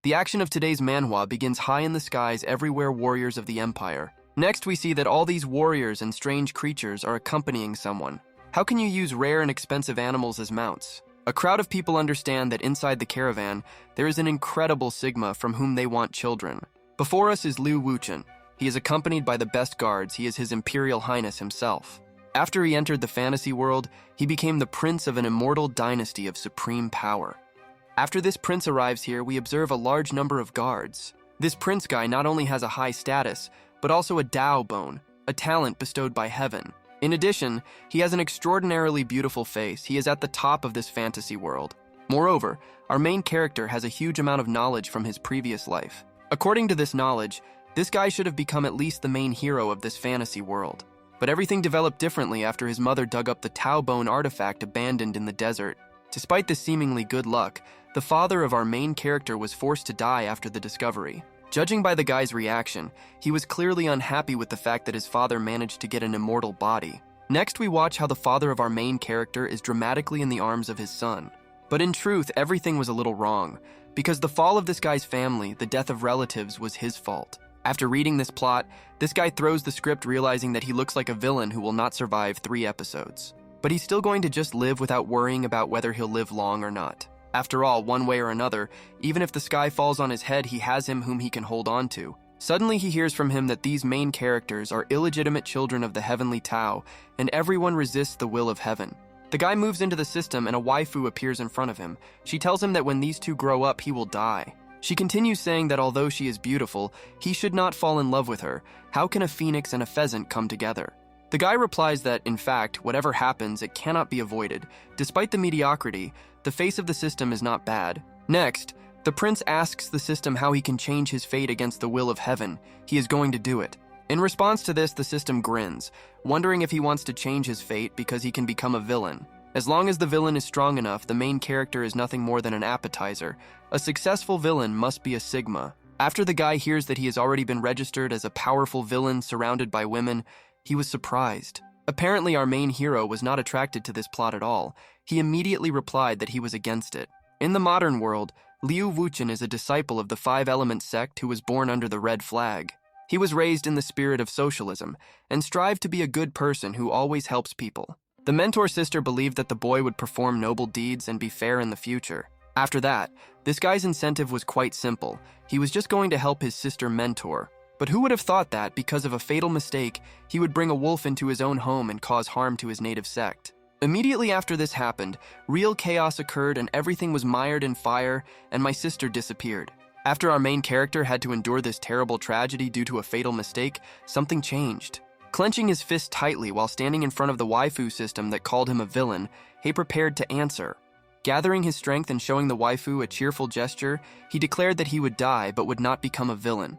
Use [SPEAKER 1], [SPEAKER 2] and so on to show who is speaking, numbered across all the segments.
[SPEAKER 1] The action of today's manhwa begins high in the skies everywhere warriors of the Empire. Next, we see that all these warriors and strange creatures are accompanying someone. How can you use rare and expensive animals as mounts? A crowd of people understand that inside the caravan, there is an incredible Sigma from whom they want children. Before us is Liu Wuchen. He is accompanied by the best guards. He is His Imperial Highness himself. After he entered the fantasy world, he became the prince of an immortal dynasty of supreme power. After this prince arrives here, we observe a large number of guards. This prince guy not only has a high status, but also a Dao bone, a talent bestowed by heaven. In addition, he has an extraordinarily beautiful face. He is at the top of this fantasy world. Moreover, our main character has a huge amount of knowledge from his previous life. According to this knowledge, this guy should have become at least the main hero of this fantasy world. But everything developed differently after his mother dug up the Tao bone artifact abandoned in the desert. Despite this seemingly good luck, the father of our main character was forced to die after the discovery. Judging by the guy's reaction, he was clearly unhappy with the fact that his father managed to get an immortal body. Next, we watch how the father of our main character is dramatically in the arms of his son. But in truth, everything was a little wrong, because the fall of this guy's family, the death of relatives, was his fault. After reading this plot, this guy throws the script realizing that he looks like a villain who will not survive 3 episodes. But he's still going to just live without worrying about whether he'll live long or not. After all, one way or another, even if the sky falls on his head, he has him whom he can hold on to. Suddenly he hears from him that these main characters are illegitimate children of the heavenly Tao, and everyone resists the will of heaven. The guy moves into the system and a waifu appears in front of him. She tells him that when these two grow up, he will die. She continues saying that although she is beautiful, he should not fall in love with her. How can a phoenix and a pheasant come together? The guy replies that, in fact, whatever happens, it cannot be avoided. Despite the mediocrity, the face of the system is not bad. Next, the prince asks the system how he can change his fate against the will of heaven. He is going to do it. In response to this, the system grins, wondering if he wants to change his fate because he can become a villain. As long as the villain is strong enough, the main character is nothing more than an appetizer. A successful villain must be a Sigma. After the guy hears that he has already been registered as a powerful villain surrounded by women, he was surprised. Apparently, our main hero was not attracted to this plot at all. He immediately replied that he was against it. In the modern world, Liu Wuchen is a disciple of the 5-element sect who was born under the red flag. He was raised in the spirit of socialism and strived to be a good person who always helps people. The mentor sister believed that the boy would perform noble deeds and be fair in the future. After that, this guy's incentive was quite simple. He was just going to help his sister mentor. But who would have thought that, because of a fatal mistake, he would bring a wolf into his own home and cause harm to his native sect? Immediately after this happened, real chaos occurred and everything was mired in fire, and my sister disappeared. After our main character had to endure this terrible tragedy due to a fatal mistake, something changed. Clenching his fist tightly while standing in front of the waifu system that called him a villain, he prepared to answer. Gathering his strength and showing the waifu a cheerful gesture, he declared that he would die but would not become a villain.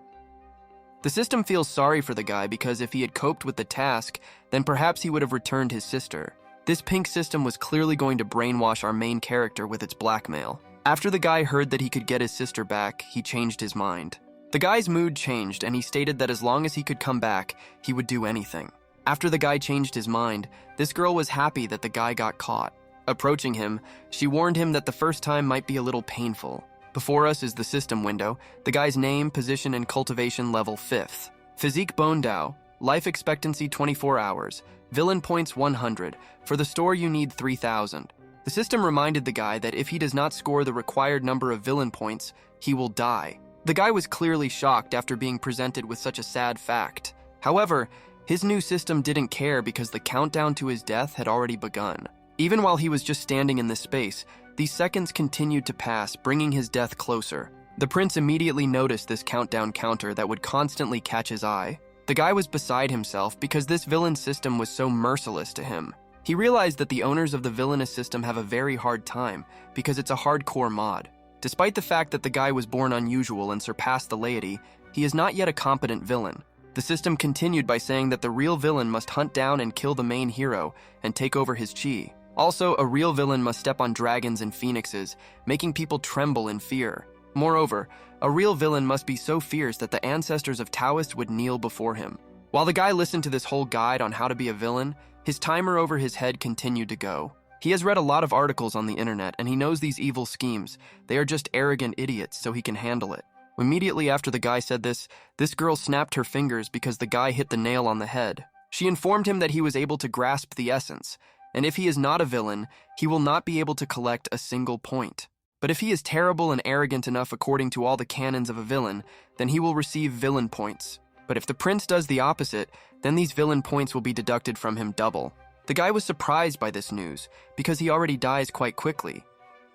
[SPEAKER 1] The system feels sorry for the guy because if he had coped with the task, then perhaps he would have returned his sister. This pink system was clearly going to brainwash our main character with its blackmail. After the guy heard that he could get his sister back, he changed his mind. The guy's mood changed and he stated that as long as he could come back, he would do anything. After the guy changed his mind, this girl was happy that the guy got caught. Approaching him, she warned him that the first time might be a little painful. Before us is the system window, the guy's name, position, and cultivation level 5th. Physique Bone Dao, life expectancy 24 hours, villain points 100, for the store you need 3,000. The system reminded the guy that if he does not score the required number of villain points, he will die. The guy was clearly shocked after being presented with such a sad fact. However, his new system didn't care because the countdown to his death had already begun. Even while he was just standing in this space, these seconds continued to pass, bringing his death closer. The prince immediately noticed this countdown counter that would constantly catch his eye. The guy was beside himself because this villain system was so merciless to him. He realized that the owners of the villainous system have a very hard time because it's a hardcore mod. Despite the fact that the guy was born unusual and surpassed the laity, he is not yet a competent villain. The system continued by saying that the real villain must hunt down and kill the main hero and take over his chi. Also, a real villain must step on dragons and phoenixes, making people tremble in fear. Moreover, a real villain must be so fierce that the ancestors of Taoists would kneel before him. While the guy listened to this whole guide on how to be a villain, his timer over his head continued to go. He has read a lot of articles on the internet, and he knows these evil schemes. They are just arrogant idiots, so he can handle it. Immediately after the guy said this girl snapped her fingers because the guy hit the nail on the head. She informed him that he was able to grasp the essence, and if he is not a villain, he will not be able to collect a single point. But if he is terrible and arrogant enough according to all the canons of a villain, then he will receive villain points. But if the prince does the opposite, then these villain points will be deducted from him double. The guy was surprised by this news, because he already dies quite quickly.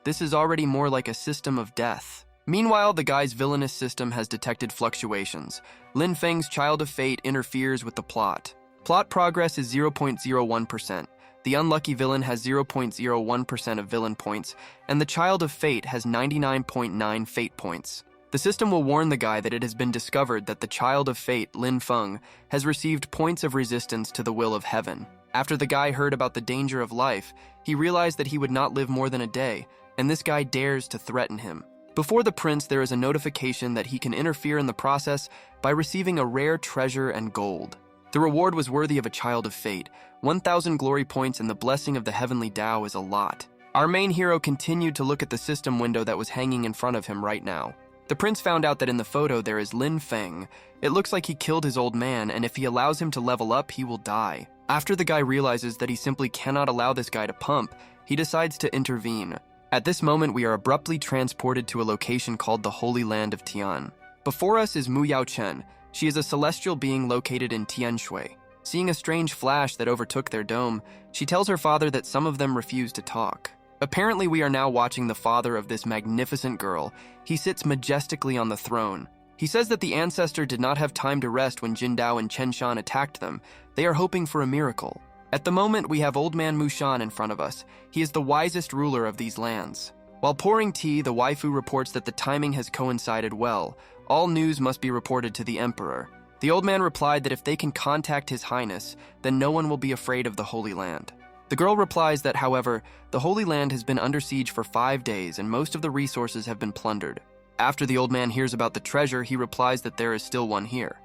[SPEAKER 1] This is already more like a system of death. Meanwhile, the guy's villainous system has detected fluctuations. Lin Fang's Child of Fate interferes with the plot. Plot progress is 0.01%. The unlucky villain has 0.01% of villain points, and the Child of Fate has 99.9 fate points. The system will warn the guy that it has been discovered that the Child of Fate, Lin Fang, has received points of resistance to the will of heaven. After the guy heard about the danger of life, he realized that he would not live more than a day, and this guy dares to threaten him. Before the prince, there is a notification that he can interfere in the process by receiving a rare treasure and gold. The reward was worthy of a Child of Fate. 1,000 glory points and the blessing of the heavenly Tao is a lot. Our main hero continued to look at the system window that was hanging in front of him right now. The prince found out that in the photo there is Lin Fang. It looks like he killed his old man, and if he allows him to level up, he will die. After the guy realizes that he simply cannot allow this guy to pump, he decides to intervene. At this moment, we are abruptly transported to a location called the Holy Land of Tian. Before us is Mu Yao Chen. She is a celestial being located in Tianshui. Seeing a strange flash that overtook their dome, she tells her father that some of them refuse to talk. Apparently, we are now watching the father of this magnificent girl. He sits majestically on the throne. He says that the ancestor did not have time to rest when Jin Dao and Chen Shan attacked them. They are hoping for a miracle. At the moment, we have old man Mu Shan in front of us. He is the wisest ruler of these lands. While pouring tea, the waifu reports that the timing has coincided well. All news must be reported to the emperor. The old man replied that if they can contact his highness, then no one will be afraid of the Holy Land. The girl replies that, however, the Holy Land has been under siege for 5 days and most of the resources have been plundered. After the old man hears about the treasure, he replies that there is still one here.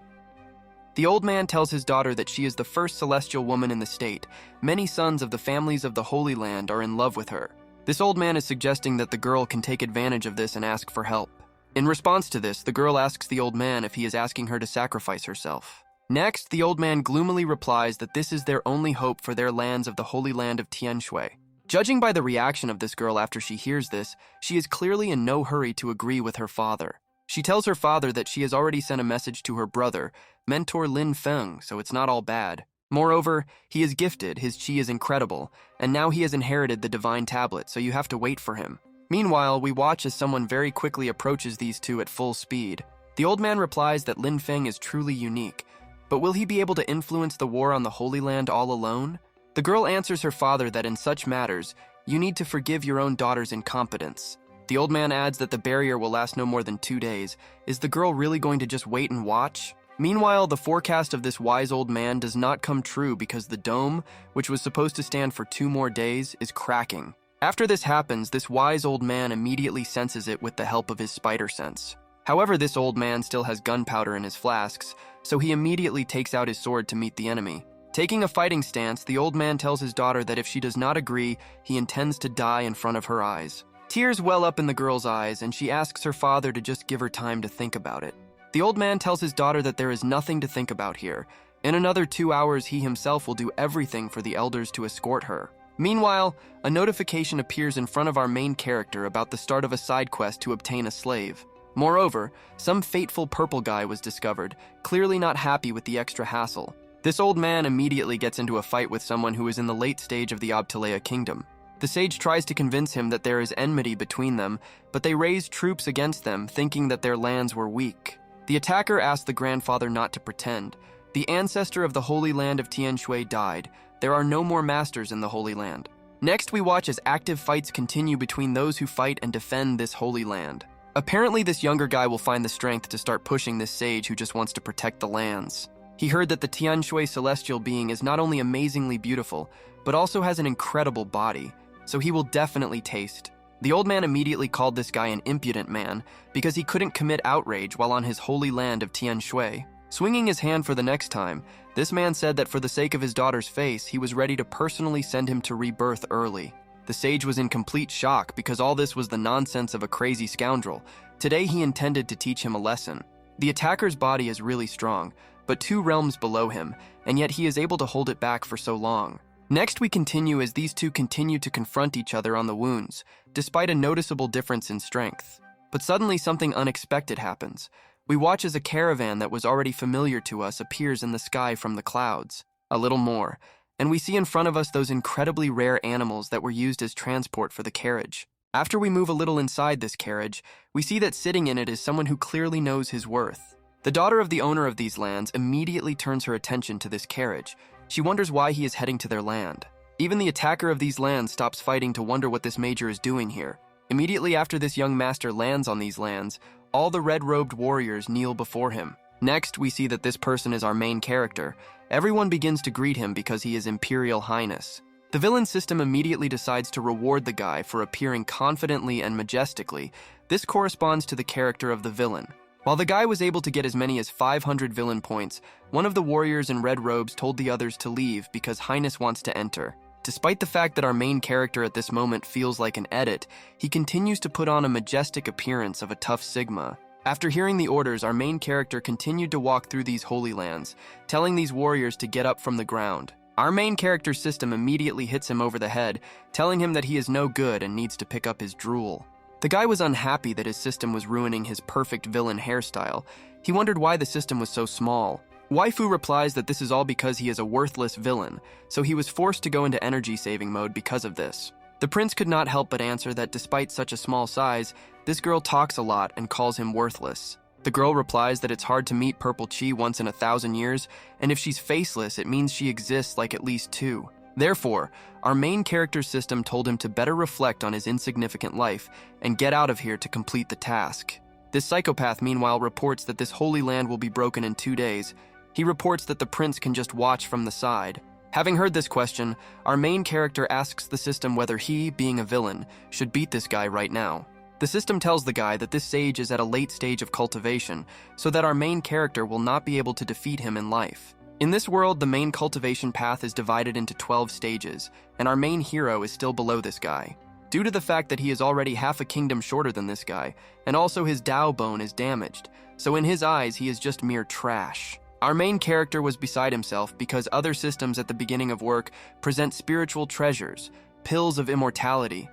[SPEAKER 1] The old man tells his daughter that she is the first celestial woman in the state. Many sons of the families of the Holy Land are in love with her. This old man is suggesting that the girl can take advantage of this and ask for help. In response to this, the girl asks the old man if he is asking her to sacrifice herself. Next, the old man gloomily replies that this is their only hope for their lands of the Holy Land of Tianshui. Judging by the reaction of this girl after she hears this, she is clearly in no hurry to agree with her father. She tells her father that she has already sent a message to her brother, mentor Lin Fang, so it's not all bad. Moreover, he is gifted, his chi is incredible, and now he has inherited the divine tablet, so you have to wait for him. Meanwhile, we watch as someone very quickly approaches these two at full speed. The old man replies that Lin Fang is truly unique, but will he be able to influence the war on the Holy Land all alone? The girl answers her father that in such matters, you need to forgive your own daughter's incompetence. The old man adds that the barrier will last no more than 2 days. Is the girl really going to just wait and watch? Meanwhile, the forecast of this wise old man does not come true because the dome, which was supposed to stand for 2 more days, is cracking. After this happens, this wise old man immediately senses it with the help of his spider sense. However, this old man still has gunpowder in his flasks, so he immediately takes out his sword to meet the enemy. Taking a fighting stance, the old man tells his daughter that if she does not agree, he intends to die in front of her eyes. Tears well up in the girl's eyes, and she asks her father to just give her time to think about it. The old man tells his daughter that there is nothing to think about here. In another 2 hours, he himself will do everything for the elders to escort her. Meanwhile, a notification appears in front of our main character about the start of a side quest to obtain a slave. Moreover, some fateful purple guy was discovered, clearly not happy with the extra hassle. This old man immediately gets into a fight with someone who is in the late stage of the Obtalea kingdom. The sage tries to convince him that there is enmity between them, but they raise troops against them, thinking that their lands were weak. The attacker asked the grandfather not to pretend. The ancestor of the Holy Land of Tianshui died. There are no more masters in the Holy Land. Next, we watch as active fights continue between those who fight and defend this Holy Land. Apparently, this younger guy will find the strength to start pushing this sage who just wants to protect the lands. He heard that the Tianshui celestial being is not only amazingly beautiful, but also has an incredible body, so he will definitely taste. The old man immediately called this guy an impudent man because he couldn't commit outrage while on his holy land of Tianshui. Swinging his hand for the next time, this man said that for the sake of his daughter's face, he was ready to personally send him to rebirth early. The sage was in complete shock because all this was the nonsense of a crazy scoundrel. Today he intended to teach him a lesson. The attacker's body is really strong, but 2 realms below him, and yet he is able to hold it back for so long. Next we continue as these two continue to confront each other on the wounds, despite a noticeable difference in strength. But suddenly something unexpected happens. We watch as a caravan that was already familiar to us appears in the sky from the clouds. A little more, and we see in front of us those incredibly rare animals that were used as transport for the carriage. After we move a little inside this carriage, we see that sitting in it is someone who clearly knows his worth. The daughter of the owner of these lands immediately turns her attention to this carriage. She wonders why he is heading to their land. Even the attacker of these lands stops fighting to wonder what this major is doing here. Immediately after this young master lands on these lands, all the red-robed warriors kneel before him. Next, we see that this person is our main character. Everyone begins to greet him because he is Imperial Highness. The villain system immediately decides to reward the guy for appearing confidently and majestically. This corresponds to the character of the villain. While the guy was able to get as many as 500 villain points, one of the warriors in red robes told the others to leave because Highness wants to enter. Despite the fact that our main character at this moment feels like an edit, he continues to put on a majestic appearance of a tough Sigma. After hearing the orders, our main character continued to walk through these holy lands, telling these warriors to get up from the ground. Our main character's system immediately hits him over the head, telling him that he is no good and needs to pick up his drool. The guy was unhappy that his system was ruining his perfect villain hairstyle. He wondered why the system was so small. Waifu replies that this is all because he is a worthless villain, so he was forced to go into energy saving mode because of this. The prince could not help but answer that despite such a small size, this girl talks a lot and calls him worthless. The girl replies that it's hard to meet Purple Chi once in 1,000 years, and if she's faceless, it means she exists like at least 2. Therefore, our main character's system told him to better reflect on his insignificant life and get out of here to complete the task. This psychopath, meanwhile, reports that this holy land will be broken in 2 days. He reports that the prince can just watch from the side. Having heard this question, our main character asks the system whether he, being a villain, should beat this guy right now. The system tells the guy that this sage is at a late stage of cultivation, so that our main character will not be able to defeat him in life. In this world, the main cultivation path is divided into 12 stages, and our main hero is still below this guy. Due to the fact that he is already half a kingdom shorter than this guy, and also his Dao bone is damaged, so in his eyes he is just mere trash. Our main character was beside himself because other systems at the beginning of work present spiritual treasures, pills of immortality,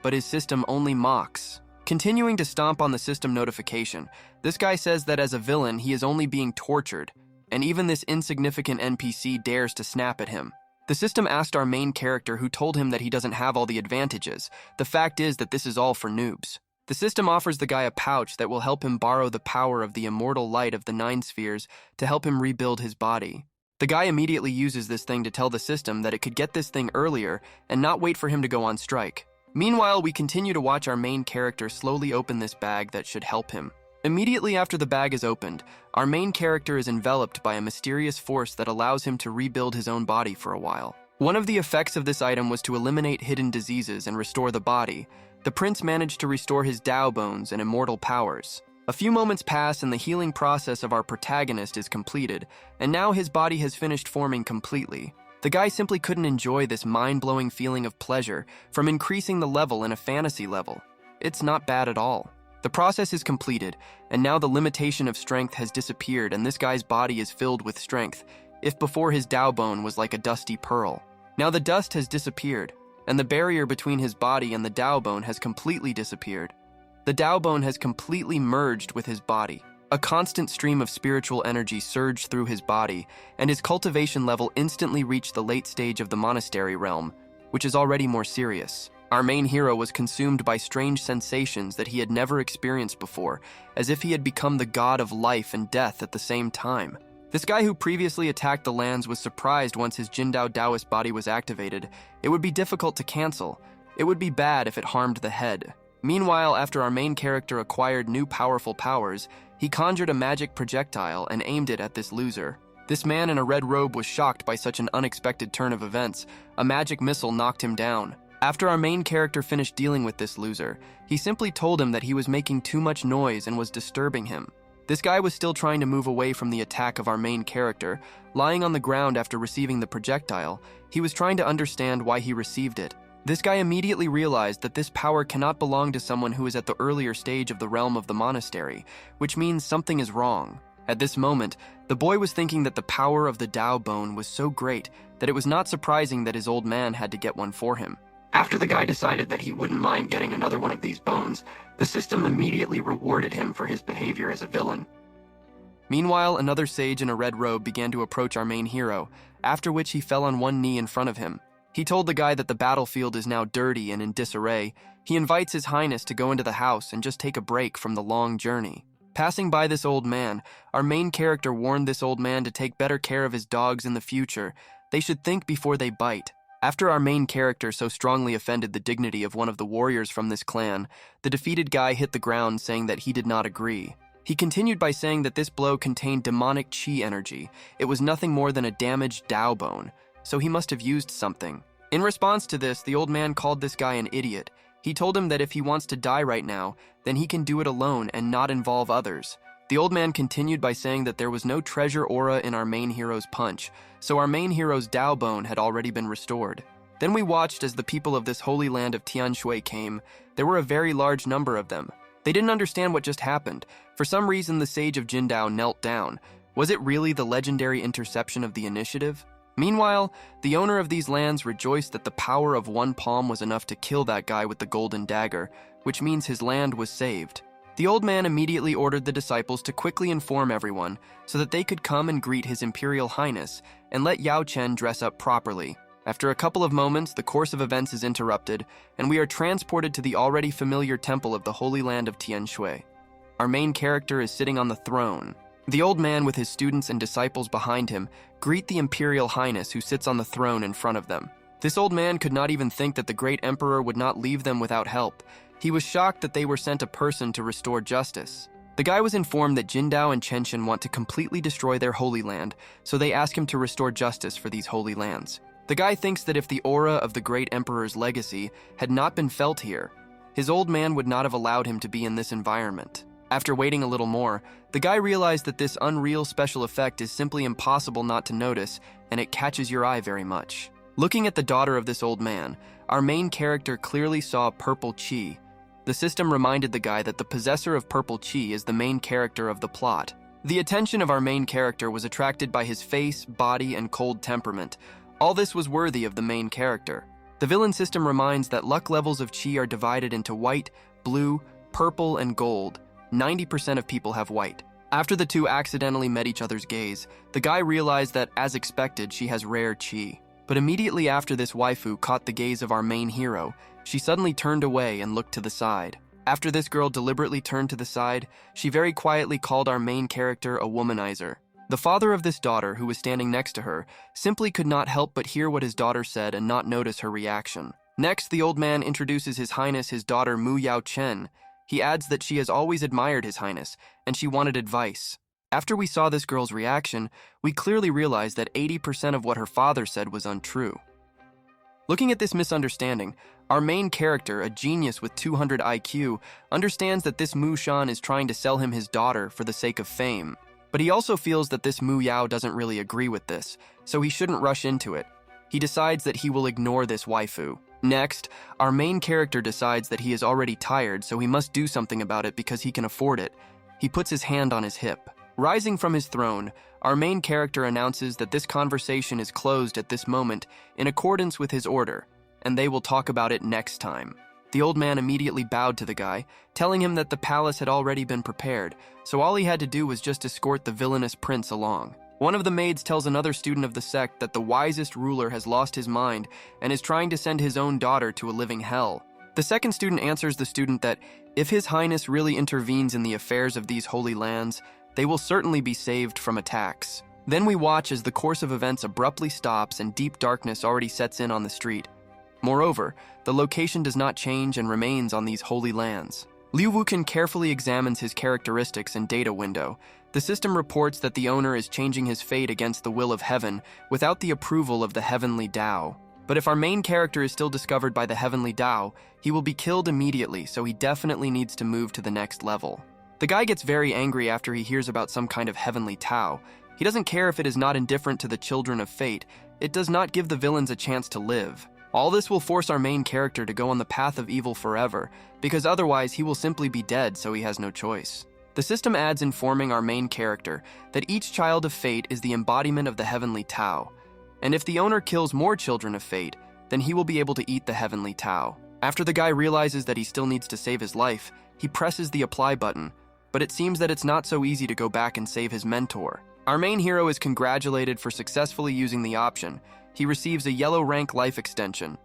[SPEAKER 1] but his system only mocks. Continuing to stomp on the system notification, this guy says that as a villain he is only being tortured, and even this insignificant NPC dares to snap at him. The system asked our main character, who told him that he doesn't have all the advantages. The fact is that this is all for noobs. The system offers the guy a pouch that will help him borrow the power of the immortal light of the 9 spheres to help him rebuild his body. The guy immediately uses this thing to tell the system that it could get this thing earlier and not wait for him to go on strike. Meanwhile, we continue to watch our main character slowly open this bag that should help him. Immediately after the bag is opened, our main character is enveloped by a mysterious force that allows him to rebuild his own body for a while. One of the effects of this item was to eliminate hidden diseases and restore the body. The prince managed to restore his Dao bones and immortal powers. A few moments pass and the healing process of our protagonist is completed, and now his body has finished forming completely. The guy simply couldn't enjoy this mind-blowing feeling of pleasure from increasing the level in a fantasy level. It's not bad at all. The process is completed, and now the limitation of strength has disappeared and this guy's body is filled with strength, if before his Dao bone was like a dusty pearl. Now the dust has disappeared, and the barrier between his body and the Dao bone has completely disappeared. The Dao bone has completely merged with his body. A constant stream of spiritual energy surged through his body, and his cultivation level instantly reached the late stage of the monastery realm, which is already more serious. Our main hero was consumed by strange sensations that he had never experienced before, as if he had become the god of life and death at the same time. This guy who previously attacked the lands was surprised once his Jindao Taoist body was activated. It would be difficult to cancel. It would be bad if it harmed the head. Meanwhile, after our main character acquired new powerful powers, he conjured a magic projectile and aimed it at this loser. This man in a red robe was shocked by such an unexpected turn of events. A magic missile knocked him down. After our main character finished dealing with this loser, he simply told him that he was making too much noise and was disturbing him. This guy was still trying to move away from the attack of our main character. Lying on the ground after receiving the projectile, he was trying to understand why he received it. This guy immediately realized that this power cannot belong to someone who is at the earlier stage of the realm of the monastery, which means something is wrong. At this moment, the boy was thinking that the power of the Tao bone was so great that it was not surprising that his old man had to get one for him. After the guy decided that he wouldn't mind getting another one of these bones, the system immediately rewarded him for his behavior as a villain. Meanwhile, another sage in a red robe began to approach our main hero, after which he fell on one knee in front of him. He told the guy that the battlefield is now dirty and in disarray. He invites His Highness to go into the house and just take a break from the long journey. Passing by this old man, our main character warned this old man to take better care of his dogs in the future. They should think before they bite. After our main character so strongly offended the dignity of one of the warriors from this clan, the defeated guy hit the ground saying that he did not agree. He continued by saying that this blow contained demonic chi energy. It was nothing more than a damaged Tao bone, so he must have used something. In response to this, the old man called this guy an idiot. He told him that if he wants to die right now, then he can do it alone and not involve others. The old man continued by saying that there was no treasure aura in our main hero's punch, so our main hero's Tao bone had already been restored. Then we watched as the people of this holy land of Tianshui came. There were a very large number of them. They didn't understand what just happened. For some reason, the sage of Jindao knelt down. Was it really the legendary interception of the initiative? Meanwhile, the owner of these lands rejoiced that the power of one palm was enough to kill that guy with the golden dagger, which means his land was saved. The old man immediately ordered the disciples to quickly inform everyone so that they could come and greet His Imperial Highness and let Yao Chen dress up properly. After a couple of moments, the course of events is interrupted, and we are transported to the already familiar temple of the Holy Land of Tianshui. Our main character is sitting on the throne. The old man with his students and disciples behind him greet the Imperial Highness who sits on the throne in front of them. This old man could not even think that the great emperor would not leave them without help. He was shocked that they were sent a person to restore justice. The guy was informed that Jindao and Chenshin want to completely destroy their holy land, so they ask him to restore justice for these holy lands. The guy thinks that if the aura of the great emperor's legacy had not been felt here, his old man would not have allowed him to be in this environment. After waiting a little more, the guy realized that this unreal special effect is simply impossible not to notice, and it catches your eye very much. Looking at the daughter of this old man, our main character clearly saw purple chi. The system reminded the guy that the possessor of purple chi is the main character of the plot. The attention of our main character was attracted by his face, body, and cold temperament. All this was worthy of the main character. The villain system reminds that luck levels of chi are divided into white, blue, purple, and gold. 90% of people have white. After the two accidentally met each other's gaze, the guy realized that, as expected, she has rare chi. But immediately after this waifu caught the gaze of our main hero, she suddenly turned away and looked to the side. After this girl deliberately turned to the side, she very quietly called our main character a womanizer. The father of this daughter, who was standing next to her, simply could not help but hear what his daughter said and not notice her reaction. Next, the old man introduces His Highness his daughter Mu Yao Chen. He adds that she has always admired His Highness, and she wanted advice. After we saw this girl's reaction, we clearly realized that 80% of what her father said was untrue. Looking at this misunderstanding, our main character, a genius with 200 IQ, understands that this Mu Shan is trying to sell him his daughter for the sake of fame. But he also feels that this Mu Yao doesn't really agree with this, so he shouldn't rush into it. He decides that he will ignore this waifu. Next, our main character decides that he is already tired, so he must do something about it because he can afford it. He puts his hand on his hip. Rising from his throne, our main character announces that this conversation is closed at this moment in accordance with his order, and they will talk about it next time. The old man immediately bowed to the guy, telling him that the palace had already been prepared, so all he had to do was just escort the villainous prince along. One of the maids tells another student of the sect that the wisest ruler has lost his mind and is trying to send his own daughter to a living hell. The second student answers the student that if His Highness really intervenes in the affairs of these holy lands, they will certainly be saved from attacks. Then we watch as the course of events abruptly stops and deep darkness already sets in on the street. Moreover, the location does not change and remains on these holy lands. Liu Wuken carefully examines his characteristics and data window. The system reports that the owner is changing his fate against the will of heaven without the approval of the heavenly Tao. But if our main character is still discovered by the heavenly Tao, he will be killed immediately, so he definitely needs to move to the next level. The guy gets very angry after he hears about some kind of heavenly Tao. He doesn't care if it is not indifferent to the children of fate. It does not give the villains a chance to live. All this will force our main character to go on the path of evil forever, because otherwise he will simply be dead, so he has no choice. The system adds informing our main character that each child of fate is the embodiment of the heavenly Tao, and if the owner kills more children of fate, then he will be able to eat the heavenly Tao. After the guy realizes that he still needs to save his life, he presses the apply button, but it seems that it's not so easy to go back and save his mentor. Our main hero is congratulated for successfully using the option. He receives a yellow rank life extension.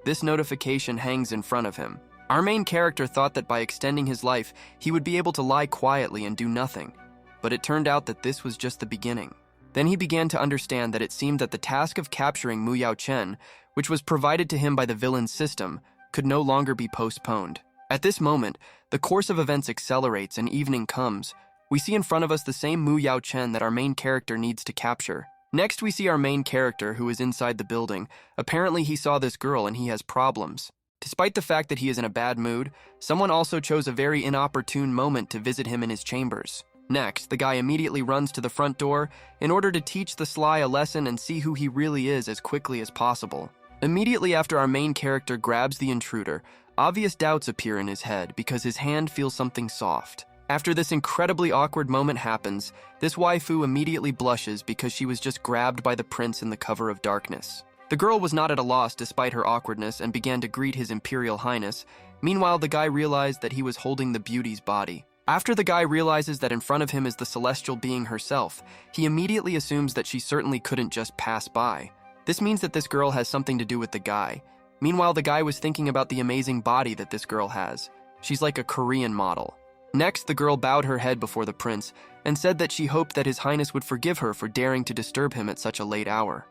[SPEAKER 1] This notification hangs in front of him. Our main character thought that by extending his life, he would be able to lie quietly and do nothing, but it turned out that this was just the beginning. Then he began to understand that it seemed that the task of capturing Mu Yao Chen, which was provided to him by the villain's system, could no longer be postponed. At this moment, the course of events accelerates and evening comes. We see in front of us the same Mu Yao Chen that our main character needs to capture. Next, we see our main character who is inside the building. Apparently, he saw this girl and he has problems. Despite the fact that he is in a bad mood, someone also chose a very inopportune moment to visit him in his chambers. Next, the guy immediately runs to the front door in order to teach the Sly a lesson and see who he really is as quickly as possible. Immediately after our main character grabs the intruder, obvious doubts appear in his head because his hand feels something soft. After this incredibly awkward moment happens, this waifu immediately blushes because she was just grabbed by the prince in the cover of darkness. The girl was not at a loss despite her awkwardness and began to greet his Imperial Highness. Meanwhile, the guy realized that he was holding the beauty's body. After the guy realizes that in front of him is the celestial being herself, he immediately assumes that she certainly couldn't just pass by. This means that this girl has something to do with the guy. Meanwhile, the guy was thinking about the amazing body that this girl has. She's like a Korean model. Next, the girl bowed her head before the prince and said that she hoped that his highness would forgive her for daring to disturb him at such a late hour.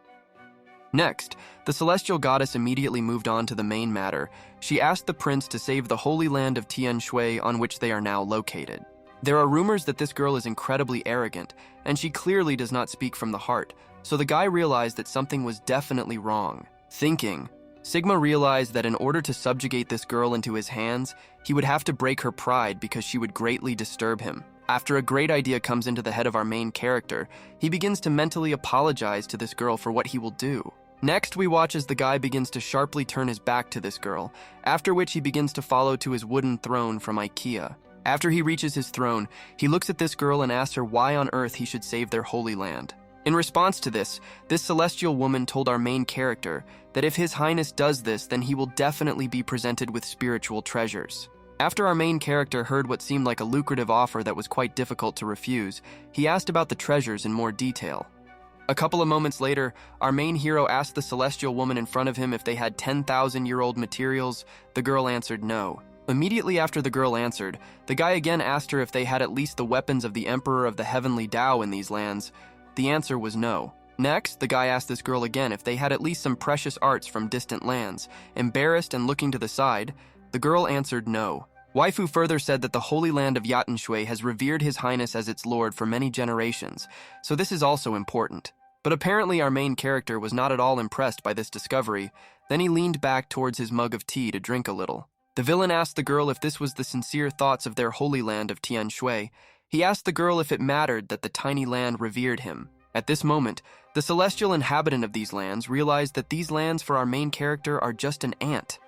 [SPEAKER 1] Next, the celestial goddess immediately moved on to the main matter. She asked the prince to save the holy land of Tian Shui on which they are now located. There are rumors that this girl is incredibly arrogant, and she clearly does not speak from the heart, so the guy realized that something was definitely wrong. Thinking, Sigma realized that in order to subjugate this girl into his hands, he would have to break her pride because she would greatly disturb him. After a great idea comes into the head of our main character, he begins to mentally apologize to this girl for what he will do. Next, we watch as the guy begins to sharply turn his back to this girl, after which he begins to follow to his wooden throne from IKEA. After he reaches his throne, he looks at this girl and asks her why on earth he should save their holy land. In response to this celestial woman told our main character that if his highness does this, then he will definitely be presented with spiritual treasures. After our main character heard what seemed like a lucrative offer that was quite difficult to refuse, he asked about the treasures in more detail. A couple of moments later, our main hero asked the celestial woman in front of him if they had 10,000-year-old materials. The girl answered no. Immediately after the girl answered, the guy again asked her if they had at least the weapons of the Emperor of the Heavenly Tao in these lands. The answer was no. Next, the guy asked this girl again if they had at least some precious arts from distant lands. Embarrassed and looking to the side, the girl answered no. Waifu further said that the Holy Land of Yatshui has revered his highness as its lord for many generations, so this is also important. But apparently our main character was not at all impressed by this discovery. Then he leaned back towards his mug of tea to drink a little. The villain asked the girl if this was the sincere thoughts of their Holy Land of Tian Shui. He asked the girl if it mattered that the tiny land revered him. At this moment, the celestial inhabitant of these lands realized that these lands for our main character are just an ant,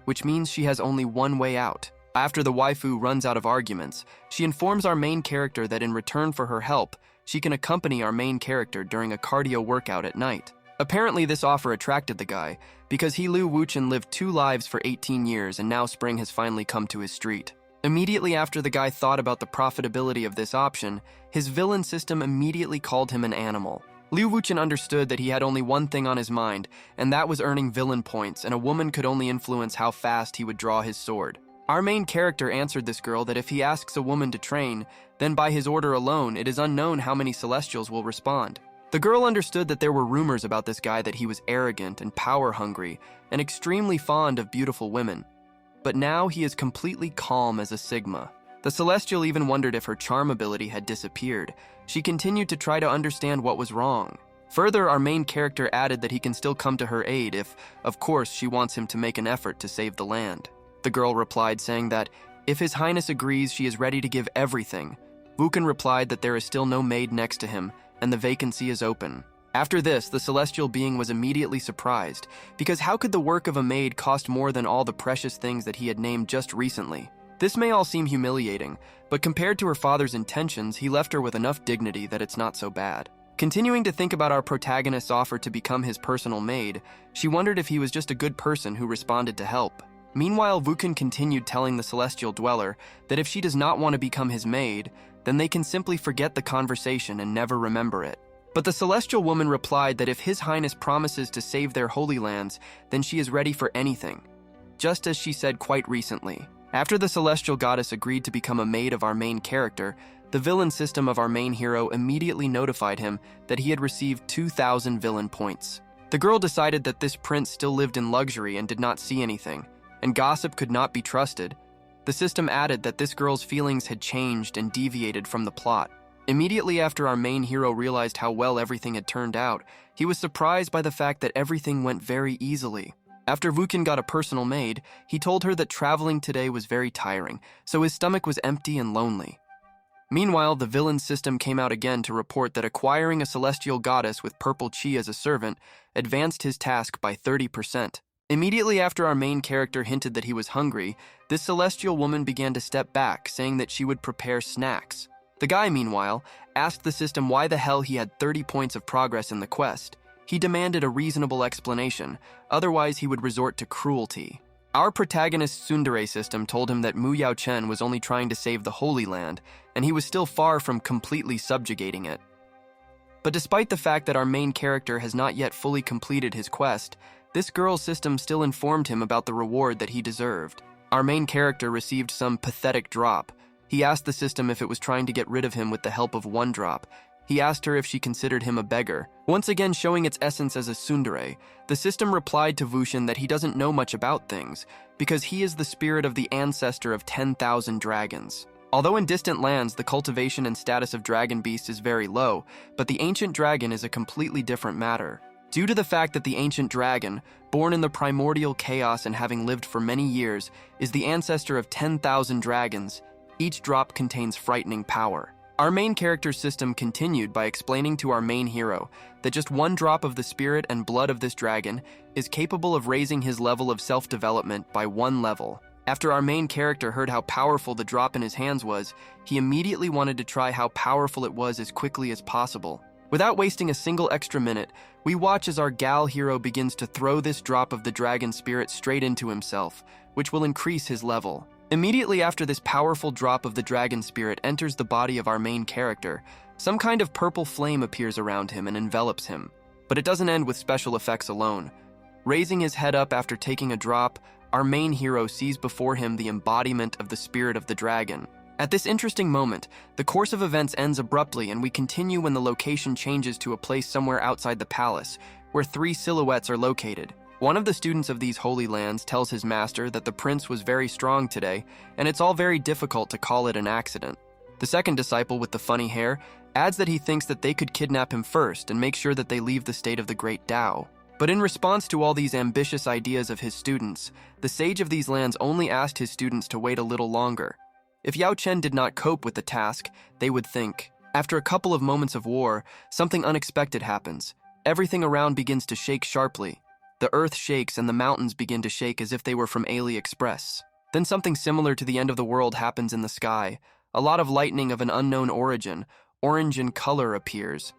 [SPEAKER 1] which means she has only one way out. After the waifu runs out of arguments, she informs our main character that in return for her help, she can accompany our main character during a cardio workout at night. Apparently, this offer attracted the guy, because Liu Wuchen lived 2 lives for 18 years and now spring has finally come to his street. Immediately after the guy thought about the profitability of this option, his villain system immediately called him an animal. Liu Wuchen understood that he had only one thing on his mind, and that was earning villain points, and a woman could only influence how fast he would draw his sword. Our main character answered this girl that if he asks a woman to train, then by his order alone, it is unknown how many celestials will respond. The girl understood that there were rumors about this guy that he was arrogant and power-hungry and extremely fond of beautiful women. But now he is completely calm as a Sigma. The celestial even wondered if her charm ability had disappeared. She continued to try to understand what was wrong. Further, our main character added that he can still come to her aid if, of course, she wants him to make an effort to save the land. The girl replied saying that, if His Highness agrees, she is ready to give everything. Wuchen replied that there is still no maid next to him, and the vacancy is open. After this, the celestial being was immediately surprised, because how could the work of a maid cost more than all the precious things that he had named just recently? This may all seem humiliating, but compared to her father's intentions, he left her with enough dignity that it's not so bad. Continuing to think about our protagonist's offer to become his personal maid, she wondered if he was just a good person who responded to help. Meanwhile, Wukun continued telling the celestial dweller that if she does not want to become his maid, then they can simply forget the conversation and never remember it. But the celestial woman replied that if His Highness promises to save their holy lands, then she is ready for anything, just as she said quite recently. After the celestial goddess agreed to become a maid of our main character, the villain system of our main hero immediately notified him that he had received 2,000 villain points. The girl decided that this prince still lived in luxury and did not see anything, and gossip could not be trusted. The system added that this girl's feelings had changed and deviated from the plot. Immediately after our main hero realized how well everything had turned out, he was surprised by the fact that everything went very easily. After Wukun got a personal maid, he told her that traveling today was very tiring, so his stomach was empty and lonely. Meanwhile, the villain system came out again to report that acquiring a celestial goddess with purple chi as a servant advanced his task by 30%. Immediately after our main character hinted that he was hungry, this celestial woman began to step back, saying that she would prepare snacks. The guy, meanwhile, asked the system why the hell he had 30 points of progress in the quest. He demanded a reasonable explanation, otherwise he would resort to cruelty. Our protagonist's tsundere system told him that Mu Yao Chen was only trying to save the Holy Land, and he was still far from completely subjugating it. But despite the fact that our main character has not yet fully completed his quest, this girl's system still informed him about the reward that he deserved. Our main character received some pathetic drop. He asked the system if it was trying to get rid of him with the help of one drop. He asked her if she considered him a beggar. Once again showing its essence as a tsundere, the system replied to Wushin that he doesn't know much about things, because he is the spirit of the ancestor of 10,000 dragons. Although in distant lands the cultivation and status of dragon beast is very low, but the ancient dragon is a completely different matter. Due to the fact that the ancient dragon, born in the primordial chaos and having lived for many years, is the ancestor of 10,000 dragons, each drop contains frightening power. Our main character's system continued by explaining to our main hero that just one drop of the spirit and blood of this dragon is capable of raising his level of self-development by 1 level. After our main character heard how powerful the drop in his hands was, he immediately wanted to try how powerful it was as quickly as possible. Without wasting a single extra minute, we watch as our gal hero begins to throw this drop of the dragon spirit straight into himself, which will increase his level. Immediately after this powerful drop of the dragon spirit enters the body of our main character, some kind of purple flame appears around him and envelops him. But it doesn't end with special effects alone. Raising his head up after taking a drop, our main hero sees before him the embodiment of the spirit of the dragon. At this interesting moment, the course of events ends abruptly and we continue when the location changes to a place somewhere outside the palace, where 3 silhouettes are located. One of the students of these holy lands tells his master that the prince was very strong today, and it's all very difficult to call it an accident. The second disciple with the funny hair adds that he thinks that they could kidnap him first and make sure that they leave the state of the Great Tao. But in response to all these ambitious ideas of his students, the sage of these lands only asked his students to wait a little longer. If Yao Chen did not cope with the task, they would think. After a couple of moments of war, something unexpected happens. Everything around begins to shake sharply. The earth shakes and the mountains begin to shake as if they were from AliExpress. Then something similar to the end of the world happens in the sky. A lot of lightning of an unknown origin, orange in color, appears.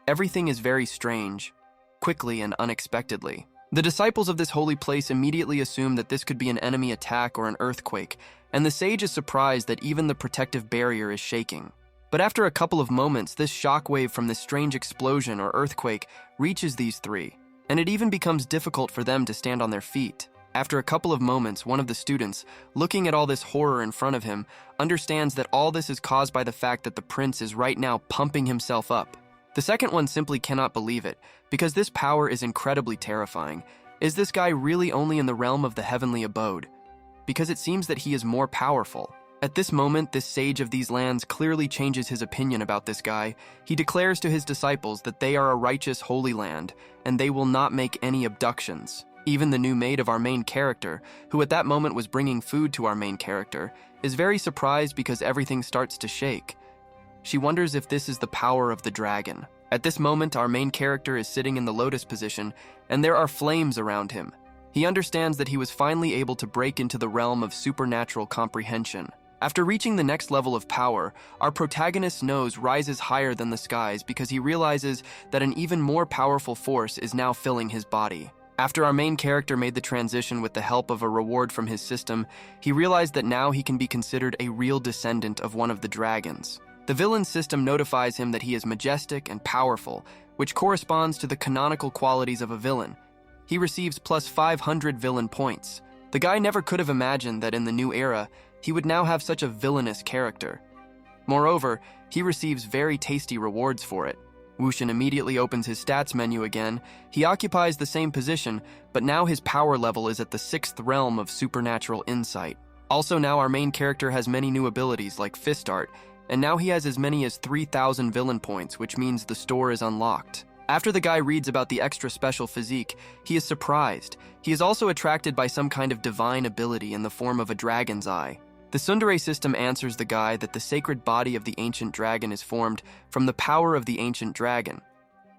[SPEAKER 1] Everything is very strange, quickly and unexpectedly. The disciples of this holy place immediately assume that this could be an enemy attack or an earthquake, and the sage is surprised that even the protective barrier is shaking. But after a couple of moments, this shockwave from this strange explosion or earthquake reaches these 3. And it even becomes difficult for them to stand on their feet. After a couple of moments, one of the students, looking at all this horror in front of him, understands that all this is caused by the fact that the prince is right now pumping himself up. The second one simply cannot believe it, because this power is incredibly terrifying. Is this guy really only in the realm of the heavenly abode? Because it seems that he is more powerful. At this moment, this sage of these lands clearly changes his opinion about this guy. He declares to his disciples that they are a righteous holy land, and they will not make any abductions. Even the new maid of our main character, who at that moment was bringing food to our main character, is very surprised because everything starts to shake. She wonders if this is the power of the dragon. At this moment, our main character is sitting in the lotus position, and there are flames around him. He understands that he was finally able to break into the realm of supernatural comprehension. After reaching the next level of power, our protagonist's nose rises higher than the skies because he realizes that an even more powerful force is now filling his body. After our main character made the transition with the help of a reward from his system, he realized that now he can be considered a real descendant of one of the dragons. The villain's system notifies him that he is majestic and powerful, which corresponds to the canonical qualities of a villain. He receives plus 500 villain points. The guy never could have imagined that in the new era, he would now have such a villainous character. Moreover, he receives very tasty rewards for it. Wuxian immediately opens his stats menu again. He occupies the same position, but now his power level is at the 6th realm of supernatural insight. Also now our main character has many new abilities like fist art, and now he has as many as 3,000 villain points, which means the store is unlocked. After the guy reads about the extra special physique, he is surprised. He is also attracted by some kind of divine ability in the form of a dragon's eye. The tsundere system answers the guy that the sacred body of the ancient dragon is formed from the power of the ancient dragon.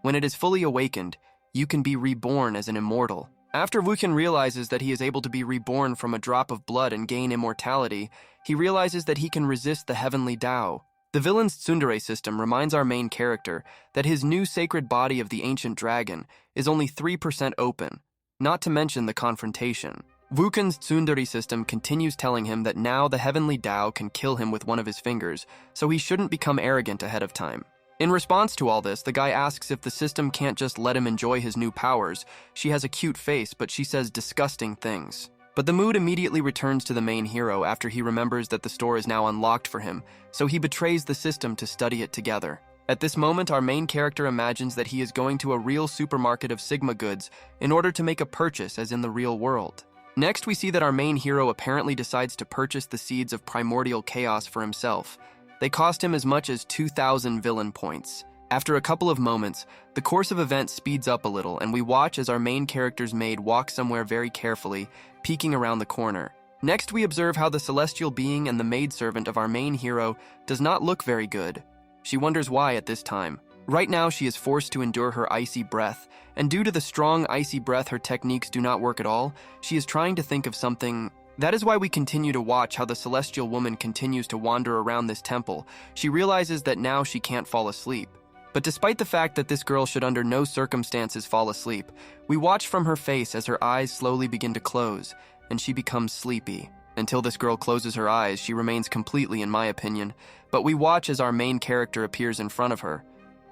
[SPEAKER 1] When it is fully awakened, you can be reborn as an immortal. After Wuxian realizes that he is able to be reborn from a drop of blood and gain immortality, he realizes that he can resist the heavenly Tao. The villain's tsundere system reminds our main character that his new sacred body of the ancient dragon is only 3% open, not to mention the confrontation. Wuxian's tsundere system continues telling him that now the heavenly Tao can kill him with one of his fingers, so he shouldn't become arrogant ahead of time. In response to all this, the guy asks if the system can't just let him enjoy his new powers. She has a cute face, but she says disgusting things. But the mood immediately returns to the main hero after he remembers that the store is now unlocked for him, so he betrays the system to study it together. At this moment, our main character imagines that he is going to a real supermarket of Sigma goods in order to make a purchase as in the real world. Next, we see that our main hero apparently decides to purchase the seeds of primordial chaos for himself. They cost him as much as 2,000 villain points. After a couple of moments, the course of events speeds up a little, and we watch as our main character's maid walks somewhere very carefully, peeking around the corner. Next, we observe how the celestial being and the maidservant of our main hero does not look very good. She wonders why at this time. Right now, she is forced to endure her icy breath, and due to the strong icy breath, her techniques do not work at all. She is trying to think of something. That is why we continue to watch how the celestial woman continues to wander around this temple. She realizes that now she can't fall asleep. But despite the fact that this girl should under no circumstances fall asleep, we watch from her face as her eyes slowly begin to close, and she becomes sleepy. Until this girl closes her eyes, she remains completely, in my opinion, but we watch as our main character appears in front of her.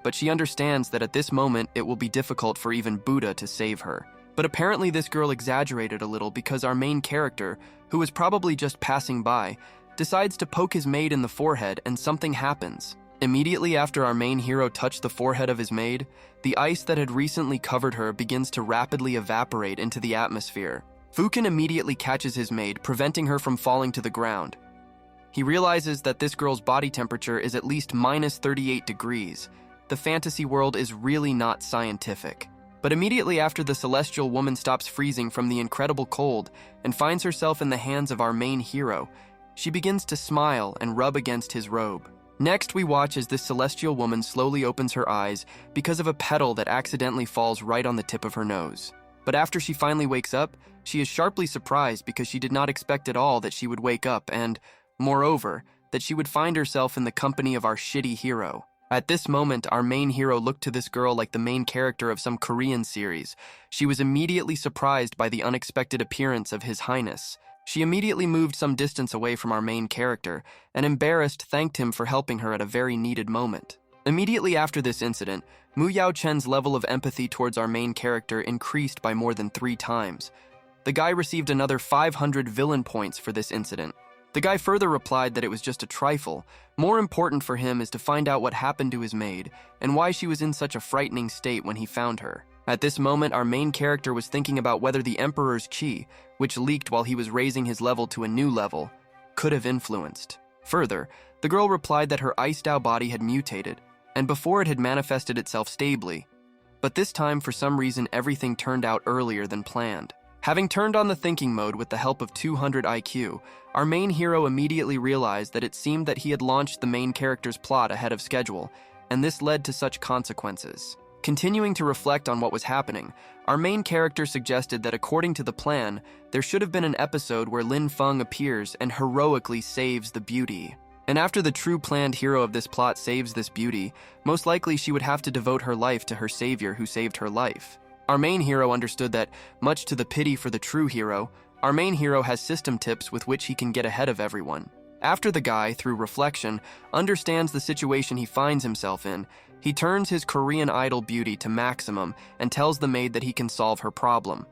[SPEAKER 1] But she understands that at this moment it will be difficult for even Buddha to save her. But apparently this girl exaggerated a little because our main character, who was probably just passing by, decides to poke his maid in the forehead and something happens. Immediately after our main hero touched the forehead of his maid, the ice that had recently covered her begins to rapidly evaporate into the atmosphere. Wuxian immediately catches his maid, preventing her from falling to the ground. He realizes that this girl's body temperature is at least minus 38 degrees. The fantasy world is really not scientific. But immediately after the celestial woman stops freezing from the incredible cold and finds herself in the hands of our main hero, she begins to smile and rub against his robe. Next, we watch as this celestial woman slowly opens her eyes because of a petal that accidentally falls right on the tip of her nose. But after she finally wakes up, she is sharply surprised because she did not expect at all that she would wake up and, moreover, that she would find herself in the company of our shitty hero. At this moment, our main hero looked to this girl like the main character of some Korean series. She was immediately surprised by the unexpected appearance of His Highness. She immediately moved some distance away from our main character, and embarrassed thanked him for helping her at a very needed moment. Immediately after this incident, Mu Yao Chen's level of empathy towards our main character increased by more than 3 times. The guy received another 500 villain points for this incident. The guy further replied that it was just a trifle. More important for him is to find out what happened to his maid, and why she was in such a frightening state when he found her. At this moment, our main character was thinking about whether the Emperor's chi, which leaked while he was raising his level to a new level, could have influenced. Further, the girl replied that her iced-out body had mutated, and before it had manifested itself stably. But this time, for some reason, everything turned out earlier than planned. Having turned on the thinking mode with the help of 200 IQ, our main hero immediately realized that it seemed that he had launched the main character's plot ahead of schedule, and this led to such consequences. Continuing to reflect on what was happening, our main character suggested that according to the plan, there should have been an episode where Lin Fang appears and heroically saves the beauty. And after the true planned hero of this plot saves this beauty, most likely she would have to devote her life to her savior who saved her life. Our main hero understood that, much to the pity for the true hero, our main hero has system tips with which he can get ahead of everyone. After the guy, through reflection, understands the situation he finds himself in, he turns his Korean idol beauty to maximum and tells the maid that he can solve her problem.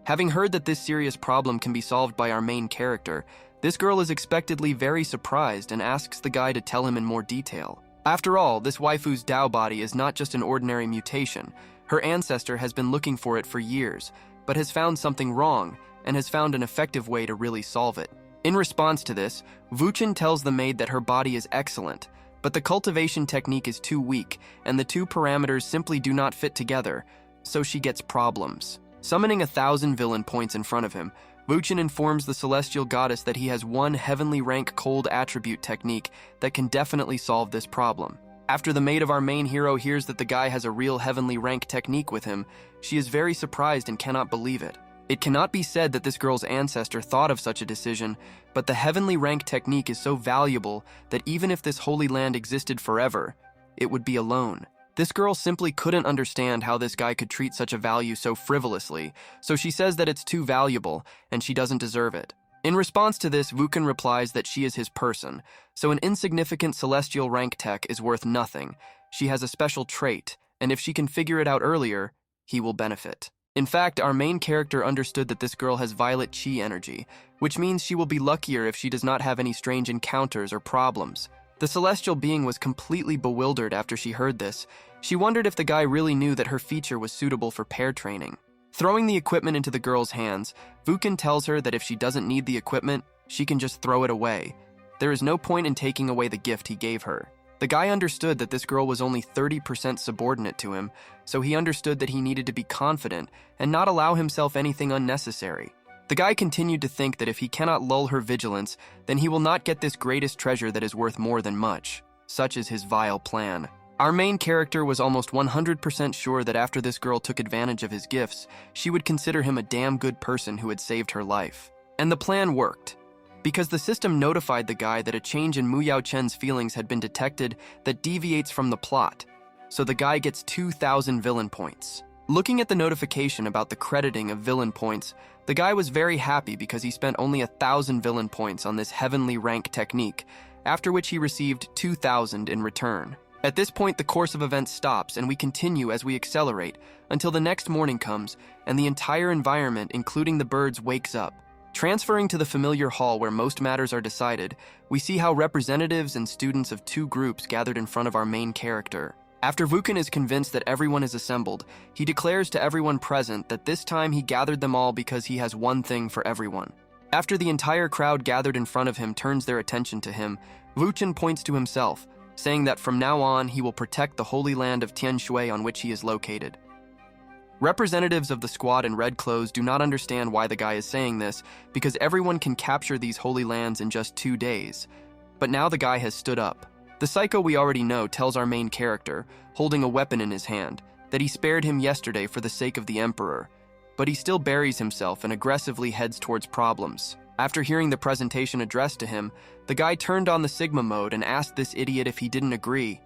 [SPEAKER 1] Having heard that this serious problem can be solved by our main character, this girl is expectedly very surprised and asks the guy to tell him in more detail. After all, this waifu's Dao body is not just an ordinary mutation. Her ancestor has been looking for it for years, but has found something wrong and has found an effective way to really solve it. In response to this, Vuchin tells the maid that her body is excellent, but the cultivation technique is too weak, and the two parameters simply do not fit together, so she gets problems. Summoning 1,000 villain points in front of him, Vuchin informs the celestial goddess that he has one heavenly rank cold attribute technique that can definitely solve this problem. After the maid of our main hero hears that the guy has a real heavenly rank technique with him, she is very surprised and cannot believe it. It cannot be said that this girl's ancestor thought of such a decision, but the heavenly rank technique is so valuable that even if this holy land existed forever, it would be alone. This girl simply couldn't understand how this guy could treat such a value so frivolously, so she says that it's too valuable and she doesn't deserve it. In response to this, Vuchin replies that she is his person, so an insignificant celestial rank tech is worth nothing. She has a special trait, and if she can figure it out earlier, he will benefit. In fact, our main character understood that this girl has violet chi energy, which means she will be luckier if she does not have any strange encounters or problems. The celestial being was completely bewildered after she heard this. She wondered if the guy really knew that her feature was suitable for pair training. Throwing the equipment into the girl's hands, Vuchin tells her that if she doesn't need the equipment, she can just throw it away. There is no point in taking away the gift he gave her. The guy understood that this girl was only 30% subordinate to him, so he understood that he needed to be confident and not allow himself anything unnecessary. The guy continued to think that if he cannot lull her vigilance, then he will not get this greatest treasure that is worth more than much. Such is his vile plan. Our main character was almost 100% sure that after this girl took advantage of his gifts, she would consider him a damn good person who had saved her life. And the plan worked, because the system notified the guy that a change in Mu Yao Chen's feelings had been detected that deviates from the plot, so the guy gets 2,000 villain points. Looking at the notification about the crediting of villain points, the guy was very happy because he spent only 1,000 villain points on this heavenly rank technique, after which he received 2,000 in return. At this point, the course of events stops and we continue as we accelerate until the next morning comes and the entire environment, including the birds, wakes up. Transferring to the familiar hall where most matters are decided, we see how representatives and students of two groups gathered in front of our main character. After Vuchin is convinced that everyone is assembled, he declares to everyone present that this time he gathered them all because he has one thing for everyone. After the entire crowd gathered in front of him turns their attention to him, Vuchin points to himself, saying that from now on he will protect the holy land of Tianshui on which he is located. Representatives of the squad in red clothes do not understand why the guy is saying this, because everyone can capture these holy lands in just 2 days. But now the guy has stood up. The psycho we already know tells our main character, holding a weapon in his hand, that he spared him yesterday for the sake of the emperor, but he still buries himself and aggressively heads towards problems. After hearing the presentation addressed to him, the guy turned on the Sigma mode and asked this idiot if he didn't agree.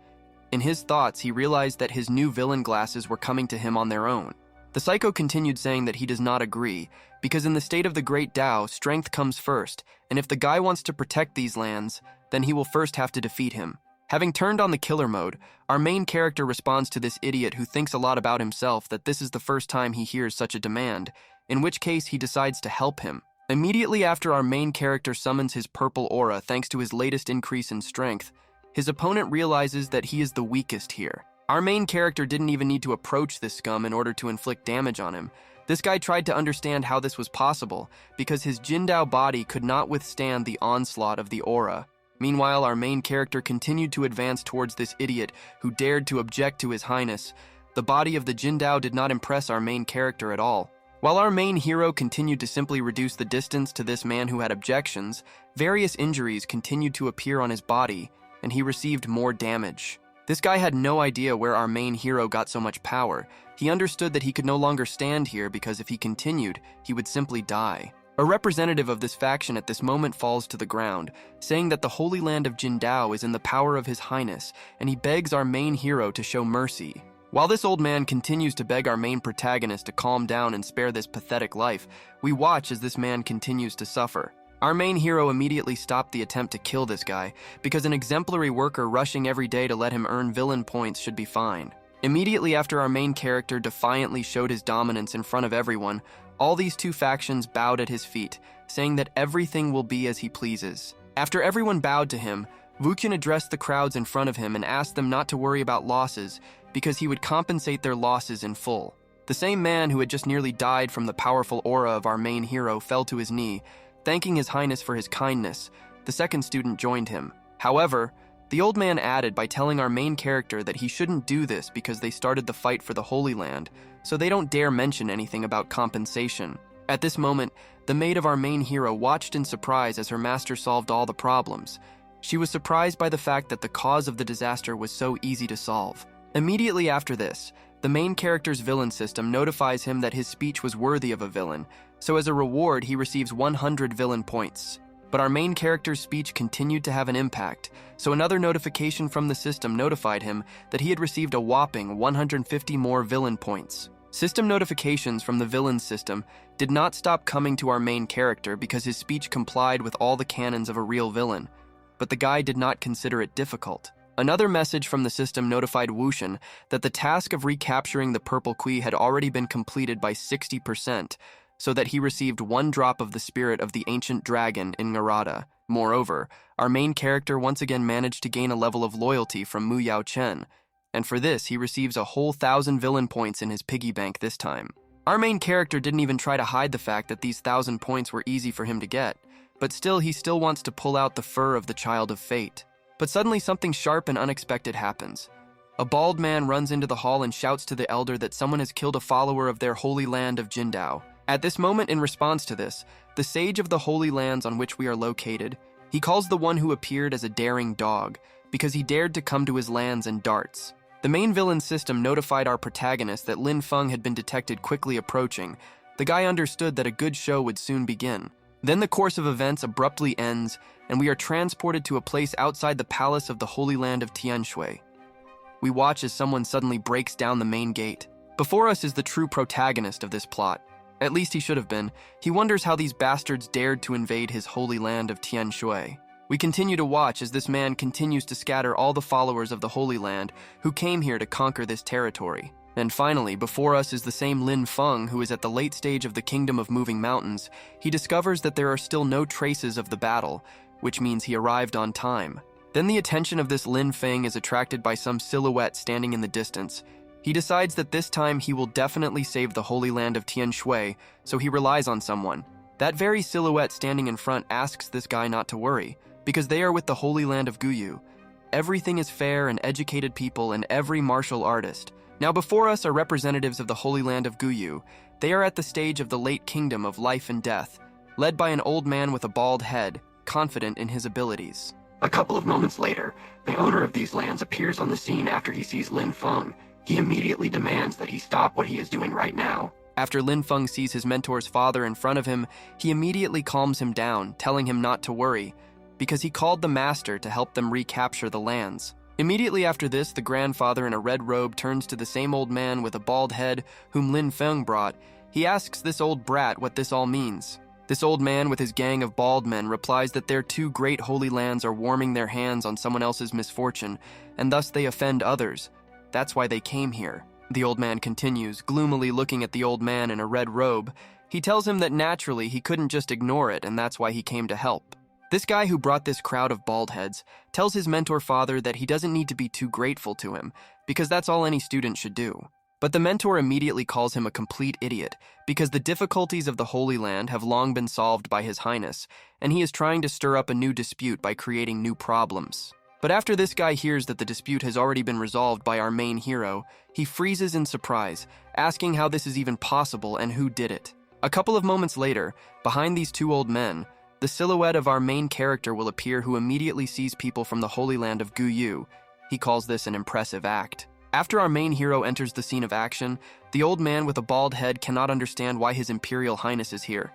[SPEAKER 1] In his thoughts, he realized that his new villain glasses were coming to him on their own. The psycho continued saying that he does not agree, because in the state of the Great Tao, strength comes first, and if the guy wants to protect these lands, then he will first have to defeat him. Having turned on the killer mode, our main character responds to this idiot who thinks a lot about himself that this is the first time he hears such a demand, in which case he decides to help him. Immediately after our main character summons his purple aura thanks to his latest increase in strength, his opponent realizes that he is the weakest here. Our main character didn't even need to approach this scum in order to inflict damage on him. This guy tried to understand how this was possible, because his Jindao body could not withstand the onslaught of the aura. Meanwhile, our main character continued to advance towards this idiot who dared to object to his highness. The body of the Jindao did not impress our main character at all. While our main hero continued to simply reduce the distance to this man who had objections, various injuries continued to appear on his body, and he received more damage. This guy had no idea where our main hero got so much power. He understood that he could no longer stand here because if he continued, he would simply die. A representative of this faction at this moment falls to the ground, saying that the Holy Land of Jindao is in the power of His Highness, and he begs our main hero to show mercy. While this old man continues to beg our main protagonist to calm down and spare this pathetic life, we watch as this man continues to suffer. Our main hero immediately stopped the attempt to kill this guy, because an exemplary worker rushing every day to let him earn villain points should be fine. Immediately after our main character defiantly showed his dominance in front of everyone, all these two factions bowed at his feet, saying that everything will be as he pleases. After everyone bowed to him, Wuqian addressed the crowds in front of him and asked them not to worry about losses, because he would compensate their losses in full. The same man who had just nearly died from the powerful aura of our main hero fell to his knee, thanking His Highness for his kindness. The second student joined him. However, the old man added by telling our main character that he shouldn't do this because they started the fight for the Holy Land, so they don't dare mention anything about compensation. At this moment, the maid of our main hero watched in surprise as her master solved all the problems. She was surprised by the fact that the cause of the disaster was so easy to solve. Immediately after this, the main character's villain system notifies him that his speech was worthy of a villain, so as a reward he receives 100 villain points. But our main character's speech continued to have an impact, so another notification from the system notified him that he had received a whopping 150 more villain points. System notifications from the villain system did not stop coming to our main character because his speech complied with all the canons of a real villain, but the guy did not consider it difficult. Another message from the system notified Wuqian that the task of recapturing the Purple Key had already been completed by 60%, so that he received 1 drop of the spirit of the ancient dragon in Ngarada. Moreover, our main character once again managed to gain a level of loyalty from Mu Yao Chen, and for this he receives a whole 1,000 villain points in his piggy bank this time. Our main character didn't even try to hide the fact that these 1,000 points were easy for him to get, but still he still wants to pull out the fur of the Child of Fate. But suddenly something sharp and unexpected happens. A bald man runs into the hall and shouts to the elder that someone has killed a follower of their holy land of Jindao. At this moment, in response to this, the sage of the holy lands on which we are located, he calls the one who appeared as a daring dog, because he dared to come to his lands in darts. The main villain system notified our protagonist that Lin Fang had been detected quickly approaching. The guy understood that a good show would soon begin. Then the course of events abruptly ends, and we are transported to a place outside the palace of the Holy Land of Tianshui. We watch as someone suddenly breaks down the main gate. Before us is the true protagonist of this plot. At least he should have been. He wonders how these bastards dared to invade his holy land of Tianshui. We continue to watch as this man continues to scatter all the followers of the Holy Land who came here to conquer this territory. And finally, before us is the same Lin Fang who is at the late stage of the Kingdom of Moving Mountains. He discovers that there are still no traces of the battle, which means he arrived on time. Then the attention of this Lin Fang is attracted by some silhouette standing in the distance. He decides that this time he will definitely save the Holy Land of Tianshui, so he relies on someone. That very silhouette standing in front asks this guy not to worry, because they are with the Holy Land of Guyu. Everything is fair and educated people and every martial artist. Now before us are representatives of the Holy Land of Guyu. They are at the stage of the late kingdom of life and death, led by an old man with a bald head, confident in his abilities.
[SPEAKER 2] A couple of moments later, the owner of these lands appears on the scene after he sees Lin Fang. He immediately demands that he stop what he is doing right now.
[SPEAKER 1] After Lin Fang sees his mentor's father in front of him, he immediately calms him down, telling him not to worry, because he called the master to help them recapture the lands. Immediately after this, the grandfather in a red robe turns to the same old man with a bald head whom Lin Fang brought. He asks this old brat what this all means. This old man with his gang of bald men replies that their 2 great holy lands are warming their hands on someone else's misfortune, and thus they offend others. That's why they came here. The old man continues, gloomily looking at the old man in a red robe. He tells him that naturally he couldn't just ignore it, and that's why he came to help. This guy who brought this crowd of bald heads tells his mentor father that he doesn't need to be too grateful to him, because that's all any student should do. But the mentor immediately calls him a complete idiot, because the difficulties of the Holy Land have long been solved by His Highness, and he is trying to stir up a new dispute by creating new problems. But after this guy hears that the dispute has already been resolved by our main hero, he freezes in surprise, asking how this is even possible and who did it. A couple of moments later, behind these 2 old men, the silhouette of our main character will appear, who immediately sees people from the Holy Land of Guyu. He calls this an impressive act. After our main hero enters the scene of action, the old man with a bald head cannot understand why His Imperial Highness is here.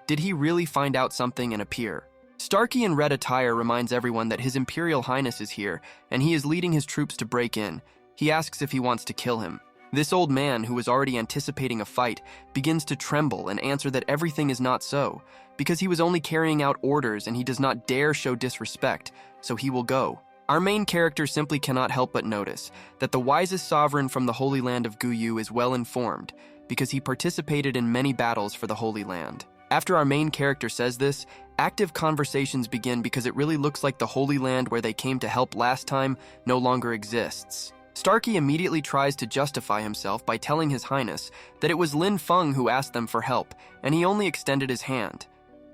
[SPEAKER 1] Did he really find out something and appear? Starkey in red attire reminds everyone that His Imperial Highness is here, and he is leading his troops to break in. He asks if he wants to kill him. This old man, who was already anticipating a fight, begins to tremble and answer that everything is not so, because he was only carrying out orders and he does not dare show disrespect, so he will go. Our main character simply cannot help but notice that the wisest sovereign from the Holy Land of Guyu is well informed, because he participated in many battles for the Holy Land. After our main character says this, active conversations begin because it really looks like the Holy Land where they came to help last time no longer exists. Starkey immediately tries to justify himself by telling His Highness that it was Lin Fang who asked them for help, and he only extended his hand.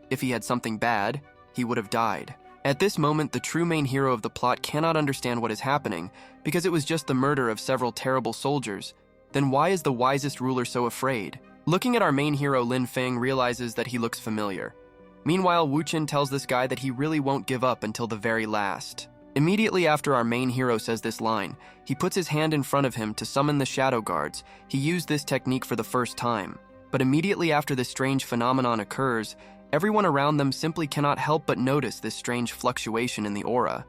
[SPEAKER 1] If he had something bad, he would have died. At this moment, the true main hero of the plot cannot understand what is happening, because it was just the murder of several terrible soldiers. Then why is the wisest ruler so afraid? Looking at our main hero, Lin Fang realizes that he looks familiar. Meanwhile, Wu Qin tells this guy that he really won't give up until the very last. Immediately after our main hero says this line, he puts his hand in front of him to summon the shadow guards. He used this technique for the first time. But immediately after this strange phenomenon occurs, everyone around them simply cannot help but notice this strange fluctuation in the aura.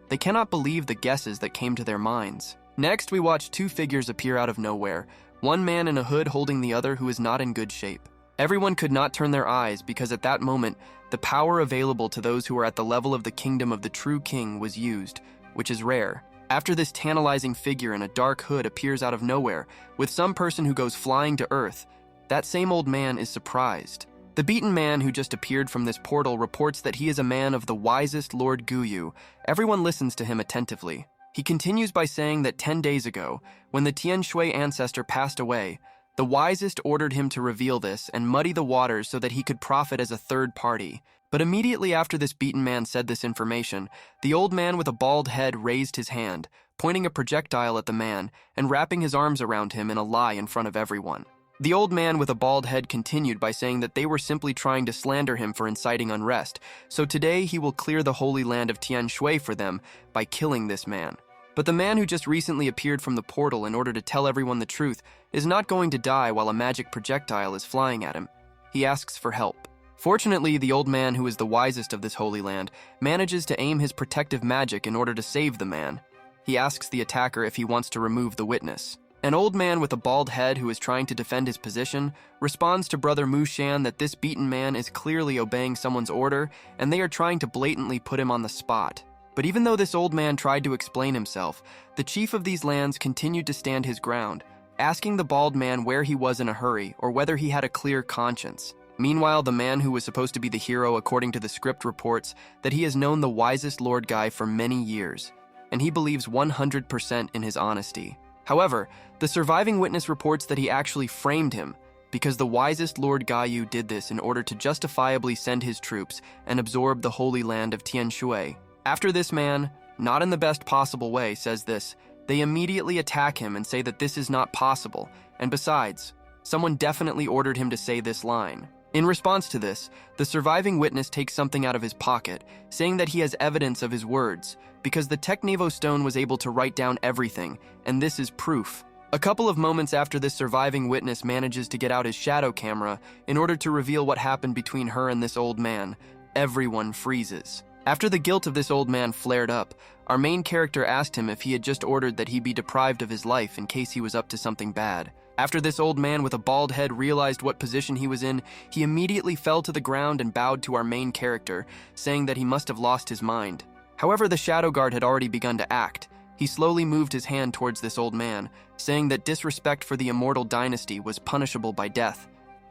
[SPEAKER 1] They cannot believe the guesses that came to their minds. Next, we watch two figures appear out of nowhere, one man in a hood holding the other who is not in good shape. Everyone could not turn their eyes because at that moment, the power available to those who are at the level of the kingdom of the true king was used, which is rare. After this tantalizing figure in a dark hood appears out of nowhere, with some person who goes flying to earth, that same old man is surprised. The beaten man who just appeared from this portal reports that he is a man of the wisest Lord Guyu. Everyone listens to him attentively. He continues by saying that 10 days ago, when the Tian Shui ancestor passed away, the wisest ordered him to reveal this and muddy the waters so that he could profit as a third party. But immediately after this beaten man said this information, the old man with a bald head raised his hand, pointing a projectile at the man and wrapping his arms around him in a lie in front of everyone. The old man with a bald head continued by saying that they were simply trying to slander him for inciting unrest, so today he will clear the holy land of Tian Shui for them by killing this man. But the man who just recently appeared from the portal in order to tell everyone the truth is not going to die while a magic projectile is flying at him. He asks for help. Fortunately, the old man, who is the wisest of this holy land, manages to aim his protective magic in order to save the man. He asks the attacker if he wants to remove the witness. An old man with a bald head who is trying to defend his position responds to Brother Mu Shan that this beaten man is clearly obeying someone's order and they are trying to blatantly put him on the spot. But even though this old man tried to explain himself, the chief of these lands continued to stand his ground, asking the bald man where he was in a hurry or whether he had a clear conscience. Meanwhile, the man who was supposed to be the hero according to the script reports that he has known the wisest Lord Guy for many years, and he believes 100% in his honesty. However, the surviving witness reports that he actually framed him because the wisest Lord Gayu did this in order to justifiably send his troops and absorb the holy land of Tian Shui. After this man, not in the best possible way, says this, they immediately attack him and say that this is not possible, and besides, someone definitely ordered him to say this line. In response to this, the surviving witness takes something out of his pocket, saying that he has evidence of his words, because the Technevo stone was able to write down everything, and this is proof. A couple of moments after this surviving witness manages to get out his shadow camera in order to reveal what happened between her and this old man, everyone freezes. After the guilt of this old man flared up, our main character asked him if he had just ordered that he be deprived of his life in case he was up to something bad. After this old man with a bald head realized what position he was in, he immediately fell to the ground and bowed to our main character, saying that he must have lost his mind. However, the shadow guard had already begun to act. He slowly moved his hand towards this old man, saying that disrespect for the immortal dynasty was punishable by death.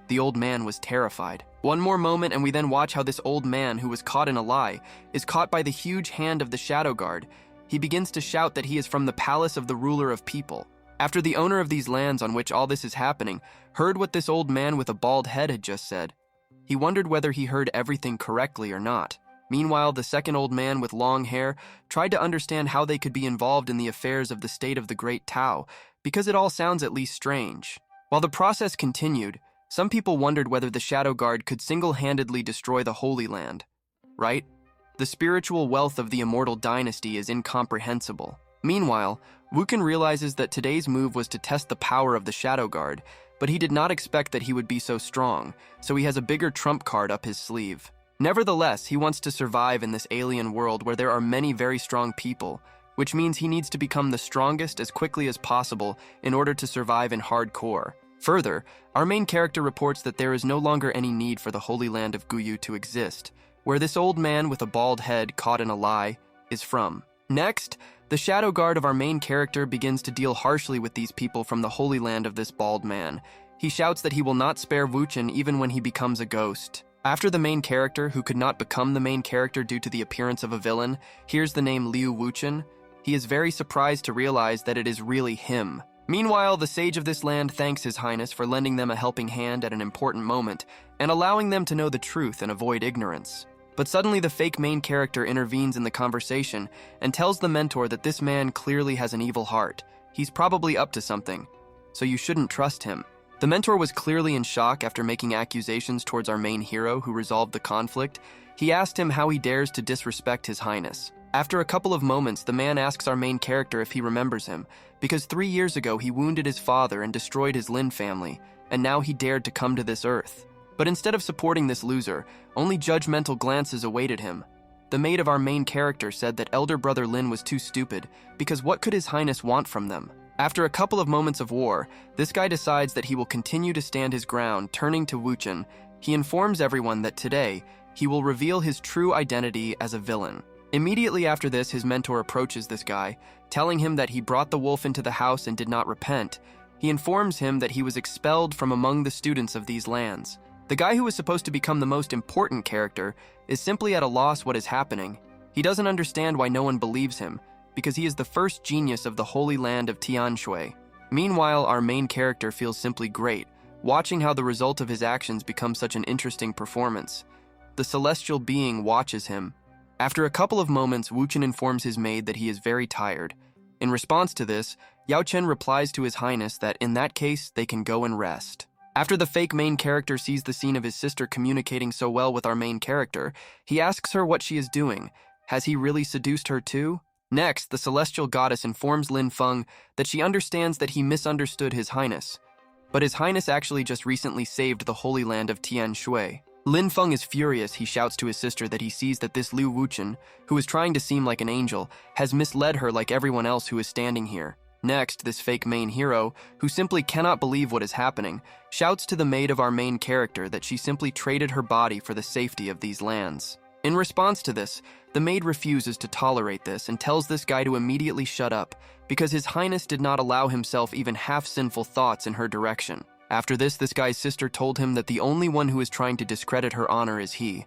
[SPEAKER 1] The old man was terrified. One more moment and we then watch how this old man, who was caught in a lie, is caught by the huge hand of the shadow guard. He begins to shout that he is from the palace of the ruler of people. After the owner of these lands on which all this is happening heard what this old man with a bald head had just said, he wondered whether he heard everything correctly or not. Meanwhile, the second old man with long hair tried to understand how they could be involved in the affairs of the state of the Great Tao, because it all sounds at least strange. While the process continued, some people wondered whether the Shadow Guard could single-handedly destroy the Holy Land. Right? The spiritual wealth of the immortal dynasty is incomprehensible. Meanwhile, Wuken realizes that today's move was to test the power of the Shadow Guard, but he did not expect that he would be so strong, so he has a bigger trump card up his sleeve. Nevertheless, he wants to survive in this alien world where there are many very strong people, which means he needs to become the strongest as quickly as possible in order to survive in hardcore. Further, our main character reports that there is no longer any need for the Holy Land of Guyu to exist, where this old man with a bald head caught in a lie is from. Next, the Shadow Guard of our main character begins to deal harshly with these people from the Holy Land of this bald man. He shouts that he will not spare Wuchen even when he becomes a ghost. After the main character, who could not become the main character due to the appearance of a villain, hears the name Liu Wuchen, he is very surprised to realize that it is really him. Meanwhile, the sage of this land thanks His Highness for lending them a helping hand at an important moment and allowing them to know the truth and avoid ignorance. But suddenly the fake main character intervenes in the conversation and tells the mentor that this man clearly has an evil heart. He's probably up to something, so you shouldn't trust him. The mentor was clearly in shock after making accusations towards our main hero who resolved the conflict. He asked him how he dares to disrespect His Highness. After a couple of moments, the man asks our main character if he remembers him, because 3 years ago he wounded his father and destroyed his Lin family, and now he dared to come to this earth. But instead of supporting this loser, only judgmental glances awaited him. The maid of our main character said that elder brother Lin was too stupid, because what could His Highness want from them? After a couple of moments of war, this guy decides that he will continue to stand his ground. Turning to Wuchen, he informs everyone that today, he will reveal his true identity as a villain. Immediately after this, his mentor approaches this guy, telling him that he brought the wolf into the house and did not repent. He informs him that he was expelled from among the students of these lands. The guy who was supposed to become the most important character is simply at a loss what is happening. He doesn't understand why no one believes him, because he is the first genius of the Holy Land of Tianshui. Meanwhile, our main character feels simply great, watching how the result of his actions becomes such an interesting performance. The celestial being watches him. After a couple of moments, Wuchen informs his maid that he is very tired. In response to this, Yao Chen replies to His Highness that in that case, they can go and rest. After the fake main character sees the scene of his sister communicating so well with our main character, he asks her what she is doing. Has he really seduced her too? Next, the celestial goddess informs Lin Fang that she understands that he misunderstood His Highness. But His Highness actually just recently saved the Holy Land of Tianshui. Lin Fang is furious. He shouts to his sister that he sees that this Liu Wuchen, who is trying to seem like an angel, has misled her like everyone else who is standing here. Next, this fake main hero, who simply cannot believe what is happening, shouts to the maid of our main character that she simply traded her body for the safety of these lands. In response to this, the maid refuses to tolerate this and tells this guy to immediately shut up, because His Highness did not allow himself even half sinful thoughts in her direction. After this guy's sister told him that the only one who is trying to discredit her honor is he.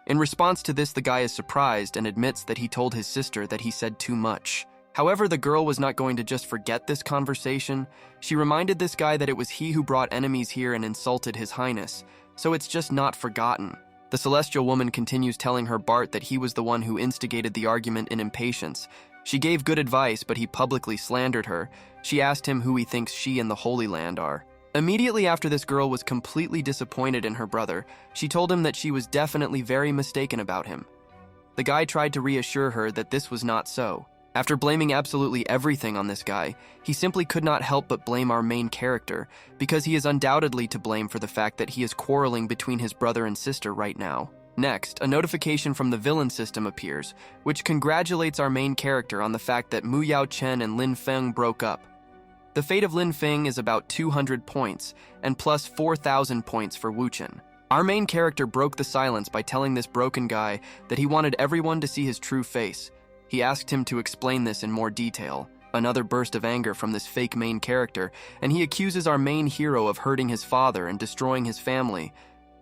[SPEAKER 1] In response to this, the guy is surprised and admits that he told his sister that he said too much. However, the girl was not going to just forget this conversation. She reminded this guy that it was he who brought enemies here and insulted His Highness, so it's just not forgotten. The celestial woman continues telling her Bart that he was the one who instigated the argument in impatience. She gave good advice, but he publicly slandered her. She asked him who he thinks she and the Holy Land are. Immediately after this girl was completely disappointed in her brother, she told him that she was definitely very mistaken about him. The guy tried to reassure her that this was not so. After blaming absolutely everything on this guy, he simply could not help but blame our main character, because he is undoubtedly to blame for the fact that he is quarreling between his brother and sister right now. Next, a notification from the villain system appears, which congratulates our main character on the fact that Mu Yao Chen and Lin Fang broke up. The fate of Lin Fang is about 200 points, and plus 4,000 points for Wuchen. Our main character broke the silence by telling this broken guy that he wanted everyone to see his true face. He asked him to explain this in more detail. Another burst of anger from this fake main character, and he accuses our main hero of hurting his father and destroying his family.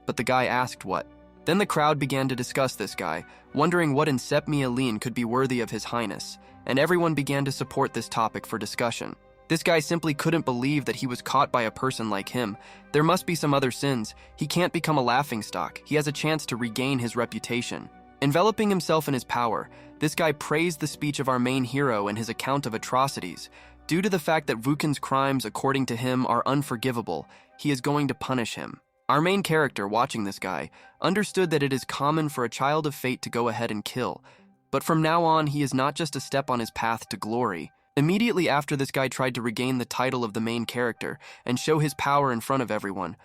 [SPEAKER 1] But the guy asked what. Then the crowd began to discuss this guy, wondering what in Sepmia Lin could be worthy of His Highness, and everyone began to support this topic for discussion. This guy simply couldn't believe that he was caught by a person like him. There must be some other sins. He can't become a laughingstock. He has a chance to regain his reputation. Enveloping himself in his power, this guy praised the speech of our main hero and his account of atrocities. Due to the fact that Wuken's crimes, according to him, are unforgivable, he is going to punish him. Our main character, watching this guy, understood that it is common for a child of fate to go ahead and kill. But from now on, he is not just a step on his path to glory. Immediately after this guy tried to regain the title of the main character and show his power in front of everyone,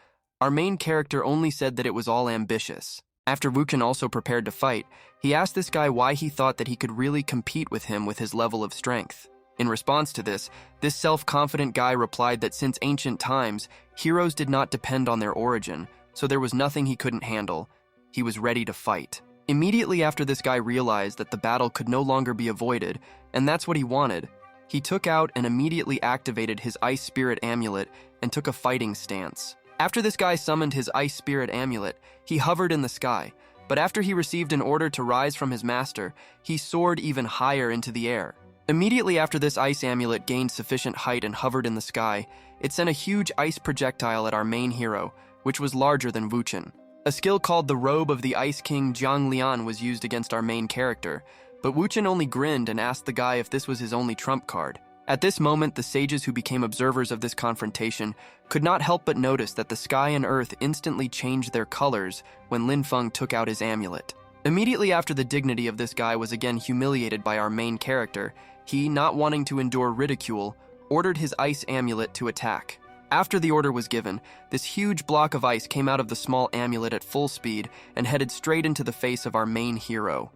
[SPEAKER 1] our main character only said that it was all ambitious. After Wuchen also prepared to fight, he asked this guy why he thought that he could really compete with him with his level of strength. In response to this self-confident guy replied that since ancient times, heroes did not depend on their origin, so there was nothing he couldn't handle. He was ready to fight. Immediately after this guy realized that the battle could no longer be avoided, and that's what he wanted, he took out and immediately activated his Ice Spirit Amulet and took a fighting stance. After this guy summoned his Ice Spirit Amulet, he hovered in the sky, but after he received an order to rise from his master, he soared even higher into the air. Immediately after this ice amulet gained sufficient height and hovered in the sky, it sent a huge ice projectile at our main hero, which was larger than Wuchen. A skill called the Robe of the Ice King Jiang Lian was used against our main character, but Wuchen only grinned and asked the guy if this was his only trump card. At this moment, the sages who became observers of this confrontation could not help but notice that the sky and earth instantly changed their colors when Lin Fang took out his amulet. Immediately after the dignity of this guy was again humiliated by our main character, he, not wanting to endure ridicule, ordered his ice amulet to attack. After the order was given, this huge block of ice came out of the small amulet at full speed and headed straight into the face of our main hero.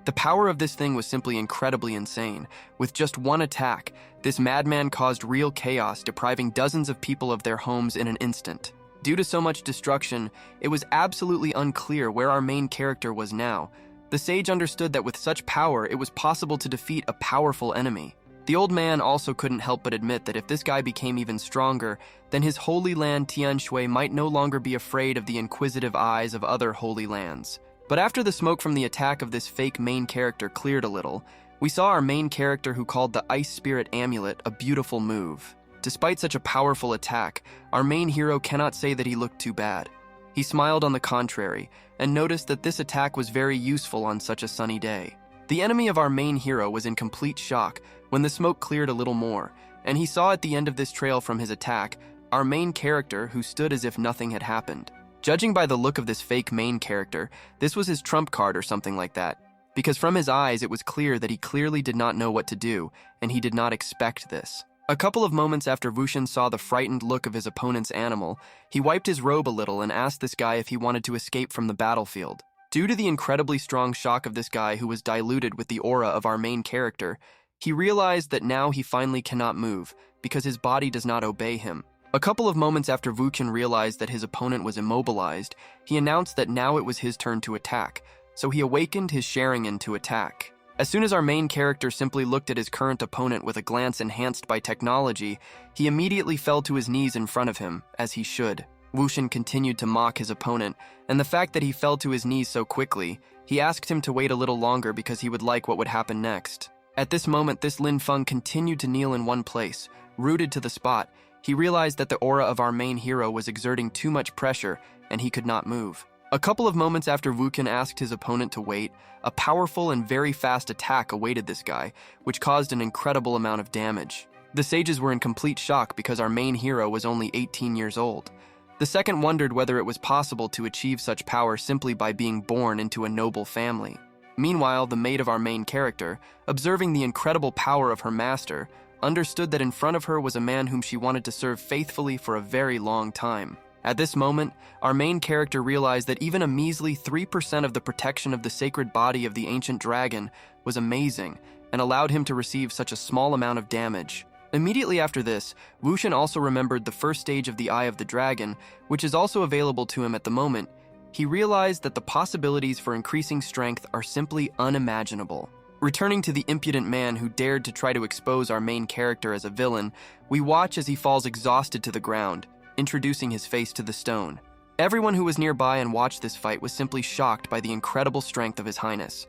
[SPEAKER 1] The power of this thing was simply incredibly insane. With just one attack, this madman caused real chaos, depriving dozens of people of their homes in an instant. Due to so much destruction, it was absolutely unclear where our main character was now. The sage understood that with such power, it was possible to defeat a powerful enemy. The old man also couldn't help but admit that if this guy became even stronger, then his holy land Tianshui might no longer be afraid of the inquisitive eyes of other holy lands. But after the smoke from the attack of this fake main character cleared a little, we saw our main character who called the Ice Spirit Amulet a beautiful move. Despite such a powerful attack, our main hero cannot say that he looked too bad. He smiled on the contrary, and noticed that this attack was very useful on such a sunny day. The enemy of our main hero was in complete shock when the smoke cleared a little more, and he saw at the end of this trail from his attack, our main character who stood as if nothing had happened. Judging by the look of this fake main character, this was his trump card or something like that, because from his eyes it was clear that he clearly did not know what to do, and he did not expect this. A couple of moments after Wuchen saw the frightened look of his opponent's animal, he wiped his robe a little and asked this guy if he wanted to escape from the battlefield. Due to the incredibly strong shock of this guy who was diluted with the aura of our main character, he realized that now he finally cannot move, because his body does not obey him. A couple of moments after Wuchen realized that his opponent was immobilized, he announced that now it was his turn to attack, so he awakened his Sharingan to attack. As soon as our main character simply looked at his current opponent with a glance enhanced by technology, he immediately fell to his knees in front of him, as he should. Wuchen continued to mock his opponent, and the fact that he fell to his knees so quickly, he asked him to wait a little longer because he would like what would happen next. At this moment, this Lin Fang continued to kneel in one place, rooted to the spot. He realized that the aura of our main hero was exerting too much pressure, and he could not move. A couple of moments after Wuchen asked his opponent to wait, a powerful and very fast attack awaited this guy, which caused an incredible amount of damage. The sages were in complete shock because our main hero was only 18 years old. The second wondered whether it was possible to achieve such power simply by being born into a noble family. Meanwhile, the maid of our main character, observing the incredible power of her master, understood that in front of her was a man whom she wanted to serve faithfully for a very long time. At this moment, our main character realized that even a measly 3% of the protection of the sacred body of the ancient dragon was amazing and allowed him to receive such a small amount of damage. Immediately after this, Wuchen also remembered the first stage of the Eye of the Dragon, which is also available to him at the moment. He realized that the possibilities for increasing strength are simply unimaginable. Returning to the impudent man who dared to try to expose our main character as a villain, we watch as he falls exhausted to the ground, introducing his face to the stone. Everyone who was nearby and watched this fight was simply shocked by the incredible strength of His Highness.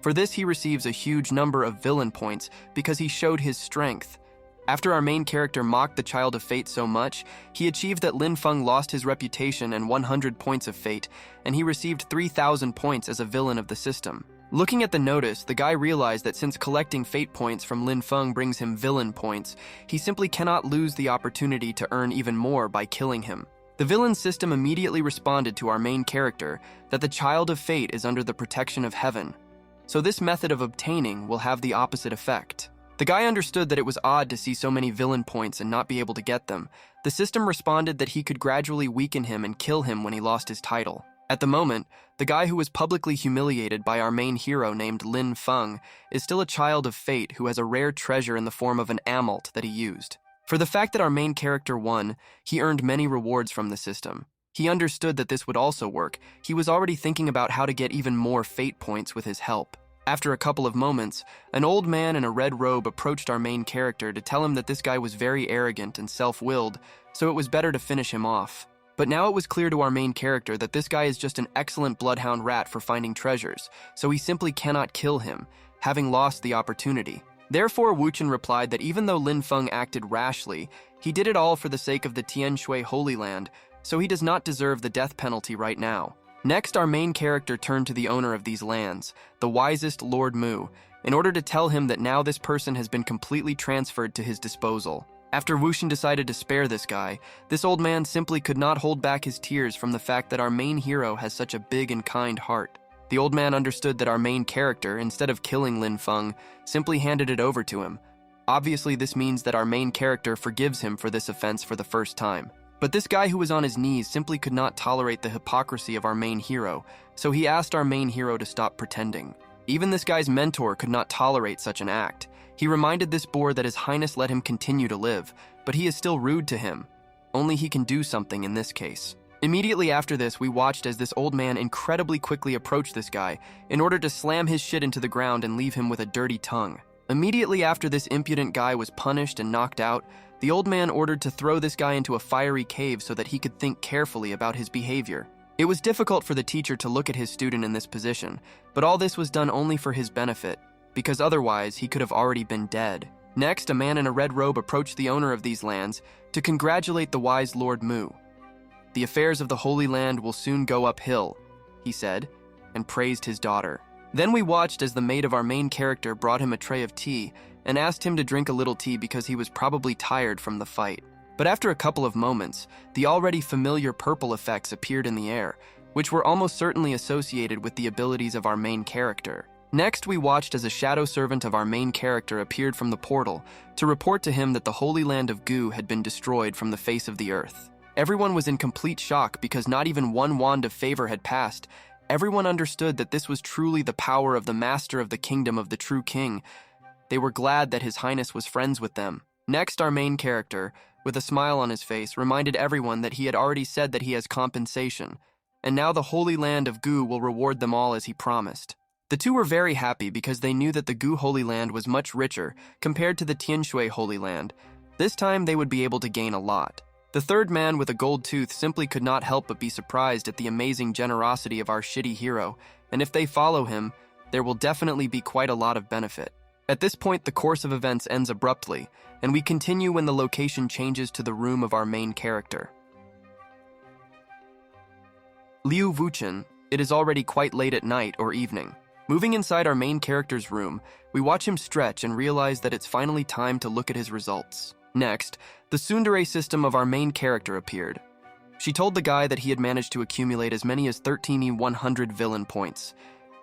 [SPEAKER 1] For this, he receives a huge number of villain points because he showed his strength. After our main character mocked the Child of Fate so much, he achieved that Lin Fang lost his reputation and 100 points of fate, and he received 3,000 points as a villain of the system. Looking at the notice, the guy realized that since collecting fate points from Lin Fang brings him villain points, he simply cannot lose the opportunity to earn even more by killing him. The villain system immediately responded to our main character that the Child of Fate is under the protection of heaven, so this method of obtaining will have the opposite effect. The guy understood that it was odd to see so many villain points and not be able to get them. The system responded that he could gradually weaken him and kill him when he lost his title. At the moment, the guy who was publicly humiliated by our main hero named Lin Fang is still a child of fate who has a rare treasure in the form of an amult that he used. For the fact that our main character won, he earned many rewards from the system. He understood that this would also work. He was already thinking about how to get even more fate points with his help. After a couple of moments, an old man in a red robe approached our main character to tell him that this guy was very arrogant and self-willed, so it was better to finish him off. But now it was clear to our main character that this guy is just an excellent bloodhound rat for finding treasures, so he simply cannot kill him, having lost the opportunity. Therefore, Wuchen replied that even though Lin Fang acted rashly, he did it all for the sake of the Tianshui Holy Land, so he does not deserve the death penalty right now. Next, our main character turned to the owner of these lands, the wisest Lord Mu, in order to tell him that now this person has been completely transferred to his disposal. After Wuchen decided to spare this guy, this old man simply could not hold back his tears from the fact that our main hero has such a big and kind heart. The old man understood that our main character, instead of killing Lin Fang, simply handed it over to him. Obviously, this means that our main character forgives him for this offense for the first time. But this guy who was on his knees simply could not tolerate the hypocrisy of our main hero, so he asked our main hero to stop pretending. Even this guy's mentor could not tolerate such an act. He reminded this boar that His Highness let him continue to live, but he is still rude to him. Only he can do something in this case. Immediately after this, we watched as this old man incredibly quickly approached this guy in order to slam his shit into the ground and leave him with a dirty tongue. Immediately after this impudent guy was punished and knocked out, the old man ordered to throw this guy into a fiery cave so that he could think carefully about his behavior. It was difficult for the teacher to look at his student in this position, but all this was done only for his benefit, because otherwise he could have already been dead. Next, a man in a red robe approached the owner of these lands to congratulate the wise Lord Mu. "The affairs of the Holy Land will soon go uphill," he said, and praised his daughter. Then we watched as the maid of our main character brought him a tray of tea and asked him to drink a little tea because he was probably tired from the fight. But after a couple of moments, the already familiar purple effects appeared in the air, which were almost certainly associated with the abilities of our main character. Next, we watched as a shadow servant of our main character appeared from the portal to report to him that the Holy Land of Gu had been destroyed from the face of the earth. Everyone was in complete shock because not even one wand of favor had passed. Everyone understood that this was truly the power of the master of the kingdom of the true king. They were glad that His Highness was friends with them. Next, our main character, with a smile on his face, reminded everyone that he had already said that he has compensation, and now the Holy Land of Gu will reward them all as he promised. The two were very happy because they knew that the Gu Holy Land was much richer compared to the Tianshui Holy Land. This time they would be able to gain a lot. The third man with a gold tooth simply could not help but be surprised at the amazing generosity of our shitty hero, and if they follow him, there will definitely be quite a lot of benefit. At this point, the course of events ends abruptly, and we continue when the location changes to the room of our main character. Liu Wuchen, it is already quite late at night or evening. Moving inside our main character's room, we watch him stretch and realize that it's finally time to look at his results. Next, the tsundere system of our main character appeared. She told the guy that he had managed to accumulate as many as 13,100 villain points.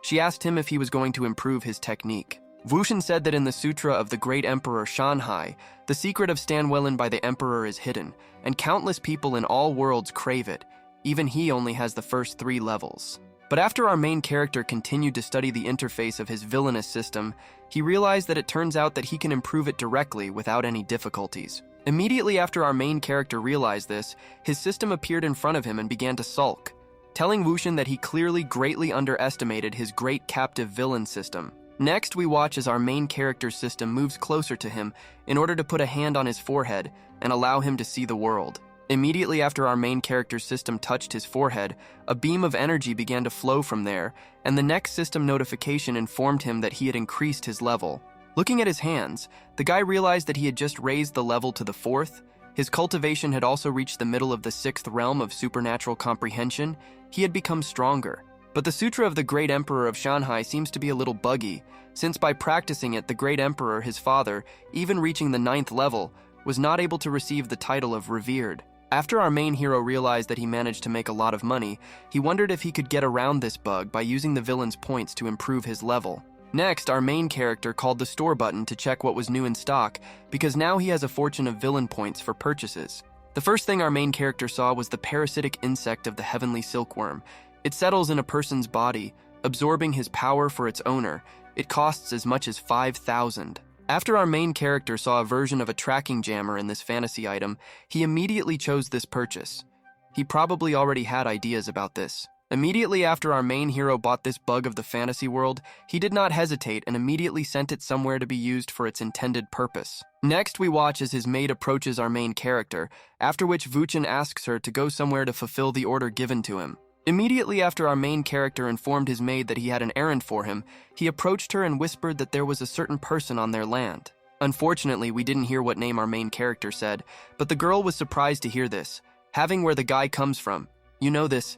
[SPEAKER 1] She asked him if he was going to improve his technique. Wuchen said that in the Sutra of the Great Emperor Shanhai, the secret of Stanwellen by the Emperor is hidden, and countless people in all worlds crave it. Even he only has the first 3 levels. But after our main character continued to study the interface of his villainous system, he realized that it turns out that he can improve it directly without any difficulties. Immediately after our main character realized this, his system appeared in front of him and began to sulk, telling Wuchen that he clearly greatly underestimated his great captive villain system. Next, we watch as our main character's system moves closer to him in order to put a hand on his forehead and allow him to see the world. Immediately after our main character's system touched his forehead, a beam of energy began to flow from there, and the next system notification informed him that he had increased his level. Looking at his hands, the guy realized that he had just raised the level to the 4th. His cultivation had also reached the middle of the 6th realm of supernatural comprehension. He had become stronger. But the Sutra of the Great Emperor of Shanhai seems to be a little buggy, since by practicing it, the Great Emperor, his father, even reaching the 9th level, was not able to receive the title of revered. After our main hero realized that he managed to make a lot of money, he wondered if he could get around this bug by using the villain's points to improve his level. Next, our main character called the store button to check what was new in stock, because now he has a fortune of villain points for purchases. The first thing our main character saw was the parasitic insect of the heavenly silkworm. It settles in a person's body, absorbing his power for its owner. It costs as much as 5,000. After our main character saw a version of a tracking jammer in this fantasy item, he immediately chose this purchase. He probably already had ideas about this. Immediately after our main hero bought this bug of the fantasy world, he did not hesitate and immediately sent it somewhere to be used for its intended purpose. Next, we watch as his maid approaches our main character, after which Vuchin asks her to go somewhere to fulfill the order given to him. Immediately after our main character informed his maid that he had an errand for him, he approached her and whispered that there was a certain person on their land. Unfortunately, we didn't hear what name our main character said, but the girl was surprised to hear this, having where the guy comes from. You know this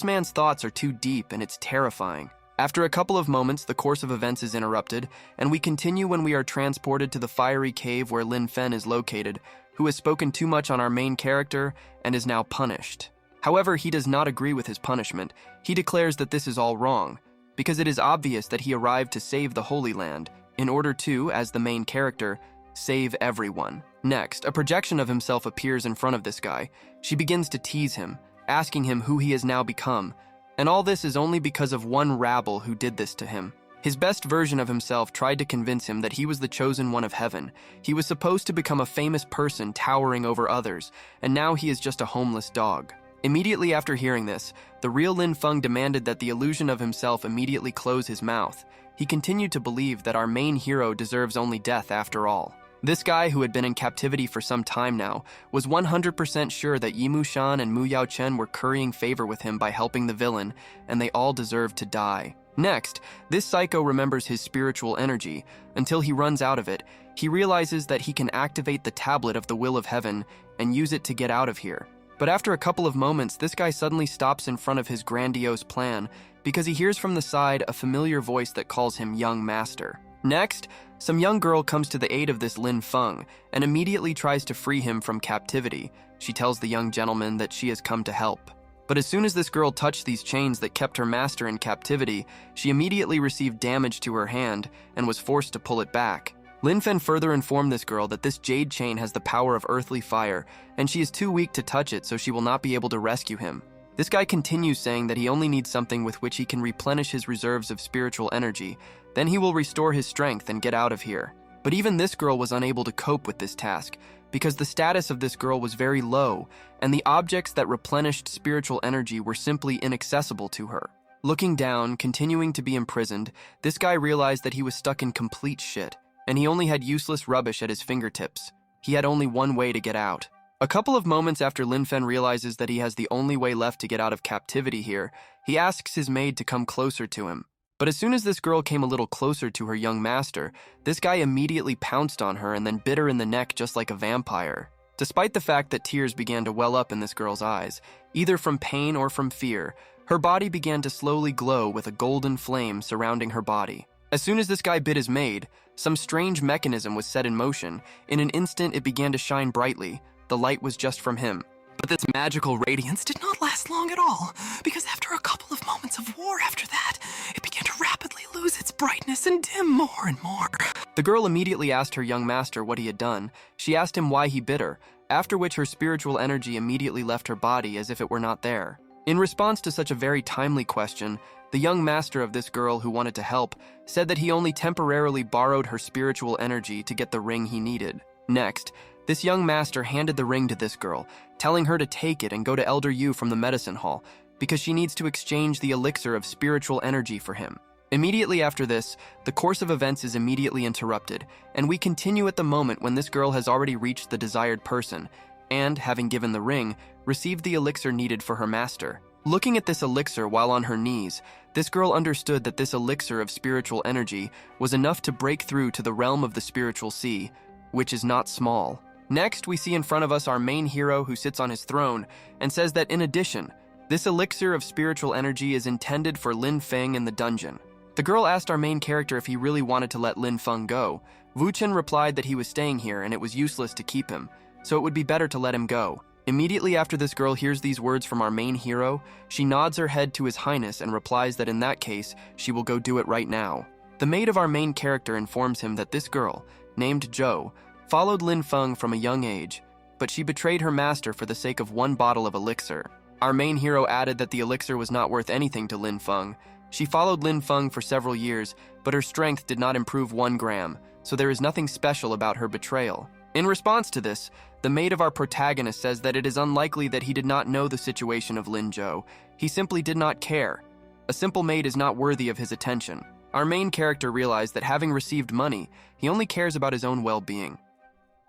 [SPEAKER 1] man's thoughts are too deep and it's terrifying. After a couple of moments, the course of events is interrupted, and we continue when we are transported to the fiery cave where Lin Fang is located, who has spoken too much on our main character and is now punished. However, he does not agree with his punishment. He declares that this is all wrong, because it is obvious that he arrived to save the Holy Land, in order to, as the main character, save everyone. Next, a projection of himself appears in front of this guy. She begins to tease him, asking him who he has now become, and all this is only because of one rabble who did this to him. His best version of himself tried to convince him that he was the chosen one of heaven. He was supposed to become a famous person towering over others, and now he is just a homeless dog. Immediately after hearing this, the real Lin Fang demanded that the illusion of himself immediately close his mouth. He continued to believe that our main hero deserves only death after all. This guy, who had been in captivity for some time now, was 100% sure that Yimu Shan and Mu Yao Chen were currying favor with him by helping the villain, and they all deserved to die. Next, this psycho remembers his spiritual energy. Until he runs out of it, he realizes that he can activate the tablet of the will of heaven and use it to get out of here. But after a couple of moments, this guy suddenly stops in front of his grandiose plan because he hears from the side a familiar voice that calls him Young Master. Next, some young girl comes to the aid of this Lin Fang and immediately tries to free him from captivity. She tells the young gentleman that she has come to help. But as soon as this girl touched these chains that kept her master in captivity, she immediately received damage to her hand and was forced to pull it back. Lin Fang further informed this girl that this jade chain has the power of earthly fire, and she is too weak to touch it, so she will not be able to rescue him. This guy continues saying that he only needs something with which he can replenish his reserves of spiritual energy. Then he will restore his strength and get out of here. But even this girl was unable to cope with this task, because the status of this girl was very low, and the objects that replenished spiritual energy were simply inaccessible to her. Looking down, continuing to be imprisoned, this guy realized that he was stuck in complete shit, and he only had useless rubbish at his fingertips. He had only one way to get out. A couple of moments after Lin Fang realizes that he has the only way left to get out of captivity here, he asks his maid to come closer to him. But as soon as this girl came a little closer to her young master, this guy immediately pounced on her and then bit her in the neck just like a vampire. Despite the fact that tears began to well up in this girl's eyes, either from pain or from fear, her body began to slowly glow with a golden flame surrounding her body. As soon as this guy bit his maid, some strange mechanism was set in motion. In an instant, it began to shine brightly. The light was just from him. But this magical radiance did not last long at all, because after a couple of moments of war after that, it began to rapidly lose its brightness and dim more and more. The girl immediately asked her young master what he had done. She asked him why he bit her, after which her spiritual energy immediately left her body as if it were not there. In response to such a very timely question, the young master of this girl who wanted to help said that he only temporarily borrowed her spiritual energy to get the ring he needed. Next, this young master handed the ring to this girl, telling her to take it and go to Elder Yu from the medicine hall, because she needs to exchange the elixir of spiritual energy for him. Immediately after this, the course of events is immediately interrupted, and we continue at the moment when this girl has already reached the desired person, and, having given the ring, received the elixir needed for her master. Looking at this elixir while on her knees, this girl understood that this elixir of spiritual energy was enough to break through to the realm of the spiritual sea, which is not small. Next, we see in front of us our main hero who sits on his throne and says that in addition, this elixir of spiritual energy is intended for Lin Fang in the dungeon. The girl asked our main character if he really wanted to let Lin Fang go. Vuchin replied that he was staying here and it was useless to keep him, so it would be better to let him go. Immediately after this girl hears these words from our main hero, she nods her head to His Highness and replies that in that case, she will go do it right now. The maid of our main character informs him that this girl, named Jo, followed Lin Fang from a young age, but she betrayed her master for the sake of one bottle of elixir. Our main hero added that the elixir was not worth anything to Lin Fang. She followed Lin Fang for several years, but her strength did not improve 1 gram, so there is nothing special about her betrayal. In response to this, the maid of our protagonist says that it is unlikely that he did not know the situation of Lin Jo. He simply did not care. A simple maid is not worthy of his attention. Our main character realized that having received money, he only cares about his own well-being.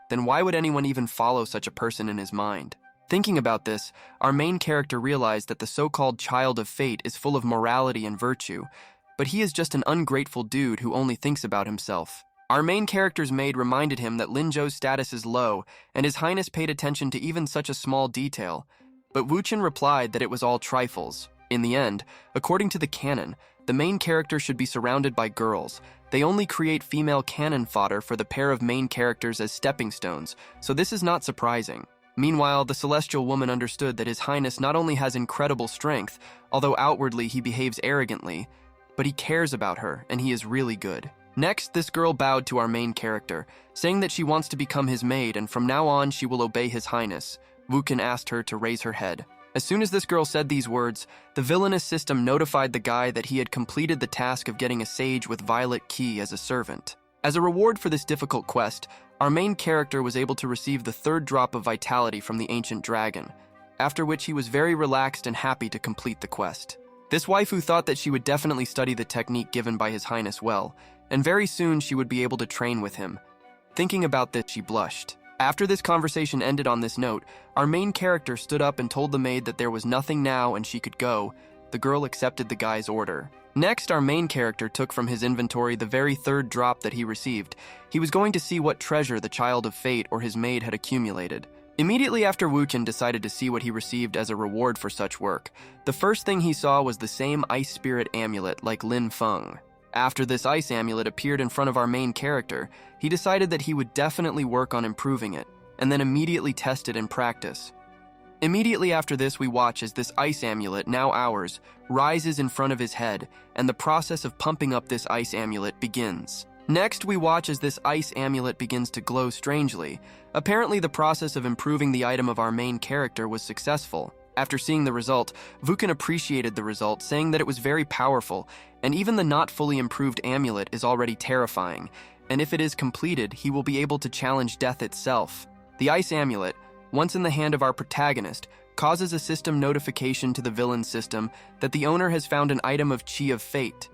[SPEAKER 1] Then why would anyone even follow such a person in his mind? Thinking about this, our main character realized that the so-called child of fate is full of morality and virtue, but he is just an ungrateful dude who only thinks about himself. Our main character's maid reminded him that Lin Zhou's status is low, and His Highness paid attention to even such a small detail. But Wu Chen replied that it was all trifles. In the end, according to the canon, the main character should be surrounded by girls. They only create female cannon fodder for the pair of main characters as stepping stones, so this is not surprising. Meanwhile, the celestial woman understood that His Highness not only has incredible strength, although outwardly he behaves arrogantly, but he cares about her, and he is really good. Next, this girl bowed to our main character, saying that she wants to become his maid and from now on she will obey His Highness. Wu Chen asked her to raise her head. As soon as this girl said these words, the villainous system notified the guy that he had completed the task of getting a sage with violet key as a servant. As a reward for this difficult quest, our main character was able to receive the 3rd drop of vitality from the ancient dragon, after which he was very relaxed and happy to complete the quest. This waifu thought that she would definitely study the technique given by His Highness well, and very soon she would be able to train with him. Thinking about this, she blushed. After this conversation ended on this note, our main character stood up and told the maid that there was nothing now and she could go. The girl accepted the guy's order. Next, our main character took from his inventory the very 3rd drop that he received. He was going to see what treasure the child of fate or his maid had accumulated. Immediately after Wu Chen decided to see what he received as a reward for such work, the first thing he saw was the same ice spirit amulet like Lin Fang. After this ice amulet appeared in front of our main character, he decided that he would definitely work on improving it, and then immediately test it in practice. Immediately after this, we watch as this ice amulet, now ours, rises in front of his head, and the process of pumping up this ice amulet begins. Next, we watch as this ice amulet begins to glow strangely. Apparently, the process of improving the item of our main character was successful. After seeing the result, Wu Chen appreciated the result, saying that it was very powerful, and even the not fully improved amulet is already terrifying, and if it is completed, he will be able to challenge death itself. The ice amulet, once in the hand of our protagonist, causes a system notification to the villain system that the owner has found an item of Chi of Fate.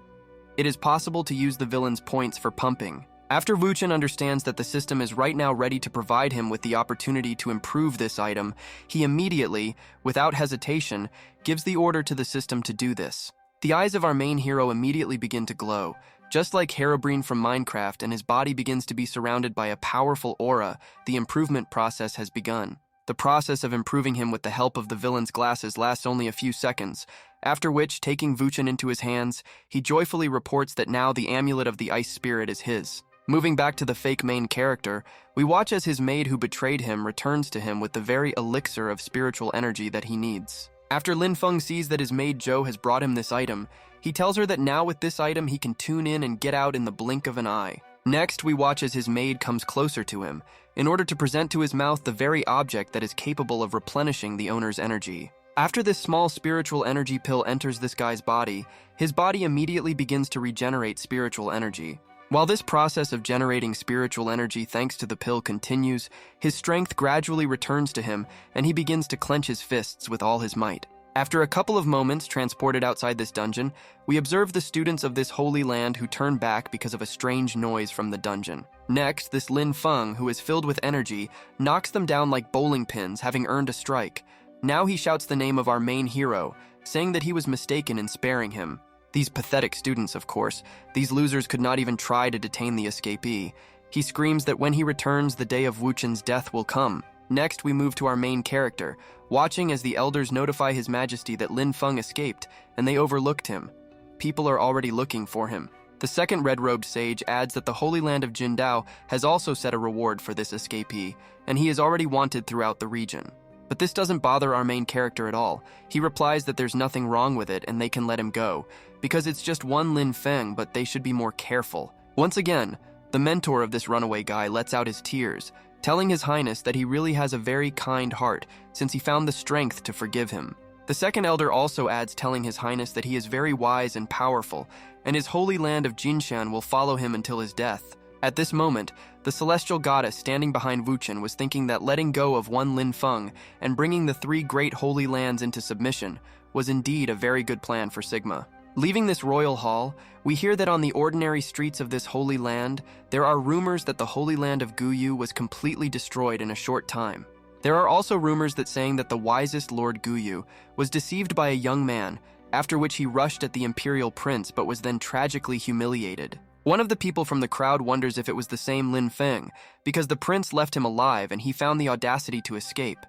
[SPEAKER 1] It is possible to use the villain's points for pumping. After Wu Chen understands that the system is right now ready to provide him with the opportunity to improve this item, he immediately, without hesitation, gives the order to the system to do this. The eyes of our main hero immediately begin to glow, just like Herobrine from Minecraft, and his body begins to be surrounded by a powerful aura. The improvement process has begun. The process of improving him with the help of the villain's glasses lasts only a few seconds, after which, taking Wu Chen into his hands, he joyfully reports that now the amulet of the ice spirit is his. Moving back to the fake main character, we watch as his maid who betrayed him returns to him with the very elixir of spiritual energy that he needs. After Lin Fang sees that his maid Jo has brought him this item, he tells her that now with this item he can tune in and get out in the blink of an eye. Next, we watch as his maid comes closer to him, in order to present to his mouth the very object that is capable of replenishing the owner's energy. After this small spiritual energy pill enters this guy's body, his body immediately begins to regenerate spiritual energy. While this process of generating spiritual energy thanks to the pill continues, his strength gradually returns to him and he begins to clench his fists with all his might. After a couple of moments transported outside this dungeon, we observe the students of this holy land who turn back because of a strange noise from the dungeon. Next, this Lin Fang, who is filled with energy, knocks them down like bowling pins, having earned a strike. Now he shouts the name of our main hero, saying that he was mistaken in sparing him. These pathetic students, of course. These losers could not even try to detain the escapee. He screams that when he returns, the day of Wu Chen's death will come. Next, we move to our main character, watching as the elders notify His Majesty that Lin Fang escaped, and they overlooked him. People are already looking for him. The second red-robed sage adds that the Holy Land of Jindao has also set a reward for this escapee, and he is already wanted throughout the region. But this doesn't bother our main character at all. He replies that there's nothing wrong with it and they can let him go, because it's just one Lin Fang, but they should be more careful. Once again, the mentor of this runaway guy lets out his tears, telling His Highness that he really has a very kind heart since he found the strength to forgive him. The second elder also adds, telling His Highness that he is very wise and powerful, and his holy land of Jinshan will follow him until his death. At this moment, the celestial goddess standing behind Wuchen was thinking that letting go of one Lin Fang and bringing the 3 great holy lands into submission was indeed a very good plan for Sigma. Leaving this royal hall, we hear that on the ordinary streets of this holy land, there are rumors that the holy land of Guyu was completely destroyed in a short time. There are also rumors that saying that the wisest Lord Guyu was deceived by a young man, after which he rushed at the imperial prince but was then tragically humiliated. One of the people from the crowd wonders if it was the same Lin Fang, because the prince left him alive and he found the audacity to escape.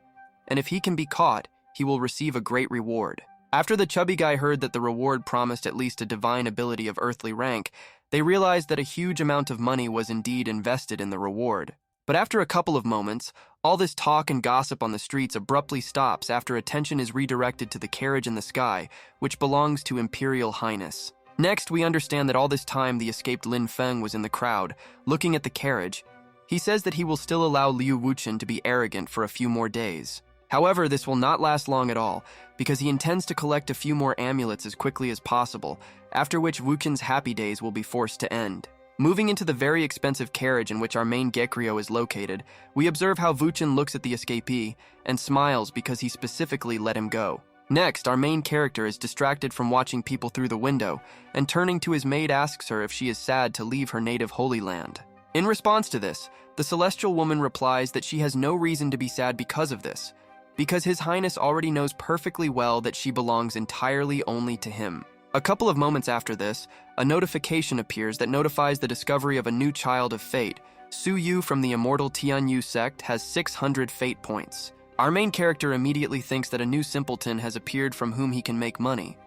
[SPEAKER 1] And if he can be caught, he will receive a great reward. After the chubby guy heard that the reward promised at least a divine ability of earthly rank, they realized that a huge amount of money was indeed invested in the reward. But after a couple of moments, all this talk and gossip on the streets abruptly stops after attention is redirected to the carriage in the sky, which belongs to Imperial Highness. Next, we understand that all this time the escaped Lin Fang was in the crowd, looking at the carriage. He says that he will still allow Liu Wuchen to be arrogant for a few more days. However, this will not last long at all, because he intends to collect a few more amulets as quickly as possible, after which Wuchen's happy days will be forced to end. Moving into the very expensive carriage in which our main Gekryo is located, we observe how Wuchen looks at the escapee and smiles because he specifically let him go. Next, our main character is distracted from watching people through the window, and turning to his maid asks her if she is sad to leave her native Holy Land. In response to this, the celestial woman replies that she has no reason to be sad because of this, because His Highness already knows perfectly well that she belongs entirely only to him. A couple of moments after this, a notification appears that notifies the discovery of a new child of fate. Su Yu from the immortal Tianyu sect has 600 fate points. Our main character immediately thinks that a new simpleton has appeared from whom he can make money.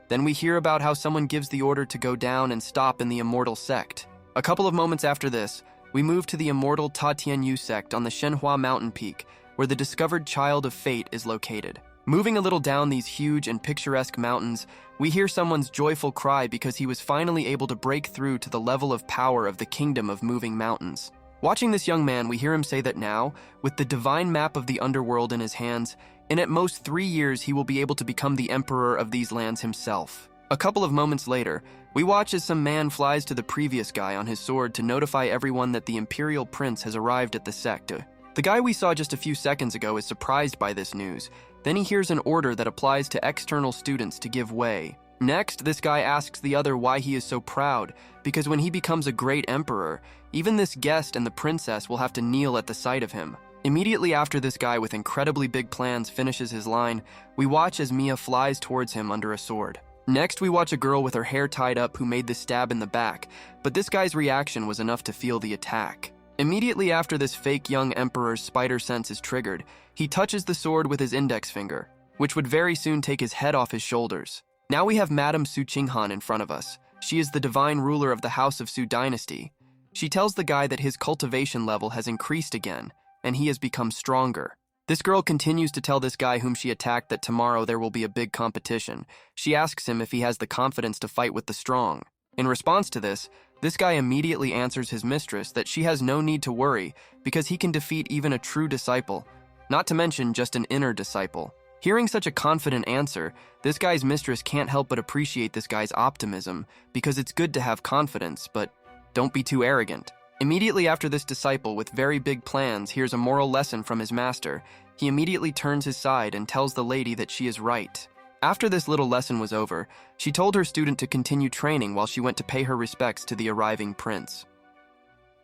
[SPEAKER 1] Then we hear about how someone gives the order to go down and stop in the immortal sect. A couple of moments after this, we move to the immortal Ta Tianyu sect on the Shenhua mountain peak, where the discovered child of fate is located. Moving a little down these huge and picturesque mountains, we hear someone's joyful cry because he was finally able to break through to the level of power of the kingdom of moving mountains. Watching this young man, we hear him say that now, with the divine map of the underworld in his hands, in at most 3 years he will be able to become the emperor of these lands himself. A couple of moments later, we watch as some man flies to the previous guy on his sword to notify everyone that the imperial prince has arrived at the sect. The guy we saw just a few seconds ago is surprised by this news. Then he hears an order that applies to external students to give way. Next, this guy asks the other why he is so proud, because when he becomes a great emperor, even this guest and the princess will have to kneel at the sight of him. Immediately after this guy with incredibly big plans finishes his line, we watch as Mia flies towards him under a sword. Next, we watch a girl with her hair tied up who made the stab in the back, but this guy's reaction was enough to feel the attack. Immediately after this fake young emperor's spider sense is triggered, he touches the sword with his index finger, which would very soon take his head off his shoulders. Now we have Madame Su Qinghan in front of us. She is the divine ruler of the House of Su dynasty. She tells the guy that his cultivation level has increased again, and he has become stronger. This girl continues to tell this guy whom she attacked that tomorrow there will be a big competition. She asks him if he has the confidence to fight with the strong. In response to this guy immediately answers his mistress that she has no need to worry because he can defeat even a true disciple, not to mention just an inner disciple. Hearing such a confident answer, this guy's mistress can't help but appreciate this guy's optimism because it's good to have confidence, but don't be too arrogant. Immediately after this disciple with very big plans hears a moral lesson from his master, he immediately turns his side and tells the lady that she is right. After this little lesson was over, she told her student to continue training while she went to pay her respects to the arriving prince.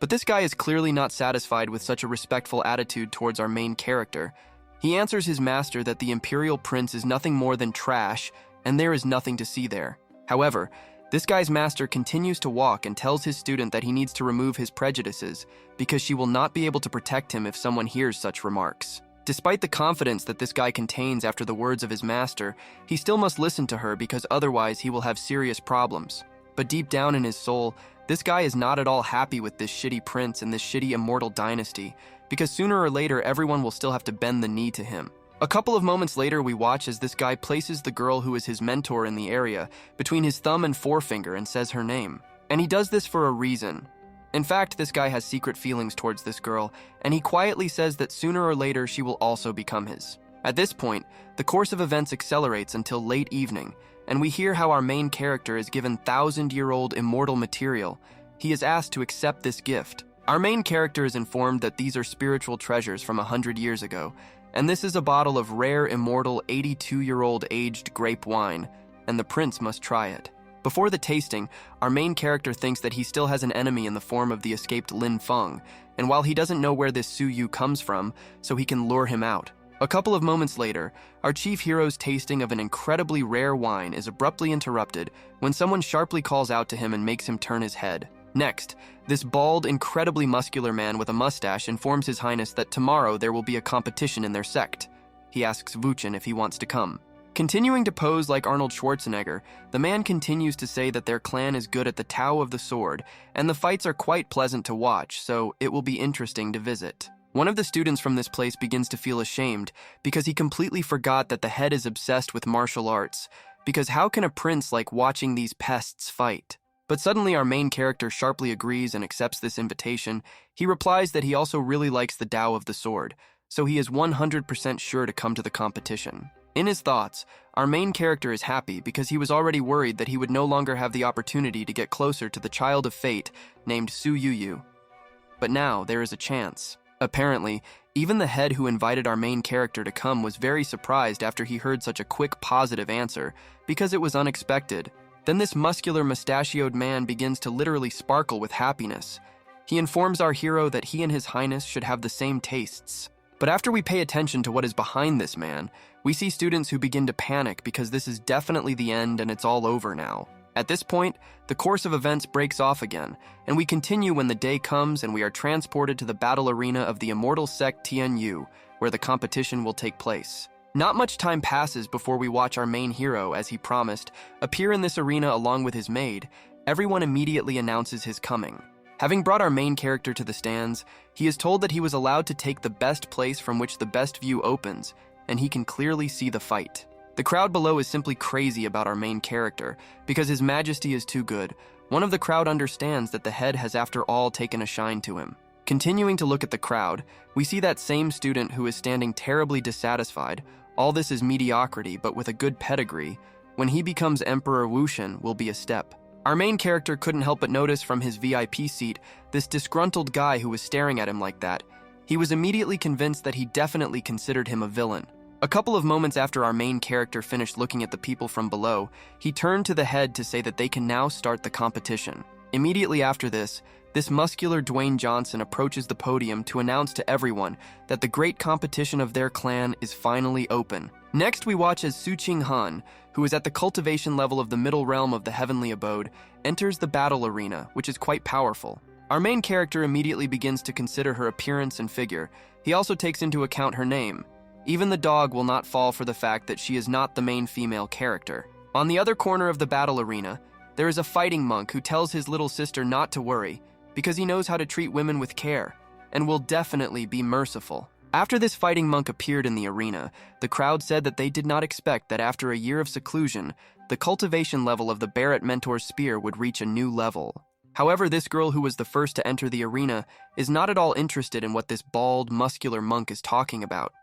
[SPEAKER 1] But this guy is clearly not satisfied with such a respectful attitude towards our main character. He answers his master that the imperial prince is nothing more than trash, and there is nothing to see there. However, this guy's master continues to walk and tells his student that he needs to remove his prejudices because she will not be able to protect him if someone hears such remarks. Despite the confidence that this guy contains after the words of his master, he still must listen to her because otherwise he will have serious problems. But deep down in his soul, this guy is not at all happy with this shitty prince and this shitty immortal dynasty, because sooner or later everyone will still have to bend the knee to him. A couple of moments later, we watch as this guy places the girl who is his mentor in the area between his thumb and forefinger and says her name. And he does this for a reason. In fact, this guy has secret feelings towards this girl, and he quietly says that sooner or later she will also become his. At this point, the course of events accelerates until late evening, and we hear how our main character is given 1,000-year-old immortal material. He is asked to accept this gift. Our main character is informed that these are spiritual treasures from 100 years ago, and this is a bottle of rare, immortal, 82-year-old aged grape wine, and the prince must try it. Before the tasting, our main character thinks that he still has an enemy in the form of the escaped Lin Fang, and while he doesn't know where this Suyu comes from, so he can lure him out. A couple of moments later, our chief hero's tasting of an incredibly rare wine is abruptly interrupted when someone sharply calls out to him and makes him turn his head. Next, this bald, incredibly muscular man with a mustache informs His Highness that tomorrow there will be a competition in their sect. He asks Wuchen if he wants to come. Continuing to pose like Arnold Schwarzenegger, the man continues to say that their clan is good at the Tao of the Sword, and the fights are quite pleasant to watch, so it will be interesting to visit. One of the students from this place begins to feel ashamed because he completely forgot that the head is obsessed with martial arts, because how can a prince like watching these pests fight? But suddenly our main character sharply agrees and accepts this invitation. He replies that he also really likes the Tao of the Sword, so he is 100% sure to come to the competition. In his thoughts, our main character is happy because he was already worried that he would no longer have the opportunity to get closer to the child of fate named Su Yu. But now there is a chance. Apparently, even the head who invited our main character to come was very surprised after he heard such a quick positive answer, because it was unexpected. Then this muscular mustachioed man begins to literally sparkle with happiness. He informs our hero that he and His Highness should have the same tastes. But after we pay attention to what is behind this man, we see students who begin to panic because this is definitely the end and it's all over now. At this point, the course of events breaks off again, and we continue when the day comes and we are transported to the battle arena of the immortal sect Tianyu, where the competition will take place. Not much time passes before we watch our main hero, as he promised, appear in this arena along with his maid. Everyone immediately announces his coming. Having brought our main character to the stands, he is told that he was allowed to take the best place from which the best view opens, and he can clearly see the fight. The crowd below is simply crazy about our main character, because his majesty is too good. One of the crowd understands that the head has after all taken a shine to him. Continuing to look at the crowd, we see that same student who is standing terribly dissatisfied. All this is mediocrity, but with a good pedigree. When he becomes Emperor Wuchen will be a step. Our main character couldn't help but notice from his VIP seat this disgruntled guy who was staring at him like that. He was immediately convinced that he definitely considered him a villain. A couple of moments after our main character finished looking at the people from below, he turned to the head to say that they can now start the competition. Immediately after this muscular Dwayne Johnson approaches the podium to announce to everyone that the great competition of their clan is finally open. Next, we watch as Su Ching Han, who is at the cultivation level of the middle realm of the heavenly abode, enters the battle arena, which is quite powerful. Our main character immediately begins to consider her appearance and figure. He also takes into account her name. Even the dog will not fall for the fact that she is not the main female character. On the other corner of the battle arena, there is a fighting monk who tells his little sister not to worry, because he knows how to treat women with care, and will definitely be merciful. After this fighting monk appeared in the arena, the crowd said that they did not expect that after a year of seclusion, the cultivation level of the Barrett Mentor's spear would reach a new level. However, this girl who was the first to enter the arena is not at all interested in what this bald, muscular monk is talking about.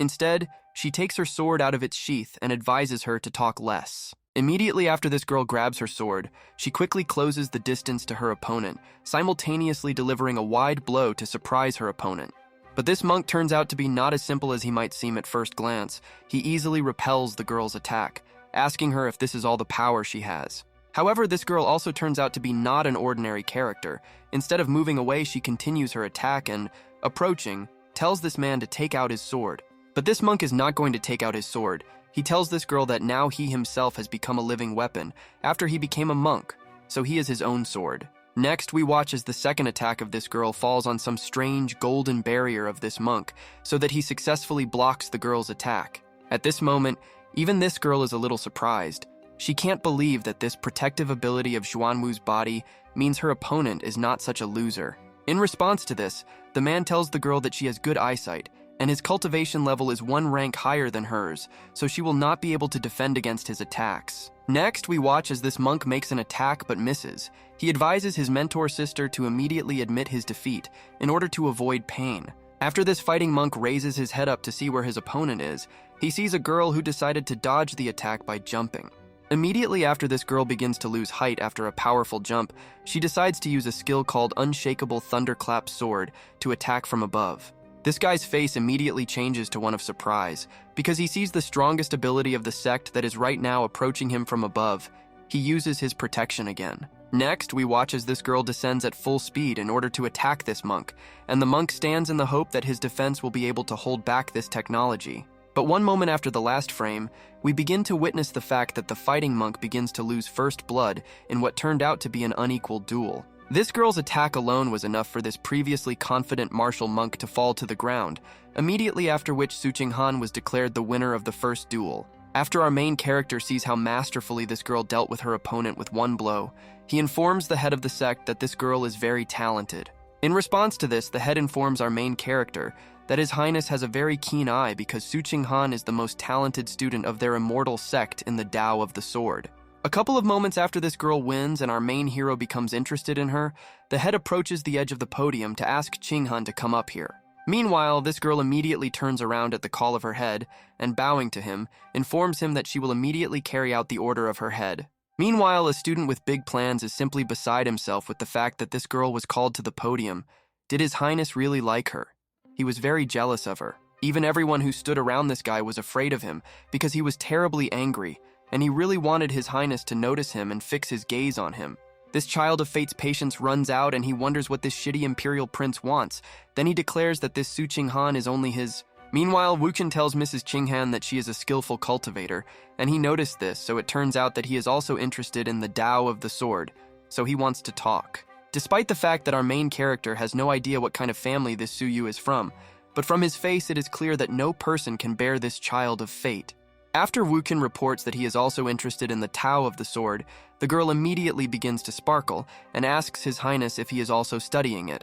[SPEAKER 1] Instead, she takes her sword out of its sheath and advises her to talk less. Immediately after this girl grabs her sword, she quickly closes the distance to her opponent, simultaneously delivering a wide blow to surprise her opponent. But this monk turns out to be not as simple as he might seem at first glance. He easily repels the girl's attack, asking her if this is all the power she has. However, this girl also turns out to be not an ordinary character. Instead of moving away, she continues her attack and, approaching, tells this man to take out his sword. But this monk is not going to take out his sword. He tells this girl that now he himself has become a living weapon after he became a monk, so he is his own sword. Next, we watch as the second attack of this girl falls on some strange golden barrier of this monk, so that he successfully blocks the girl's attack. At this moment, even this girl is a little surprised. She can't believe that this protective ability of Xuanwu's body means her opponent is not such a loser. In response to this, the man tells the girl that she has good eyesight, and his cultivation level is 1 rank higher than hers, so she will not be able to defend against his attacks. Next, we watch as this monk makes an attack but misses. He advises his mentor sister to immediately admit his defeat in order to avoid pain. After this fighting monk raises his head up to see where his opponent is, he sees a girl who decided to dodge the attack by jumping. Immediately after this girl begins to lose height after a powerful jump, she decides to use a skill called Unshakable Thunderclap Sword to attack from above. This guy's face immediately changes to one of surprise, because he sees the strongest ability of the sect that is right now approaching him from above. He uses his protection again. Next, we watch as this girl descends at full speed in order to attack this monk, and the monk stands in the hope that his defense will be able to hold back this technology. But one moment after the last frame, we begin to witness the fact that the fighting monk begins to lose first blood in what turned out to be an unequal duel. This girl's attack alone was enough for this previously confident martial monk to fall to the ground, immediately after which Su Ching-han was declared the winner of the first duel. After our main character sees how masterfully this girl dealt with her opponent with 1 blow, he informs the head of the sect that this girl is very talented. In response to this, the head informs our main character that His Highness has a very keen eye because Su Ching-han is the most talented student of their immortal sect in the Tao of the Sword. A couple of moments after this girl wins and our main hero becomes interested in her, the head approaches the edge of the podium to ask Ching-han to come up here. Meanwhile, this girl immediately turns around at the call of her head and, bowing to him, informs him that she will immediately carry out the order of her head. Meanwhile, a student with big plans is simply beside himself with the fact that this girl was called to the podium. Did His Highness really like her? He was very jealous of her. Even everyone who stood around this guy was afraid of him because he was terribly angry, and he really wanted His Highness to notice him and fix his gaze on him. This child of fate's patience runs out and he wonders what this shitty imperial prince wants. Then he declares that this Su Ching-han is only his. Meanwhile, Wuchen tells Mrs. Ching-han that she is a skillful cultivator, and he noticed this, so it turns out that he is also interested in the Tao of the Sword, so he wants to talk. Despite the fact that our main character has no idea what kind of family this Su Yu is from, but from his face it is clear that no person can bear this child of fate. After Wuchen reports that he is also interested in the Tao of the Sword, the girl immediately begins to sparkle and asks His Highness if he is also studying it.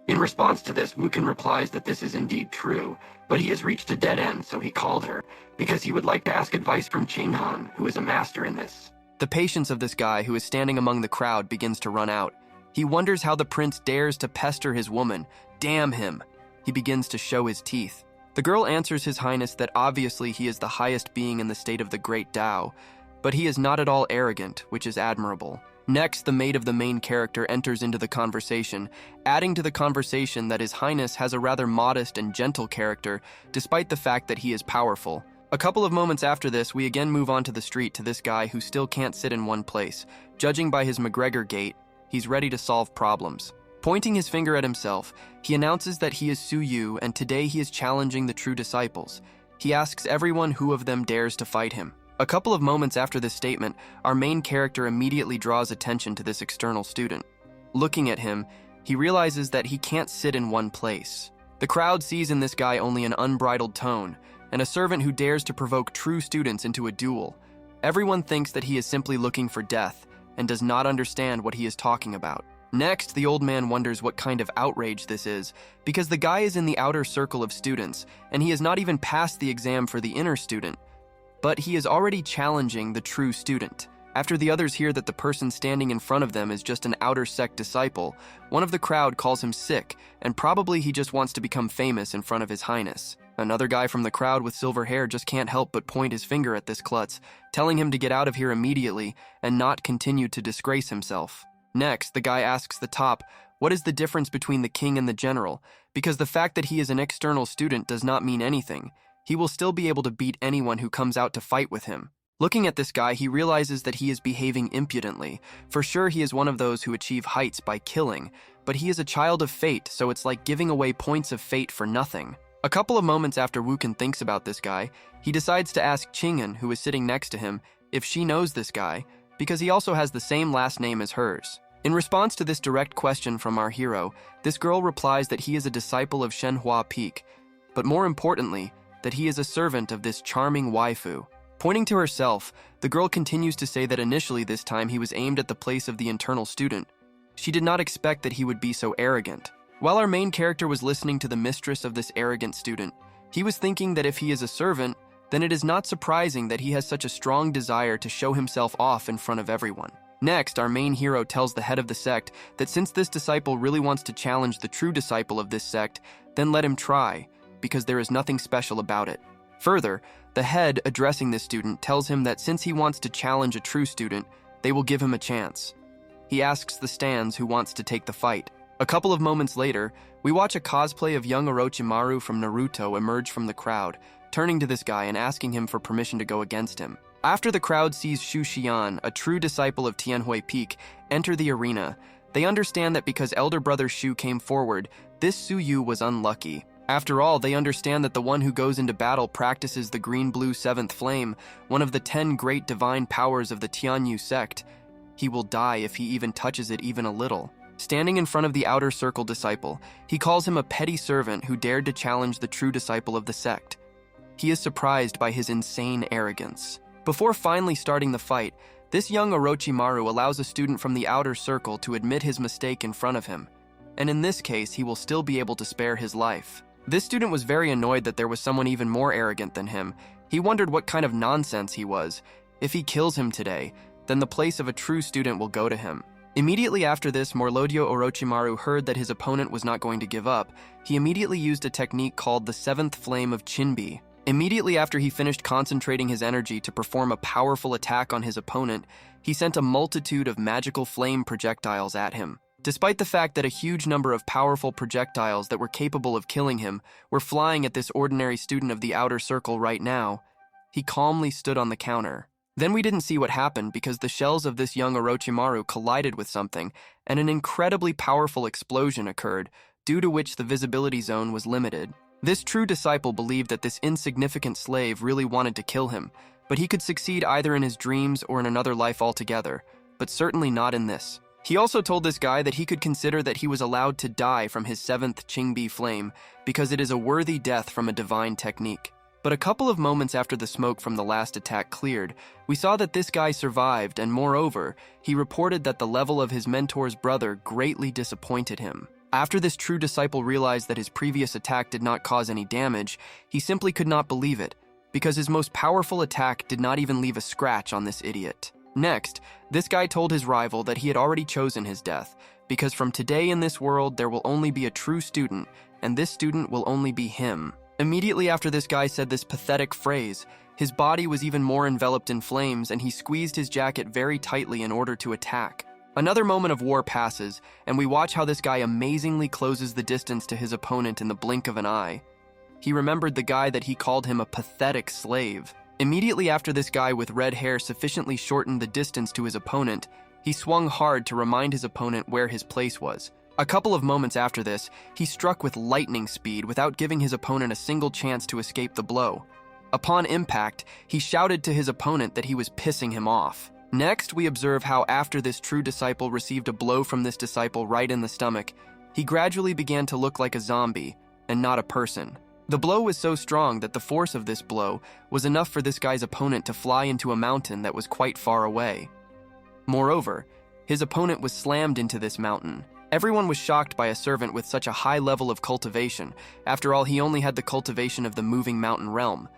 [SPEAKER 2] In response to this, Wuchen replies that this is indeed true, but he has reached a dead end, so he called her, because he would like to ask advice from Ching-han, who is a master in this.
[SPEAKER 1] The patience of this guy who is standing among the crowd begins to run out. He wonders how the prince dares to pester his woman. Damn him! He begins to show his teeth. The girl answers His Highness that obviously he is the highest being in the state of the Great Tao, but he is not at all arrogant, which is admirable. Next, the maid of the main character enters into the conversation, adding to the conversation that His Highness has a rather modest and gentle character, despite the fact that he is powerful. A couple of moments after this, we again move on to the street to this guy who still can't sit in one place. Judging by his McGregor gait, he's ready to solve problems. Pointing his finger at himself, he announces that he is Su Yu and today he is challenging the true disciples. He asks everyone who of them dares to fight him. A couple of moments after this statement, our main character immediately draws attention to this external student. Looking at him, he realizes that he can't sit in one place. The crowd sees in this guy only an unbridled tone, and a servant who dares to provoke true students into a duel. Everyone thinks that he is simply looking for death and does not understand what he is talking about. Next, the old man wonders what kind of outrage this is, because the guy is in the outer circle of students, and he has not even passed the exam for the inner student. But he is already challenging the true student. After the others hear that the person standing in front of them is just an outer sect disciple, one of the crowd calls him sick, and probably he just wants to become famous in front of His Highness. Another guy from the crowd with silver hair just can't help but point his finger at this klutz, telling him to get out of here immediately and not continue to disgrace himself. Next, the guy asks the top, what is the difference between the king and the general? Because the fact that he is an external student does not mean anything. He will still be able to beat anyone who comes out to fight with him. Looking at this guy, he realizes that he is behaving impudently. For sure, he is one of those who achieve heights by killing, but he is a child of fate, so it's like giving away points of fate for nothing. A couple of moments after Wuchen thinks about this guy, he decides to ask Ching-an, who is sitting next to him, if she knows this guy, because he also has the same last name as hers. In response to this direct question from our hero, this girl replies that he is a disciple of Shenhua Peak, but more importantly, that he is a servant of this charming waifu. Pointing to herself, the girl continues to say that initially this time he was aimed at the place of the internal student. She did not expect that he would be so arrogant. While our main character was listening to the mistress of this arrogant student, he was thinking that if he is a servant, then it is not surprising that he has such a strong desire to show himself off in front of everyone. Next, our main hero tells the head of the sect that since this disciple really wants to challenge the true disciple of this sect, then let him try, because there is nothing special about it. Further, the head, addressing this student, tells him that since he wants to challenge a true student, they will give him a chance. He asks the stands who wants to take the fight. A couple of moments later, we watch a cosplay of young Orochimaru from Naruto emerge from the crowd, turning to this guy and asking him for permission to go against him. After the crowd sees Shu Xian, a true disciple of Tianhui Peak, enter the arena, they understand that because elder brother Shu came forward, this Su Yu was unlucky. After all, they understand that the one who goes into battle practices the green-blue seventh flame, one of the 10 great divine powers of the Tianyu sect. He will die if he even touches it even a little. Standing in front of the outer circle disciple, he calls him a petty servant who dared to challenge the true disciple of the sect. He is surprised by his insane arrogance. Before finally starting the fight, this young Orochimaru allows a student from the outer circle to admit his mistake in front of him, and in this case, he will still be able to spare his life. This student was very annoyed that there was someone even more arrogant than him. He wondered what kind of nonsense he was. If he kills him today, then the place of a true student will go to him. Immediately after this, Morlodio Orochimaru heard that his opponent was not going to give up. He immediately used a technique called the seventh flame of Chinbi. Immediately after he finished concentrating his energy to perform a powerful attack on his opponent, he sent a multitude of magical flame projectiles at him. Despite the fact that a huge number of powerful projectiles that were capable of killing him were flying at this ordinary student of the outer circle right now, he calmly stood on the counter. Then we didn't see what happened because the shells of this young Orochimaru collided with something, and an incredibly powerful explosion occurred, due to which the visibility zone was limited. This true disciple believed that this insignificant slave really wanted to kill him, but he could succeed either in his dreams or in another life altogether, but certainly not in this. He also told this guy that he could consider that he was allowed to die from his seventh Qingbi flame because it is a worthy death from a divine technique. But a couple of moments after the smoke from the last attack cleared, we saw that this guy survived, and moreover, he reported that the level of his mentor's brother greatly disappointed him. After this true disciple realized that his previous attack did not cause any damage, he simply could not believe it, because his most powerful attack did not even leave a scratch on this idiot. Next, this guy told his rival that he had already chosen his death, because from today in this world there will only be a true student, and this student will only be him. Immediately after this guy said this pathetic phrase, his body was even more enveloped in flames and he squeezed his jacket very tightly in order to attack. Another moment of war passes, and we watch how this guy amazingly closes the distance to his opponent in the blink of an eye. He remembered the guy that he called him a pathetic slave. Immediately after this guy with red hair sufficiently shortened the distance to his opponent, he swung hard to remind his opponent where his place was. A couple of moments after this, he struck with lightning speed without giving his opponent a single chance to escape the blow. Upon impact, he shouted to his opponent that he was pissing him off. Next, we observe how after this true disciple received a blow from this disciple right in the stomach, he gradually began to look like a zombie and not a person. The blow was so strong that the force of this blow was enough for this guy's opponent to fly into a mountain that was quite far away. Moreover, his opponent was slammed into this mountain. Everyone was shocked by a servant with such a high level of cultivation. After all, he only had the cultivation of the moving mountain realm.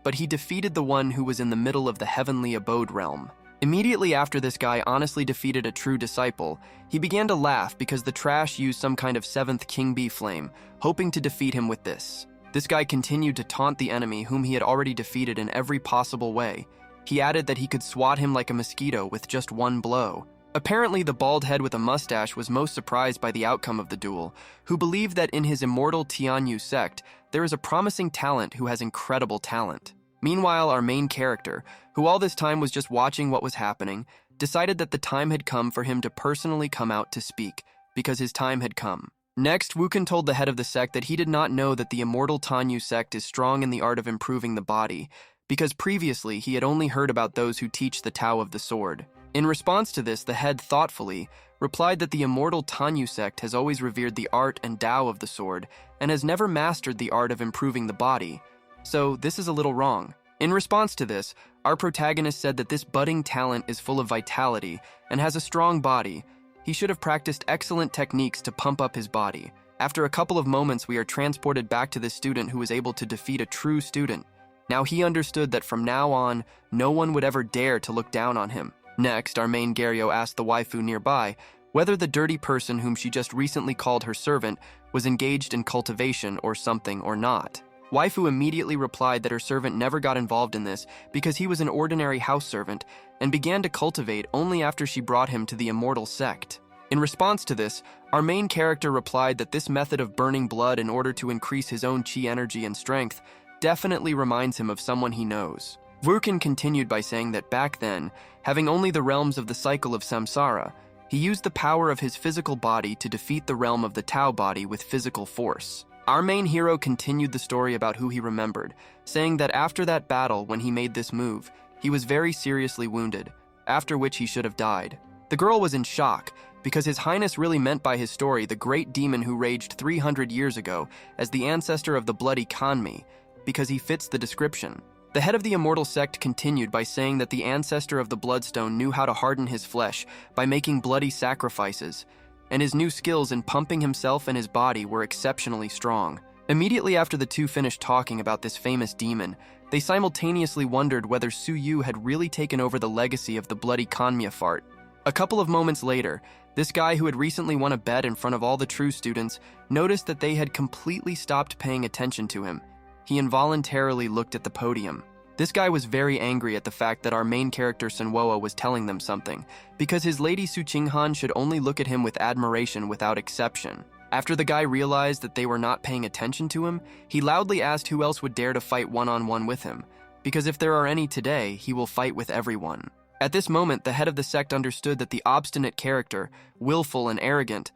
[SPEAKER 1] But he defeated the one who was in the middle of the heavenly abode realm. Immediately after this guy honestly defeated a true disciple, he began to laugh because the trash used some kind of seventh Qingbi flame, hoping to defeat him with this. This guy continued to taunt the enemy whom he had already defeated in every possible way. He added that he could swat him like a mosquito with just one blow. Apparently, the bald head with a mustache was most surprised by the outcome of the duel, who believed that in his immortal Tianyu sect, there is a promising talent who has incredible talent. Meanwhile, our main character, who all this time was just watching what was happening, decided that the time had come for him to personally come out to speak, because his time had come. Next, Wukan told the head of the sect that he did not know that the immortal Tanyu sect is strong in the art of improving the body, because previously he had only heard about those who teach the Tao of the Sword. In response to this, the head thoughtfully replied that the immortal Tanyu sect has always revered the art and Tao of the sword, and has never mastered the art of improving the body. So this is a little wrong. In response to this, our protagonist said that this budding talent is full of vitality and has a strong body. He should have practiced excellent techniques to pump up his body. After a couple of moments, we are transported back to this student who was able to defeat a true student. Now he understood that from now on, no one would ever dare to look down on him. Next, our main Garyo asked the waifu nearby whether the dirty person whom she just recently called her servant was engaged in cultivation or something or not. Waifu immediately replied that her servant never got involved in this because he was an ordinary house servant and began to cultivate only after she brought him to the immortal sect. In response to this, our main character replied that this method of burning blood in order to increase his own chi energy and strength definitely reminds him of someone he knows. Vurkin continued by saying that back then, having only the realms of the cycle of samsara, he used the power of his physical body to defeat the realm of the Tao body with physical force. Our main hero continued the story about who he remembered, saying that after that battle when he made this move, he was very seriously wounded, after which he should have died. The girl was in shock, because His Highness really meant by his story the great demon who raged 300 years ago as the ancestor of the bloody Kanmi, because he fits the description. The head of the immortal sect continued by saying that the ancestor of the Bloodstone knew how to harden his flesh by making bloody sacrifices, and his new skills in pumping himself and his body were exceptionally strong. Immediately after the two finished talking about this famous demon, they simultaneously wondered whether Su Yu had really taken over the legacy of the bloody Kanmya fart. A couple of moments later, this guy who had recently won a bet in front of all the true students noticed that they had completely stopped paying attention to him. He involuntarily looked at the podium. This guy was very angry at the fact that our main character Sunwoa was telling them something, because his lady Su Qinghan should only look at him with admiration without exception. After the guy realized that they were not paying attention to him, he loudly asked who else would dare to fight one-on-one with him, because if there are any today, he will fight with everyone. At this moment, the head of the sect understood that the obstinate character, willful and arrogant,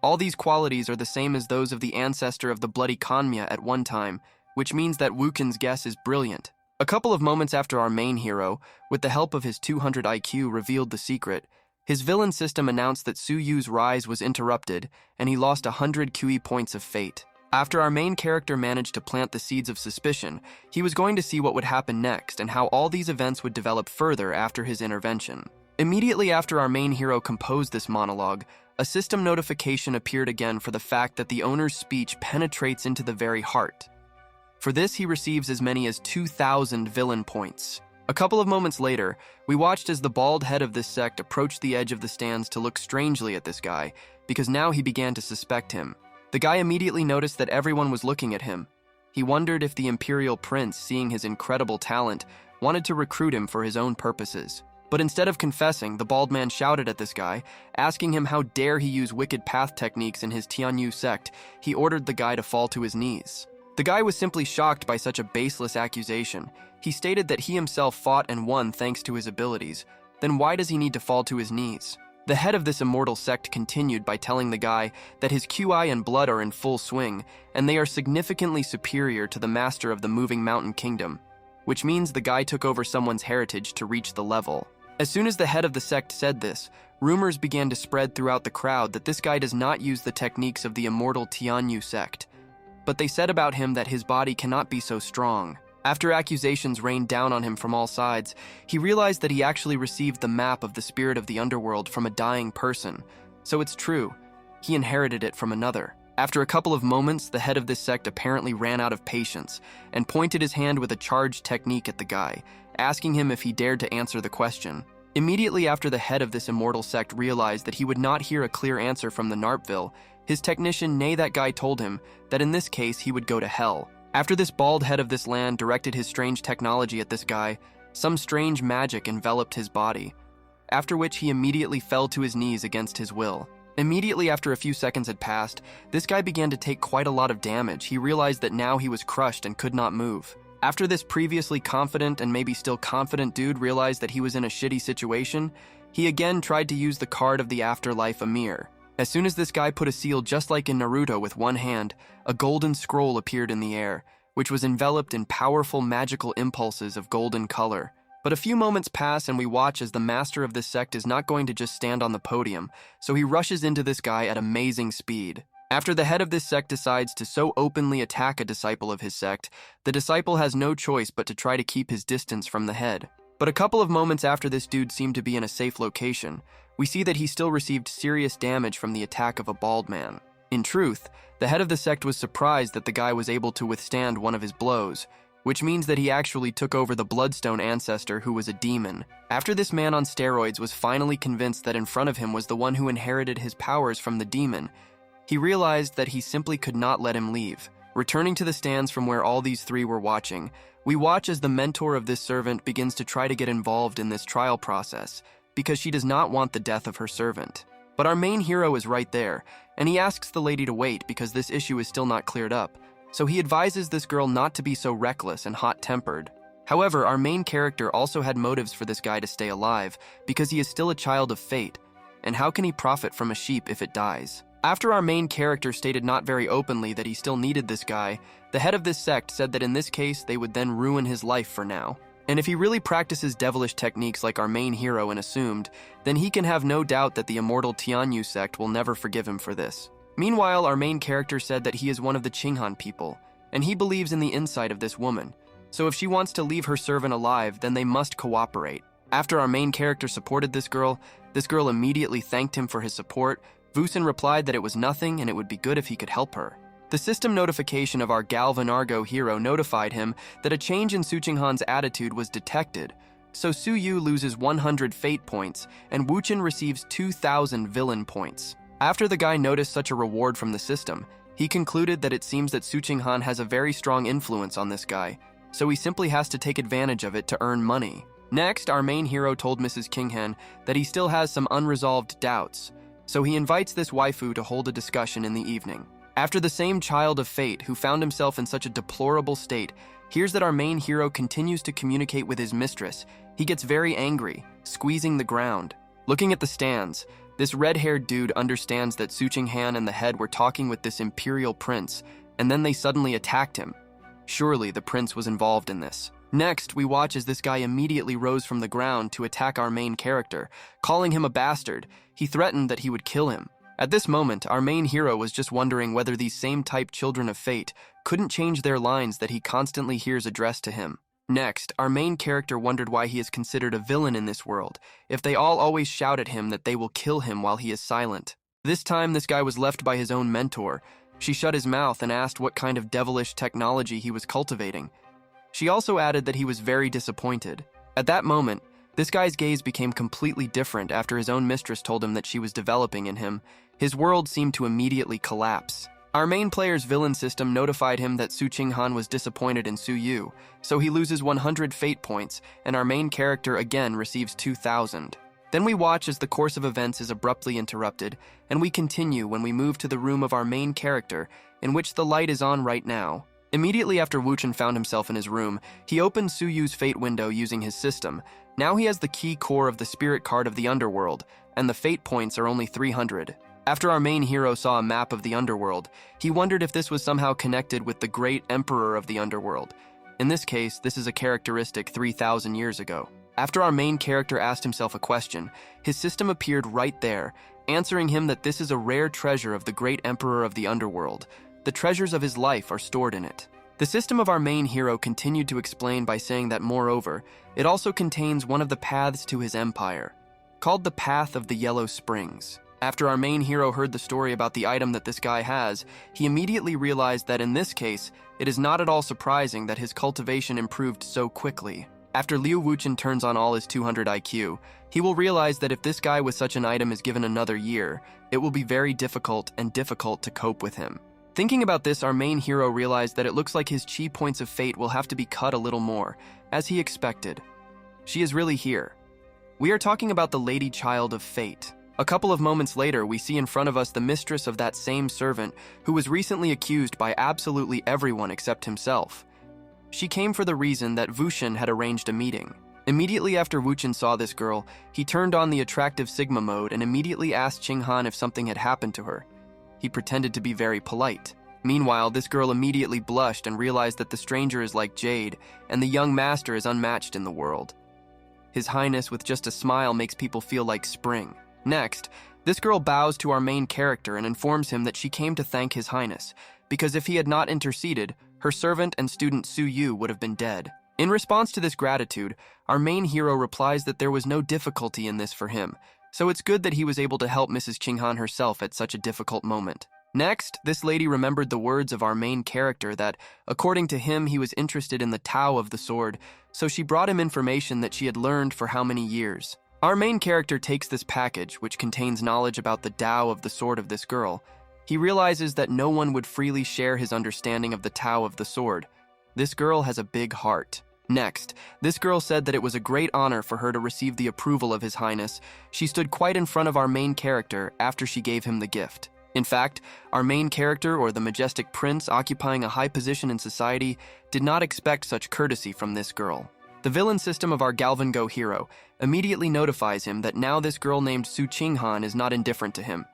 [SPEAKER 1] all these qualities are the same as those of the ancestor of the bloody Kanmya at one time, which means that Wukin's guess is brilliant. A couple of moments after our main hero, with the help of his 200 IQ, revealed the secret, his villain system announced that Su Yu's rise was interrupted, and he lost 100 QE points of fate. After our main character managed to plant the seeds of suspicion, he was going to see what would happen next and how all these events would develop further after his intervention. Immediately after our main hero composed this monologue, a system notification appeared again for the fact that the owner's speech penetrates into the very heart. For this, he receives as many as 2,000 villain points. A couple of moments later, we watched as the bald head of this sect approached the edge of the stands to look strangely at this guy, because now he began to suspect him. The guy immediately noticed that everyone was looking at him. He wondered if the Imperial Prince, seeing his incredible talent, wanted to recruit him for his own purposes. But instead of confessing, the bald man shouted at this guy, asking him how dare he use wicked path techniques in his Tianyu sect. He ordered the guy to fall to his knees. The guy was simply shocked by such a baseless accusation. He stated that he himself fought and won thanks to his abilities. Then why does he need to fall to his knees? The head of this immortal sect continued by telling the guy that his QI and blood are in full swing, and they are significantly superior to the master of the moving mountain kingdom, which means the guy took over someone's heritage to reach the level. As soon as the head of the sect said this, rumors began to spread throughout the crowd that this guy does not use the techniques of the immortal Tianyu sect. But they said about him that his body cannot be so strong. After accusations rained down on him from all sides, he realized that he actually received the map of the spirit of the underworld from a dying person. So it's true, he inherited it from another. After a couple of moments, the head of this sect apparently ran out of patience and pointed his hand with a charged technique at the guy, asking him if he dared to answer the question. Immediately after the head of this immortal sect realized that he would not hear a clear answer from the Narpville, his technician, nay that guy, told him that in this case he would go to hell. After this bald head of this land directed his strange technology at this guy, some strange magic enveloped his body, after which he immediately fell to his knees against his will. Immediately after a few seconds had passed, this guy began to take quite a lot of damage. He realized that now he was crushed and could not move. After this previously confident and maybe still confident dude realized that he was in a shitty situation, he again tried to use the card of the afterlife Amir. As soon as this guy put a seal just like in Naruto with one hand, a golden scroll appeared in the air, which was enveloped in powerful magical impulses of golden color. But a few moments pass and we watch as the master of this sect is not going to just stand on the podium, so he rushes into this guy at amazing speed. After the head of this sect decides to so openly attack a disciple of his sect, the disciple has no choice but to try to keep his distance from the head. But a couple of moments after this dude seemed to be in a safe location, we see that he still received serious damage from the attack of a bald man. In truth, the head of the sect was surprised that the guy was able to withstand one of his blows, which means that he actually took over the Bloodstone ancestor who was a demon. After this man on steroids was finally convinced that in front of him was the one who inherited his powers from the demon, he realized that he simply could not let him leave. Returning to the stands from where all these three were watching, we watch as the mentor of this servant begins to try to get involved in this trial process because she does not want the death of her servant. But our main hero is right there, and he asks the lady to wait because this issue is still not cleared up. So he advises this girl not to be so reckless and hot-tempered. However, our main character also had motives for this guy to stay alive because he is still a child of fate, and how can he profit from a sheep if it dies? After our main character stated not very openly that he still needed this guy, the head of this sect said that in this case they would then ruin his life for now. And if he really practices devilish techniques like our main hero and assumed, then he can have no doubt that the immortal Tianyu sect will never forgive him for this. Meanwhile, our main character said that he is one of the Qinghan people, and he believes in the insight of this woman. So if she wants to leave her servant alive, then they must cooperate. After our main character supported this girl immediately thanked him for his support. Vucin replied that it was nothing and it would be good if he could help her. The system notification of our Galvanargo hero notified him that a change in Su Qinghan's attitude was detected, so Su Yu loses 100 fate points and Wuchen receives 2,000 villain points. After the guy noticed such a reward from the system, he concluded that it seems that Su Qinghan has a very strong influence on this guy, so he simply has to take advantage of it to earn money. Next, our main hero told Mrs. Qinghan that he still has some unresolved doubts, so he invites this waifu to hold a discussion in the evening. After the same child of fate who found himself in such a deplorable state hears that our main hero continues to communicate with his mistress, he gets very angry, squeezing the ground. Looking at the stands, this red-haired dude understands that Su Qinghan and the head were talking with this imperial prince, and then they suddenly attacked him. Surely the prince was involved in this. Next, we watch as this guy immediately rose from the ground to attack our main character, calling him a bastard. He threatened that he would kill him. At this moment, our main hero was just wondering whether these same type children of fate couldn't change their lines that he constantly hears addressed to him. Next, our main character wondered why he is considered a villain in this world, if they all always shout at him that they will kill him while he is silent. This time, this guy was left by his own mentor. She shut his mouth and asked what kind of devilish technology he was cultivating. She also added that he was very disappointed. At that moment, this guy's gaze became completely different after his own mistress told him that she was developing in him. His world seemed to immediately collapse. Our main player's villain system notified him that Su Qinghan was disappointed in Su Yu, so he loses 100 fate points, and our main character again receives 2,000. Then we watch as the course of events is abruptly interrupted, and we continue when we move to the room of our main character, in which the light is on right now. Immediately after Wuchen found himself in his room, he opened Su Yu's fate window using his system. Now he has the key core of the spirit card of the underworld, and the fate points are only 300. After our main hero saw a map of the underworld, he wondered if this was somehow connected with the great emperor of the underworld. In this case, this is a characteristic 3,000 years ago. After our main character asked himself a question, his system appeared right there, answering him that this is a rare treasure of the great emperor of the underworld. The treasures of his life are stored in it. The system of our main hero continued to explain by saying that, moreover, it also contains one of the paths to his empire, called the Path of the Yellow Springs. After our main hero heard the story about the item that this guy has, he immediately realized that in this case, it is not at all surprising that his cultivation improved so quickly. After Liu Wuchen turns on all his 200 IQ, he will realize that if this guy with such an item is given another year, it will be very difficult to cope with him. Thinking about this, our main hero realized that it looks like his chi points of fate will have to be cut a little more, as he expected. She is really here. We are talking about the Lady Child of Fate. A couple of moments later, we see in front of us the mistress of that same servant who was recently accused by absolutely everyone except himself. She came for the reason that Wuchen had arranged a meeting. Immediately after Wuchen saw this girl, he turned on the attractive Sigma mode and immediately asked Qinghan if something had happened to her. He pretended to be very polite. Meanwhile, this girl immediately blushed and realized that the stranger is like Jade, and the young master is unmatched in the world. His Highness with just a smile makes people feel like spring. Next, this girl bows to our main character and informs him that she came to thank His Highness, because if he had not interceded, her servant and student Su Yu would have been dead. In response to this gratitude, our main hero replies that there was no difficulty in this for him, so it's good that he was able to help Mrs. Qinghan herself at such a difficult moment. Next, this lady remembered the words of our main character that, according to him, he was interested in the Tao of the sword, so she brought him information that she had learned for how many years. Our main character takes this package, which contains knowledge about the Tao of the sword of this girl. He realizes that no one would freely share his understanding of the Tao of the sword. This girl has a big heart. Next, this girl said that it was a great honor for her to receive the approval of His Highness. She stood quite in front of our main character after she gave him the gift. In fact, our main character, or the majestic prince occupying a high position in society, did not expect such courtesy from this girl. The villain system of our Galvan Go hero immediately notifies him that now this girl named Su Qinghan is not indifferent to him.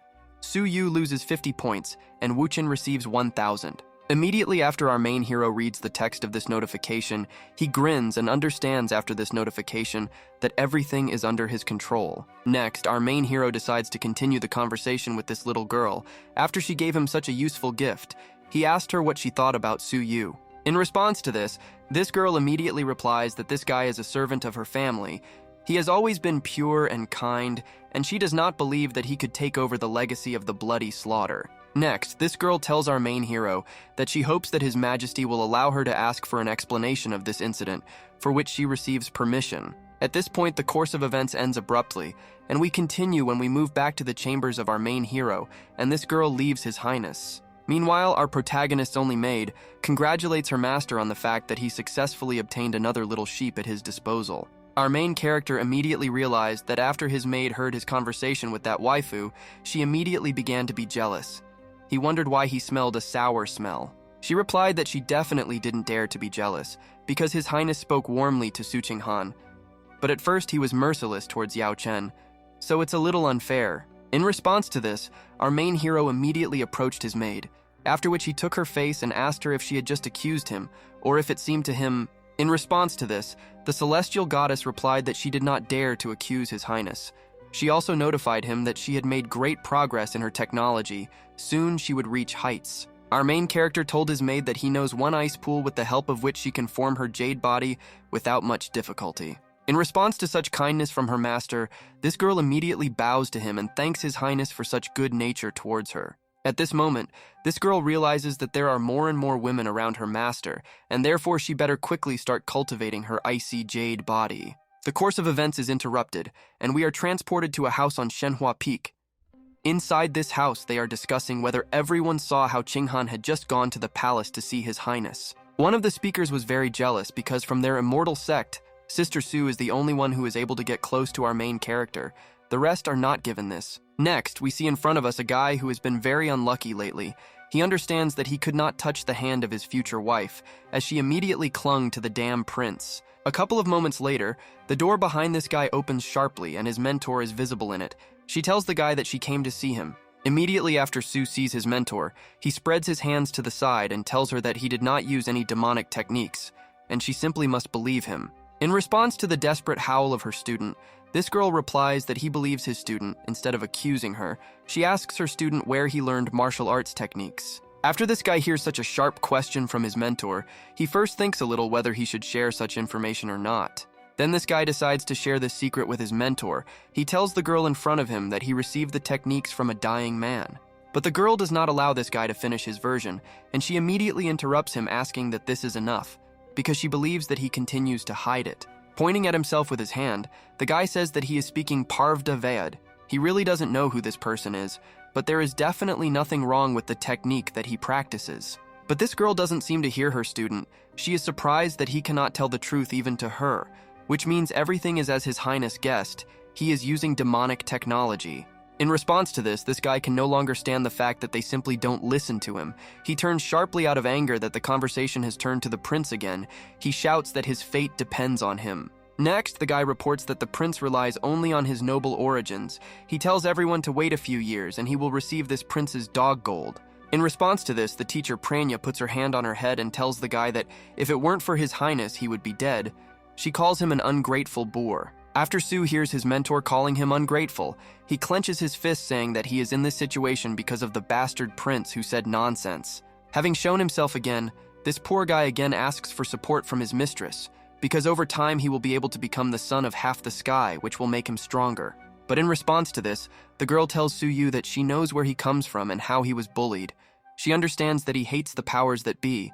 [SPEAKER 1] Su Yu loses 50 points, and Wu Qin receives 1,000. Immediately after our main hero reads the text of this notification, he grins and understands after this notification that everything is under his control. Next, our main hero decides to continue the conversation with this little girl. After she gave him such a useful gift, he asked her what she thought about Su Yu. In response to this girl immediately replies that this guy is a servant of her family. He has always been pure and kind, and she does not believe that he could take over the legacy of the bloody slaughter. Next, this girl tells our main hero that she hopes that His Majesty will allow her to ask for an explanation of this incident, for which she receives permission. At this point, the course of events ends abruptly, and we continue when we move back to the chambers of our main hero, and this girl leaves His Highness. Meanwhile, our protagonist's only maid congratulates her master on the fact that he successfully obtained another little sheep at his disposal. Our main character immediately realized that after his maid heard his conversation with that waifu, she immediately began to be jealous. He wondered why he smelled a sour smell. She replied that she definitely didn't dare to be jealous, because His Highness spoke warmly to Su Qinghan. But at first he was merciless towards Yao Chen, so it's a little unfair. In response to this, our main hero immediately approached his maid, after which he took her face and asked her if she had just accused him, or if it seemed to him. In response to this, the celestial goddess replied that she did not dare to accuse His Highness. She also notified him that she had made great progress in her technology. Soon she would reach heights. Our main character told his maid that he knows one ice pool with the help of which she can form her jade body without much difficulty. In response to such kindness from her master, this girl immediately bows to him and thanks His Highness for such good nature towards her. At this moment, this girl realizes that there are more and more women around her master, and therefore she better quickly start cultivating her icy jade body. The course of events is interrupted, and we are transported to a house on Shenhua Peak. Inside this house, they are discussing whether everyone saw how Qinghan had just gone to the palace to see His Highness. One of the speakers was very jealous because from their immortal sect, Sister Su is the only one who is able to get close to our main character. The rest are not given this. Next, we see in front of us a guy who has been very unlucky lately. He understands that he could not touch the hand of his future wife, as she immediately clung to the damn prince. A couple of moments later, the door behind this guy opens sharply and his mentor is visible in it. She tells the guy that she came to see him. Immediately after Su sees his mentor, he spreads his hands to the side and tells her that he did not use any demonic techniques, and she simply must believe him. In response to the desperate howl of her student, this girl replies that he believes his student instead of accusing her. She asks her student where he learned martial arts techniques. After this guy hears such a sharp question from his mentor, he first thinks a little whether he should share such information or not. Then this guy decides to share this secret with his mentor. He tells the girl in front of him that he received the techniques from a dying man. But the girl does not allow this guy to finish his version, and she immediately interrupts him asking that this is enough, because she believes that he continues to hide it. Pointing at himself with his hand, the guy says that he is speaking Parvda Ved. He really doesn't know who this person is, but there is definitely nothing wrong with the technique that he practices. But this girl doesn't seem to hear her student. She is surprised that he cannot tell the truth even to her, which means everything is as His Highness guessed. He is using demonic technology. In response to this guy can no longer stand the fact that they simply don't listen to him. He turns sharply out of anger that the conversation has turned to the prince again. He shouts that his fate depends on him. Next, the guy reports that the prince relies only on his noble origins. He tells everyone to wait a few years and he will receive this prince's dog gold. In response to this, the teacher Pranya puts her hand on her head and tells the guy that if it weren't for His Highness, he would be dead. She calls him an ungrateful boor. After Su hears his mentor calling him ungrateful, he clenches his fist saying that he is in this situation because of the bastard prince who said nonsense. Having shown himself again, this poor guy again asks for support from his mistress, because over time he will be able to become the son of half the sky, which will make him stronger. But in response to this, the girl tells Suyu that she knows where he comes from and how he was bullied. She understands that he hates the powers that be,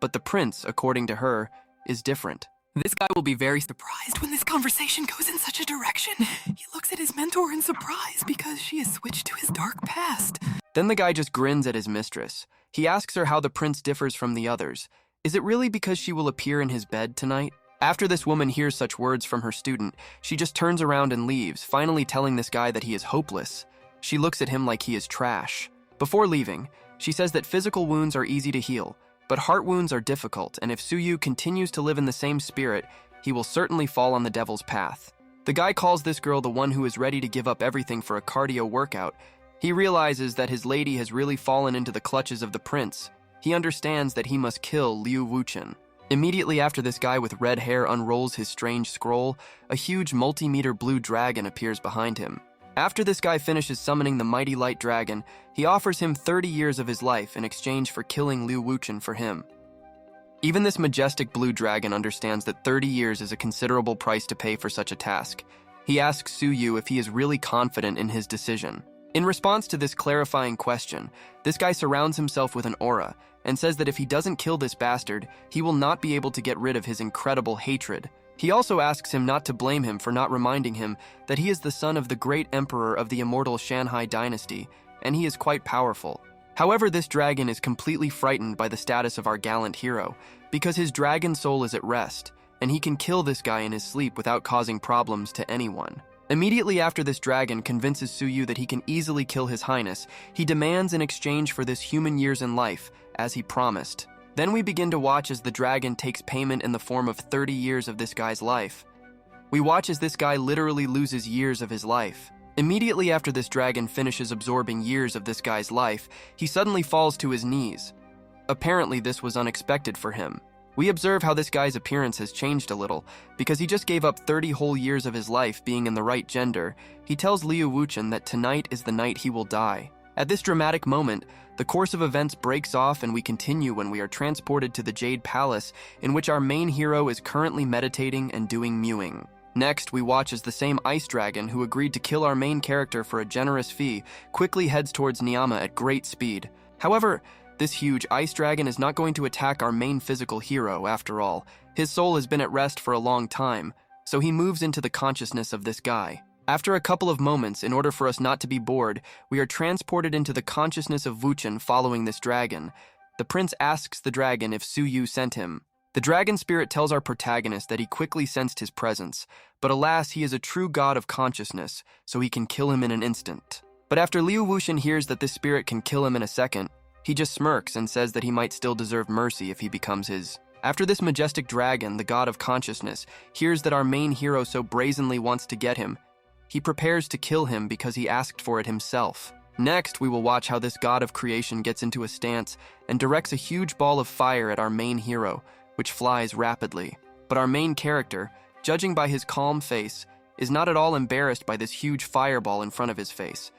[SPEAKER 1] but the prince, according to her, is different.
[SPEAKER 3] This guy will be very surprised when this conversation goes in such a direction. He looks at his mentor in surprise because she has switched to his dark past.
[SPEAKER 1] Then the guy just grins at his mistress. He asks her how the prince differs from the others. Is it really because she will appear in his bed tonight? After this woman hears such words from her student, she just turns around and leaves, finally telling this guy that he is hopeless. She looks at him like he is trash. Before leaving, she says that physical wounds are easy to heal, but heart wounds are difficult, and if Suyu continues to live in the same spirit, he will certainly fall on the devil's path. The guy calls this girl the one who is ready to give up everything for a cardio workout. He realizes that his lady has really fallen into the clutches of the prince. He understands that he must kill Liu Wuchen. Immediately after this guy with red hair unrolls his strange scroll, a huge multi-meter blue dragon appears behind him. After this guy finishes summoning the mighty light dragon, he offers him 30 years of his life in exchange for killing Liu Wuchen for him. Even this majestic blue dragon understands that 30 years is a considerable price to pay for such a task. He asks Suyu if he is really confident in his decision. In response to this clarifying question, this guy surrounds himself with an aura and says that if he doesn't kill this bastard, he will not be able to get rid of his incredible hatred. He also asks him not to blame him for not reminding him that he is the son of the great emperor of the immortal Shanhai dynasty, and he is quite powerful. However, this dragon is completely frightened by the status of our gallant hero, because his dragon soul is at rest, and he can kill this guy in his sleep without causing problems to anyone. Immediately after this dragon convinces Suyu that he can easily kill his highness, he demands in exchange for this human years in life, as he promised. Then we begin to watch as the dragon takes payment in the form of 30 years of this guy's life. We watch as this guy literally loses years of his life. Immediately after this dragon finishes absorbing years of this guy's life, he suddenly falls to his knees. Apparently, this was unexpected for him. We observe how this guy's appearance has changed a little, because he just gave up 30 whole years of his life being in the right gender. He tells Liu Wuchen that tonight is the night he will die. At this dramatic moment, the course of events breaks off and we continue when we are transported to the Jade Palace, in which our main hero is currently meditating and doing mewing. Next, we watch as the same ice dragon who agreed to kill our main character for a generous fee quickly heads towards Niama at great speed. However, this huge ice dragon is not going to attack our main physical hero after all. His soul has been at rest for a long time, so he moves into the consciousness of this guy. After a couple of moments, in order for us not to be bored, we are transported into the consciousness of Wuchen following this dragon. The prince asks the dragon if Suyu sent him. The dragon spirit tells our protagonist that he quickly sensed his presence, but alas, he is a true god of consciousness, so he can kill him in an instant. But after Liu Wuchen hears that this spirit can kill him in a second, he just smirks and says that he might still deserve mercy if he becomes his. After this majestic dragon, the god of consciousness, hears that our main hero so brazenly wants to get him, he prepares to kill him because he asked for it himself. Next, we will watch how this god of creation gets into a stance and directs a huge ball of fire at our main hero, which flies rapidly. But our main character, judging by his calm face, is not at all embarrassed by this huge fireball in front of his face.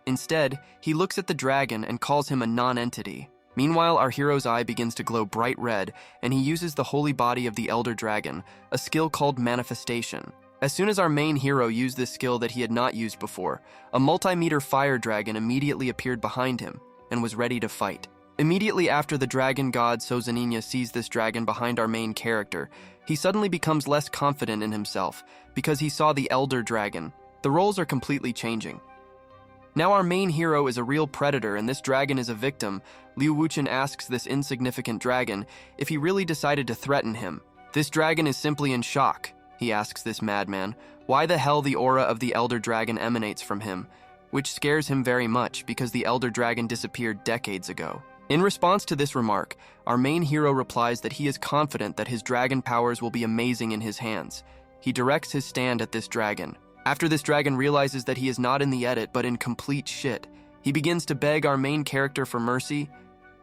[SPEAKER 1] Instead, he looks at the dragon and calls him a non-entity. Meanwhile, our hero's eye begins to glow bright red, and he uses the holy body of the Elder Dragon, a skill called Manifestation. As soon as our main hero used this skill that he had not used before, a multi-meter fire dragon immediately appeared behind him and was ready to fight. Immediately after the dragon god Sozaninya sees this dragon behind our main character, he suddenly becomes less confident in himself because he saw the Elder Dragon. The roles are completely changing. Now our main hero is a real predator and this dragon is a victim. Liu Wuchen asks this insignificant dragon if he really decided to threaten him. This dragon is simply in shock. He asks this madman why the hell the aura of the Elder Dragon emanates from him, which scares him very much because the Elder Dragon disappeared decades ago. In response to this remark, our main hero replies that he is confident that his dragon powers will be amazing in his hands. He directs his stand at this dragon. After this dragon realizes that he is not in the edit but in complete shit, he begins to beg our main character for mercy.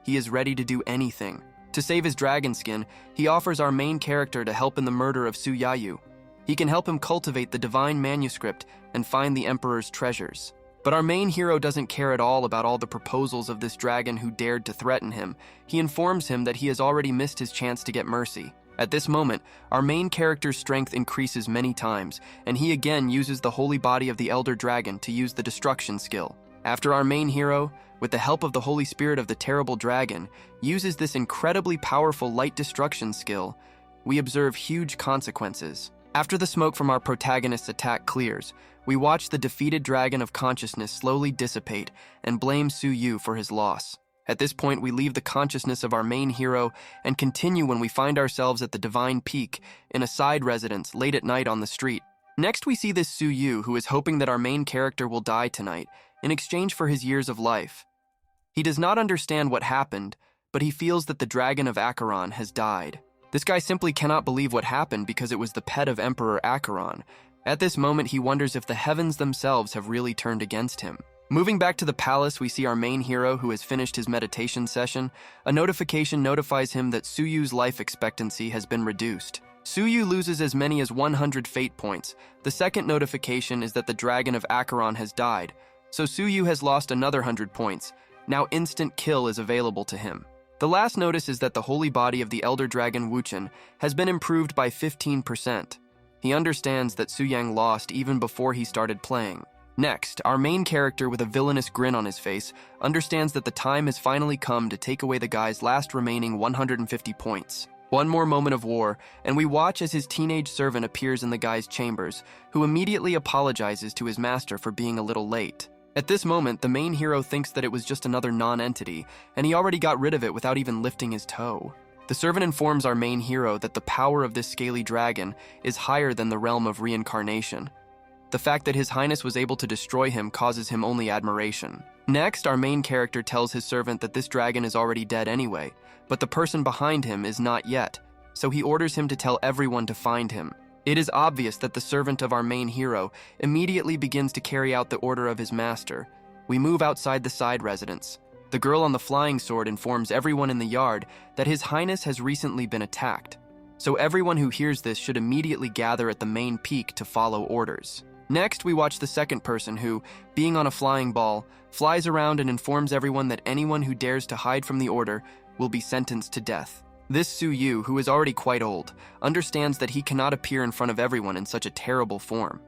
[SPEAKER 1] He is ready to do anything. To save his dragon skin, he offers our main character to help in the murder of Su Yayu. He can help him cultivate the divine manuscript and find the emperor's treasures. But our main hero doesn't care at all about all the proposals of this dragon who dared to threaten him. He informs him that he has already missed his chance to get mercy. At this moment, our main character's strength increases many times, and he again uses the holy body of the Elder Dragon to use the destruction skill. After our main hero, with the help of the Holy Spirit of the Terrible Dragon, uses this incredibly powerful light destruction skill, we observe huge consequences. After the smoke from our protagonist's attack clears, we watch the defeated Dragon of Consciousness slowly dissipate and blame Su-yu for his loss. At this point, we leave the consciousness of our main hero and continue when we find ourselves at the Divine Peak in a side residence late at night on the street. Next, we see this Su-yu who is hoping that our main character will die tonight in exchange for his years of life. He does not understand what happened, but he feels that the Dragon of Acheron has died. This guy simply cannot believe what happened because it was the pet of Emperor Acheron. At this moment, he wonders if the heavens themselves have really turned against him. Moving back to the palace, we see our main hero who has finished his meditation session. A notification notifies him that Su-yu's life expectancy has been reduced. Su-yu loses as many as 100 fate points. The second notification is that the Dragon of Acheron has died, so Su-yu has lost another 100 points. Now instant kill is available to him. The last notice is that the holy body of the Elder Dragon Wuchen has been improved by 15%. He understands that Su-yang lost even before he started playing. Next, our main character with a villainous grin on his face understands that the time has finally come to take away the guy's last remaining 150 points. One more moment of war, and we watch as his teenage servant appears in the guy's chambers, who immediately apologizes to his master for being a little late. At this moment, the main hero thinks that it was just another non-entity, and he already got rid of it without even lifting his toe. The servant informs our main hero that the power of this scaly dragon is higher than the realm of reincarnation. The fact that His Highness was able to destroy him causes him only admiration. Next, our main character tells his servant that this dragon is already dead anyway, but the person behind him is not yet, so he orders him to tell everyone to find him. It is obvious that the servant of our main hero immediately begins to carry out the order of his master. We move outside the side residence. The girl on the flying sword informs everyone in the yard that His Highness has recently been attacked, so everyone who hears this should immediately gather at the main peak to follow orders. Next, we watch the second person who, being on a flying ball, flies around and informs everyone that anyone who dares to hide from the order will be sentenced to death. This Su-yu, who is already quite old, understands that he cannot appear in front of everyone in such a terrible form.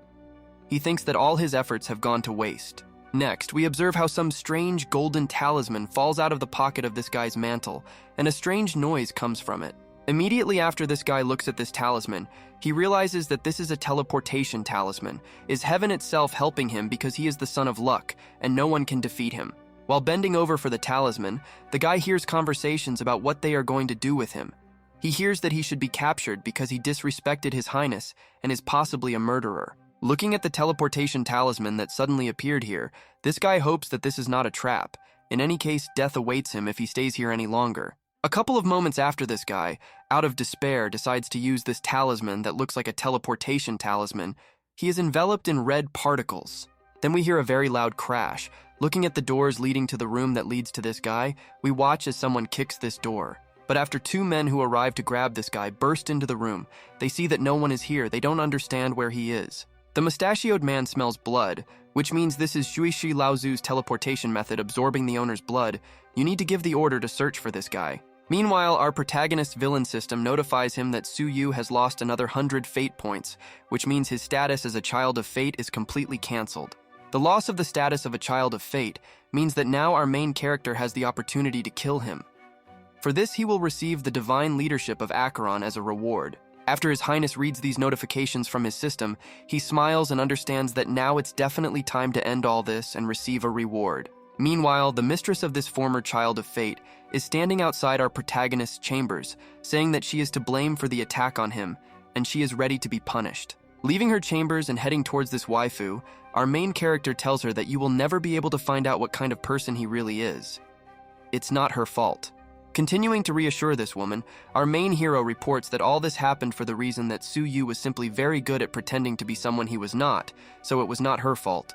[SPEAKER 1] He thinks that all his efforts have gone to waste. Next, we observe how some strange golden talisman falls out of the pocket of this guy's mantle, and a strange noise comes from it. Immediately after this guy looks at this talisman, he realizes that this is a teleportation talisman. Is heaven itself helping him because he is the son of luck, and no one can defeat him? While bending over for the talisman, the guy hears conversations about what they are going to do with him. He hears that he should be captured because he disrespected His Highness and is possibly a murderer. Looking at the teleportation talisman that suddenly appeared here, this guy hopes that this is not a trap. In any case, death awaits him if he stays here any longer. A couple of moments after this guy, out of despair, decides to use this talisman that looks like a teleportation talisman. He is enveloped in red particles. Then we hear a very loud crash. Looking at the doors leading to the room that leads to this guy, we watch as someone kicks this door. But after two men who arrive to grab this guy burst into the room, they see that no one is here. They don't understand where he is. The mustachioed man smells blood, which means this is Shuishi Laozu's teleportation method absorbing the owner's blood. You need to give the order to search for this guy. Meanwhile, our protagonist's villain system notifies him that Su-yu has lost another 100 fate points, which means his status as a child of fate is completely cancelled. The loss of the status of a child of fate means that now our main character has the opportunity to kill him. For this, he will receive the divine leadership of Acheron as a reward. After His Highness reads these notifications from his system, he smiles and understands that now it's definitely time to end all this and receive a reward. Meanwhile, the mistress of this former child of fate is standing outside our protagonist's chambers, saying that she is to blame for the attack on him, and she is ready to be punished. Leaving her chambers and heading towards this waifu, our main character tells her that you will never be able to find out what kind of person he really is. It's not her fault. Continuing to reassure this woman, our main hero reports that all this happened for the reason that Su-yu was simply very good at pretending to be someone he was not, so it was not her fault.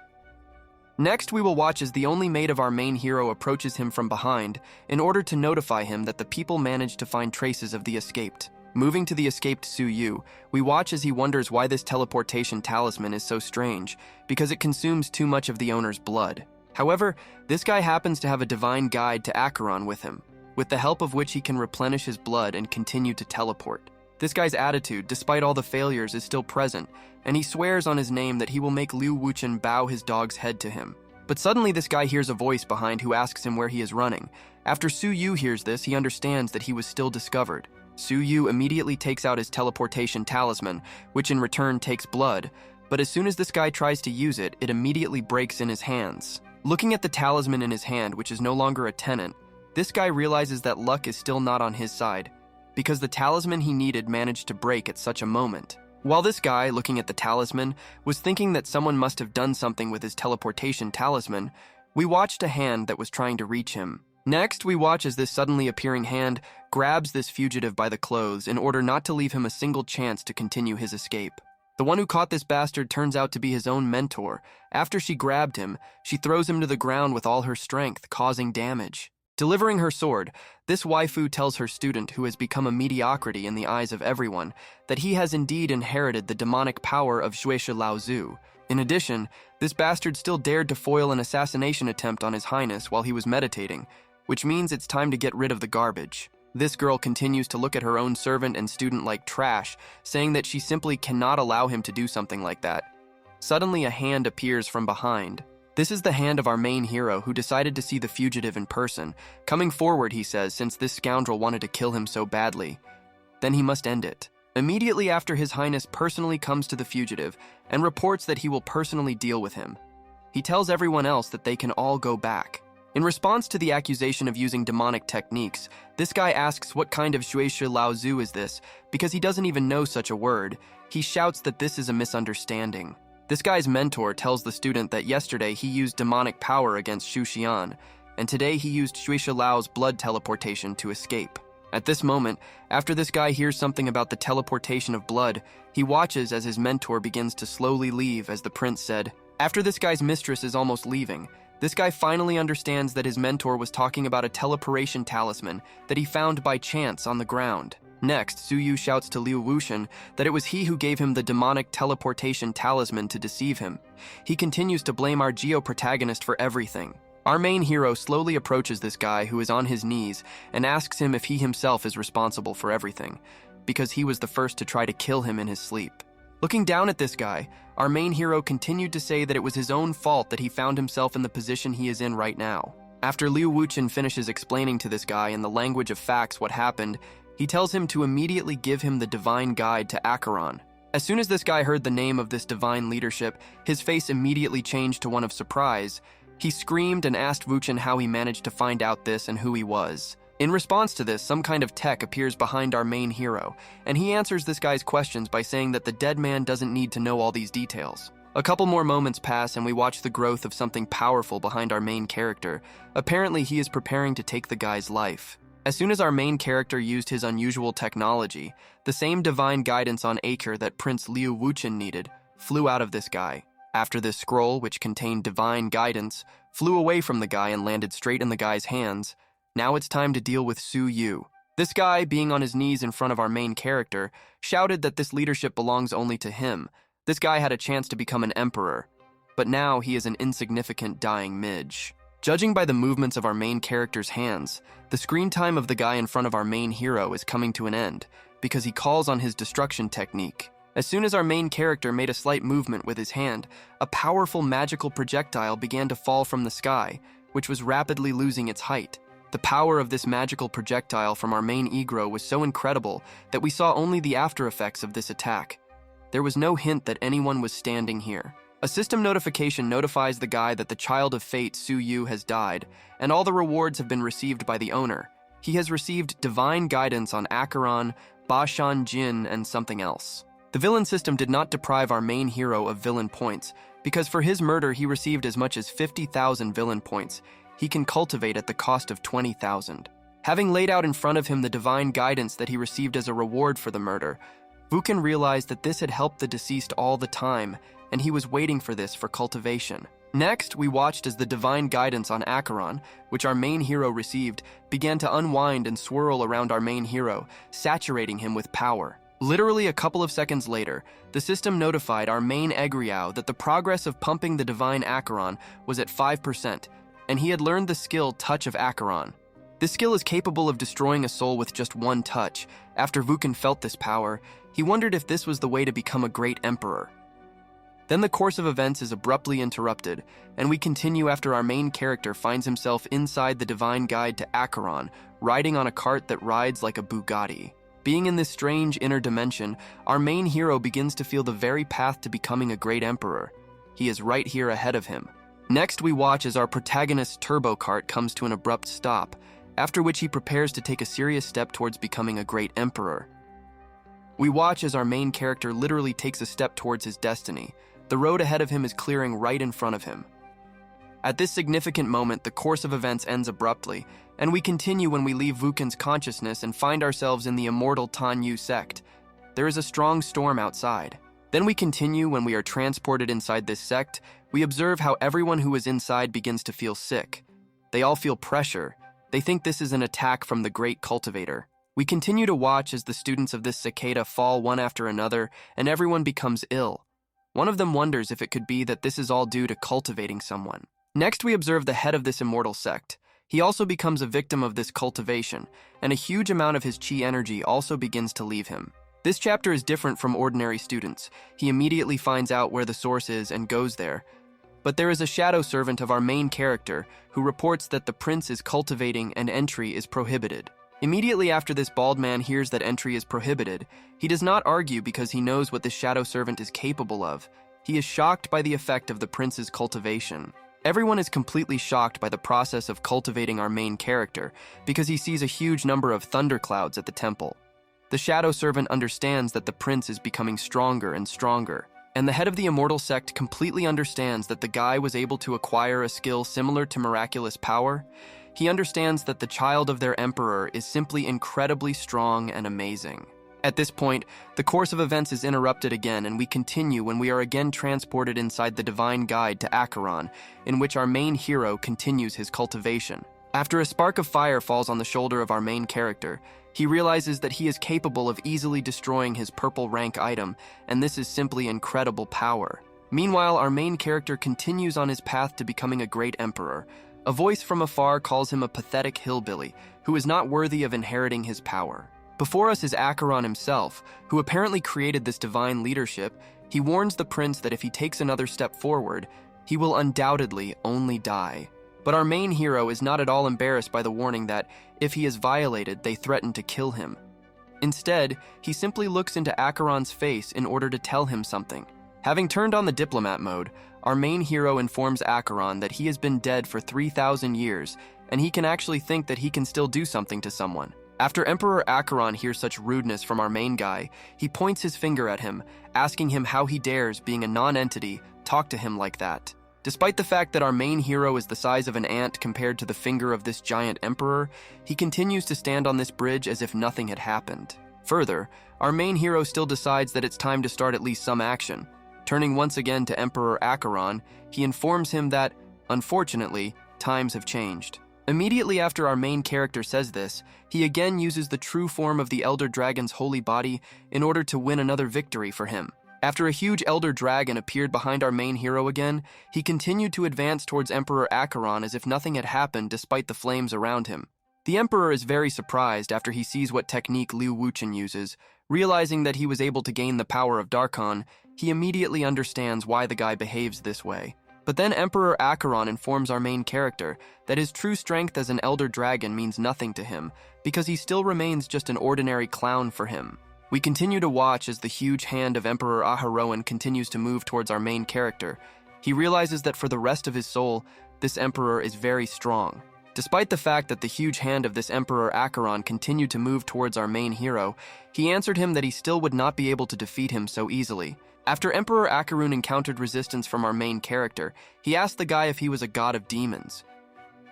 [SPEAKER 1] Next, we will watch as the only maid of our main hero approaches him from behind in order to notify him that the people managed to find traces of the escaped. Moving to the escaped Su-yu, we watch as he wonders why this teleportation talisman is so strange, because it consumes too much of the owner's blood. However, this guy happens to have a divine guide to Acheron with him, with the help of which he can replenish his blood and continue to teleport. This guy's attitude, despite all the failures, is still present, and he swears on his name that he will make Liu Wuchen bow his dog's head to him. But suddenly this guy hears a voice behind who asks him where he is running. After Su Yu hears this, he understands that he was still discovered. Su Yu immediately takes out his teleportation talisman, which in return takes blood, but as soon as this guy tries to use it, it immediately breaks in his hands. Looking at the talisman in his hand, which is no longer a tenant, this guy realizes that luck is still not on his side, because the talisman he needed managed to break at such a moment. While this guy, looking at the talisman, was thinking that someone must have done something with his teleportation talisman, we watched a hand that was trying to reach him. Next, we watch as this suddenly appearing hand grabs this fugitive by the clothes in order not to leave him a single chance to continue his escape. The one who caught this bastard turns out to be his own mentor. After she grabbed him, she throws him to the ground with all her strength, causing damage. Delivering her sword, this waifu tells her student, who has become a mediocrity in the eyes of everyone, that he has indeed inherited the demonic power of Shueisha Laozu. In addition, this bastard still dared to foil an assassination attempt on His Highness while he was meditating, which means it's time to get rid of the garbage. This girl continues to look at her own servant and student like trash, saying that she simply cannot allow him to do something like that. Suddenly, a hand appears from behind. This is the hand of our main hero, who decided to see the fugitive in person. Coming forward, he says, since this scoundrel wanted to kill him so badly. Then he must end it. Immediately after, His Highness personally comes to the fugitive and reports that he will personally deal with him. He tells everyone else that they can all go back. In response to the accusation of using demonic techniques, this guy asks what kind of Shueisha Laozu is this, because he doesn't even know such a word. He shouts that this is a misunderstanding. This guy's mentor tells the student that yesterday he used demonic power against Xu Xian, and today he used Shueisha Lao's blood teleportation to escape. At this moment, after this guy hears something about the teleportation of blood, he watches as his mentor begins to slowly leave, as the prince said. After this guy's mistress is almost leaving, this guy finally understands that his mentor was talking about a teleportation talisman that he found by chance on the ground. Next, Su Yu shouts to Liu Wuchen that it was he who gave him the demonic teleportation talisman to deceive him. He continues to blame our geo-protagonist for everything. Our main hero slowly approaches this guy who is on his knees and asks him if he himself is responsible for everything, because he was the first to try to kill him in his sleep. Looking down at this guy, our main hero continued to say that it was his own fault that he found himself in the position he is in right now. After Liu Wuchen finishes explaining to this guy in the language of facts what happened, he tells him to immediately give him the divine guide to Acheron. As soon as this guy heard the name of this divine leadership, his face immediately changed to one of surprise. He screamed and asked Wuchen how he managed to find out this and who he was. In response to this, some kind of tech appears behind our main hero, and he answers this guy's questions by saying that the dead man doesn't need to know all these details. A couple more moments pass and we watch the growth of something powerful behind our main character. Apparently, he is preparing to take the guy's life. As soon as our main character used his unusual technology, the same divine guidance on Acre that Prince Liu Wuchen needed flew out of this guy. After this scroll, which contained divine guidance, flew away from the guy and landed straight in the guy's hands, now it's time to deal with Su Yu. This guy, being on his knees in front of our main character, shouted that this leadership belongs only to him. This guy had a chance to become an emperor, but now he is an insignificant dying midge. Judging by the movements of our main character's hands, the screen time of the guy in front of our main hero is coming to an end, because he calls on his destruction technique. As soon as our main character made a slight movement with his hand, a powerful magical projectile began to fall from the sky, which was rapidly losing its height. The power of this magical projectile from our main egro was so incredible that we saw only the after effects of this attack. There was no hint that anyone was standing here. A system notification notifies the guy that the child of fate, Su Yu, has died, and all the rewards have been received by the owner. He has received divine guidance on Acheron, Bashan Jin, and something else. The villain system did not deprive our main hero of villain points, because for his murder he received as much as 50,000 villain points. He can cultivate at the cost of 20,000. Having laid out in front of him the divine guidance that he received as a reward for the murder, Wuchen realized that this had helped the deceased all the time, and he was waiting for this for cultivation. Next, we watched as the divine guidance on Acheron, which our main hero received, began to unwind and swirl around our main hero, saturating him with power. Literally a couple of seconds later, the system notified our main Egriao that the progress of pumping the divine Acheron was at 5%, and he had learned the skill Touch of Acheron. This skill is capable of destroying a soul with just one touch. After Vukan felt this power, he wondered if this was the way to become a great emperor. Then the course of events is abruptly interrupted, and we continue after our main character finds himself inside the divine guide to Acheron, riding on a cart that rides like a Bugatti. Being in this strange inner dimension, our main hero begins to feel the very path to becoming a great emperor. He is right here ahead of him. Next, we watch as our protagonist's turbo cart comes to an abrupt stop, after which he prepares to take a serious step towards becoming a great emperor. We watch as our main character literally takes a step towards his destiny. The road ahead of him is clearing right in front of him. At this significant moment, the course of events ends abruptly, and we continue when we leave Vukan's consciousness and find ourselves in the immortal Tanyu sect. There is a strong storm outside. Then we continue when we are transported inside this sect. We observe how everyone who is inside begins to feel sick. They all feel pressure. They think this is an attack from the great cultivator. We continue to watch as the students of this cicada fall one after another, and everyone becomes ill. One of them wonders if it could be that this is all due to cultivating someone. Next, we observe the head of this immortal sect. He also becomes a victim of this cultivation, and a huge amount of his chi energy also begins to leave him. This chapter is different from ordinary students. He immediately finds out where the source is and goes there. But there is a shadow servant of our main character who reports that the prince is cultivating and entry is prohibited. Immediately after this bald man hears that entry is prohibited, he does not argue because he knows what this shadow servant is capable of. He is shocked by the effect of the prince's cultivation. Everyone is completely shocked by the process of cultivating our main character because he sees a huge number of thunderclouds at the temple. The shadow servant understands that the prince is becoming stronger and stronger, and the head of the immortal sect completely understands that the guy was able to acquire a skill similar to miraculous power. He understands that the child of their emperor is simply incredibly strong and amazing. At this point, the course of events is interrupted again, and we continue when we are again transported inside the divine guide to Acheron, in which our main hero continues his cultivation. After a spark of fire falls on the shoulder of our main character, he realizes that he is capable of easily destroying his purple rank item, and this is simply incredible power. Meanwhile, our main character continues on his path to becoming a great emperor. A voice from afar calls him a pathetic hillbilly who is not worthy of inheriting his power. Before us is Acheron himself, who apparently created this divine leadership. He warns the prince that if he takes another step forward, he will undoubtedly only die. But our main hero is not at all embarrassed by the warning that, if he is violated, they threaten to kill him. Instead, he simply looks into Acheron's face in order to tell him something. Having turned on the diplomat mode, our main hero informs Acheron that he has been dead for 3,000 years, and he can actually think that he can still do something to someone. After Emperor Acheron hears such rudeness from our main guy, he points his finger at him, asking him how he dares, being a non-entity, talk to him like that. Despite the fact that our main hero is the size of an ant compared to the finger of this giant emperor, he continues to stand on this bridge as if nothing had happened. Further, our main hero still decides that it's time to start at least some action. Turning once again to Emperor Acheron, he informs him that, unfortunately, times have changed. Immediately after our main character says this, he again uses the true form of the Elder Dragon's holy body in order to win another victory for him. After a huge Elder Dragon appeared behind our main hero again, he continued to advance towards Emperor Acheron as if nothing had happened despite the flames around him. The Emperor is very surprised after he sees what technique Liu Wuchen uses. Realizing that he was able to gain the power of Darkon, he immediately understands why the guy behaves this way. But then Emperor Acheron informs our main character that his true strength as an Elder Dragon means nothing to him, because he still remains just an ordinary clown for him. We continue to watch as the huge hand of Emperor Aharoan continues to move towards our main character. He realizes that for the rest of his soul, this Emperor is very strong. Despite the fact that the huge hand of this Emperor Acheron continued to move towards our main hero, he answered him that he still would not be able to defeat him so easily. After Emperor Acheron encountered resistance from our main character, he asked the guy if he was a god of demons.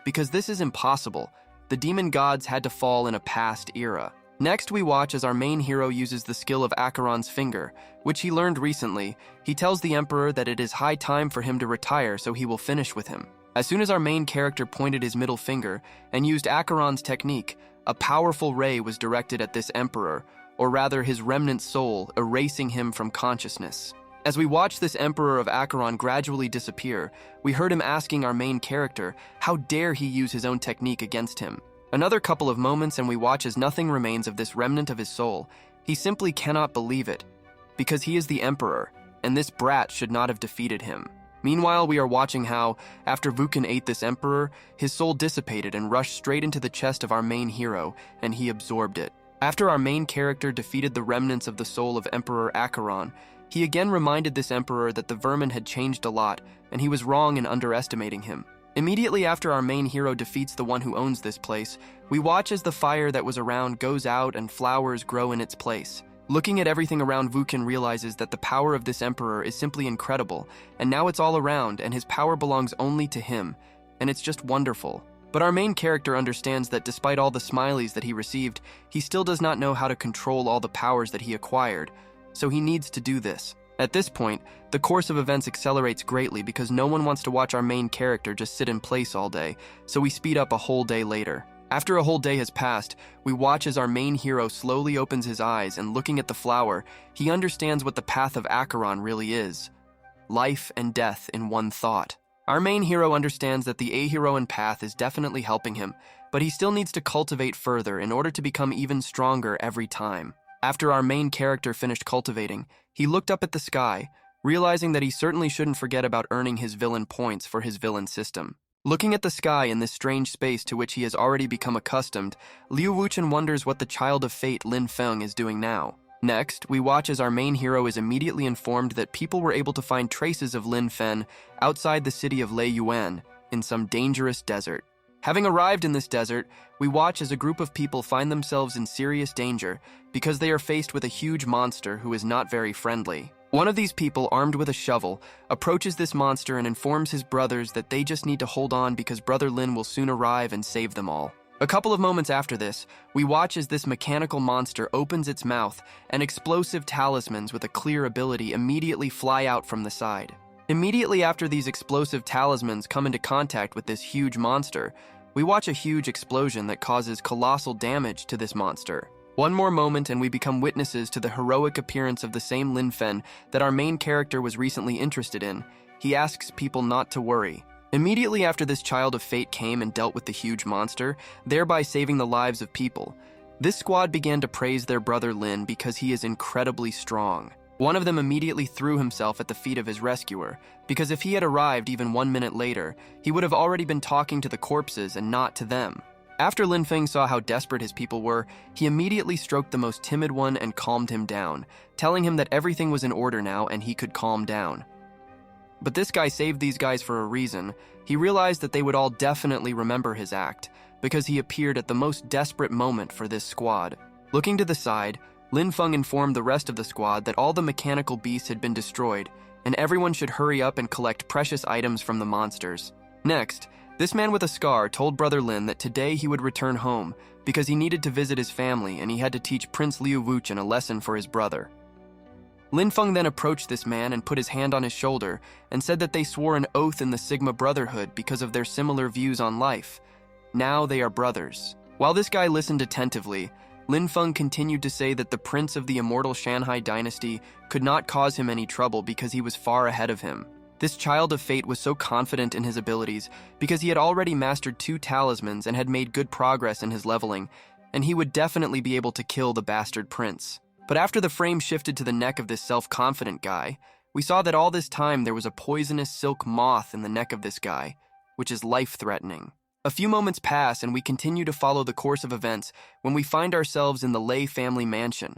[SPEAKER 1] Because this is impossible, the demon gods had to fall in a past era. Next, we watch as our main hero uses the skill of Acheron's finger, which he learned recently. He tells the Emperor that it is high time for him to retire so he will finish with him. As soon as our main character pointed his middle finger and used Acheron's technique, a powerful ray was directed at this Emperor, or rather his remnant soul, erasing him from consciousness. As we watch this Emperor of Acheron gradually disappear, we heard him asking our main character, how dare he use his own technique against him? Another couple of moments and we watch as nothing remains of this remnant of his soul. He simply cannot believe it, because he is the emperor, and this brat should not have defeated him. Meanwhile, we are watching how, after Vukan ate this emperor, his soul dissipated and rushed straight into the chest of our main hero, and he absorbed it. After our main character defeated the remnants of the soul of Emperor Acheron, he again reminded this emperor that the vermin had changed a lot, and he was wrong in underestimating him. Immediately after our main hero defeats the one who owns this place, we watch as the fire that was around goes out and flowers grow in its place. Looking at everything around, Vukan realizes that the power of this emperor is simply incredible, and now it's all around, and his power belongs only to him, and it's just wonderful. But our main character understands that despite all the smileys that he received, he still does not know how to control all the powers that he acquired, so he needs to do this. At this point, the course of events accelerates greatly because no one wants to watch our main character just sit in place all day, so we speed up a whole day later. After a whole day has passed, we watch as our main hero slowly opens his eyes and looking at the flower, he understands what the path of Acheron really is. Life and death in one thought. Our main hero understands that the Aheroan path is definitely helping him, but he still needs to cultivate further in order to become even stronger every time. After our main character finished cultivating, he looked up at the sky, realizing that he certainly shouldn't forget about earning his villain points for his villain system. Looking at the sky in this strange space to which he has already become accustomed, Liu Wuchen wonders what the child of fate Lin Fang is doing now. Next, we watch as our main hero is immediately informed that people were able to find traces of Lin Fang outside the city of Lei Yuan in some dangerous desert. Having arrived in this desert, we watch as a group of people find themselves in serious danger because they are faced with a huge monster who is not very friendly. One of these people, armed with a shovel, approaches this monster and informs his brothers that they just need to hold on because Brother Lin will soon arrive and save them all. A couple of moments after this, we watch as this mechanical monster opens its mouth and explosive talismans with a clear ability immediately fly out from the side. Immediately after these explosive talismans come into contact with this huge monster, we watch a huge explosion that causes colossal damage to this monster. One more moment and we become witnesses to the heroic appearance of the same Lin Fang that our main character was recently interested in. He asks people not to worry. Immediately after this child of fate came and dealt with the huge monster, thereby saving the lives of people, this squad began to praise their brother Lin because he is incredibly strong. One of them immediately threw himself at the feet of his rescuer, because if he had arrived even 1 minute later, he would have already been talking to the corpses and not to them. After Lin Fang saw how desperate his people were, he immediately stroked the most timid one and calmed him down, telling him that everything was in order now and he could calm down. But this guy saved these guys for a reason. He realized that they would all definitely remember his act, because he appeared at the most desperate moment for this squad. Looking to the side, Lin Fang informed the rest of the squad that all the mechanical beasts had been destroyed, and everyone should hurry up and collect precious items from the monsters. Next, this man with a scar told Brother Lin that today he would return home because he needed to visit his family and he had to teach Prince Liu Wuchen a lesson for his brother. Lin Fang then approached this man and put his hand on his shoulder and said that they swore an oath in the Sigma Brotherhood because of their similar views on life. Now they are brothers. While this guy listened attentively, Lin Fang continued to say that the prince of the immortal Shanhai dynasty could not cause him any trouble because he was far ahead of him. This child of fate was so confident in his abilities because he had already mastered 2 talismans and had made good progress in his leveling, and he would definitely be able to kill the bastard prince. But after the frame shifted to the neck of this self-confident guy, we saw that all this time there was a poisonous silk moth in the neck of this guy, which is life-threatening. A few moments pass and we continue to follow the course of events when we find ourselves in the Lei family mansion.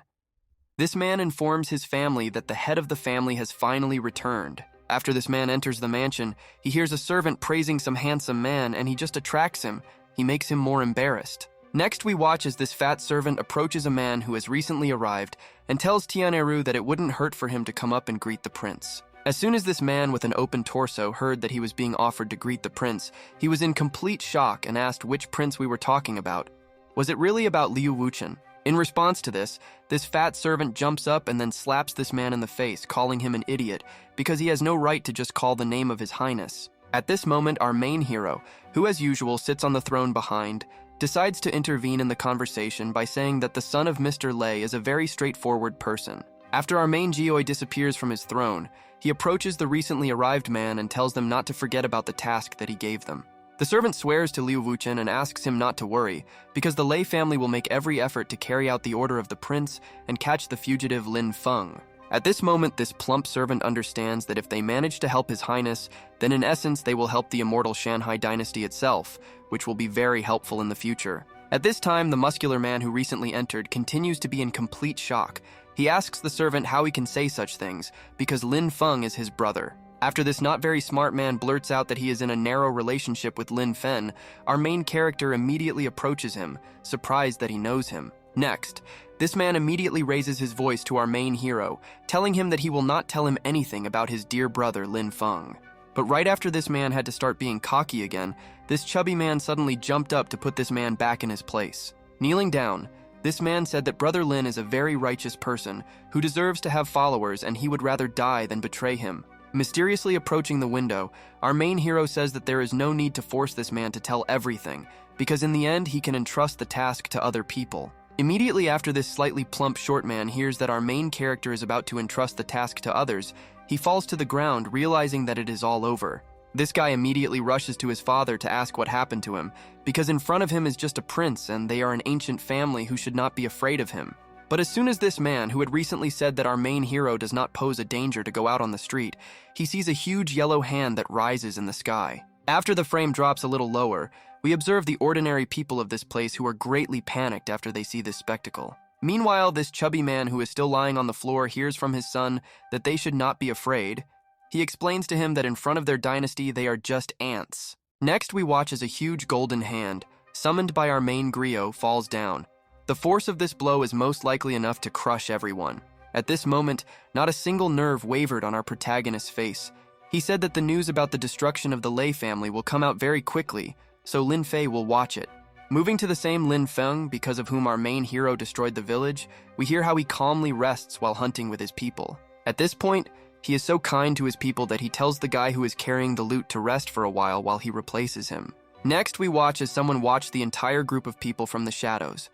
[SPEAKER 1] This man informs his family that the head of the family has finally returned. After this man enters the mansion, he hears a servant praising some handsome man and he just attracts him. He makes him more embarrassed. Next, we watch as this fat servant approaches a man who has recently arrived and tells Tianeru that it wouldn't hurt for him to come up and greet the prince. As soon as this man with an open torso heard that he was being offered to greet the prince, he was in complete shock and asked which prince we were talking about. Was it really about Liu Wuchen? In response to this fat servant jumps up and then slaps this man in the face, calling him an idiot because he has no right to just call the name of his highness. At this moment, our main hero, who as usual sits on the throne behind, decides to intervene in the conversation by saying that the son of Mr. Lei is a very straightforward person. After our main Geoi disappears from his throne, he approaches the recently arrived man and tells them not to forget about the task that he gave them. The servant swears to Liu Wuchen and asks him not to worry, because the Lei family will make every effort to carry out the order of the prince and catch the fugitive Lin Fang. At this moment, this plump servant understands that if they manage to help His Highness, then in essence they will help the immortal Shanhai dynasty itself, which will be very helpful in the future. At this time, the muscular man who recently entered continues to be in complete shock. He asks the servant how he can say such things, because Lin Fang is his brother. After this not very smart man blurts out that he is in a narrow relationship with Lin Fang, our main character immediately approaches him, surprised that he knows him. Next, this man immediately raises his voice to our main hero, telling him that he will not tell him anything about his dear brother Lin Fang. But right after this man had to start being cocky again, this chubby man suddenly jumped up to put this man back in his place. Kneeling down, this man said that Brother Lin is a very righteous person who deserves to have followers and he would rather die than betray him. Mysteriously approaching the window, our main hero says that there is no need to force this man to tell everything, because in the end he can entrust the task to other people. Immediately after this slightly plump short man hears that our main character is about to entrust the task to others, he falls to the ground, realizing that it is all over. This guy immediately rushes to his father to ask what happened to him, because in front of him is just a prince and they are an ancient family who should not be afraid of him. But as soon as this man, who had recently said that our main hero does not pose a danger to go out on the street, he sees a huge yellow hand that rises in the sky. After the frame drops a little lower, we observe the ordinary people of this place who are greatly panicked after they see this spectacle. Meanwhile, this chubby man who is still lying on the floor hears from his son that they should not be afraid. He explains to him that in front of their dynasty they are just ants. Next, we watch as a huge golden hand, summoned by our main griot, falls down. The force of this blow is most likely enough to crush everyone. At this moment, not a single nerve wavered on our protagonist's face. He said that the news about the destruction of the Lei family will come out very quickly, so Lin Fei will watch it. Moving to the same Lin Fang, because of whom our main hero destroyed the village, we hear how he calmly rests while hunting with his people. At this point, he is so kind to his people that he tells the guy who is carrying the loot to rest for a while he replaces him. Next, we watch as someone watched the entire group of people from the shadows.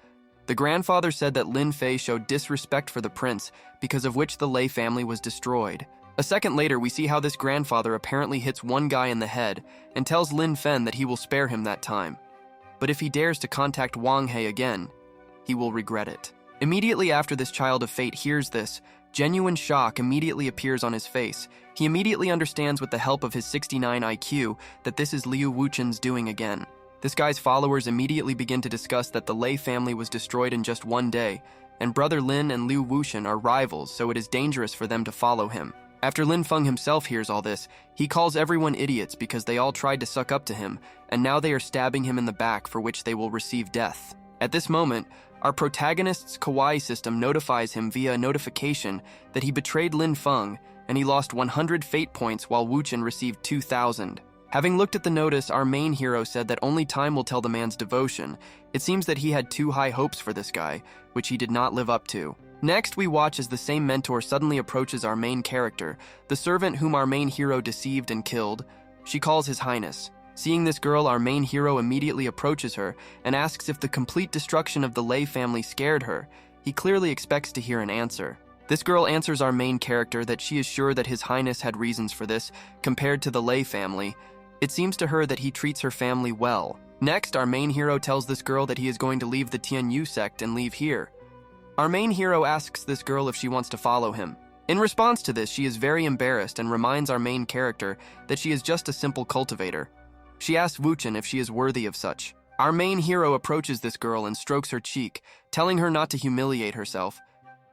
[SPEAKER 1] The grandfather said that Lin Fei showed disrespect for the prince, because of which the Lei family was destroyed. A second later, we see how this grandfather apparently hits one guy in the head and tells Lin Feng that he will spare him that time. But if he dares to contact Wang He again, he will regret it. Immediately after this child of fate hears this, genuine shock immediately appears on his face. He immediately understands with the help of his 69 IQ that this is Liu Wuchen's doing again. This guy's followers immediately begin to discuss that the Lei family was destroyed in just one day, and Brother Lin and Liu Wuchen are rivals, so it is dangerous for them to follow him. After Lin Feng himself hears all this, he calls everyone idiots because they all tried to suck up to him, and now they are stabbing him in the back, for which they will receive death. At this moment, our protagonist's kawaii system notifies him via a notification that he betrayed Lin Feng, and he lost 100 fate points while Wuchen received 2,000. Having looked at the notice, our main hero said that only time will tell the man's devotion. It seems that he had too high hopes for this guy, which he did not live up to. Next, we watch as the same mentor suddenly approaches our main character, the servant whom our main hero deceived and killed. She calls His Highness. Seeing this girl, our main hero immediately approaches her and asks if the complete destruction of the Lei family scared her. He clearly expects to hear an answer. This girl answers our main character that she is sure that His Highness had reasons for this, compared to the Lei family. It seems to her that he treats her family well. Next, our main hero tells this girl that he is going to leave the Tianyu sect and leave here. Our main hero asks this girl if she wants to follow him. In response to this, she is very embarrassed and reminds our main character that she is just a simple cultivator. She asks Wuchen if she is worthy of such. Our main hero approaches this girl and strokes her cheek, telling her not to humiliate herself.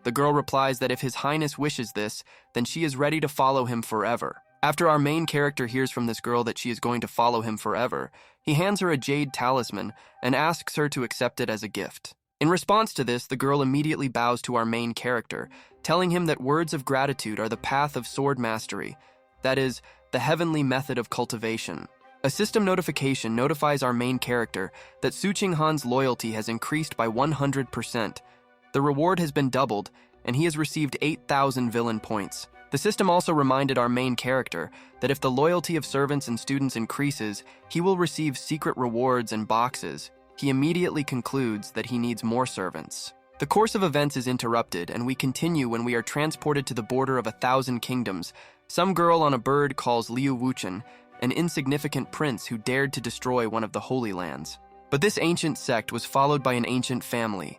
[SPEAKER 1] The girl replies that if His Highness wishes this, then she is ready to follow him forever. After our main character hears from this girl that she is going to follow him forever, he hands her a jade talisman and asks her to accept it as a gift. In response to this, the girl immediately bows to our main character, telling him that words of gratitude are the path of sword mastery, that is, the heavenly method of cultivation. A system notification notifies our main character that Su Qinghan's loyalty has increased by 100%. The reward has been doubled, and he has received 8,000 villain points. The system also reminded our main character that if the loyalty of servants and students increases, he will receive secret rewards and boxes. He immediately concludes that he needs more servants. The course of events is interrupted, and we continue when we are transported to the border of 1,000 kingdoms. Some girl on a bird calls Liu Wuchen an insignificant prince who dared to destroy one of the Holy Lands. But this ancient sect was followed by an ancient family,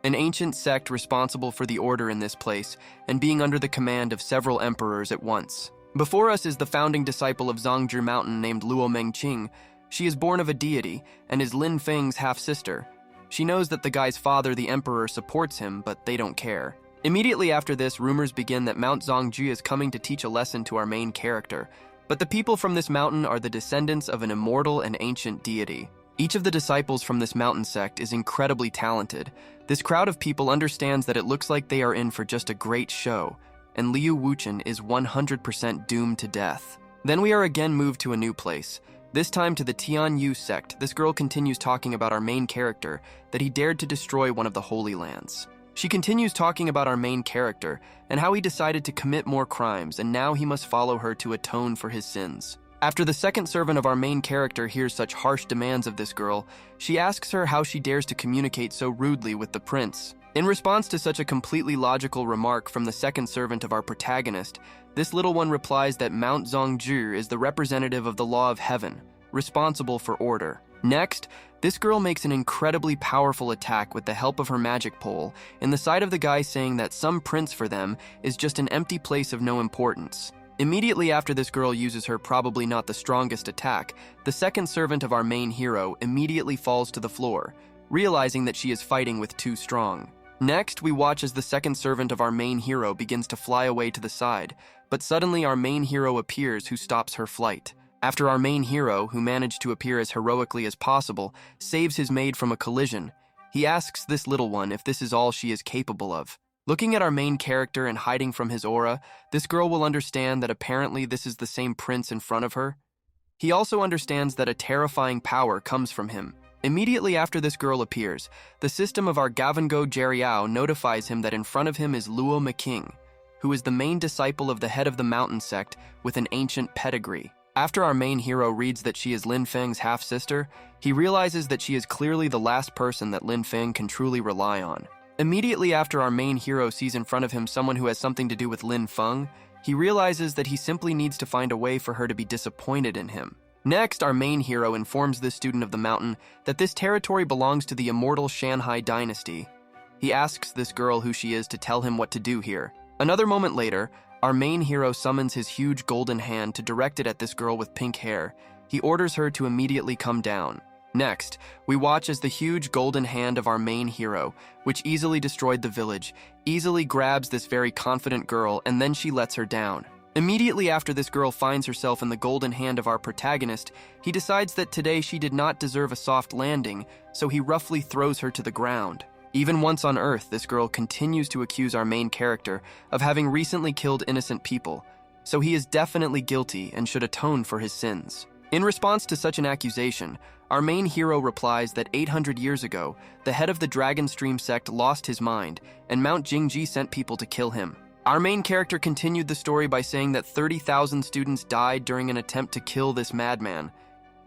[SPEAKER 1] an ancient sect responsible for the order in this place and being under the command of several emperors at once. Before us is the founding disciple of Zhangzhi Mountain named Luo Mengqing. She is born of a deity and is Lin Fang's half-sister. She knows that the guy's father, the emperor, supports him, but they don't care. Immediately after this, rumors begin that Mount Zhangji is coming to teach a lesson to our main character. But the people from this mountain are the descendants of an immortal and ancient deity. Each of the disciples from this mountain sect is incredibly talented. This crowd of people understands that it looks like they are in for just a great show, and Liu Wuchen is 100% doomed to death. Then we are again moved to a new place, this time to the Tianyu sect. This girl continues talking about our main character, that he dared to destroy one of the Holy Lands. She continues talking about our main character and how he decided to commit more crimes, and now he must follow her to atone for his sins. After the second servant of our main character hears such harsh demands of this girl, she asks her how she dares to communicate so rudely with the prince. In response to such a completely logical remark from the second servant of our protagonist, this little one replies that Mount Zhangzhi is the representative of the law of heaven, responsible for order. Next, this girl makes an incredibly powerful attack with the help of her magic pole in the side of the guy, saying that some prince for them is just an empty place of no importance. Immediately after this girl uses her probably not the strongest attack, the second servant of our main hero immediately falls to the floor, realizing that she is fighting with too strong. Next, we watch as the second servant of our main hero begins to fly away to the side, but suddenly our main hero appears, who stops her flight. After our main hero, who managed to appear as heroically as possible, saves his maid from a collision, he asks this little one if this is all she is capable of. Looking at our main character and hiding from his aura, this girl will understand that apparently this is the same prince in front of her. He also understands that a terrifying power comes from him. Immediately after this girl appears, the system of our Gavango Jeriao notifies him that in front of him is Luo Mengqing, who is the main disciple of the head of the mountain sect with an ancient pedigree. After our main hero reads that she is Lin Fang's half-sister, he realizes that she is clearly the last person that Lin Fang can truly rely on. Immediately after our main hero sees in front of him someone who has something to do with Lin Fang, he realizes that he simply needs to find a way for her to be disappointed in him. Next, our main hero informs this student of the mountain that this territory belongs to the immortal Shanhai dynasty. He asks this girl who she is to tell him what to do here. Another moment later, our main hero summons his huge golden hand to direct it at this girl with pink hair. He orders her to immediately come down. Next, we watch as the huge golden hand of our main hero, which easily destroyed the village, easily grabs this very confident girl, and then she lets her down. Immediately after this girl finds herself in the golden hand of our protagonist, he decides that today she did not deserve a soft landing, so he roughly throws her to the ground. Even once on Earth, this girl continues to accuse our main character of having recently killed innocent people, so he is definitely guilty and should atone for his sins. In response to such an accusation, our main hero replies that 800 years ago, the head of the Dragon Stream sect lost his mind, and Mount Jingji sent people to kill him. Our main character continued the story by saying that 30,000 students died during an attempt to kill this madman.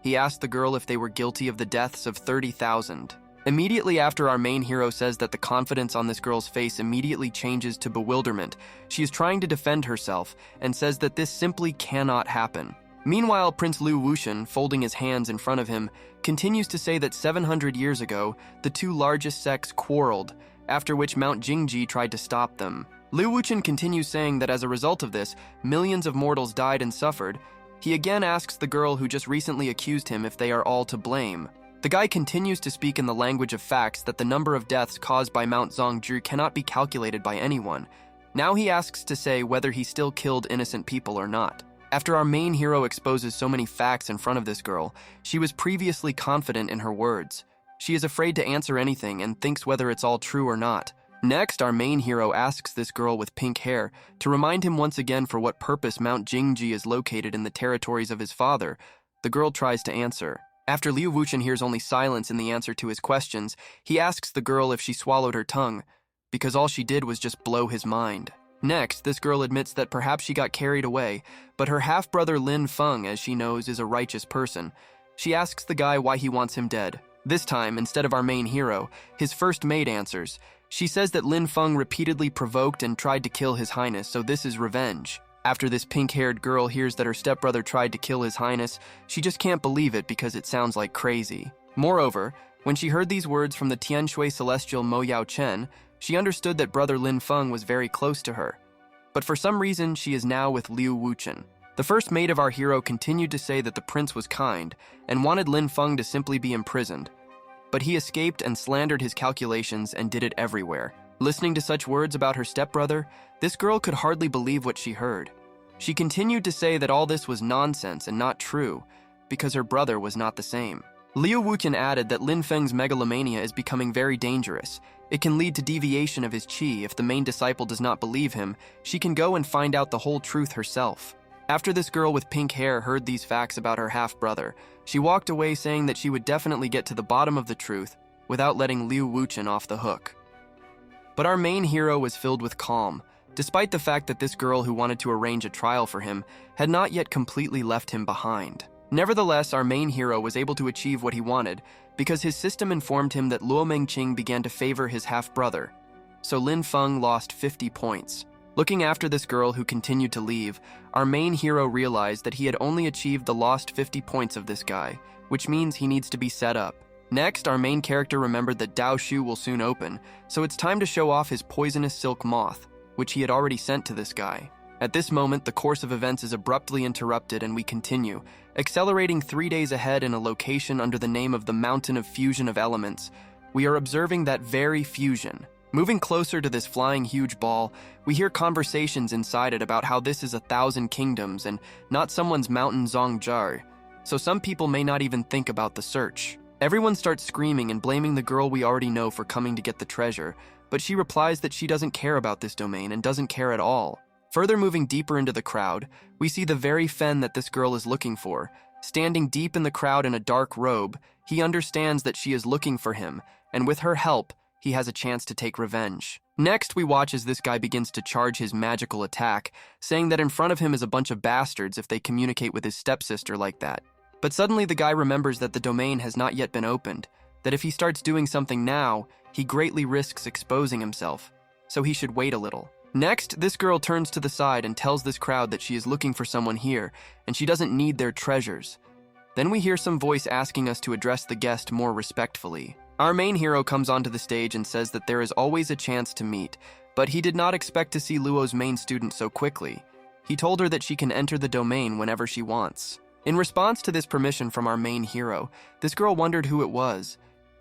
[SPEAKER 1] He asked the girl if they were guilty of the deaths of 30,000. Immediately after our main hero says that, the confidence on this girl's face immediately changes to bewilderment. She is trying to defend herself and says that this simply cannot happen. Meanwhile, Prince Liu Wuchen, folding his hands in front of him, continues to say that 700 years ago, the two largest sects quarreled, after which Mount Jingji tried to stop them. Liu Wuchen continues saying that as a result of this, millions of mortals died and suffered. He again asks the girl who just recently accused him if they are all to blame. The guy continues to speak in the language of facts that the number of deaths caused by Mount Zhangzhi cannot be calculated by anyone. Now he asks to say whether he still killed innocent people or not. After our main hero exposes so many facts in front of this girl, she was previously confident in her words. She is afraid to answer anything and thinks whether it's all true or not. Next, our main hero asks this girl with pink hair to remind him once again for what purpose Mount Jingji is located in the territories of his father. The girl tries to answer. After Liu Wuchen hears only silence in the answer to his questions, he asks the girl if she swallowed her tongue, because all she did was just blow his mind. Next, this girl admits that perhaps she got carried away, but her half-brother Lin Fang, as she knows, is a righteous person. She asks the guy why he wants him dead. This time, instead of our main hero, his first maid answers. She says that Lin Fang repeatedly provoked and tried to kill His Highness, so this is revenge. After this pink-haired girl hears that her stepbrother tried to kill His Highness, she just can't believe it because it sounds like crazy. Moreover, when she heard these words from the Tianshui celestial Mo Yao Chen, she understood that brother Lin Fang was very close to her. But for some reason, she is now with Liu Wuchen. The first maid of our hero continued to say that the prince was kind and wanted Lin Fang to simply be imprisoned. But he escaped and slandered his calculations and did it everywhere. Listening to such words about her stepbrother, this girl could hardly believe what she heard. She continued to say that all this was nonsense and not true, because her brother was not the same. Liu Wuchen added that Lin Feng's megalomania is becoming very dangerous. It can lead to deviation of his qi. If the main disciple does not believe him, she can go and find out the whole truth herself. After this girl with pink hair heard these facts about her half-brother, she walked away saying that she would definitely get to the bottom of the truth without letting Liu Wuchen off the hook. But our main hero was filled with calm, despite the fact that this girl who wanted to arrange a trial for him had not yet completely left him behind. Nevertheless, our main hero was able to achieve what he wanted because his system informed him that Luo Mengqing began to favor his half-brother, so Lin Fang lost 50 points. Looking after this girl who continued to leave, our main hero realized that he had only achieved the lost 50 points of this guy, which means he needs to be set up. Next, our main character remembered that Dao Shu will soon open, so it's time to show off his poisonous silk moth, which he had already sent to this guy. At this moment, the course of events is abruptly interrupted and we continue, accelerating 3 days ahead in a location under the name of the Mountain of Fusion of Elements. We are observing that very fusion. Moving closer to this flying huge ball, we hear conversations inside it about how this is 1,000 kingdoms and not someone's mountain Zhongzhar, so some people may not even think about the search. Everyone starts screaming and blaming the girl we already know for coming to get the treasure, but she replies that she doesn't care about this domain and doesn't care at all. Further moving deeper into the crowd, we see the very Fen that this girl is looking for. Standing deep in the crowd in a dark robe, he understands that she is looking for him, and with her help, he has a chance to take revenge. Next, we watch as this guy begins to charge his magical attack, saying that in front of him is a bunch of bastards if they communicate with his stepsister like that. But suddenly the guy remembers that the domain has not yet been opened, that if he starts doing something now, he greatly risks exposing himself, so he should wait a little. Next, this girl turns to the side and tells this crowd that she is looking for someone here, and she doesn't need their treasures. Then we hear some voice asking us to address the guest more respectfully. Our main hero comes onto the stage and says that there is always a chance to meet, but he did not expect to see Luo's main student so quickly. He told her that she can enter the domain whenever she wants. In response to this permission from our main hero, this girl wondered who it was.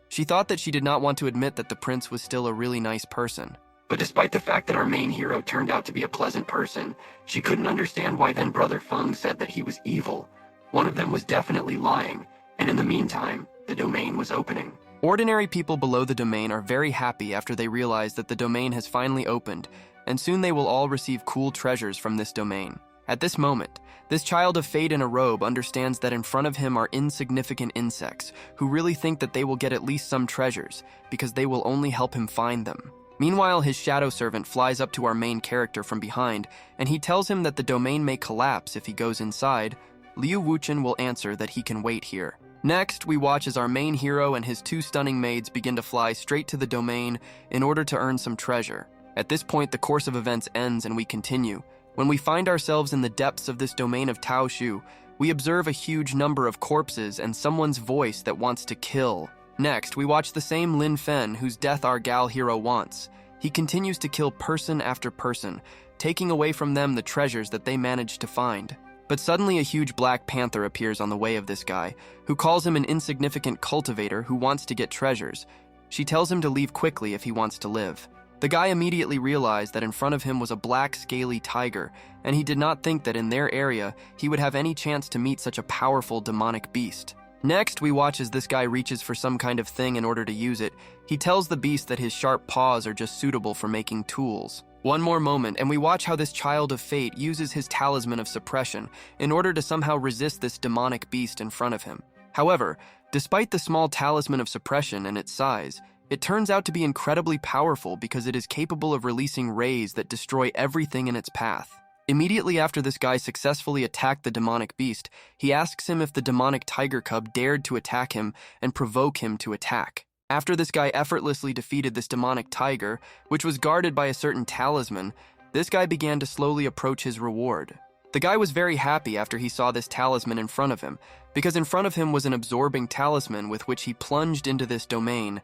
[SPEAKER 1] She thought that she did not want to admit that the prince was still a really nice person.
[SPEAKER 2] But despite the fact that our main hero turned out to be a pleasant person, she couldn't understand why then Brother Feng said that he was evil. One of them was definitely lying, and in the meantime, the domain was opening.
[SPEAKER 1] Ordinary people below the domain are very happy after they realize that the domain has finally opened, and soon they will all receive cool treasures from this domain. At this moment, this child of fate in a robe understands that in front of him are insignificant insects who really think that they will get at least some treasures because they will only help him find them. Meanwhile, his shadow servant flies up to our main character from behind, and he tells him that the domain may collapse if he goes inside. Liu Wuchen will answer that he can wait here. Next, we watch as our main hero and his 2 stunning maids begin to fly straight to the domain in order to earn some treasure. At this point, the course of events ends and we continue. When we find ourselves in the depths of this domain of Tao Shu, we observe a huge number of corpses and someone's voice that wants to kill. Next, we watch the same Lin Fang whose death our gal hero wants. He continues to kill person after person, taking away from them the treasures that they managed to find. But suddenly a huge black panther appears on the way of this guy, who calls him an insignificant cultivator who wants to get treasures. She tells him to leave quickly if he wants to live. The guy immediately realized that in front of him was a black, scaly tiger, and he did not think that in their area he would have any chance to meet such a powerful demonic beast. Next, we watch as this guy reaches for some kind of thing in order to use it. He tells the beast that his sharp paws are just suitable for making tools. One more moment, and we watch how this child of fate uses his talisman of suppression in order to somehow resist this demonic beast in front of him. However, despite the small talisman of suppression and its size, it turns out to be incredibly powerful because it is capable of releasing rays that destroy everything in its path. Immediately after this guy successfully attacked the demonic beast, he asks him if the demonic tiger cub dared to attack him and provoke him to attack. After this guy effortlessly defeated this demonic tiger, which was guarded by a certain talisman, this guy began to slowly approach his reward. The guy was very happy after he saw this talisman in front of him, because in front of him was an absorbing talisman with which he plunged into this domain.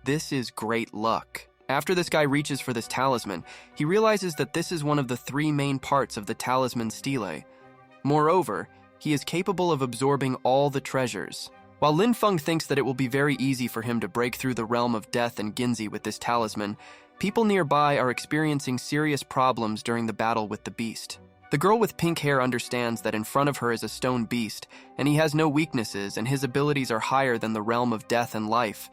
[SPEAKER 1] This is great luck. After this guy reaches for this talisman, he realizes that this is one of the 3 main parts of the talisman stele. Moreover, he is capable of absorbing all the treasures. While Lin Fang thinks that it will be very easy for him to break through the realm of death and Ginzi with this talisman, people nearby are experiencing serious problems during the battle with the beast. The girl with pink hair understands that in front of her is a stone beast, and he has no weaknesses and his abilities are higher than the realm of death and life.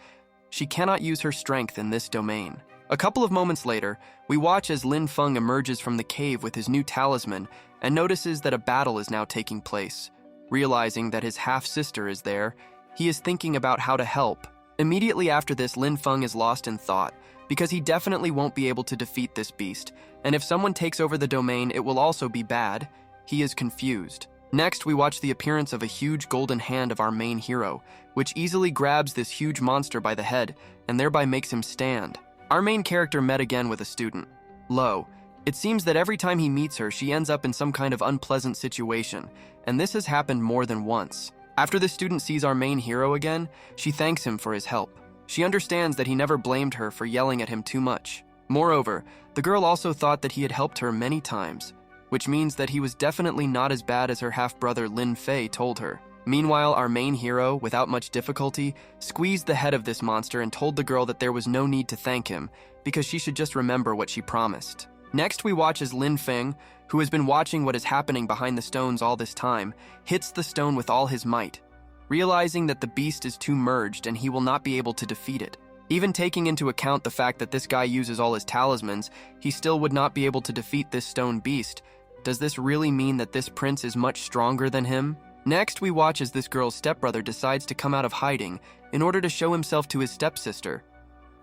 [SPEAKER 1] She cannot use her strength in this domain. A couple of moments later, we watch as Lin Fang emerges from the cave with his new talisman and notices that a battle is now taking place. Realizing that his half-sister is there, he is thinking about how to help. Immediately after this, Lin Fang is lost in thought, because he definitely won't be able to defeat this beast, and if someone takes over the domain, it will also be bad. He is confused. Next, we watch the appearance of a huge golden hand of our main hero, which easily grabs this huge monster by the head, and thereby makes him stand. Our main character met again with a student, Lo. It seems that every time he meets her, she ends up in some kind of unpleasant situation, and this has happened more than once. After the student sees our main hero again, she thanks him for his help. She understands that he never blamed her for yelling at him too much. Moreover, the girl also thought that he had helped her many times, which means that he was definitely not as bad as her half-brother Lin Fei told her. Meanwhile, our main hero, without much difficulty, squeezed the head of this monster and told the girl that there was no need to thank him, because she should just remember what she promised. Next, we watch as Lin Fang, who has been watching what is happening behind the stones all this time, hits the stone with all his might, realizing that the beast is too merged and he will not be able to defeat it. Even taking into account the fact that this guy uses all his talismans, he still would not be able to defeat this stone beast. Does this really mean that this prince is much stronger than him? Next, we watch as this girl's stepbrother decides to come out of hiding in order to show himself to his stepsister.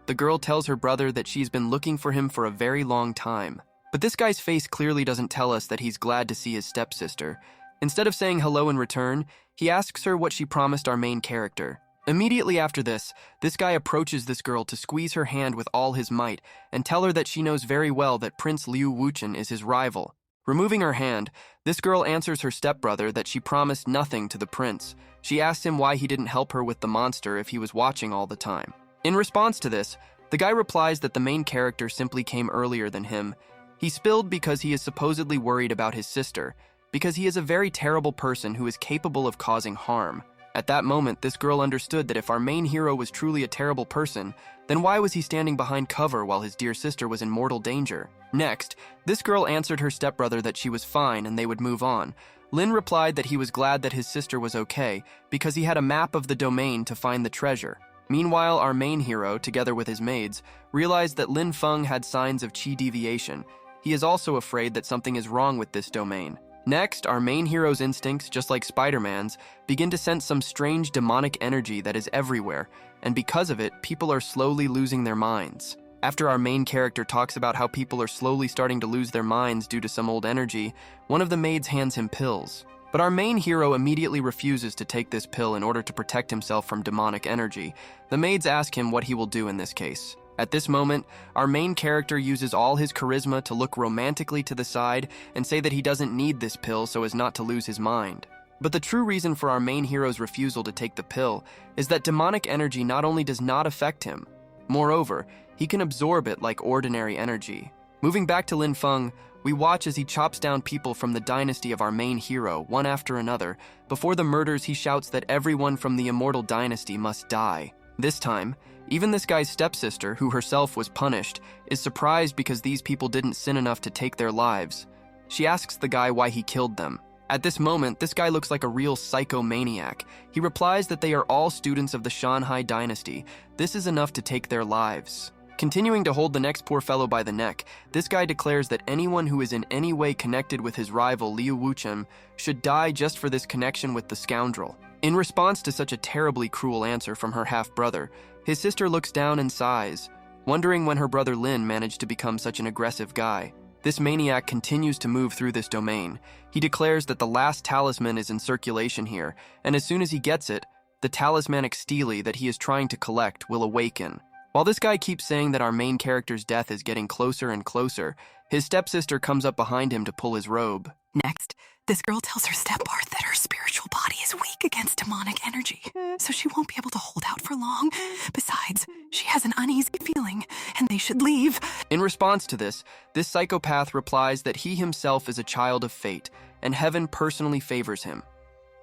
[SPEAKER 1] The girl tells her brother that she's been looking for him for a very long time. But this guy's face clearly doesn't tell us that he's glad to see his stepsister. Instead of saying hello in return, he asks her what she promised our main character. Immediately after this guy approaches this girl to squeeze her hand with all his might and tell her that she knows very well that Prince Liu Wuchen is his rival. Removing her hand, this girl answers her stepbrother that she promised nothing to the prince. She asks him why he didn't help her with the monster if he was watching all the time. In response to this, the guy replies that the main character simply came earlier than him. He spilled because he is supposedly worried about his sister, because he is a very terrible person who is capable of causing harm. At that moment, this girl understood that if our main hero was truly a terrible person, then why was he standing behind cover while his dear sister was in mortal danger? Next, this girl answered her stepbrother that she was fine and they would move on. Lin replied that he was glad that his sister was okay because he had a map of the domain to find the treasure. Meanwhile, our main hero, together with his maids, realized that Lin Fang had signs of chi deviation. He is also afraid that something is wrong with this domain. Next, our main hero's instincts, just like Spider-Man's, begin to sense some strange demonic energy that is everywhere, and because of it, people are slowly losing their minds. After our main character talks about how people are slowly starting to lose their minds due to some old energy, one of the maids hands him pills. But our main hero immediately refuses to take this pill in order to protect himself from demonic energy. The maids ask him what he will do in this case. At this moment, our main character uses all his charisma to look romantically to the side and say that he doesn't need this pill so as not to lose his mind. But the true reason for our main hero's refusal to take the pill is that demonic energy not only does not affect him, moreover, he can absorb it like ordinary energy. Moving back to Lin Fang, we watch as he chops down people from the dynasty of our main hero, one after another. Before the murders, he shouts that everyone from the immortal dynasty must die. This time, even this guy's stepsister, who herself was punished, is surprised because these people didn't sin enough to take their lives. She asks the guy why he killed them. At this moment, this guy looks like a real psychomaniac. He replies that they are all students of the Shanhai dynasty. This is enough to take their lives. Continuing to hold the next poor fellow by the neck, this guy declares that anyone who is in any way connected with his rival Liu Wuchen should die just for this connection with the scoundrel. In response to such a terribly cruel answer from her half-brother, his sister looks down and sighs, wondering when her brother Lin managed to become such an aggressive guy. This maniac continues to move through this domain. He declares that the last talisman is in circulation here, and as soon as he gets it, the talismanic stele that he is trying to collect will awaken. While this guy keeps saying that our main character's death is getting closer and closer, his stepsister comes up behind him to pull his robe.
[SPEAKER 3] Next, this girl tells her stepmother that her spiritual body is weak against demonic energy, so she won't be able to hold out for long. Besides, she has an uneasy feeling, and they should leave.
[SPEAKER 1] In response to this psychopath replies that he himself is a child of fate, and heaven personally favors him.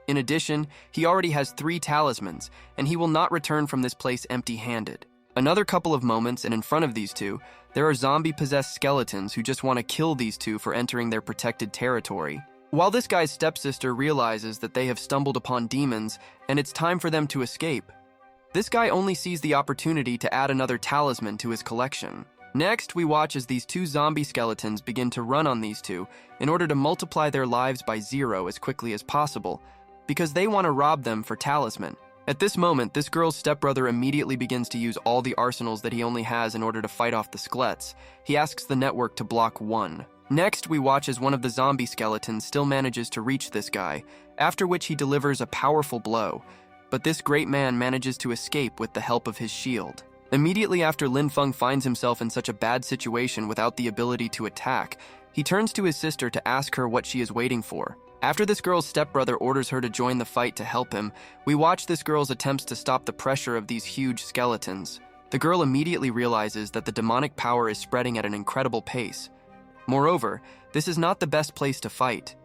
[SPEAKER 1] In addition, he already has 3 talismans, and he will not return from this place empty-handed. Another couple of moments, and in front of these two, there are zombie-possessed skeletons who just want to kill these two for entering their protected territory. While this guy's stepsister realizes that they have stumbled upon demons and it's time for them to escape, this guy only sees the opportunity to add another talisman to his collection. Next, we watch as these 2 zombie skeletons begin to run on these two in order to multiply their lives by 0 as quickly as possible, because they want to rob them for talisman. At this moment, this girl's stepbrother immediately begins to use all the arsenals that he only has in order to fight off the skelets. He asks the network to block 1. Next, we watch as one of the zombie skeletons still manages to reach this guy, after which he delivers a powerful blow, but this great man manages to escape with the help of his shield. Immediately after Lin Fang finds himself in such a bad situation without the ability to attack, he turns to his sister to ask her what she is waiting for. After this girl's stepbrother orders her to join the fight to help him, we watch this girl's attempts to stop the pressure of these huge skeletons. The girl immediately realizes that the demonic power is spreading at an incredible pace. Moreover, this is not the best place to fight.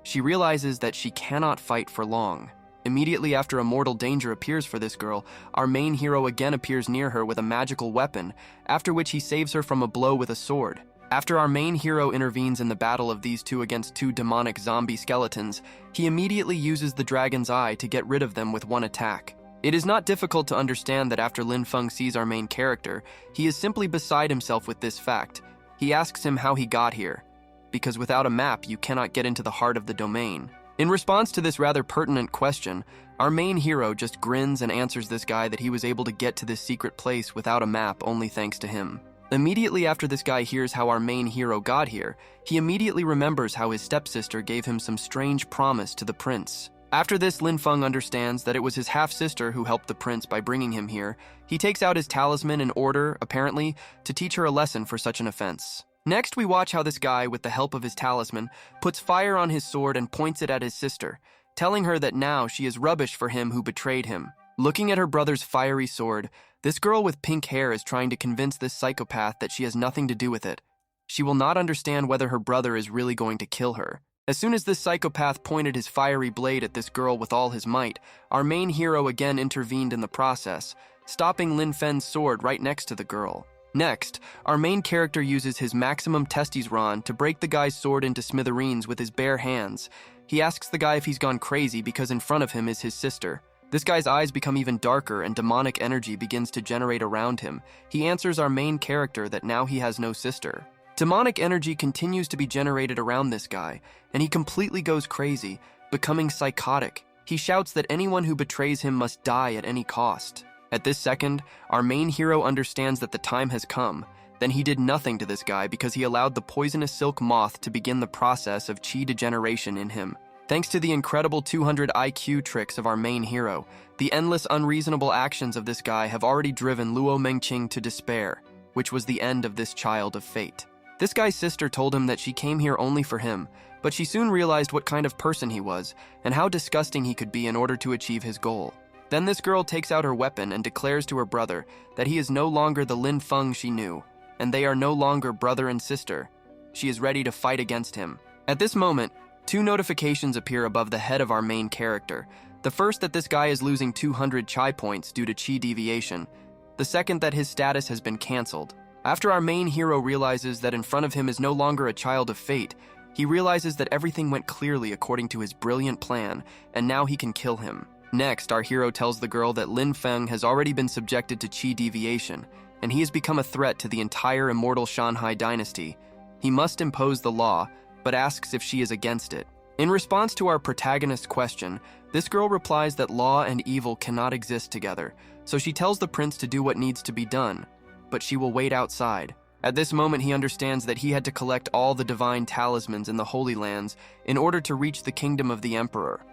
[SPEAKER 1] She realizes that she cannot fight for long. Immediately after a mortal danger appears for this girl, our main hero again appears near her with a magical weapon, after which he saves her from a blow with a sword. After our main hero intervenes in the battle of these two against 2 demonic zombie skeletons, he immediately uses the dragon's eye to get rid of them with 1 attack. It is not difficult to understand that after Lin Fang sees our main character, he is simply beside himself with this fact. He asks him how he got here, because without a map you cannot get into the heart of the domain. In response to this rather pertinent question, our main hero just grins and answers this guy that he was able to get to this secret place without a map only thanks to him. Immediately after this guy hears how our main hero got here, he immediately remembers how his stepsister gave him some strange promise to the prince. After this, Lin Fang understands that it was his half-sister who helped the prince by bringing him here. He takes out his talisman in order, apparently, to teach her a lesson for such an offense. Next, we watch how this guy, with the help of his talisman, puts fire on his sword and points it at his sister, telling her that now she is rubbish for him who betrayed him. Looking at her brother's fiery sword, this girl with pink hair is trying to convince this psychopath that she has nothing to do with it. She will not understand whether her brother is really going to kill her. As soon as this psychopath pointed his fiery blade at this girl with all his might, our main hero again intervened in the process, stopping Lin Fang's sword right next to the girl. Next, our main character uses his maximum testes to break the guy's sword into smithereens with his bare hands. He asks the guy if he's gone crazy because in front of him is his sister. This guy's eyes become even darker and demonic energy begins to generate around him. He answers our main character that now he has no sister. Demonic energy continues to be generated around this guy, and he completely goes crazy, becoming psychotic. He shouts that anyone who betrays him must die at any cost. At this second, our main hero understands that the time has come. Then he did nothing to this guy because he allowed the poisonous silk moth to begin the process of chi degeneration in him. Thanks to the incredible 200 IQ tricks of our main hero, the endless unreasonable actions of this guy have already driven Luo Mengqing to despair, which was the end of this child of fate. This guy's sister told him that she came here only for him, but she soon realized what kind of person he was and how disgusting he could be in order to achieve his goal. Then this girl takes out her weapon and declares to her brother that he is no longer the Lin Fang she knew, and they are no longer brother and sister. She is ready to fight against him. At this moment, 2 notifications appear above the head of our main character. The first that this guy is losing 200 chi points due to chi deviation. The second that his status has been cancelled. After our main hero realizes that in front of him is no longer a child of fate, he realizes that everything went clearly according to his brilliant plan, and now he can kill him. Next, our hero tells the girl that Lin Fang has already been subjected to chi deviation, and he has become a threat to the entire immortal Shanhai dynasty. He must impose the law, but asks if she is against it. In response to our protagonist's question, this girl replies that law and evil cannot exist together, so she tells the prince to do what needs to be done, but she will wait outside. At this moment, he understands that he had to collect all the divine talismans in the Holy Lands in order to reach the kingdom of the Emperor.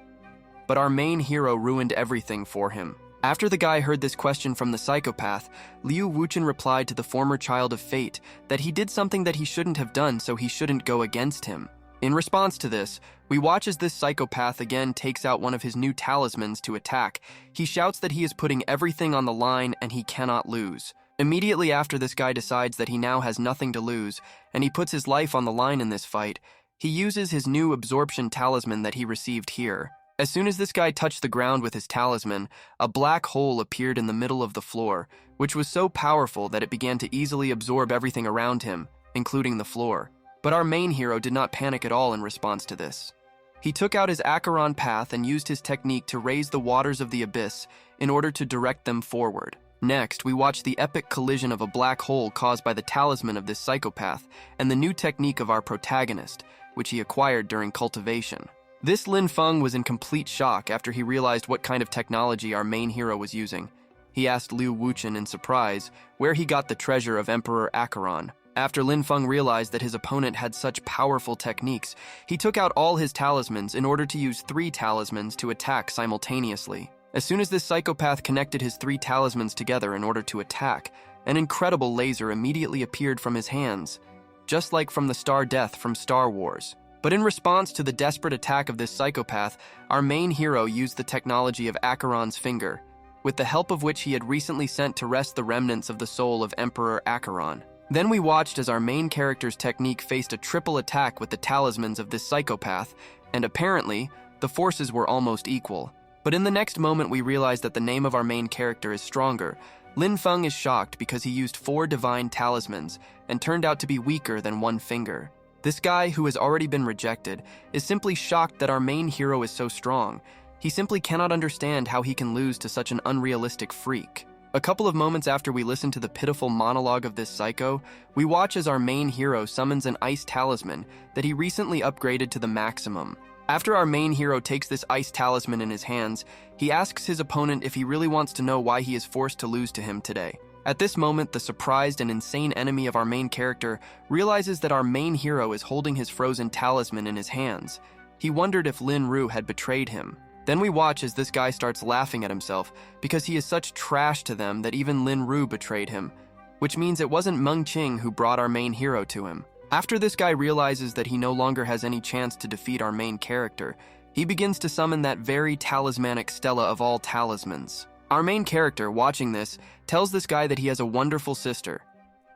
[SPEAKER 1] But our main hero ruined everything for him. After the guy heard this question from the psychopath, Liu Wuchen replied to the former child of fate that he did something that he shouldn't have done, so he shouldn't go against him. In response to this, we watch as this psychopath again takes out one of his new talismans to attack. He shouts that he is putting everything on the line and he cannot lose. Immediately after, this guy decides that he now has nothing to lose, and he puts his life on the line in this fight. He uses his new absorption talisman that he received here. As soon as this guy touched the ground with his talisman, a black hole appeared in the middle of the floor, which was so powerful that it began to easily absorb everything around him, including the floor. But our main hero did not panic at all in response to this. He took out his Acheron path and used his technique to raise the waters of the abyss in order to direct them forward. Next, we watch the epic collision of a black hole caused by the talisman of this psychopath and the new technique of our protagonist, which he acquired during cultivation. This Lin Fang was in complete shock after he realized what kind of technology our main hero was using. He asked Liu Wuchen in surprise where he got the treasure of Emperor Acheron. After Lin Fang realized that his opponent had such powerful techniques, he took out all his talismans in order to use 3 talismans to attack simultaneously. As soon as this psychopath connected his 3 talismans together in order to attack, an incredible laser immediately appeared from his hands, just like from the Star Death from Star Wars. But in response to the desperate attack of this psychopath, our main hero used the technology of Acheron's finger, with the help of which he had recently sent to rest the remnants of the soul of Emperor Acheron. Then we watched as our main character's technique faced a triple attack with the talismans of this psychopath, and apparently, the forces were almost equal. But in the next moment we realized that the name of our main character is stronger. Lin Fang is shocked because he used 4 divine talismans and turned out to be weaker than 1 finger. This guy, who has already been rejected, is simply shocked that our main hero is so strong. He simply cannot understand how he can lose to such an unrealistic freak. A couple of moments after we listen to the pitiful monologue of this psycho, we watch as our main hero summons an ice talisman that he recently upgraded to the maximum. After our main hero takes this ice talisman in his hands, he asks his opponent if he really wants to know why he is forced to lose to him today. At this moment, the surprised and insane enemy of our main character realizes that our main hero is holding his frozen talisman in his hands. He wondered if Lin Ru had betrayed him. Then we watch as this guy starts laughing at himself because he is such trash to them that even Lin Ru betrayed him, which means it wasn't Meng Qing who brought our main hero to him. After this guy realizes that he no longer has any chance to defeat our main character, he begins to summon that very talismanic stella of all talismans. Our main character, watching this, tells this guy that he has a wonderful sister.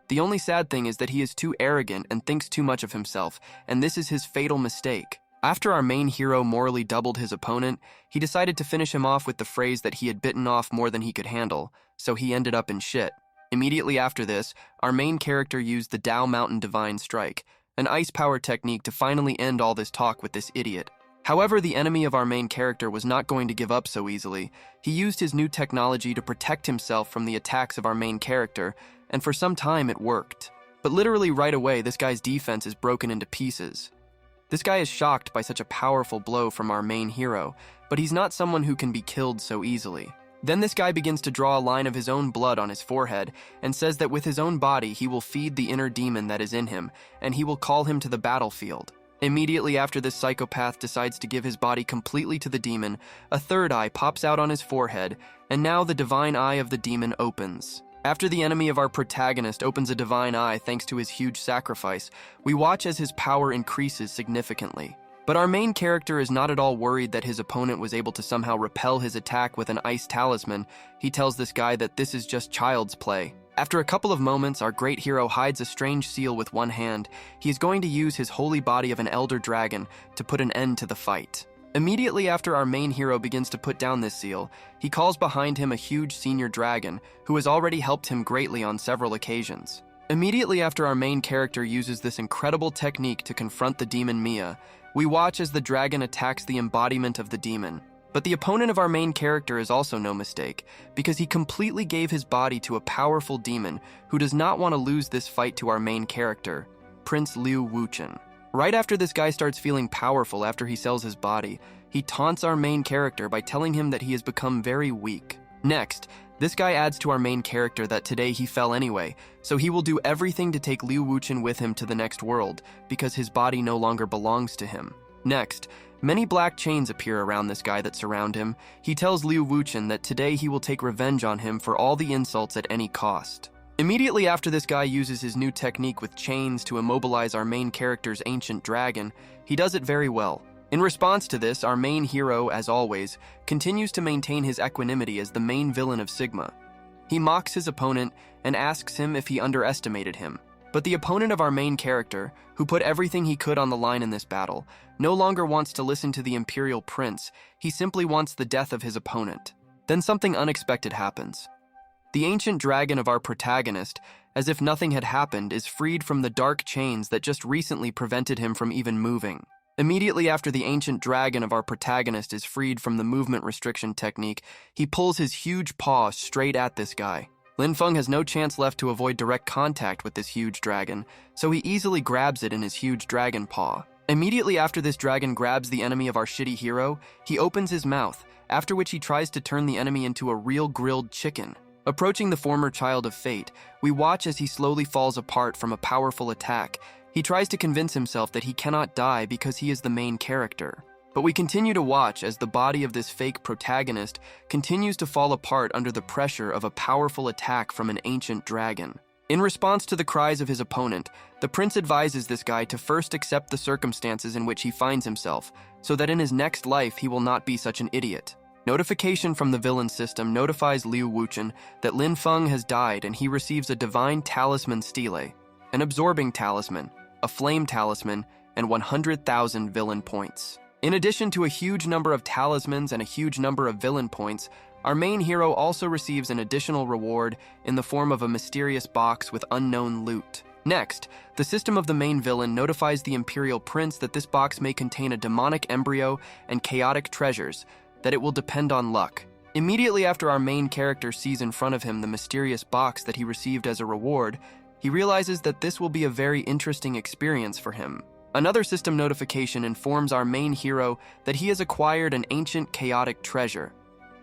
[SPEAKER 1] The only sad thing is that he is too arrogant and thinks too much of himself, and this is his fatal mistake. After our main hero morally doubled his opponent, he decided to finish him off with the phrase that he had bitten off more than he could handle, so he ended up in shit. Immediately after this, our main character used the Dao Mountain Divine Strike, an ice power technique to finally end all this talk with this idiot. However, the enemy of our main character was not going to give up so easily. He used his new technology to protect himself from the attacks of our main character, and for some time it worked. But literally right away, this guy's defense is broken into pieces. This guy is shocked by such a powerful blow from our main hero, but he's not someone who can be killed so easily. Then this guy begins to draw a line of his own blood on his forehead and says that with his own body he will feed the inner demon that is in him, and he will call him to the battlefield. Immediately after this psychopath decides to give his body completely to the demon, a third eye pops out on his forehead, and now the divine eye of the demon opens. After the enemy of our protagonist opens a divine eye thanks to his huge sacrifice, we watch as his power increases significantly. But our main character is not at all worried that his opponent was able to somehow repel his attack with an ice talisman. He tells this guy that this is just child's play. After a couple of moments, our great hero hides a strange seal with one hand. He is going to use his holy body of an elder dragon to put an end to the fight. Immediately after our main hero begins to put down this seal, he calls behind him a huge senior dragon who has already helped him greatly on several occasions. Immediately after our main character uses this incredible technique to confront the demon Mia, we watch as the dragon attacks the embodiment of the demon. But the opponent of our main character is also no mistake, because he completely gave his body to a powerful demon who does not want to lose this fight to our main character, Prince Liu Wuchen. Right after this guy starts feeling powerful after he sells his body, he taunts our main character by telling him that he has become very weak. Next, this guy adds to our main character that today he fell anyway, so he will do everything to take Liu Wuchen with him to the next world, because his body no longer belongs to him. Next, Many black chains appear around this guy that surround him. He tells Liu Wuchen that today he will take revenge on him for all the insults at any cost. Immediately after this guy uses his new technique with chains to immobilize our main character's ancient dragon, he does it very well. In response to this, our main hero, as always, continues to maintain his equanimity as the main villain of Sigma. He mocks his opponent and asks him if he underestimated him. But the opponent of our main character, who put everything he could on the line in this battle, no longer wants to listen to the Imperial Prince. He simply wants the death of his opponent. Then something unexpected happens. The ancient dragon of our protagonist, as if nothing had happened, is freed from the dark chains that just recently prevented him from even moving. Immediately after the ancient dragon of our protagonist is freed from the movement restriction technique, he pulls his huge paw straight at this guy. Lin Fang has no chance left to avoid direct contact with this huge dragon, so he easily grabs it in his huge dragon paw. Immediately after this dragon grabs the enemy of our shitty hero, he opens his mouth, after which he tries to turn the enemy into a real grilled chicken. Approaching the former child of fate, we watch as he slowly falls apart from a powerful attack. He tries to convince himself that he cannot die because he is the main character. But we continue to watch as the body of this fake protagonist continues to fall apart under the pressure of a powerful attack from an ancient dragon. In response to the cries of his opponent, the prince advises this guy to first accept the circumstances in which he finds himself, so that in his next life he will not be such an idiot. Notification from the villain system notifies Liu Wuchen that Lin Fang has died and he receives a divine talisman stele, an absorbing talisman, a flame talisman, and 100,000 villain points. In addition to a huge number of talismans and a huge number of villain points, our main hero also receives an additional reward in the form of a mysterious box with unknown loot. Next, the system of the main villain notifies the Imperial Prince that this box may contain a demonic embryo and chaotic treasures, that it will depend on luck. Immediately after our main character sees in front of him the mysterious box that he received as a reward, he realizes that this will be a very interesting experience for him. Another system notification informs our main hero that he has acquired an ancient chaotic treasure,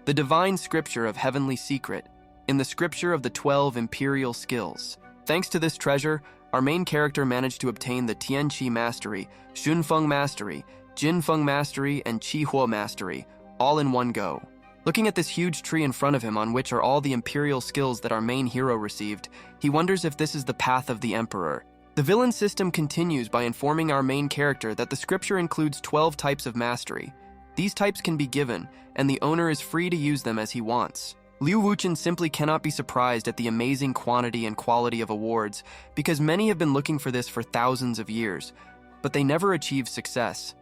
[SPEAKER 1] the divine scripture of heavenly secret, in the scripture of the 12 imperial skills. Thanks to this treasure, our main character managed to obtain the Tianqi Mastery, Xunfeng Mastery, Jinfeng Mastery, and Qihua Mastery, all in one go. Looking at this huge tree in front of him on which are all the imperial skills that our main hero received, he wonders if this is the path of the Emperor. The villain system continues by informing our main character that the scripture includes 12 types of mastery. These types can be given, and the owner is free to use them as he wants. Liu Wuchen simply cannot be surprised at the amazing quantity and quality of awards, because many have been looking for this for thousands of years, but they never achieved success.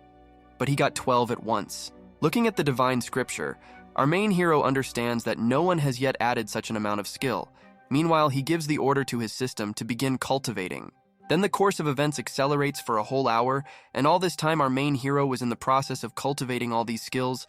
[SPEAKER 1] But he got 12 at once. Looking at the divine scripture, our main hero understands that no one has yet added such an amount of skill. Meanwhile, he gives the order to his system to begin cultivating. Then the course of events accelerates for a whole hour, and all this time our main hero was in the process of cultivating all these skills.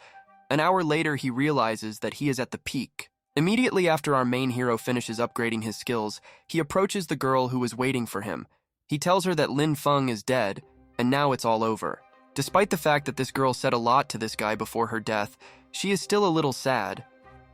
[SPEAKER 1] An hour later, he realizes that he is at the peak. Immediately after our main hero finishes upgrading his skills, he approaches the girl who was waiting for him. He tells her that Lin Fang is dead, and now it's all over. Despite the fact that this girl said a lot to this guy before her death, she is still a little sad,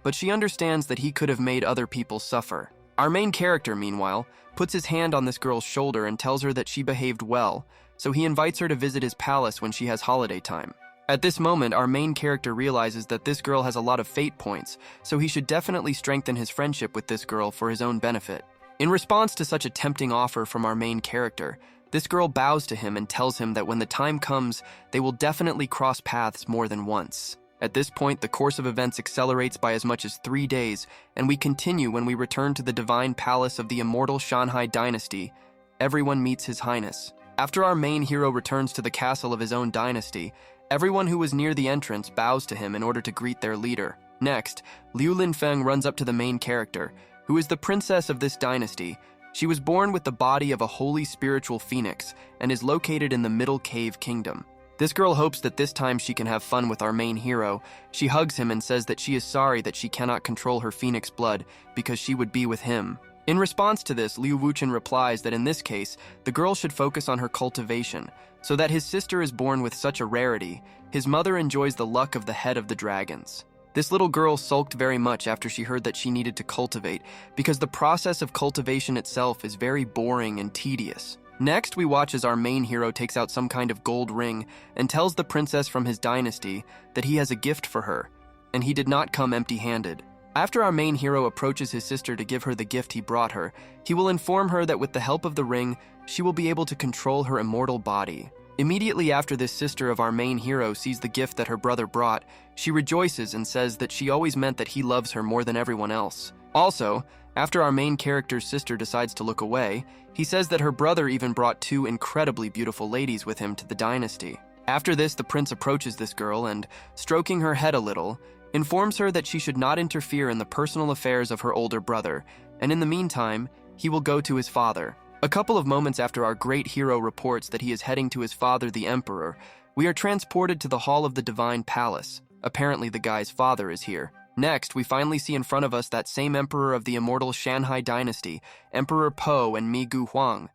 [SPEAKER 1] but she understands that he could have made other people suffer. Our main character, meanwhile, puts his hand on this girl's shoulder and tells her that she behaved well, so he invites her to visit his palace when she has holiday time. At this moment, our main character realizes that this girl has a lot of fate points, so he should definitely strengthen his friendship with this girl for his own benefit. In response to such a tempting offer from our main character, this girl bows to him and tells him that when the time comes, they will definitely cross paths more than once. At this point, the course of events accelerates by as much as 3 days, and we continue when we return to the divine palace of the immortal Shanhai dynasty. Everyone meets His Highness. After our main hero returns to the castle of his own dynasty, everyone who was near the entrance bows to him in order to greet their leader. Next, Lin Fang runs up to the main character, who is the princess of this dynasty. She was born with the body of a holy spiritual phoenix and is located in the Middle Cave Kingdom. This girl hopes that this time she can have fun with our main hero. She hugs him and says that she is sorry that she cannot control her phoenix blood because she would be with him. In response to this, Liu Wuchen replies that in this case, the girl should focus on her cultivation, so that his sister is born with such a rarity. His mother enjoys the luck of the head of the dragons. This little girl sulked very much after she heard that she needed to cultivate, because the process of cultivation itself is very boring and tedious. Next, we watch as our main hero takes out some kind of gold ring and tells the princess from his dynasty that he has a gift for her, and he did not come empty-handed. After our main hero approaches his sister to give her the gift he brought her, he will inform her that with the help of the ring, she will be able to control her immortal body. Immediately after this sister of our main hero sees the gift that her brother brought, she rejoices and says that she always meant that he loves her more than everyone else. Also, after our main character's sister decides to look away, he says that her brother even brought 2 incredibly beautiful ladies with him to the dynasty. After this, the prince approaches this girl and, stroking her head a little, informs her that she should not interfere in the personal affairs of her older brother, and in the meantime, he will go to his father. A couple of moments after our great hero reports that he is heading to his father, the emperor, we are transported to the hall of the divine palace. Apparently the guy's father is here. Next, we finally see in front of us that same emperor of the immortal Shanhai dynasty, Emperor Po and Mi Gu Huang.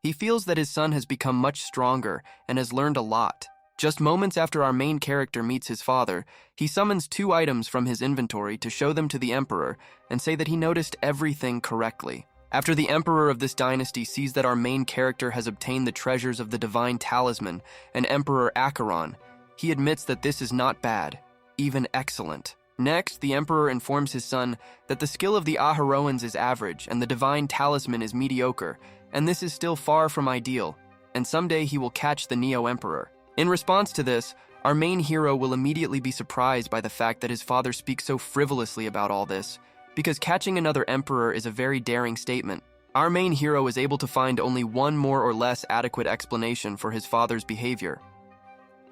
[SPEAKER 1] He feels that his son has become much stronger and has learned a lot. Just moments after our main character meets his father, he summons 2 items from his inventory to show them to the emperor and say that he noticed everything correctly. After the emperor of this dynasty sees that our main character has obtained the treasures of the divine talisman and Emperor Acheron, he admits that this is not bad, even excellent. Next, the emperor informs his son that the skill of the Aharoans is average and the divine talisman is mediocre, and this is still far from ideal, and someday he will catch the Neo-Emperor. In response to this, our main hero will immediately be surprised by the fact that his father speaks so frivolously about all this, because catching another emperor is a very daring statement. Our main hero is able to find only one more or less adequate explanation for his father's behavior.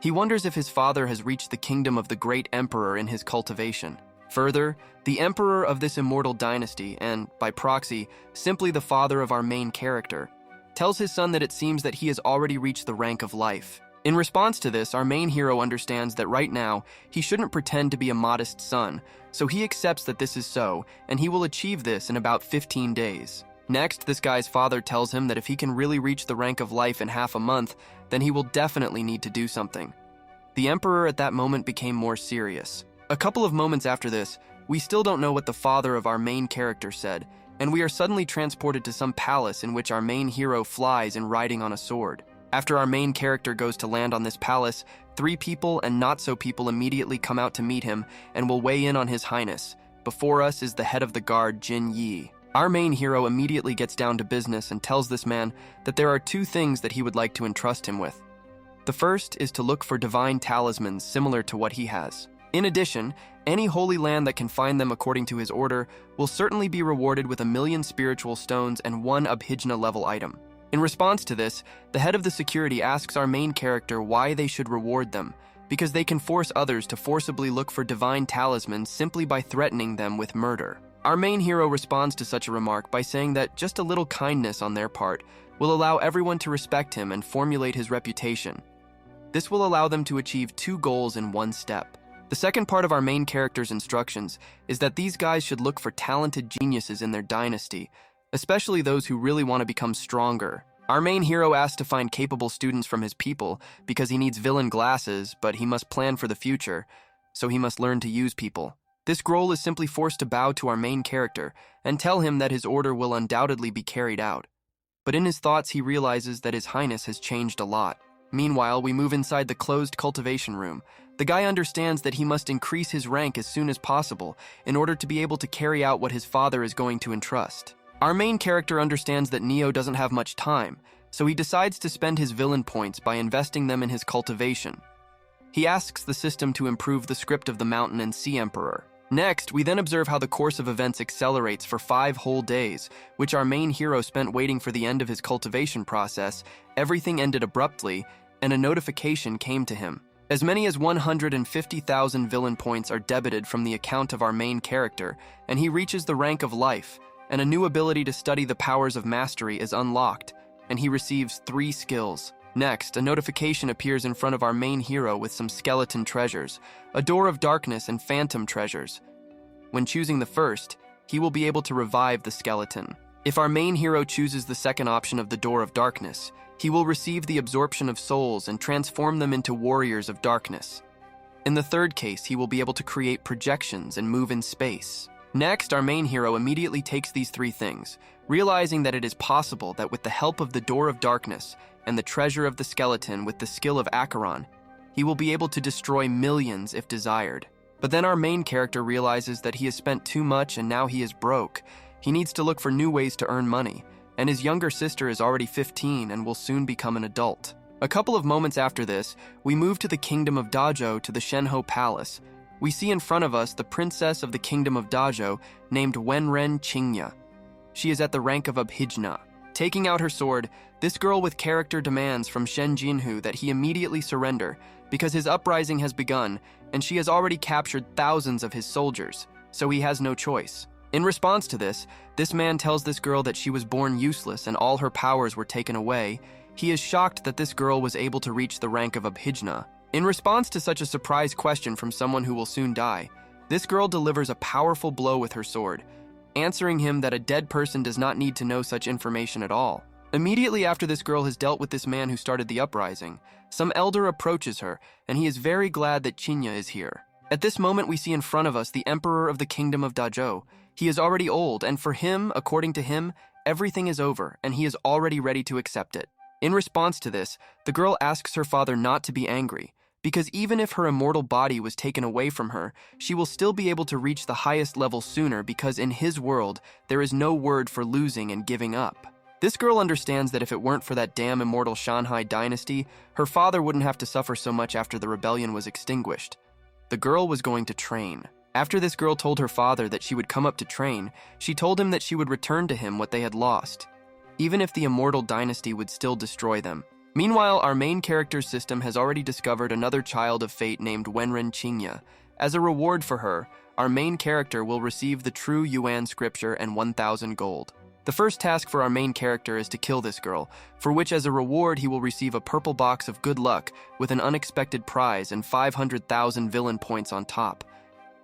[SPEAKER 1] He wonders if his father has reached the kingdom of the great emperor in his cultivation. Further, the emperor of this immortal dynasty, and, by proxy, simply the father of our main character, tells his son that it seems that he has already reached the rank of life. In response to this, our main hero understands that right now, he shouldn't pretend to be a modest son, so he accepts that this is so, and he will achieve this in about 15 days. Next, this guy's father tells him that if he can really reach the rank of life in half a month, then he will definitely need to do something. The emperor at that moment became more serious. A couple of moments after this, we still don't know what the father of our main character said, and we are suddenly transported to some palace in which our main hero flies and riding on a sword. After our main character goes to land on this palace, 3 people and not-so-people immediately come out to meet him and will weigh in on his highness. Before us is the head of the guard, Jin Yi. Our main hero immediately gets down to business and tells this man that there are 2 things that he would like to entrust him with. The first is to look for divine talismans similar to what he has. In addition, any holy land that can find them according to his order will certainly be rewarded with 1,000,000 spiritual stones and 1 Abhijna-level item. In response to this, the head of the security asks our main character why they should reward them, because they can force others to forcibly look for divine talismans simply by threatening them with murder. Our main hero responds to such a remark by saying that just a little kindness on their part will allow everyone to respect him and formulate his reputation. This will allow them to achieve 2 goals in 1 step. The second part of our main character's instructions is that these guys should look for talented geniuses in their dynasty, especially those who really want to become stronger. Our main hero asks to find capable students from his people because he needs villain glasses, but he must plan for the future, so he must learn to use people. This Grohl is simply forced to bow to our main character and tell him that his order will undoubtedly be carried out. But in his thoughts, he realizes that his highness has changed a lot. Meanwhile, we move inside the closed cultivation room. The guy understands that he must increase his rank as soon as possible in order to be able to carry out what his father is going to entrust. Our main character understands that Neo doesn't have much time, so he decides to spend his villain points by investing them in his cultivation. He asks the system to improve the script of the Mountain and Sea Emperor. Next, we then observe how the course of events accelerates for 5 whole days, which our main hero spent waiting for the end of his cultivation process. Everything ended abruptly, and a notification came to him. As many as 150,000 villain points are debited from the account of our main character, and he reaches the rank of life, and a new ability to study the powers of mastery is unlocked, and he receives 3 skills. Next, a notification appears in front of our main hero with some skeleton treasures, a door of darkness and phantom treasures. When choosing the first, he will be able to revive the skeleton. If our main hero chooses the second option of the door of darkness, he will receive the absorption of souls and transform them into warriors of darkness. In the third case, he will be able to create projections and move in space. Next, our main hero immediately takes these 3 things, realizing that it is possible that with the help of the Door of Darkness and the treasure of the skeleton with the skill of Acheron, he will be able to destroy millions if desired. But then our main character realizes that he has spent too much and now he is broke. He needs to look for new ways to earn money, and his younger sister is already 15 and will soon become an adult. A couple of moments after this, we move to the kingdom of Dajo to the Shenhou Palace. We see in front of us the princess of the kingdom of Dajo named Wenren Qingya. She is at the rank of Abhijna. Taking out her sword, this girl with character demands from Shen Jinhu that he immediately surrender because his uprising has begun and she has already captured thousands of his soldiers, so he has no choice. In response to this man tells this girl that she was born useless and all her powers were taken away. He is shocked that this girl was able to reach the rank of Abhijna. In response to such a surprise question from someone who will soon die, this girl delivers a powerful blow with her sword, answering him that a dead person does not need to know such information at all. Immediately after this girl has dealt with this man who started the uprising, some elder approaches her, and he is very glad that Qingya is here. At this moment we see in front of us the emperor of the kingdom of Dajo. He is already old, and for him, according to him, everything is over, and he is already ready to accept it. In response to this, the girl asks her father not to be angry, because even if her immortal body was taken away from her, she will still be able to reach the highest level sooner because in his world, there is no word for losing and giving up. This girl understands that if it weren't for that damn immortal Shanhai dynasty, her father wouldn't have to suffer so much after the rebellion was extinguished. The girl was going to train. After this girl told her father that she would come up to train, she told him that she would return to him what they had lost, even if the immortal dynasty would still destroy them. Meanwhile, our main character's system has already discovered another child of fate named Wenren Qingya. As a reward for her, our main character will receive the true Yuan scripture and 1,000 gold. The first task for our main character is to kill this girl, for which as a reward he will receive a purple box of good luck with an unexpected prize and 500,000 villain points on top.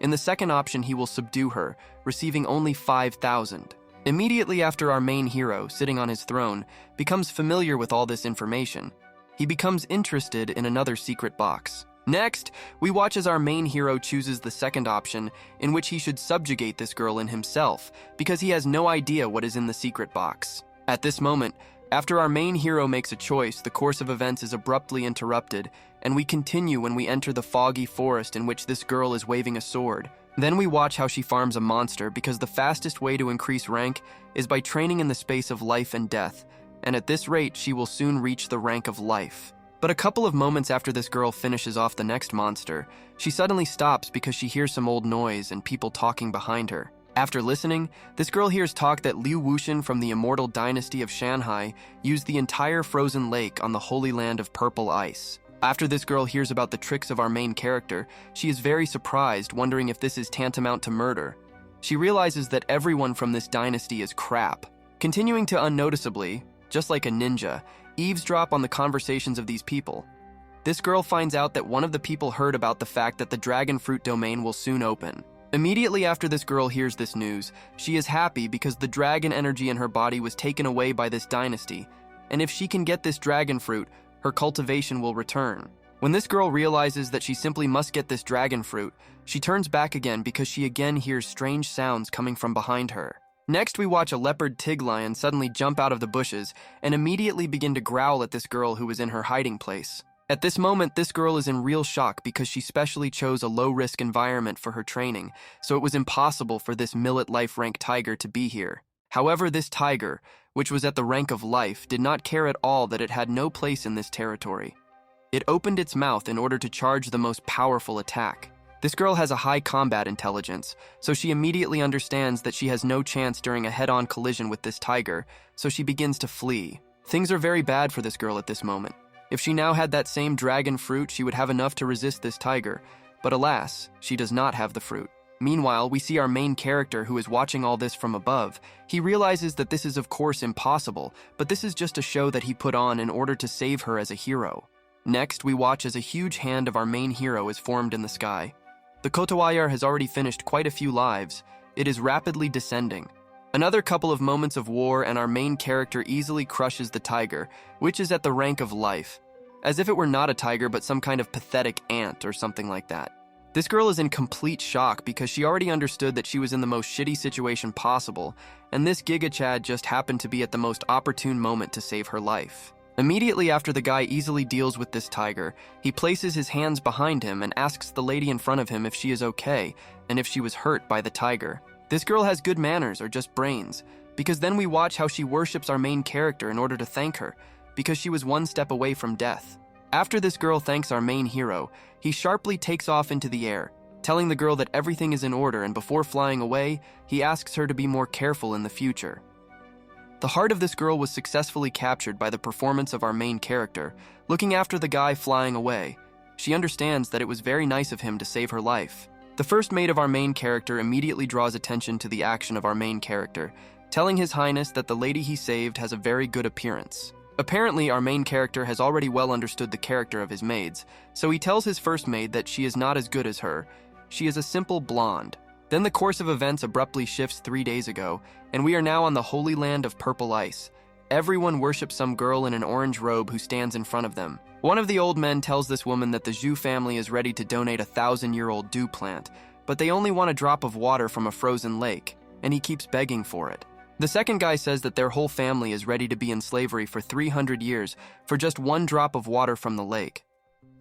[SPEAKER 1] In the second option, he will subdue her, receiving only 5,000. Immediately after our main hero, sitting on his throne, becomes familiar with all this information, he becomes interested in another secret box. Next, we watch as our main hero chooses the second option, in which he should subjugate this girl in himself, because he has no idea what is in the secret box. At this moment, after our main hero makes a choice, the course of events is abruptly interrupted, and we continue when we enter the foggy forest in which this girl is waving a sword. Then we watch how she farms a monster because the fastest way to increase rank is by training in the space of life and death, and at this rate she will soon reach the rank of life. But a couple of moments after this girl finishes off the next monster, she suddenly stops because she hears some old noise and people talking behind her. After listening, this girl hears talk that Liu Wuxian from the immortal dynasty of Shanhai used the entire frozen lake on the holy land of purple ice. After this girl hears about the tricks of our main character, she is very surprised, wondering if this is tantamount to murder. She realizes that everyone from this dynasty is crap. Continuing to unnoticeably, just like a ninja, eavesdrop on the conversations of these people. This girl finds out that one of the people heard about the fact that the dragon fruit domain will soon open. Immediately after this girl hears this news, she is happy because the dragon energy in her body was taken away by this dynasty, and if she can get this dragon fruit, her cultivation will return. When this girl realizes that she simply must get this dragon fruit, she turns back again because she again hears strange sounds coming from behind her. Next, we watch a leopard tig lion suddenly jump out of the bushes and immediately begin to growl at this girl who is in her hiding place. At this moment, this girl is in real shock because she specially chose a low-risk environment for her training, so it was impossible for this millet life rank tiger to be here. However, this tiger, which was at the rank of life, did not care at all that it had no place in this territory. It opened its mouth in order to charge the most powerful attack. This girl has a high combat intelligence, so she immediately understands that she has no chance during a head-on collision with this tiger, so she begins to flee. Things are very bad for this girl at this moment. If she now had that same dragon fruit, she would have enough to resist this tiger, but alas, she does not have the fruit. Meanwhile, we see our main character who is watching all this from above. He realizes that this is of course impossible, but this is just a show that he put on in order to save her as a hero. Next, we watch as a huge hand of our main hero is formed in the sky. The Kotowayar has already finished quite a few lives. It is rapidly descending. Another couple of moments of war and our main character easily crushes the tiger, which is at the rank of life, as if it were not a tiger but some kind of pathetic ant or something like that. This girl is in complete shock because she already understood that she was in the most shitty situation possible, and this Giga Chad just happened to be at the most opportune moment to save her life. Immediately after the guy easily deals with this tiger, he places his hands behind him and asks the lady in front of him if she is okay and if she was hurt by the tiger. This girl has good manners or just brains, because then we watch how she worships our main character in order to thank her, because she was one step away from death. After this girl thanks our main hero, he sharply takes off into the air, telling the girl that everything is in order, and before flying away, he asks her to be more careful in the future. The heart of this girl was successfully captured by the performance of our main character, looking after the guy flying away. She understands that it was very nice of him to save her life. The first mate of our main character immediately draws attention to the action of our main character, telling His Highness that the lady he saved has a very good appearance. Apparently, our main character has already well understood the character of his maids, so he tells his first maid that she is not as good as her. She is a simple blonde. Then the course of events abruptly shifts 3 days ago, and we are now on the holy land of purple ice. Everyone worships some girl in an orange robe who stands in front of them. One of the old men tells this woman that the Zhu family is ready to donate a 1,000-year-old dew plant, but they only want a drop of water from a frozen lake, and he keeps begging for it. The second guy says that their whole family is ready to be in slavery for 300 years for just one drop of water from the lake.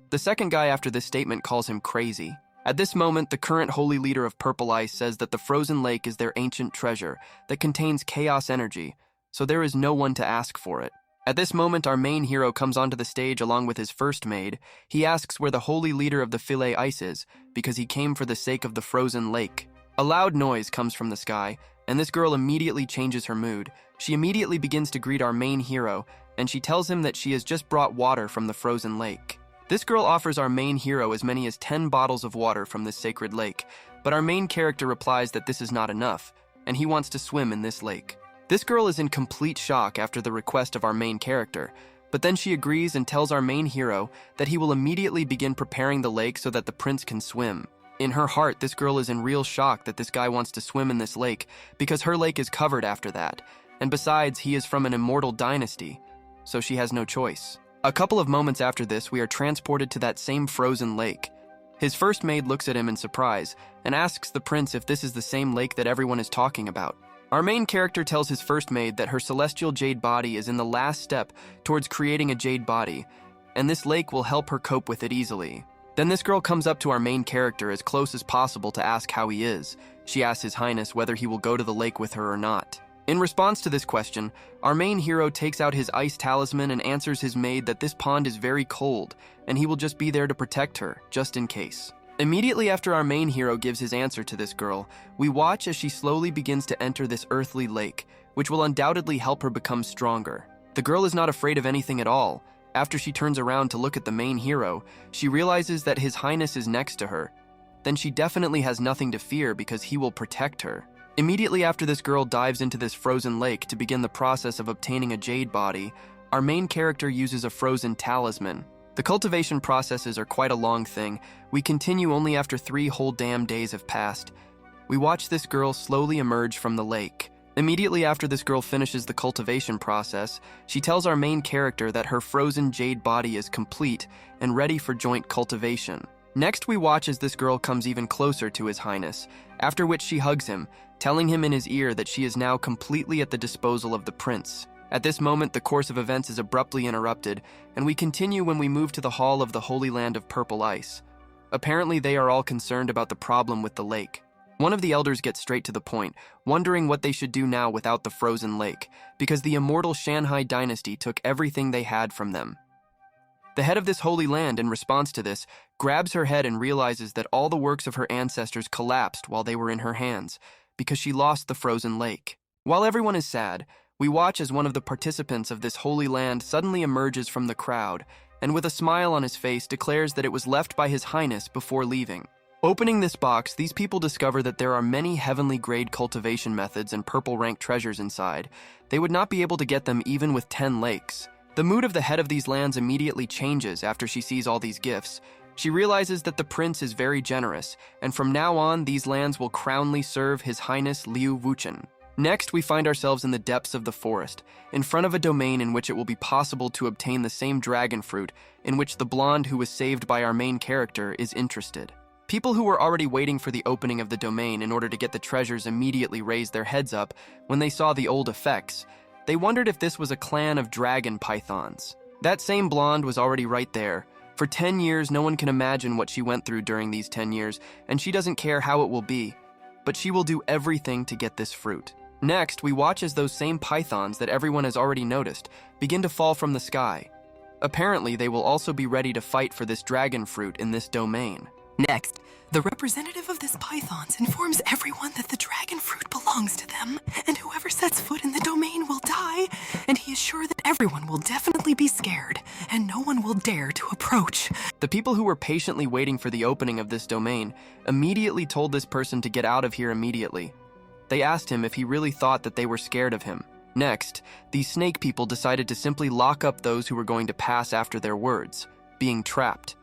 [SPEAKER 1] The second guy after this statement calls him crazy. At this moment, the current holy leader of Purple Ice says that the frozen lake is their ancient treasure that contains chaos energy, so there is no one to ask for it. At this moment, our main hero comes onto the stage along with his first maid. He asks where the holy leader of the Filet Ice is, because he came for the sake of the frozen lake. A loud noise comes from the sky, and this girl immediately changes her mood. She immediately begins to greet our main hero, and she tells him that she has just brought water from the frozen lake. This girl offers our main hero as many as 10 bottles of water from this sacred lake, but our main character replies that this is not enough, and he wants to swim in this lake. This girl is in complete shock after the request of our main character, but then she agrees and tells our main hero that he will immediately begin preparing the lake so that the prince can swim. In her heart, this girl is in real shock that this guy wants to swim in this lake because her lake is covered after that, and besides, he is from an immortal dynasty, so she has no choice. A couple of moments after this, we are transported to that same frozen lake. His first maid looks at him in surprise and asks the prince if this is the same lake that everyone is talking about. Our main character tells his first maid that her celestial jade body is in the last step towards creating a jade body, and this lake will help her cope with it easily. Then this girl comes up to our main character as close as possible to ask how he is. She asks His Highness whether he will go to the lake with her or not. In response to this question, our main hero takes out his ice talisman and answers his maid that this pond is very cold, and he will just be there to protect her, just in case. Immediately after our main hero gives his answer to this girl, we watch as she slowly begins to enter this earthly lake, which will undoubtedly help her become stronger. The girl is not afraid of anything at all. After she turns around to look at the main hero, she realizes that His Highness is next to her. Then she definitely has nothing to fear because he will protect her. Immediately after this girl dives into this frozen lake to begin the process of obtaining a jade body, our main character uses a frozen talisman. The cultivation processes are quite a long thing. We continue only after 3 whole damn days have passed. We watch this girl slowly emerge from the lake. Immediately after this girl finishes the cultivation process, she tells our main character that her frozen jade body is complete and ready for joint cultivation. Next, we watch as this girl comes even closer to His Highness, after which she hugs him, telling him in his ear that she is now completely at the disposal of the prince. At this moment, the course of events is abruptly interrupted, and we continue when we move to the hall of the Holy Land of Purple Ice. Apparently, they are all concerned about the problem with the lake. One of the elders gets straight to the point, wondering what they should do now without the frozen lake, because the immortal Shanhai dynasty took everything they had from them. The head of this holy land, in response to this, grabs her head and realizes that all the works of her ancestors collapsed while they were in her hands, because she lost the frozen lake. While everyone is sad, we watch as one of the participants of this holy land suddenly emerges from the crowd, and with a smile on his face declares that it was left by His Highness before leaving. Opening this box, these people discover that there are many heavenly grade cultivation methods and purple rank treasures inside. They would not be able to get them even with 10 lakes. The mood of the head of these lands immediately changes after she sees all these gifts. She realizes that the prince is very generous, and from now on, these lands will crownly serve His Highness Liu Wuchen. Next, we find ourselves in the depths of the forest, in front of a domain in which it will be possible to obtain the same dragon fruit in which the blonde who was saved by our main character is interested. People who were already waiting for the opening of the domain in order to get the treasures immediately raised their heads up when they saw the old effects. They wondered if this was a clan of dragon pythons. That same blonde was already right there. For 10 years, no one can imagine what she went through during these 10 years, and she doesn't care how it will be. But she will do everything to get this fruit. Next, we watch as those same pythons that everyone has already noticed begin to fall from the sky. Apparently, they will also be ready to fight for this dragon fruit in this domain.
[SPEAKER 3] Next, the representative of this pythons informs everyone that the dragon fruit belongs to them, and whoever sets foot in the domain will die, and he is sure that everyone will definitely be scared, and no one will dare to approach.
[SPEAKER 1] The people who were patiently waiting for the opening of this domain immediately told this person to get out of here immediately. They asked him if he really thought that they were scared of him. Next, these snake people decided to simply lock up those who were going to pass after their words, being trapped.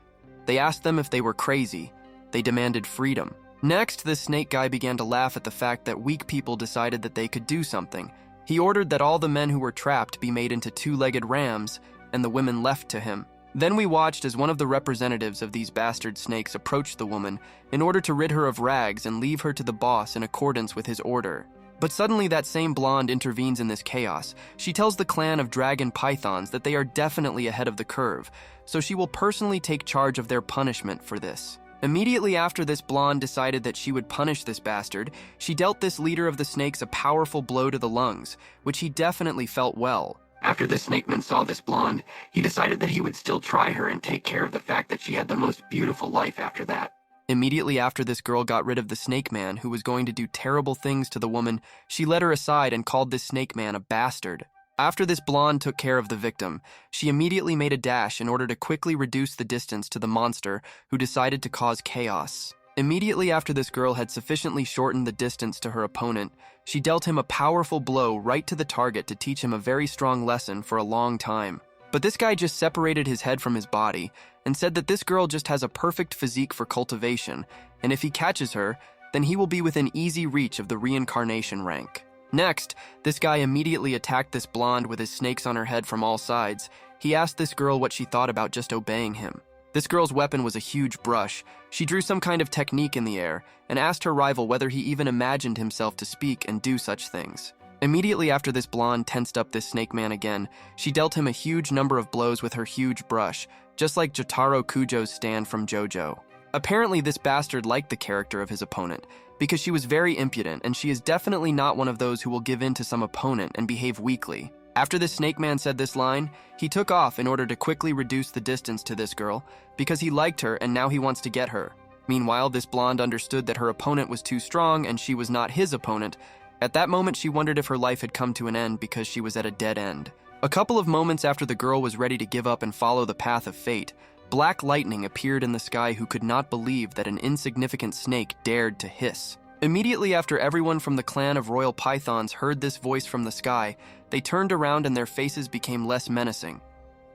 [SPEAKER 1] They asked them if they were crazy. They demanded freedom. Next, this snake guy began to laugh at the fact that weak people decided that they could do something. He ordered that all the men who were trapped be made into two-legged rams, and the women left to him. Then we watched as one of the representatives of these bastard snakes approached the woman in order to rid her of rags and leave her to the boss in accordance with his order. But suddenly that same blonde intervenes in this chaos. She tells the clan of dragon pythons that they are definitely ahead of the curve, so she will personally take charge of their punishment for this. Immediately after this blonde decided that she would punish this bastard, she dealt this leader of the snakes a powerful blow to the lungs, which he definitely felt well.
[SPEAKER 2] After the snakeman saw this blonde, he decided that he would still try her and take care of the fact that she had the most beautiful life after that.
[SPEAKER 1] Immediately after this girl got rid of the snake man who was going to do terrible things to the woman, she led her aside and called this snake man a bastard. After this blonde took care of the victim, she immediately made a dash in order to quickly reduce the distance to the monster who decided to cause chaos. Immediately after this girl had sufficiently shortened the distance to her opponent, she dealt him a powerful blow right to the target to teach him a very strong lesson for a long time. But this guy just separated his head from his body and said that this girl just has a perfect physique for cultivation, and if he catches her, then he will be within easy reach of the reincarnation rank. Next, this guy immediately attacked this blonde with his snakes on her head from all sides. He asked this girl what she thought about just obeying him. This girl's weapon was a huge brush. She drew some kind of technique in the air and asked her rival whether he even imagined himself to speak and do such things. Immediately after this blonde tensed up this snake man again, she dealt him a huge number of blows with her huge brush, just like Jotaro Kujo's stand from JoJo. Apparently this bastard liked the character of his opponent, because she was very impudent and she is definitely not one of those who will give in to some opponent and behave weakly. After the snake man said this line, he took off in order to quickly reduce the distance to this girl, because he liked her and now he wants to get her. Meanwhile, this blonde understood that her opponent was too strong and she was not his opponent. At that moment, she wondered if her life had come to an end because she was at a dead end. A couple of moments after the girl was ready to give up and follow the path of fate, black lightning appeared in the sky who could not believe that an insignificant snake dared to hiss. Immediately after everyone from the clan of royal pythons heard this voice from the sky, they turned around and their faces became less menacing.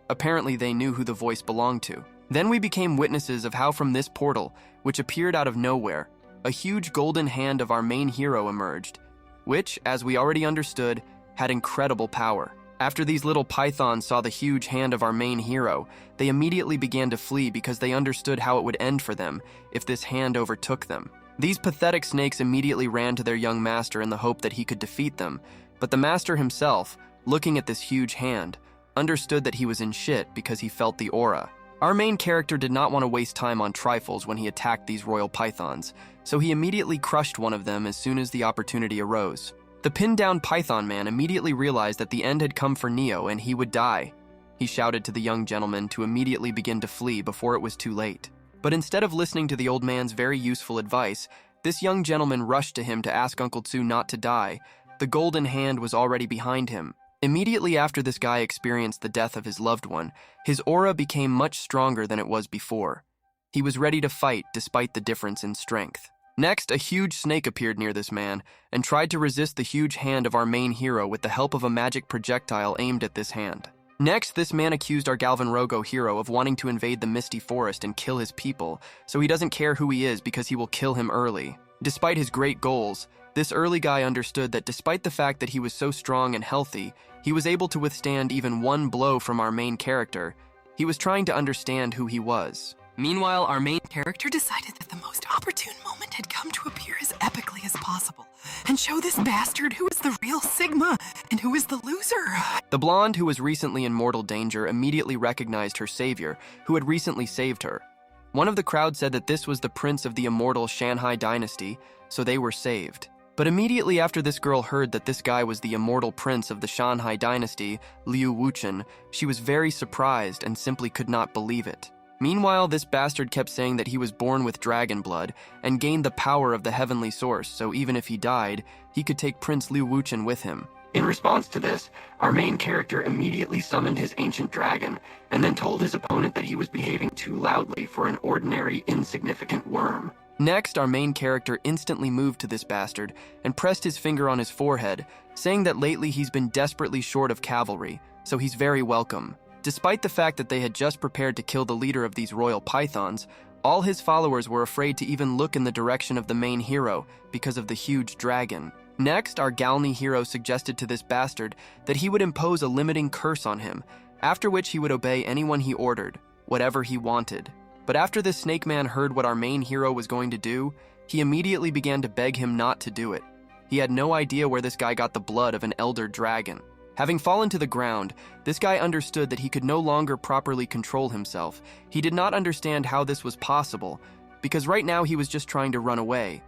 [SPEAKER 1] Apparently they knew who the voice belonged to. Then we became witnesses of how from this portal, which appeared out of nowhere, a huge golden hand of our main hero emerged, which, as we already understood, had incredible power. After these little pythons saw the huge hand of our main hero, they immediately began to flee because they understood how it would end for them if this hand overtook them. These pathetic snakes immediately ran to their young master in the hope that he could defeat them, but the master himself, looking at this huge hand, understood that he was in shit because he felt the aura. Our main character did not want to waste time on trifles when he attacked these royal pythons, so he immediately crushed one of them as soon as the opportunity arose. The pinned-down python man immediately realized that the end had come for Neo and he would die. He shouted to the young gentleman to immediately begin to flee before it was too late. But instead of listening to the old man's very useful advice, this young gentleman rushed to him to ask Uncle Tsu not to die. The golden hand was already behind him. Immediately after this guy experienced the death of his loved one, his aura became much stronger than it was before. He was ready to fight despite the difference in strength. Next, a huge snake appeared near this man and tried to resist the huge hand of our main hero with the help of a magic projectile aimed at this hand. Next, this man accused our Galvanrogo hero of wanting to invade the Misty Forest and kill his people, so he doesn't care who he is because he will kill him early. Despite his great goals, this early guy understood that despite the fact that he was so strong and healthy, he was able to withstand even one blow from our main character. He was trying to understand who he was. Meanwhile, our main
[SPEAKER 3] Character decided that the most opportune moment had come to appear as epically as possible and show this bastard who is the real Sigma and who is the loser.
[SPEAKER 1] The blonde, who was recently in mortal danger, immediately recognized her savior, who had recently saved her. One of the crowd said that this was the prince of the immortal Shanhai dynasty, so they were saved. But immediately after this girl heard that this guy was the immortal prince of the Shanhai dynasty, Liu Wuchen, she was very surprised and simply could not believe it. Meanwhile, this bastard kept saying that he was born with dragon blood and gained the power of the heavenly source, so even if he died, he could take Prince Liu Wuchen with him.
[SPEAKER 2] In response to this, our main character immediately summoned his ancient dragon and then told his opponent that he was behaving too loudly for an ordinary, insignificant worm.
[SPEAKER 1] Next, our main character instantly moved to this bastard and pressed his finger on his forehead, saying that lately he's been desperately short of cavalry, so he's very welcome. Despite the fact that they had just prepared to kill the leader of these royal pythons, all his followers were afraid to even look in the direction of the main hero because of the huge dragon. Next, our Galni hero suggested to this bastard that he would impose a limiting curse on him, after which he would obey anyone he ordered, whatever he wanted. But after this snake man heard what our main hero was going to do, he immediately began to beg him not to do it. He had no idea where this guy got the blood of an elder dragon. Having fallen to the ground, this guy understood that he could no longer properly control himself. He did not understand how this was possible, because right now he was just trying to run away,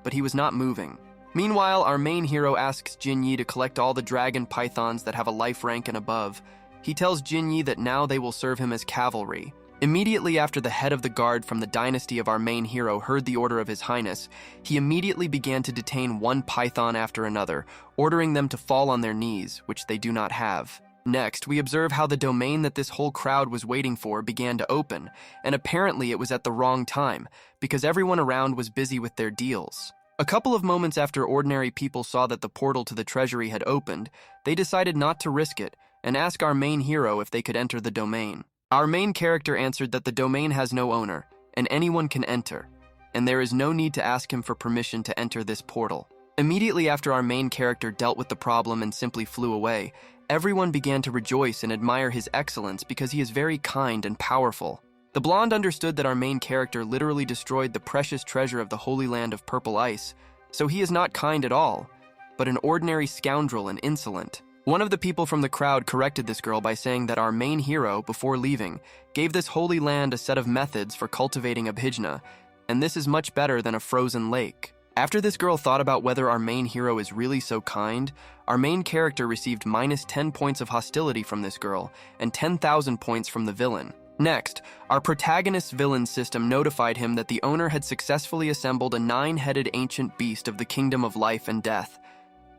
[SPEAKER 1] but he was not moving. Meanwhile, our main hero asks Jin Yi to collect all the dragon pythons that have a life rank and above. He tells Jin Yi that now they will serve him as cavalry. Immediately after the head of the guard from the dynasty of our main hero heard the order of his highness, he immediately began to detain one python after another, ordering them to fall on their knees, which they do not have. Next, we observe how the domain that this whole crowd was waiting for began to open, and apparently it was at the wrong time, because everyone around was busy with their deals. A couple of moments after ordinary people saw that the portal to the treasury had opened, they decided not to risk it, and asked our main hero if they could enter the domain. Our main character answered that the domain has no owner, and anyone can enter, and there is no need to ask him for permission to enter this portal. Immediately after our main character dealt with the problem and simply flew away, everyone began to rejoice and admire his excellence because he is very kind and powerful. The blonde understood that our main character literally destroyed the precious treasure of the Holy Land of Purple Ice, so he is not kind at all, but an ordinary scoundrel and insolent. One of the people from the crowd corrected this girl by saying that our main hero, before leaving, gave this holy land a set of methods for cultivating abhijna, and this is much better than a frozen lake. After this girl thought about whether our main hero is really so kind, our main character received -10 points of hostility from this girl and 10,000 points from the villain. Next, our protagonist's villain system notified him that the owner had successfully assembled a 9-headed ancient beast of the kingdom of life and death.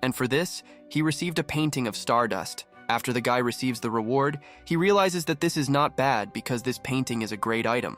[SPEAKER 1] And for this, he received a painting of stardust. After the guy receives the reward, he realizes that this is not bad because this painting is a great item.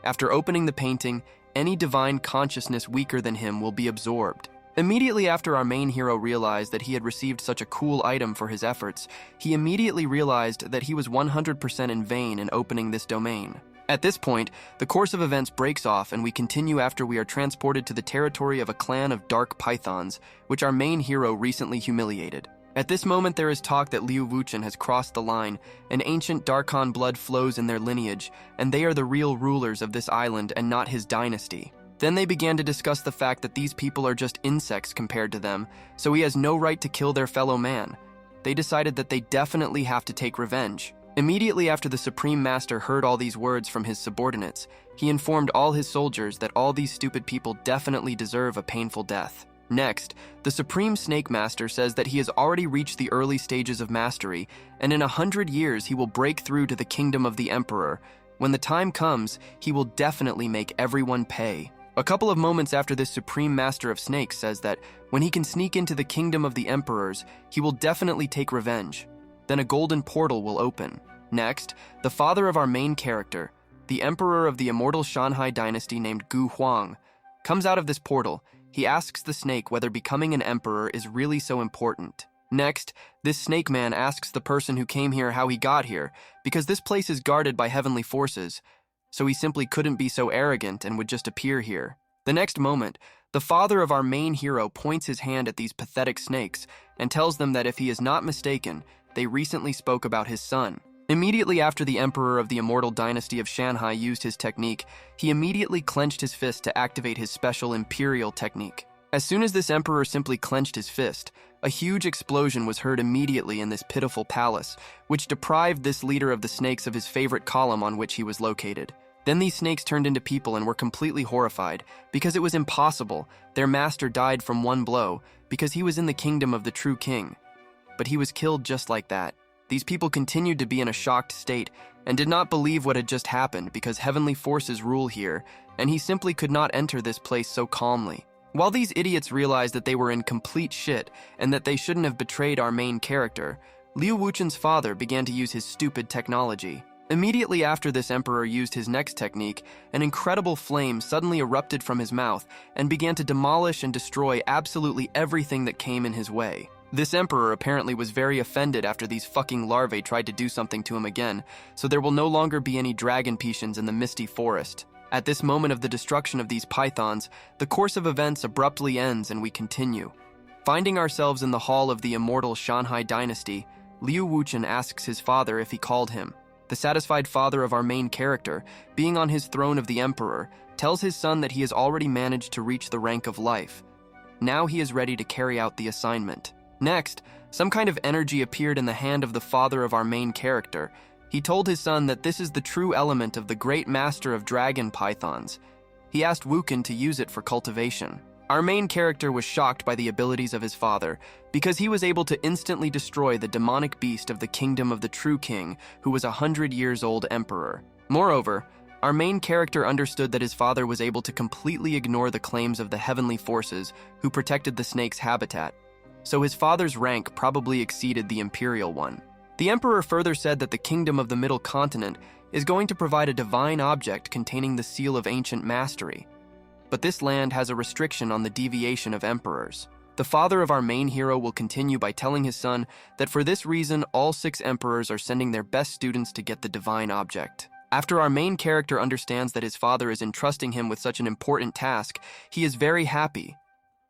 [SPEAKER 1] After opening the painting, any divine consciousness weaker than him will be absorbed. Immediately after our main hero realized that he had received such a cool item for his efforts, he immediately realized that he was 100% in vain in opening this domain. At this point, the course of events breaks off and we continue after we are transported to the territory of a clan of dark pythons, which our main hero recently humiliated. At this moment, there is talk that Liu Wuchen has crossed the line, and ancient Darkhan blood flows in their lineage, and they are the real rulers of this island and not his dynasty. Then they began to discuss the fact that these people are just insects compared to them, so he has no right to kill their fellow man. They decided that they definitely have to take revenge. Immediately after the Supreme Master heard all these words from his subordinates, he informed all his soldiers that all these stupid people definitely deserve a painful death. Next, the Supreme Snake Master says that he has already reached the early stages of mastery, and in 100 years he will break through to the kingdom of the Emperor. When the time comes, he will definitely make everyone pay. A couple of moments after this Supreme Master of Snakes says that when he can sneak into the kingdom of the Emperors, he will definitely take revenge. Then a golden portal will open. Next, the father of our main character, the emperor of the immortal Shanhai dynasty named Gu Huang, comes out of this portal. He asks the snake whether becoming an emperor is really so important. Next, this snake man asks the person who came here how he got here, because this place is guarded by heavenly forces, so he simply couldn't be so arrogant and would just appear here. The next moment, the father of our main hero points his hand at these pathetic snakes and tells them that if he is not mistaken, they recently spoke about his son. Immediately after the emperor of the immortal dynasty of Shanghai used his technique, he immediately clenched his fist to activate his special imperial technique. As soon as this emperor simply clenched his fist, a huge explosion was heard immediately in this pitiful palace, which deprived this leader of the snakes of his favorite column on which he was located. Then these snakes turned into people and were completely horrified, because it was impossible. Their master died from one blow, because he was in the kingdom of the true king. But he was killed just like that. These people continued to be in a shocked state and did not believe what had just happened because heavenly forces rule here, and he simply could not enter this place so calmly. While these idiots realized that they were in complete shit and that they shouldn't have betrayed our main character, Liu Wuchen's father began to use his stupid technology. Immediately after this emperor used his next technique, an incredible flame suddenly erupted from his mouth and began to demolish and destroy absolutely everything that came in his way. This emperor apparently was very offended after these fucking larvae tried to do something to him again, so there will no longer be any dragon Pishans in the misty forest. At this moment of the destruction of these pythons, the course of events abruptly ends and we continue. Finding ourselves in the hall of the immortal Shanghai dynasty, Liu Wuchen asks his father if he called him. The satisfied father of our main character, being on his throne of the emperor, tells his son that he has already managed to reach the rank of life. Now he is ready to carry out the assignment. Next, some kind of energy appeared in the hand of the father of our main character. He told his son that this is the true element of the great master of dragon pythons. He asked Wuchen to use it for cultivation. Our main character was shocked by the abilities of his father, because he was able to instantly destroy the demonic beast of the kingdom of the true king, who was 100 years old emperor. Moreover, our main character understood that his father was able to completely ignore the claims of the heavenly forces who protected the snake's habitat. So his father's rank probably exceeded the imperial one. The emperor further said that the kingdom of the middle continent is going to provide a divine object containing the seal of ancient mastery. But this land has a restriction on the deviation of emperors. The father of our main hero will continue by telling his son that for this reason all 6 emperors are sending their best students to get the divine object. After our main character understands that his father is entrusting him with such an important task, he is very happy,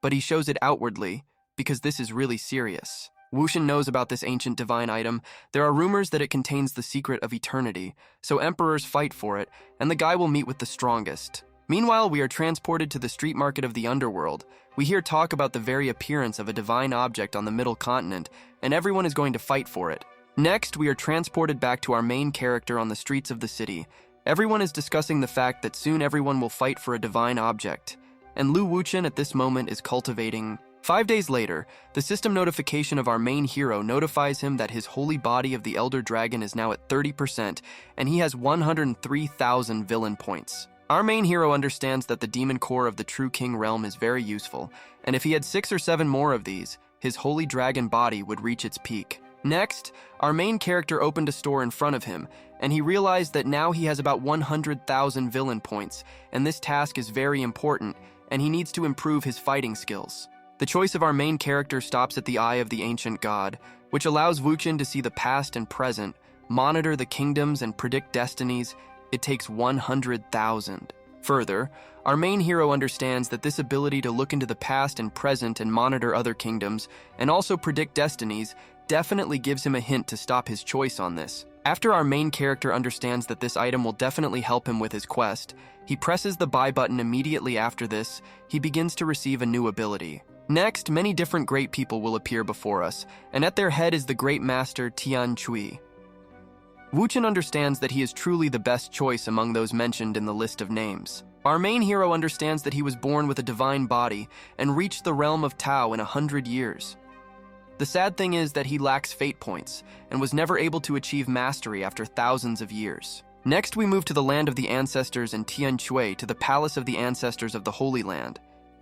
[SPEAKER 1] but he shows it outwardly, because this is really serious. Wuchen knows about this ancient divine item. There are rumors that it contains the secret of eternity, so emperors fight for it, and the guy will meet with the strongest. Meanwhile, we are transported to the street market of the underworld. We hear talk about the very appearance of a divine object on the middle continent, and everyone is going to fight for it. Next, we are transported back to our main character on the streets of the city. Everyone is discussing the fact that soon everyone will fight for a divine object, and Liu Wuchen at this moment is cultivating. 5 days later, the system notification of our main hero notifies him that his holy body of the Elder Dragon is now at 30%, and he has 103,000 villain points. Our main hero understands that the demon core of the True King realm is very useful, and if he had 6 or 7 more of these, his holy dragon body would reach its peak. Next, our main character opened a store in front of him, and he realized that now he has about 100,000 villain points, and this task is very important, and he needs to improve his fighting skills. The choice of our main character stops at the Eye of the Ancient God, which allows Wuchen to see the past and present, monitor the kingdoms, and predict destinies. It takes 100,000. Further, our main hero understands that this ability to look into the past and present and monitor other kingdoms, and also predict destinies, definitely gives him a hint to stop his choice on this. After our main character understands that this item will definitely help him with his quest, he presses the buy button. Immediately after this, he begins to receive a new ability. Next, many different great people will appear before us, and at their head is the great master Tian Chui. Wuchen understands that he is truly the best choice among those mentioned in the list of names. Our main hero understands that he was born with a divine body and reached the realm of Tao in 100 years. The sad thing is that he lacks fate points and was never able to achieve mastery after thousands of years. Next, we move to the land of the ancestors and Tian Chui to the palace of the ancestors of the Holy Land.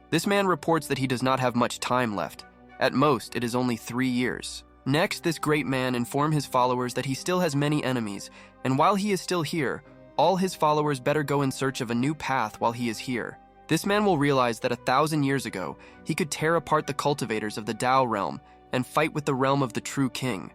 [SPEAKER 1] This man reports that he does not have much time left. At most, it is only 3 years. Next, this great man informs his followers that he still has many enemies, and while he is still here, all his followers better go in search of a new path while he is here. This man will realize that 1,000 years ago, he could tear apart the cultivators of the Tao realm and fight with the realm of the true king.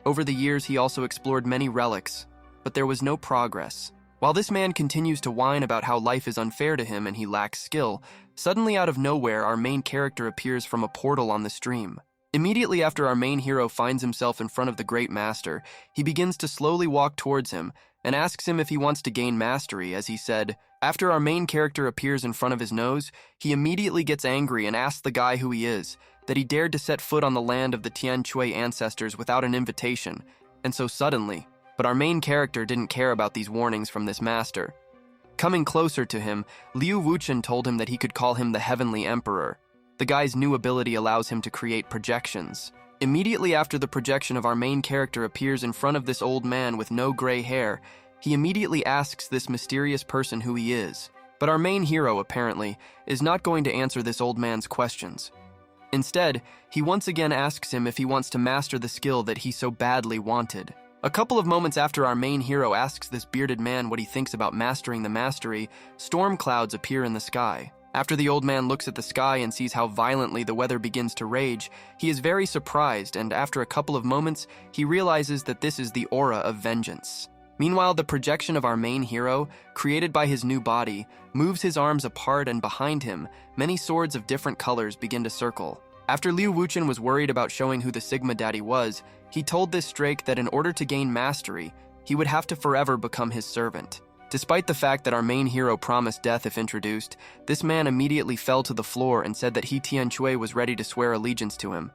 [SPEAKER 1] Over the years, he also explored many relics, but there was no progress. While this man continues to whine about how life is unfair to him and he lacks skill, suddenly out of nowhere, our main character appears from a portal on the stream. Immediately after our main hero finds himself in front of the Great Master, he begins to slowly walk towards him and asks him if he wants to gain mastery, as he said. After our main character appears in front of his nose, he immediately gets angry and asks the guy who he is, that he dared to set foot on the land of the Tian Shui ancestors without an invitation, and so suddenly. But our main character didn't care about these warnings from this master. Coming closer to him, Liu Wuchen told him that he could call him the Heavenly Emperor. The guy's new ability allows him to create projections. Immediately after the projection of our main character appears in front of this old man with no gray hair, he immediately asks this mysterious person who he is. But our main hero, apparently, is not going to answer this old man's questions. Instead, he once again asks him if he wants to master the skill that he so badly wanted. A couple of moments after our main hero asks this bearded man what he thinks about mastering the mastery, storm clouds appear in the sky. After the old man looks at the sky and sees how violently the weather begins to rage, he is very surprised, and after a couple of moments, he realizes that this is the aura of vengeance. Meanwhile, the projection of our main hero, created by his new body, moves his arms apart, and behind him, many swords of different colors begin to circle. After Liu Wuchen was worried about showing who the Sigma Daddy was, he told this Drake that in order to gain mastery, he would have to forever become his servant. Despite the fact that our main hero promised death if introduced, this man immediately fell to the floor and said that he Tian Shui was ready to swear allegiance to him,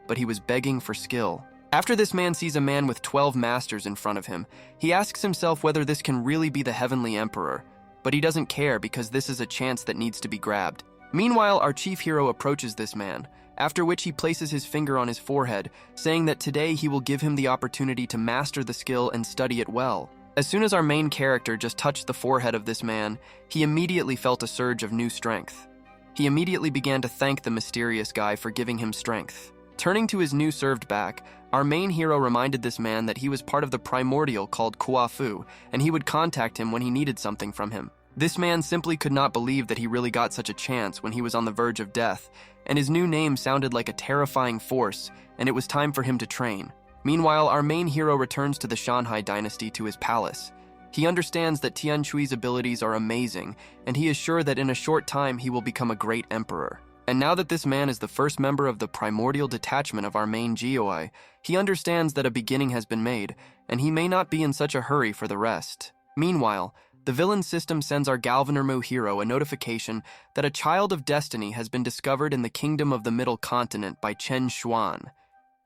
[SPEAKER 1] but he was begging for skill. After this man sees a man with 12 masters in front of him, he asks himself whether this can really be the Heavenly Emperor, but he doesn't care because this is a chance that needs to be grabbed. Meanwhile, our chief hero approaches this man, after which he places his finger on his forehead, saying that today he will give him the opportunity to master the skill and study it well. As soon as our main character just touched the forehead of this man, he immediately felt a surge of new strength. He immediately began to thank the mysterious guy for giving him strength. Turning to his new served back, our main hero reminded this man that he was part of the primordial called Kuafu, and he would contact him when he needed something from him. This man simply could not believe that he really got such a chance when he was on the verge of death, and his new name sounded like a terrifying force, and it was time for him to train. Meanwhile, our main hero returns to the Shanhai dynasty to his palace. He understands that Tian Shui's abilities are amazing, and he is sure that in a short time he will become a great emperor. And now that this man is the first member of the primordial detachment of our main GOI, he understands that a beginning has been made, and he may not be in such a hurry for the rest. Meanwhile, the villain system sends our Galvanermu hero a notification that a child of destiny has been discovered in the kingdom of the Middle Continent by Chen Xuan.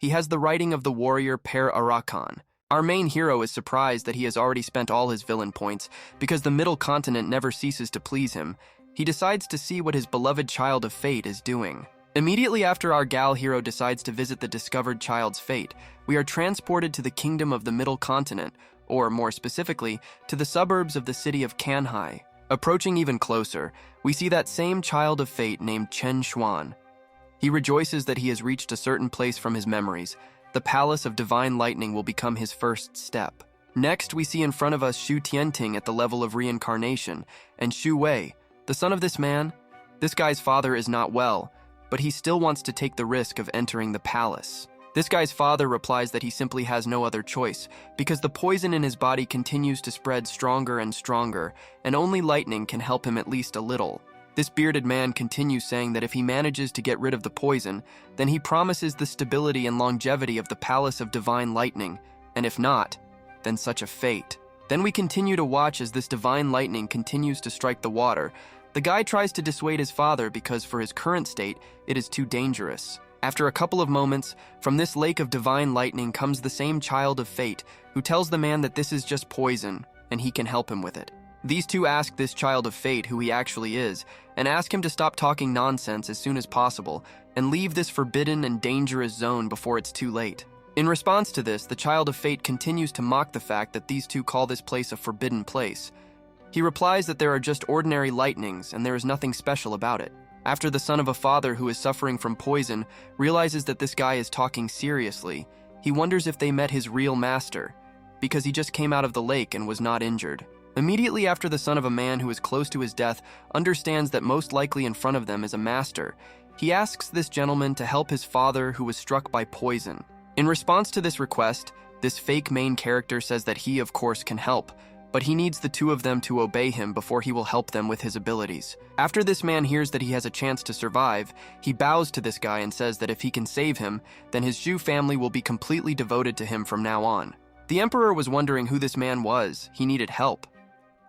[SPEAKER 1] He has the writing of the warrior Per Arakan. Our main hero is surprised that he has already spent all his villain points because the Middle Continent never ceases to please him. He decides to see what his beloved child of fate is doing. Immediately after our gal hero decides to visit the discovered child's fate, we are transported to the kingdom of the Middle Continent, or more specifically, to the suburbs of the city of Canhai. Approaching even closer, we see that same child of fate named Chen Xuan. He rejoices that he has reached a certain place from his memories. The Palace of Divine Lightning will become his first step. Next, we see in front of us Xu Tianting at the level of reincarnation, and Xu Wei, the son of this man. This guy's father is not well, but he still wants to take the risk of entering the palace. This guy's father replies that he simply has no other choice, because the poison in his body continues to spread stronger and stronger, and only lightning can help him at least a little. This bearded man continues saying that if he manages to get rid of the poison, then he promises the stability and longevity of the Palace of Divine Lightning, and if not, then such a fate. Then we continue to watch as this divine lightning continues to strike the water. The guy tries to dissuade his father because for his current state, it is too dangerous. After a couple of moments, from this lake of divine lightning comes the same child of fate, who tells the man that this is just poison, and he can help him with it. These two ask this child of fate who he actually is, and ask him to stop talking nonsense as soon as possible, and leave this forbidden and dangerous zone before it's too late. In response to this, the child of fate continues to mock the fact that these two call this place a forbidden place. He replies that there are just ordinary lightnings, and there is nothing special about it. After the son of a father who is suffering from poison realizes that this guy is talking seriously, he wonders if they met his real master, because he just came out of the lake and was not injured. Immediately after, the son of a man who is close to his death understands that most likely in front of them is a master. He asks this gentleman to help his father who was struck by poison. In response to this request, this fake main character says that he, of course, can help, but he needs the two of them to obey him before he will help them with his abilities. After this man hears that he has a chance to survive, he bows to this guy and says that if he can save him, then his Zhu family will be completely devoted to him from now on. The emperor was wondering who this man was. He needed help.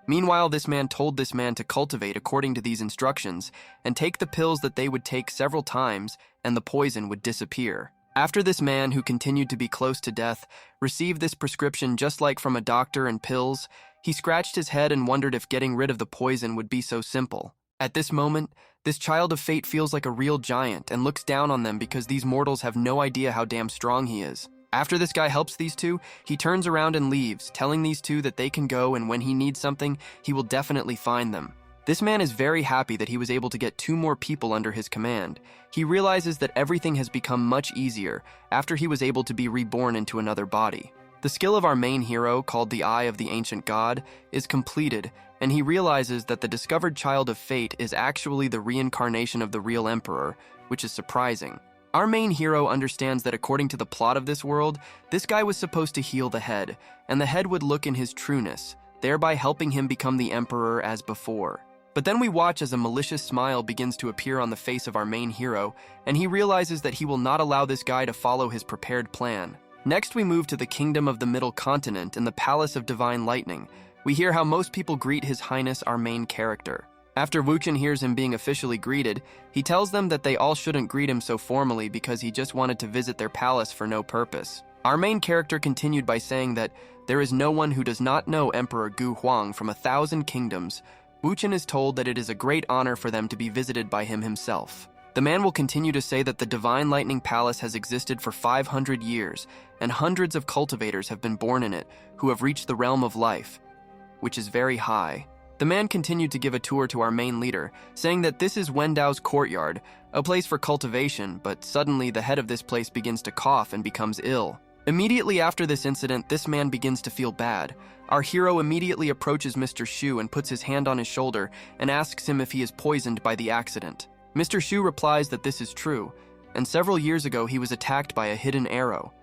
[SPEAKER 1] Meanwhile, this man told this man to cultivate according to these instructions and take the pills that they would take several times and the poison would disappear. After this man, who continued to be close to death, received this prescription just like from a doctor and pills, he scratched his head and wondered if getting rid of the poison would be so simple. At this moment, this child of fate feels like a real giant and looks down on them because these mortals have no idea how damn strong he is. After this guy helps these two, he turns around and leaves, telling these two that they can go and when he needs something, he will definitely find them. This man is very happy that he was able to get 2 more people under his command. He realizes that everything has become much easier after he was able to be reborn into another body. The skill of our main hero, called the Eye of the Ancient God, is completed, and he realizes that the discovered child of fate is actually the reincarnation of the real emperor, which is surprising. Our main hero understands that according to the plot of this world, this guy was supposed to heal the head, and the head would look in his trueness, thereby helping him become the emperor as before. But then we watch as a malicious smile begins to appear on the face of our main hero, and he realizes that he will not allow this guy to follow his prepared plan. Next, we move to the Kingdom of the Middle Continent and the Palace of Divine Lightning. We hear how most people greet His Highness, our main character. After Wuchen hears him being officially greeted, he tells them that they all shouldn't greet him so formally because he just wanted to visit their palace for no purpose. Our main character continued by saying that there is no one who does not know Emperor Gu Huang from 1,000 kingdoms. Wuchen is told that it is a great honor for them to be visited by him himself. The man will continue to say that the Divine Lightning Palace has existed for 500 years, and hundreds of cultivators have been born in it who have reached the realm of life, which is very high. The man continued to give a tour to our main leader, saying that this is Wendao's courtyard, a place for cultivation, but suddenly the head of this place begins to cough and becomes ill. Immediately after this incident, this man begins to feel bad. Our hero immediately approaches Mr. Shu and puts his hand on his shoulder and asks him if he is poisoned by the accident. Mr. Shu replies that this is true, and several years ago he was attacked by a hidden arrow.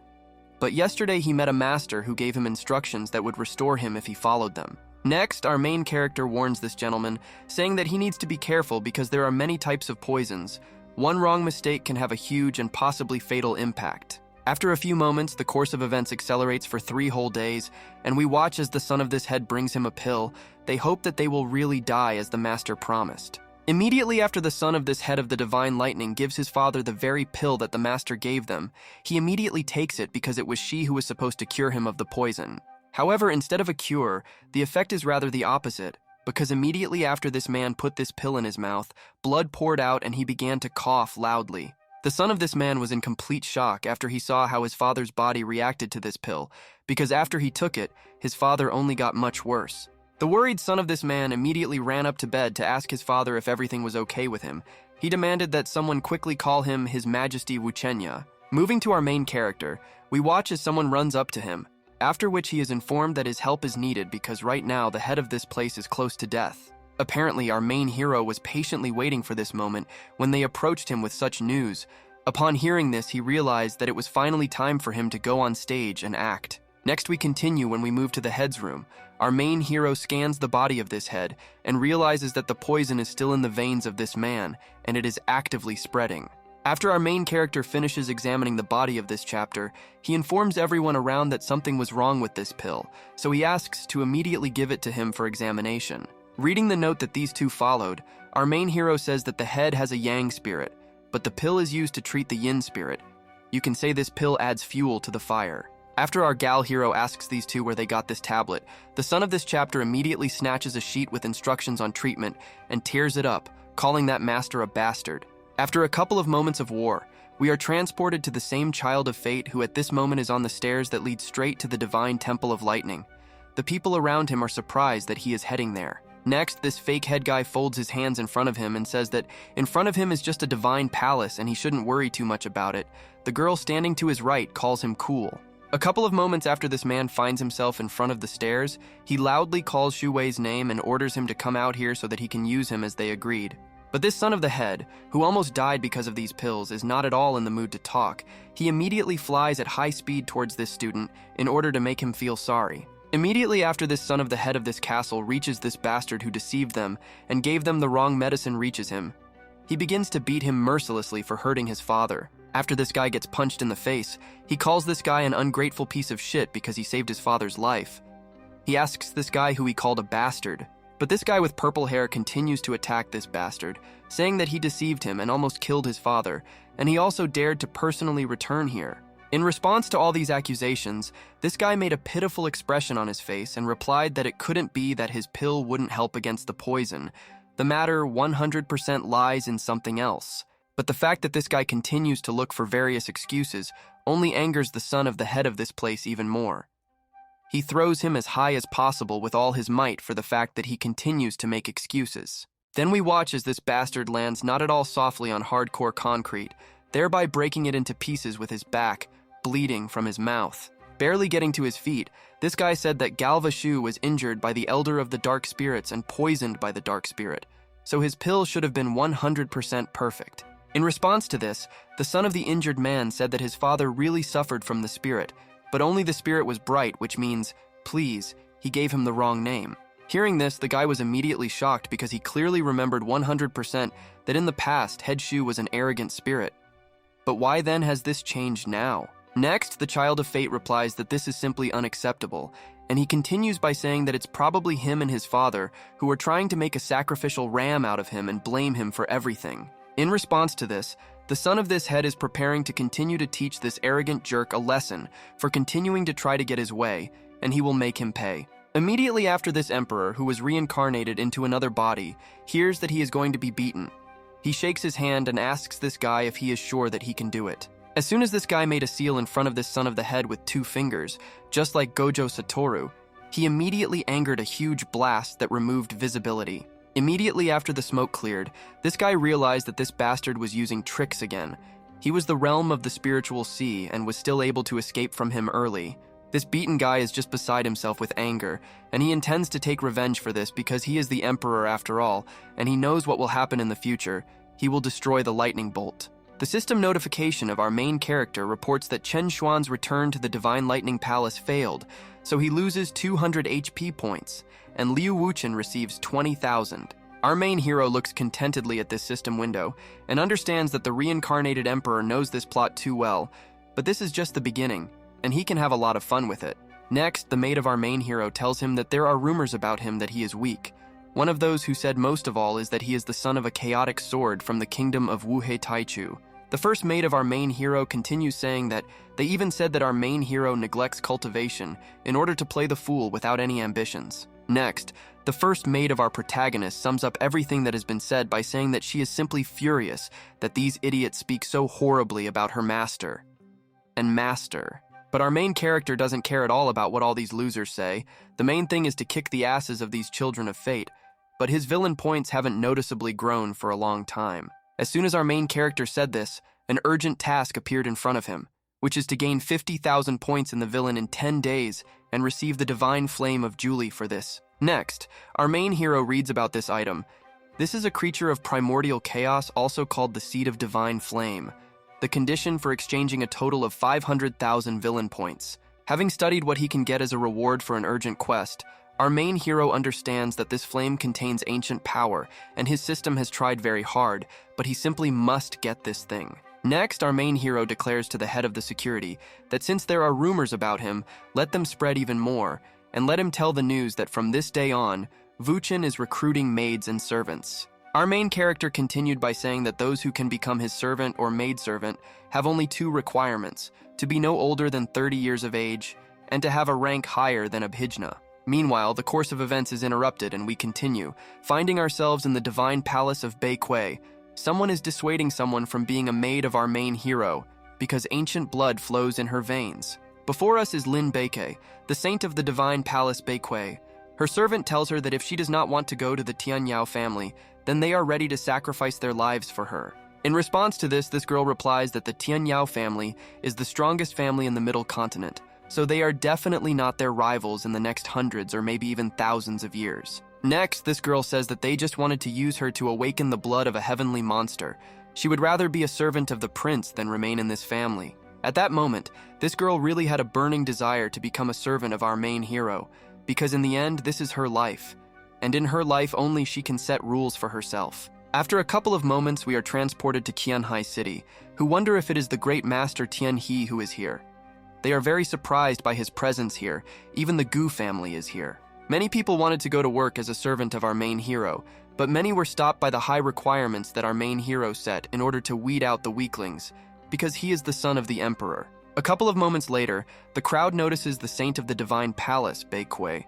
[SPEAKER 1] But yesterday he met a master who gave him instructions that would restore him if he followed them. Next, our main character warns this gentleman, saying that he needs to be careful because there are many types of poisons. One wrong mistake can have a huge and possibly fatal impact. After a few moments, the course of events accelerates for 3 whole days, and we watch as the son of this head brings him a pill. They hope that they will really die as the master promised. Immediately after the son of this head of the Divine Lightning gives his father the very pill that the master gave them, he immediately takes it because it was she who was supposed to cure him of the poison. However, instead of a cure, the effect is rather the opposite, because immediately after this man put this pill in his mouth, blood poured out and he began to cough loudly. The son of this man was in complete shock after he saw how his father's body reacted to this pill, because after he took it, his father only got much worse. The worried son of this man immediately ran up to bed to ask his father if everything was okay with him. He demanded that someone quickly call him His Majesty Wuchenya. Moving to our main character, we watch as someone runs up to him, after which he is informed that his help is needed because right now the head of this place is close to death. Apparently, our main hero was patiently waiting for this moment when they approached him with such news. Upon hearing this, he realized that it was finally time for him to go on stage and act. Next, we continue when we move to the head's room. Our main hero scans the body of this head and realizes that the poison is still in the veins of this man, and it is actively spreading. After our main character finishes examining the body of this chapter, he informs everyone around that something was wrong with this pill, so he asks to immediately give it to him for examination. Reading the note that these two followed, our main hero says that the head has a yang spirit, but the pill is used to treat the yin spirit. You can say this pill adds fuel to the fire. After our gal hero asks these two where they got this tablet, the son of this chapter immediately snatches a sheet with instructions on treatment and tears it up, calling that master a bastard. After a couple of moments of war, we are transported to the same child of fate who at this moment is on the stairs that lead straight to the Divine Temple of Lightning. The people around him are surprised that he is heading there. Next, this fake head guy folds his hands in front of him and says that in front of him is just a divine palace and he shouldn't worry too much about it. The girl standing to his right calls him cool. A couple of moments after this man finds himself in front of the stairs, he loudly calls Xu Wei's name and orders him to come out here so that he can use him as they agreed. But this son of the head, who almost died because of these pills, is not at all in the mood to talk. He immediately flies at high speed towards this student in order to make him feel sorry. Immediately after this son of the head of this castle reaches this bastard who deceived them and gave them the wrong medicine reaches him, he begins to beat him mercilessly for hurting his father. After this guy gets punched in the face, he calls this guy an ungrateful piece of shit because he saved his father's life. He asks this guy who he called a bastard, but this guy with purple hair continues to attack this bastard, saying that he deceived him and almost killed his father, and he also dared to personally return here. In response to all these accusations, this guy made a pitiful expression on his face and replied that it couldn't be that his pill wouldn't help against the poison. The matter 100% lies in something else. But the fact that this guy continues to look for various excuses only angers the son of the head of this place even more. He throws him as high as possible with all his might for the fact that he continues to make excuses. Then we watch as this bastard lands not at all softly on hardcore concrete, thereby breaking it into pieces with his back, bleeding from his mouth. Barely getting to his feet, this guy said that Galva Shu was injured by the Elder of the Dark Spirits and poisoned by the Dark Spirit, so his pill should have been 100% perfect. In response to this, the son of the injured man said that his father really suffered from the spirit, but only the spirit was bright, which means, please, he gave him the wrong name. Hearing this, the guy was immediately shocked because he clearly remembered 100% that in the past, Head Shu was an arrogant spirit. But why then has this changed now? Next, the Child of Fate replies that this is simply unacceptable, and he continues by saying that it's probably him and his father who are trying to make a sacrificial ram out of him and blame him for everything. In response to this, the son of this head is preparing to continue to teach this arrogant jerk a lesson for continuing to try to get his way, and he will make him pay. Immediately after this emperor, who was reincarnated into another body, hears that he is going to be beaten. He shakes his hand and asks this guy if he is sure that he can do it. As soon as this guy made a seal in front of this son of the head with 2 fingers, just like Gojo Satoru, he immediately angered a huge blast that removed visibility. Immediately after the smoke cleared, this guy realized that this bastard was using tricks again. He was the realm of the spiritual sea and was still able to escape from him early. This beaten guy is just beside himself with anger, and he intends to take revenge for this because he is the emperor after all, and he knows what will happen in the future. He will destroy the lightning bolt. The system notification of our main character reports that Chen Xuan's return to the Divine Lightning Palace failed, so he loses 200 HP points, and Liu Wuchen receives 20,000. Our main hero looks contentedly at this system window and understands that the reincarnated emperor knows this plot too well, but this is just the beginning, and he can have a lot of fun with it. Next, the maid of our main hero tells him that there are rumors about him that he is weak. One of those who said most of all is that he is the son of a chaotic sword from the kingdom of Wuhe Taichu. The first maid of our main hero continues saying that they even said that our main hero neglects cultivation in order to play the fool without any ambitions. Next, the first maid of our protagonist sums up everything that has been said by saying that she is simply furious that these idiots speak so horribly about her master. And master. But our main character doesn't care at all about what all these losers say. The main thing is to kick the asses of these children of fate. But his villain points haven't noticeably grown for a long time. As soon as our main character said this, an urgent task appeared in front of him, which is to gain 50,000 points in the villain in 10 days and receive the divine flame of Julie for this. Next, our main hero reads about this item. This is a creature of primordial chaos, also called the Seed of Divine Flame, the condition for exchanging a total of 500,000 villain points. Having studied what he can get as a reward for an urgent quest, our main hero understands that this flame contains ancient power, and his system has tried very hard, but he simply must get this thing. Next, our main hero declares to the head of the security that since there are rumors about him, let them spread even more, and let him tell the news that from this day on, Wuchen is recruiting maids and servants. Our main character continued by saying that those who can become his servant or maidservant have only 2 requirements: to be no older than 30 years of age, and to have a rank higher than Abhijna. Meanwhile, the course of events is interrupted and we continue, finding ourselves in the divine palace of Beikui. Someone is dissuading someone from being a maid of our main hero, because ancient blood flows in her veins. Before us is Lin Beike, the saint of the divine palace Beikui. Her servant tells her that if she does not want to go to the Tianyao family, then they are ready to sacrifice their lives for her. In response to this girl replies that the Tianyao family is the strongest family in the Middle Continent, so they are definitely not their rivals in the next hundreds or maybe even thousands of years. Next, this girl says that they just wanted to use her to awaken the blood of a heavenly monster. She would rather be a servant of the prince than remain in this family. At that moment, this girl really had a burning desire to become a servant of our main hero, because in the end, this is her life. And in her life, only she can set rules for herself. After a couple of moments, we are transported to Qianhai City, who wonder if it is the great master Tianhe who is here. They are very surprised by his presence here. Even the Gu family is here. Many people wanted to go to work as a servant of our main hero, but many were stopped by the high requirements that our main hero set in order to weed out the weaklings, because he is the son of the emperor. A couple of moments later, the crowd notices the saint of the divine palace, Bei Kui.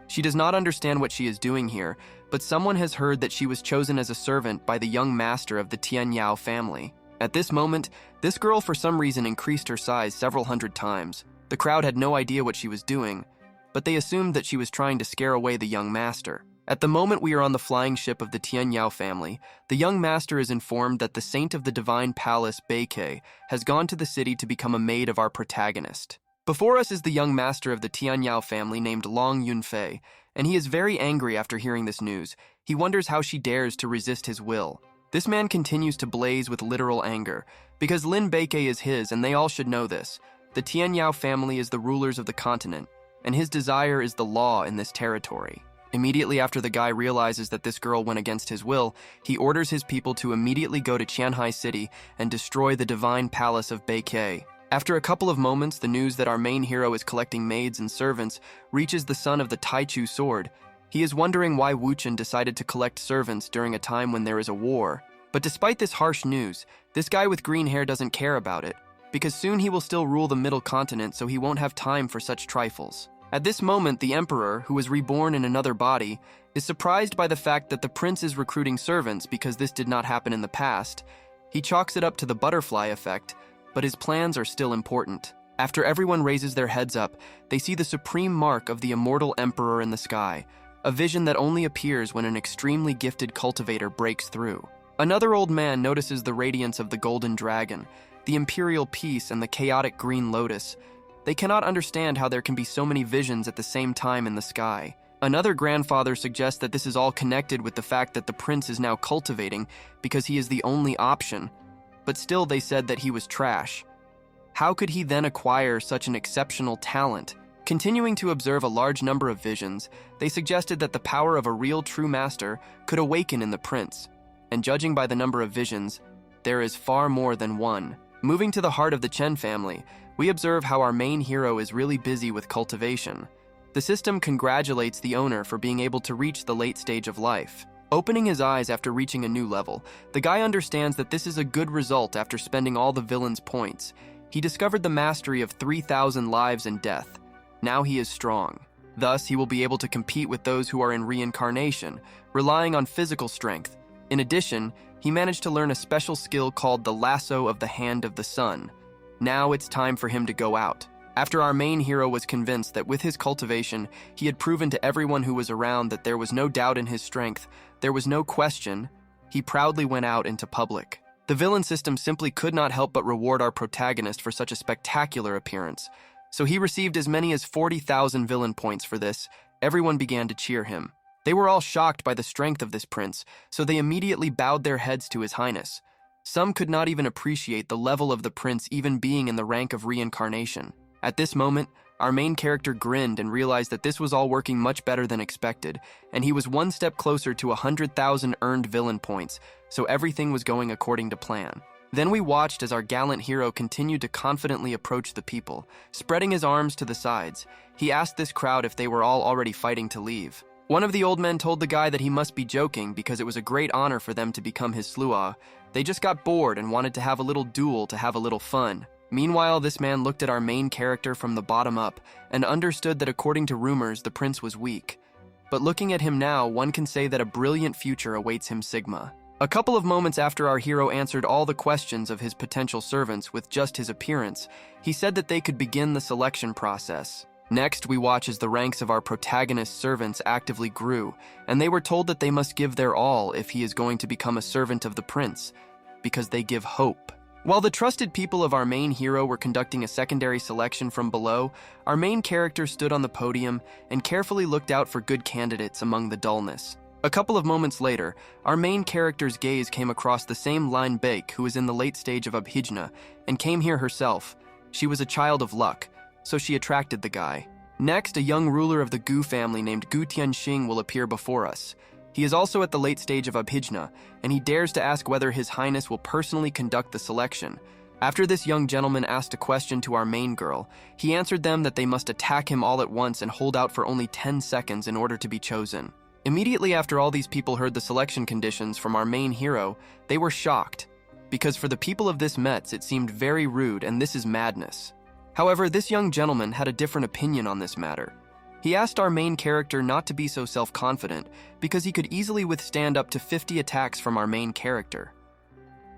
[SPEAKER 1] She does not understand what she is doing here, but someone has heard that she was chosen as a servant by the young master of the Tianyao family. At this moment, this girl for some reason increased her size several hundred times. The crowd had no idea what she was doing, but they assumed that she was trying to scare away the young master. At the moment we are on the flying ship of the Tianyao family, the young master is informed that the saint of the divine palace, Bei Kui, has gone to the city to become a maid of our protagonist. Before us is the young master of the Tianyao family named Long Yunfei, and he is very angry after hearing this news. He wonders how she dares to resist his will. This man continues to blaze with literal anger, because Lin Beike is his and they all should know this. The Tianyao family is the rulers of the continent, and his desire is the law in this territory. Immediately after the guy realizes that this girl went against his will, he orders his people to immediately go to Qianhai City and destroy the divine palace of Bei Kui. After a couple of moments, the news that our main hero is collecting maids and servants reaches the son of the Taichu sword. He is wondering why Wuchen decided to collect servants during a time when there is a war. But despite this harsh news, this guy with green hair doesn't care about it, because soon he will still rule the middle continent, so he won't have time for such trifles. At this moment, the emperor, who was reborn in another body, is surprised by the fact that the prince is recruiting servants because this did not happen in the past. He chalks it up to the butterfly effect, but his plans are still important. After everyone raises their heads up, they see the supreme mark of the immortal emperor in the sky, a vision that only appears when an extremely gifted cultivator breaks through. Another old man notices the radiance of the golden dragon, the imperial peace, and the chaotic green lotus. They cannot understand how there can be so many visions at the same time in the sky. Another grandfather suggests that this is all connected with the fact that the prince is now cultivating because he is the only option, but still they said that he was trash. How could he then acquire such an exceptional talent? Continuing to observe a large number of visions, they suggested that the power of a real true master could awaken in the prince, and judging by the number of visions, there is far more than one. Moving to the heart of the Chen family, we observe how our main hero is really busy with cultivation. The system congratulates the owner for being able to reach the late stage of life. Opening his eyes after reaching a new level, the guy understands that this is a good result after spending all the villain's points. He discovered the mastery of 3,000 lives and death. Now he is strong. Thus, he will be able to compete with those who are in reincarnation, relying on physical strength. In addition, he managed to learn a special skill called the lasso of the hand of the sun. Now it's time for him to go out. After our main hero was convinced that with his cultivation, he had proven to everyone who was around that there was no doubt in his strength, there was no question, he proudly went out into public. The villain system simply could not help but reward our protagonist for such a spectacular appearance. So he received as many as 40,000 villain points for this. Everyone began to cheer him. They were all shocked by the strength of this prince, so they immediately bowed their heads to his highness. Some could not even appreciate the level of the prince even being in the rank of reincarnation. At this moment, our main character grinned and realized that this was all working much better than expected, and he was one step closer to 100,000 earned villain points, so everything was going according to plan. Then we watched as our gallant hero continued to confidently approach the people, spreading his arms to the sides. He asked this crowd if they were all already fighting to leave. One of the old men told the guy that he must be joking because it was a great honor for them to become his sluagh. They just got bored and wanted to have a little duel to have a little fun. Meanwhile, this man looked at our main character from the bottom up and understood that according to rumors, the prince was weak. But looking at him now, one can say that a brilliant future awaits him Sigma. A couple of moments after our hero answered all the questions of his potential servants with just his appearance, he said that they could begin the selection process. Next, we watch as the ranks of our protagonist's servants actively grew, and they were told that they must give their all if he is going to become a servant of the prince, because they give hope. While the trusted people of our main hero were conducting a secondary selection from below, our main character stood on the podium and carefully looked out for good candidates among the dullness. A couple of moments later, our main character's gaze came across the same Lin Baek who was in the late stage of Abhijna and came here herself. She was a child of luck, so she attracted the guy. Next, a young ruler of the Gu family named Gu Tianxing will appear before us. He is also at the late stage of Abhijna, and he dares to ask whether His Highness will personally conduct the selection. After this young gentleman asked a question to our main girl, he answered them that they must attack him all at once and hold out for only 10 seconds in order to be chosen. Immediately after all these people heard the selection conditions from our main hero, they were shocked, because for the people of this Metz it seemed very rude and this is madness. However, this young gentleman had a different opinion on this matter. He asked our main character not to be so self-confident because he could easily withstand up to 50 attacks from our main character.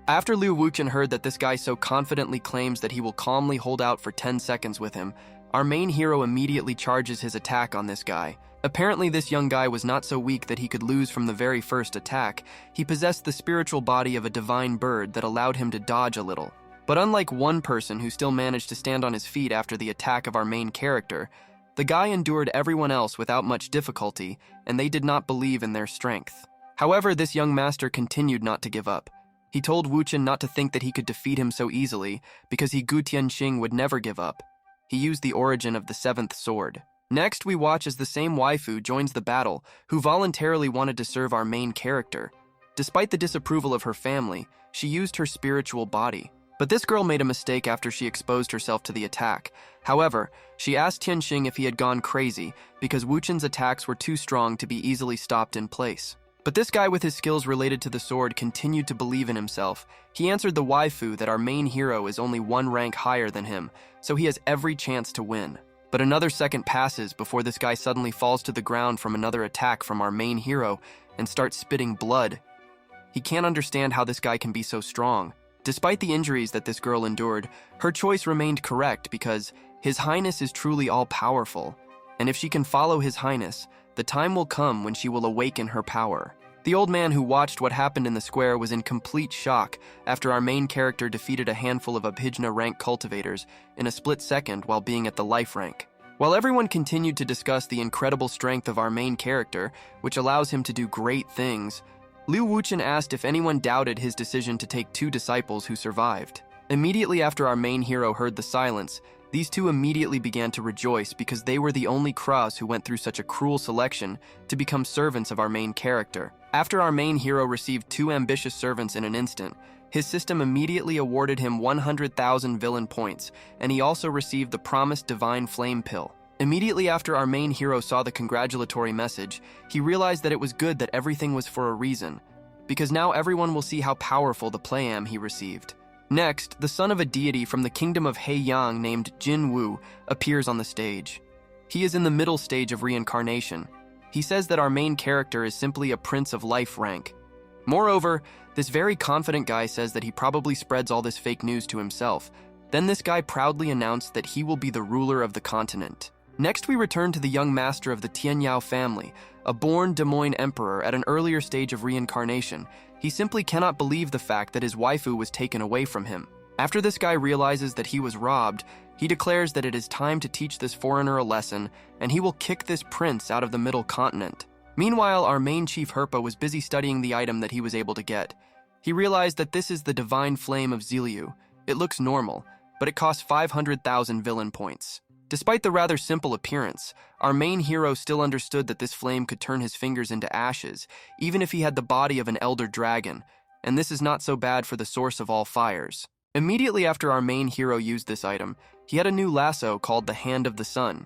[SPEAKER 1] After Liu Wuchen heard that this guy so confidently claims that he will calmly hold out for 10 seconds with him, our main hero immediately charges his attack on this guy. Apparently, this young guy was not so weak that he could lose from the very first attack. He possessed the spiritual body of a divine bird that allowed him to dodge a little. But unlike one person who still managed to stand on his feet after the attack of our main character, the guy endured everyone else without much difficulty, and they did not believe in their strength. However, this young master continued not to give up. He told Wuchen not to think that he could defeat him so easily, because Gu Tianxing would never give up. He used the origin of the seventh sword. Next, we watch as the same waifu joins the battle, who voluntarily wanted to serve our main character. Despite the disapproval of her family, she used her spiritual body. But this girl made a mistake after she exposed herself to the attack. However, she asked Tianxing if he had gone crazy because Wuchen's attacks were too strong to be easily stopped in place. But this guy with his skills related to the sword continued to believe in himself. He answered the waifu that our main hero is only one rank higher than him, so he has every chance to win. But another second passes before this guy suddenly falls to the ground from another attack from our main hero and starts spitting blood. He can't understand how this guy can be so strong. Despite the injuries that this girl endured, her choice remained correct because His Highness is truly all-powerful, and if she can follow His Highness, the time will come when she will awaken her power. The old man who watched what happened in the square was in complete shock after our main character defeated a handful of Abhijna rank cultivators in a split second while being at the life rank. While everyone continued to discuss the incredible strength of our main character, which allows him to do great things, Liu Wuchen asked if anyone doubted his decision to take 2 disciples who survived. Immediately after our main hero heard the silence, these 2 immediately began to rejoice because they were the only Cross who went through such a cruel selection to become servants of our main character. After our main hero received 2 ambitious servants in an instant, his system immediately awarded him 100,000 villain points, and he also received the promised divine flame pill. Immediately after our main hero saw the congratulatory message, he realized that it was good that everything was for a reason, because now everyone will see how powerful the playam he received. Next, the son of a deity from the kingdom of Heiyang named Jin Wu appears on the stage. He is in the middle stage of reincarnation. He says that our main character is simply a prince of life rank. Moreover, this very confident guy says that he probably spreads all this fake news to himself. Then this guy proudly announced that he will be the ruler of the continent. Next, we return to the young master of the Tianyao family, a born Des Moines emperor at an earlier stage of reincarnation. He simply cannot believe the fact that his waifu was taken away from him. After this guy realizes that he was robbed, he declares that it is time to teach this foreigner a lesson, and he will kick this prince out of the middle continent. Meanwhile, our main chief Herpa was busy studying the item that he was able to get. He realized that this is the divine flame of Ziliu. It looks normal, but it costs 500,000 villain points. Despite the rather simple appearance, our main hero still understood that this flame could turn his fingers into ashes, even if he had the body of an elder dragon, and this is not so bad for the source of all fires. Immediately after our main hero used this item, he had a new lasso called the Hand of the Sun.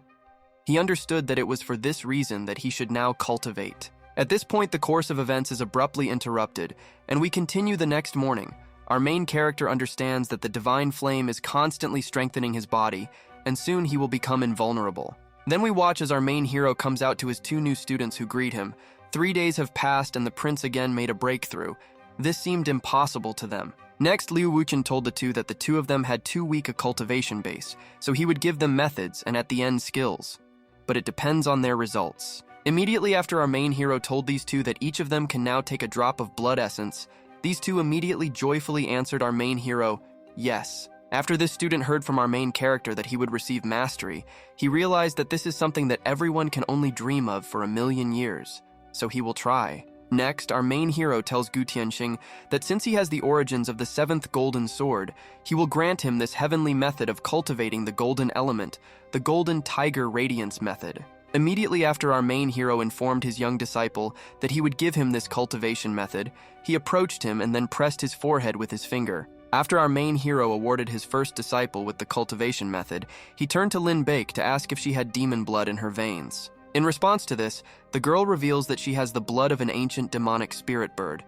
[SPEAKER 1] He understood that it was for this reason that he should now cultivate. At this point, the course of events is abruptly interrupted, and we continue the next morning. Our main character understands that the divine flame is constantly strengthening his body, and soon he will become invulnerable. Then we watch as our main hero comes out to his 2 new students who greet him. 3 days have passed and the prince again made a breakthrough. This seemed impossible to them. Next, Liu Wuchen told the 2 that the 2 of them had too weak a cultivation base, so he would give them methods and at the end skills. But it depends on their results. Immediately after our main hero told these 2 that each of them can now take a drop of blood essence, these 2 immediately joyfully answered our main hero, yes. After this student heard from our main character that he would receive mastery, he realized that this is something that everyone can only dream of for 1,000,000 years, so he will try. Next, our main hero tells Gu Tianxing that since he has the origins of the 7th golden sword, he will grant him this heavenly method of cultivating the golden element, the golden tiger radiance method. Immediately after our main hero informed his young disciple that he would give him this cultivation method, he approached him and then pressed his forehead with his finger. After our main hero awarded his first disciple with the cultivation method, he turned to Lin Bake to ask if she had demon blood in her veins. In response to this, the girl reveals that she has the blood of an ancient demonic spirit bird.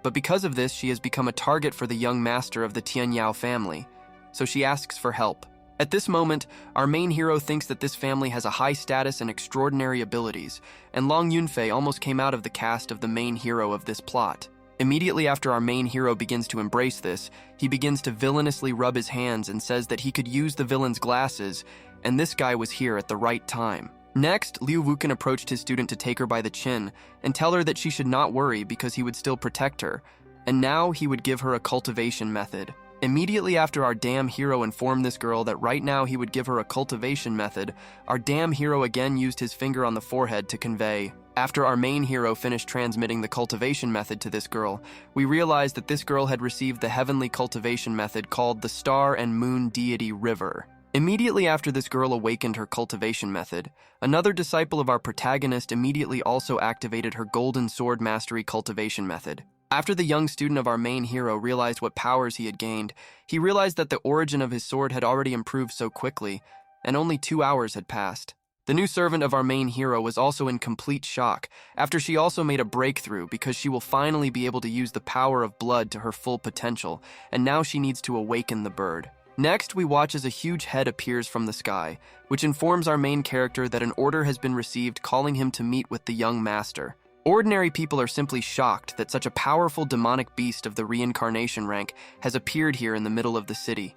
[SPEAKER 1] But because of this, she has become a target for the young master of the Tianyao family, so she asks for help. At this moment, our main hero thinks that this family has a high status and extraordinary abilities, and Long Yunfei almost came out of the cast of the main hero of this plot. Immediately after our main hero begins to embrace this, he begins to villainously rub his hands and says that he could use the villain's glasses, and this guy was here at the right time. Next, Liu Wuken approached his student to take her by the chin and tell her that she should not worry because he would still protect her, and now he would give her a cultivation method. Immediately after our damn hero informed this girl that right now he would give her a cultivation method, our damn hero again used his finger on the forehead to convey. After our main hero finished transmitting the cultivation method to this girl, we realized that this girl had received the heavenly cultivation method called the Star and Moon Deity River. Immediately after this girl awakened her cultivation method, another disciple of our protagonist immediately also activated her Golden Sword Mastery cultivation method. After the young student of our main hero realized what powers he had gained, he realized that the origin of his sword had already improved so quickly, and only 2 hours had passed. The new servant of our main hero was also in complete shock after she also made a breakthrough because she will finally be able to use the power of blood to her full potential, and now she needs to awaken the bird. Next, we watch as a huge head appears from the sky, which informs our main character that an order has been received calling him to meet with the young master. Ordinary people are simply shocked that such a powerful demonic beast of the reincarnation rank has appeared here in the middle of the city.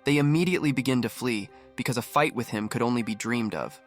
[SPEAKER 1] They immediately begin to flee because a fight with him could only be dreamed of.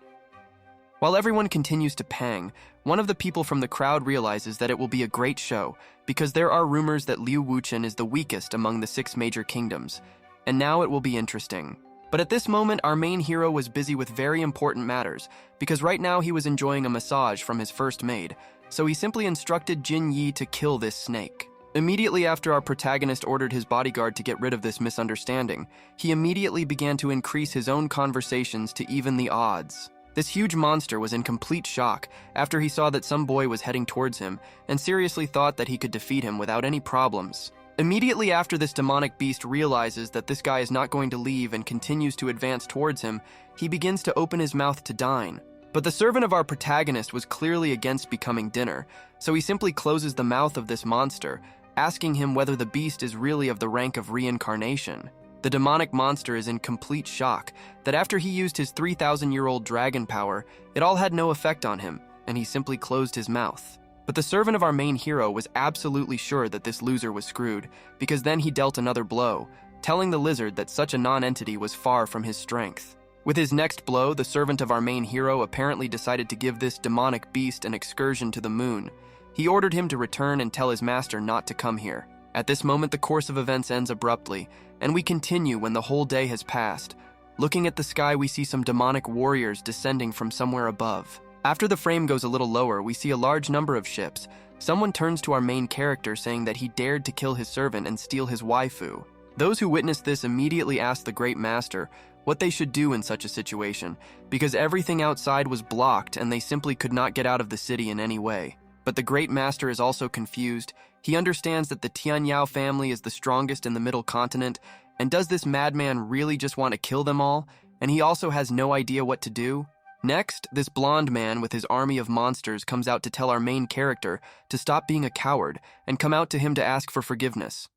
[SPEAKER 1] While everyone continues to pang, one of the people from the crowd realizes that it will be a great show because there are rumors that Liu Wuchen is the weakest among the 6 major kingdoms, and now it will be interesting. But at this moment, our main hero was busy with very important matters because right now he was enjoying a massage from his first maid, so he simply instructed Jin Yi to kill this snake. Immediately after our protagonist ordered his bodyguard to get rid of this misunderstanding, he immediately began to increase his own conversations to even the odds. This huge monster was in complete shock after he saw that some boy was heading towards him and seriously thought that he could defeat him without any problems. Immediately after this demonic beast realizes that this guy is not going to leave and continues to advance towards him, he begins to open his mouth to dine. But the servant of our protagonist was clearly against becoming dinner, so he simply closes the mouth of this monster, asking him whether the beast is really of the rank of reincarnation. The demonic monster is in complete shock that after he used his 3,000-year-old dragon power, it all had no effect on him, and he simply closed his mouth. But the servant of our main hero was absolutely sure that this loser was screwed, because then he dealt another blow, telling the lizard that such a non-entity was far from his strength. With his next blow, the servant of our main hero apparently decided to give this demonic beast an excursion to the moon. He ordered him to return and tell his master not to come here. At this moment, the course of events ends abruptly, and we continue when the whole day has passed. Looking at the sky, we see some demonic warriors descending from somewhere above. After the frame goes a little lower, we see a large number of ships. Someone turns to our main character saying that he dared to kill his servant and steal his waifu. Those who witnessed this immediately asked the great master what they should do in such a situation, because everything outside was blocked and they simply could not get out of the city in any way. But the great master is also confused. He understands that the Tianyao family is the strongest in the middle continent, and does this madman really just want to kill them all? And he also has no idea what to do? Next, this blonde man with his army of monsters comes out to tell our main character to stop being a coward and come out to him to ask for forgiveness.